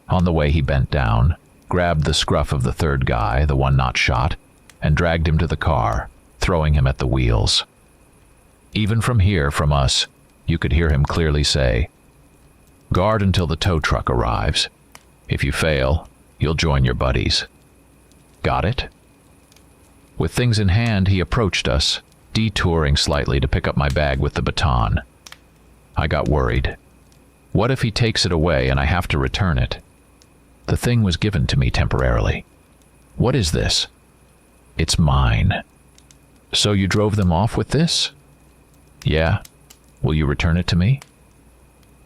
On the way he bent down, grabbed the scruff of the third guy, the one not shot, and dragged him to the car, throwing him at the wheels. Even from here, from us, you could hear him clearly say, "Guard until the tow truck arrives. If you fail, you'll join your buddies. Got it?" With things in hand, he approached us, detouring slightly to pick up my bag with the baton. I got worried. What if he takes it away and I have to return it? The thing was given to me temporarily. "What is this?" "It's mine." "So you drove them off with this?" "Yeah. Will you return it to me?"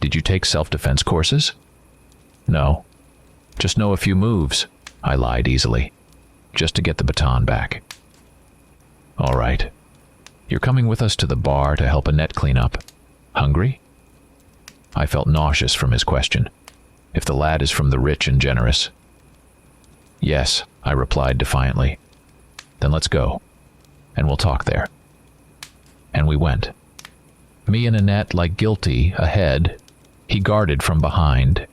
"Did you take self-defense courses?" "No. Just know a few moves," I lied easily, just to get the baton back. "All right. You're coming with us to the bar to help Annette clean up. Hungry?" I felt nauseous from his question. If the lad is from the rich and generous. "Yes," I replied defiantly. "Then let's go, and we'll talk there." And we went. Me and Annette like guilty ahead, he guarded from behind.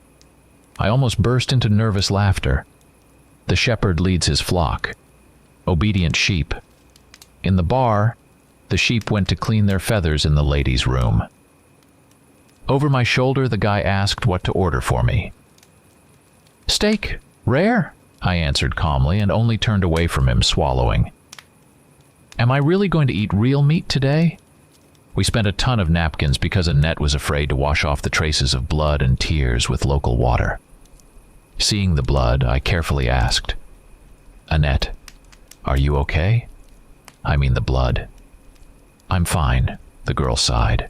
I almost burst into nervous laughter. The shepherd leads his flock. Obedient sheep. In the bar, the sheep went to clean their feathers in the ladies' room. Over my shoulder, the guy asked what to order for me. "Steak, rare," I answered calmly and only turned away from him, swallowing. Am I really going to eat real meat today? We spent a ton of napkins because Annette was afraid to wash off the traces of blood and tears with local water. Seeing the blood, I carefully asked, "Annette, are you okay? I mean the blood." "I'm fine," the girl sighed.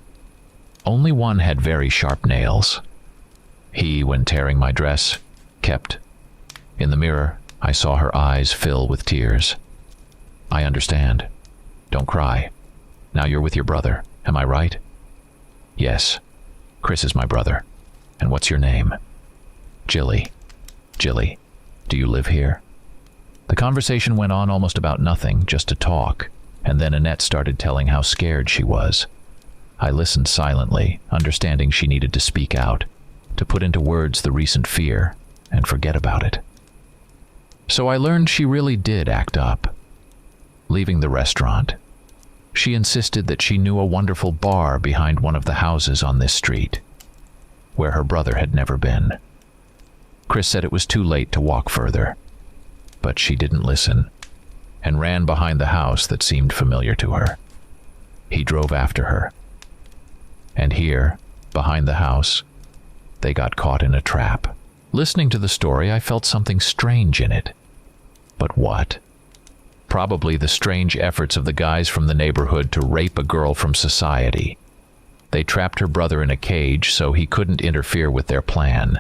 Only one had very sharp nails. He, when tearing my dress, kept. In the mirror, I saw her eyes fill with tears. "I understand. Don't cry. Now you're with your brother, am I right?" "Yes. Chris is my brother. And what's your name?" "Jilly." "Jilly, do you live here?" The conversation went on almost about nothing, just to talk, and then Annette started telling how scared she was. I listened silently, understanding she needed to speak out, to put into words the recent fear, and forget about it. So I learned she really did act up. Leaving the restaurant, she insisted that she knew a wonderful bar behind one of the houses on this street, where her brother had never been. Chris said it was too late to walk further, but she didn't listen, and ran behind the house that seemed familiar to her. He drove after her. And here, behind the house, they got caught in a trap. Listening to the story, I felt something strange in it. But what? Probably the strange efforts of the guys from the neighborhood to rape a girl from society. They trapped her brother in a cage so he couldn't interfere with their plan.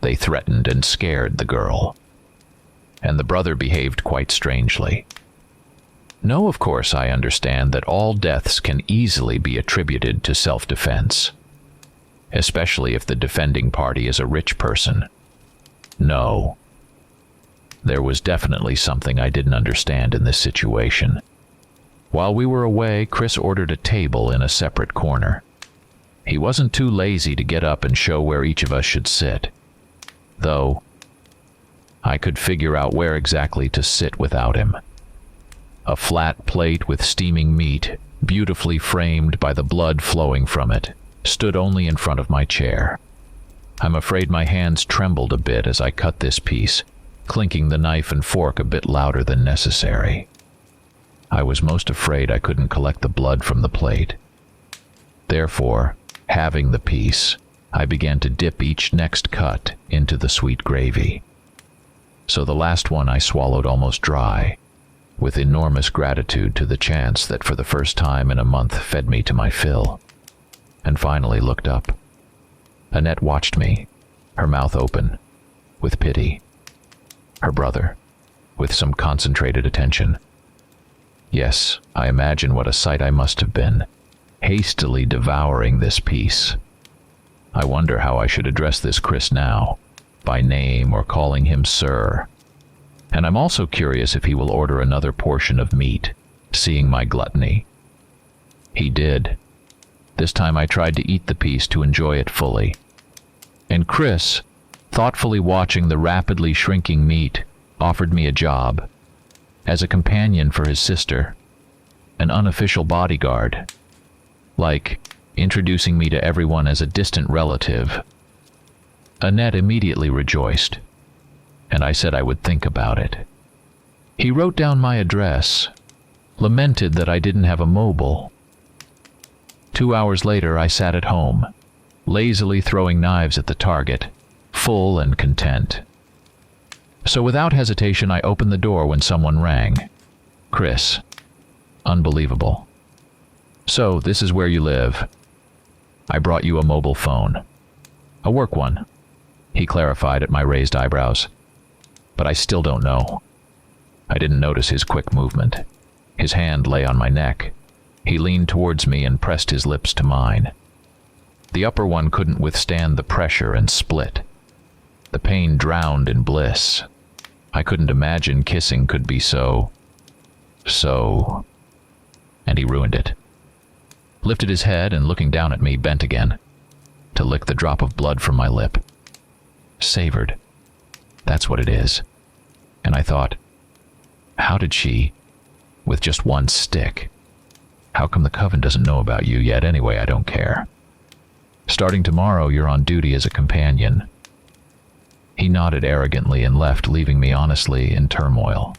They threatened and scared the girl. And the brother behaved quite strangely. No, of course, I understand that all deaths can easily be attributed to self-defense, especially if the defending party is a rich person. No. There was definitely something I didn't understand in this situation. While we were away, Chris ordered a table in a separate corner. He wasn't too lazy to get up and show where each of us should sit. Though, I could figure out where exactly to sit without him. A flat plate with steaming meat, beautifully framed by the blood flowing from it, stood only in front of my chair. I'm afraid my hands trembled a bit as I cut this piece, clinking the knife and fork a bit louder than necessary. I was most afraid I couldn't collect the blood from the plate. Therefore, having the piece, I began to dip each next cut into the sweet gravy. So the last one I swallowed almost dry, with enormous gratitude to the chance that for the first time in a month fed me to my fill, and finally looked up. Annette watched me, her mouth open, with pity. Her brother, with some concentrated attention. Yes, I imagine what a sight I must have been, hastily devouring this piece. I wonder how I should address this Chris now, by name or calling him Sir. And I'm also curious if he will order another portion of meat, seeing my gluttony. He did. This time I tried to eat the piece to enjoy it fully. And Chris, thoughtfully watching the rapidly shrinking meat, offered me a job. As a companion for his sister. An unofficial bodyguard. Like introducing me to everyone as a distant relative. Annette immediately rejoiced, and I said I would think about it. He wrote down my address, lamented that I didn't have a mobile. 2 hours later, I sat at home, lazily throwing knives at the target, full and content. So without hesitation, I opened the door when someone rang. Chris. Unbelievable. So, this is where you live. I brought you a mobile phone. A work one, he clarified at my raised eyebrows. But I still don't know. I didn't notice his quick movement. His hand lay on my neck. He leaned towards me and pressed his lips to mine. The upper one couldn't withstand the pressure and split. The pain drowned in bliss. I couldn't imagine kissing could be so... And he ruined it. Lifted his head and, looking down at me, bent again, to lick the drop of blood from my lip. Savored. That's what it is. And I thought, how did she, with just one stick? How come the coven doesn't know about you yet? Anyway, I don't care. Starting tomorrow, you're on duty as a companion. He nodded arrogantly and left, leaving me honestly in turmoil.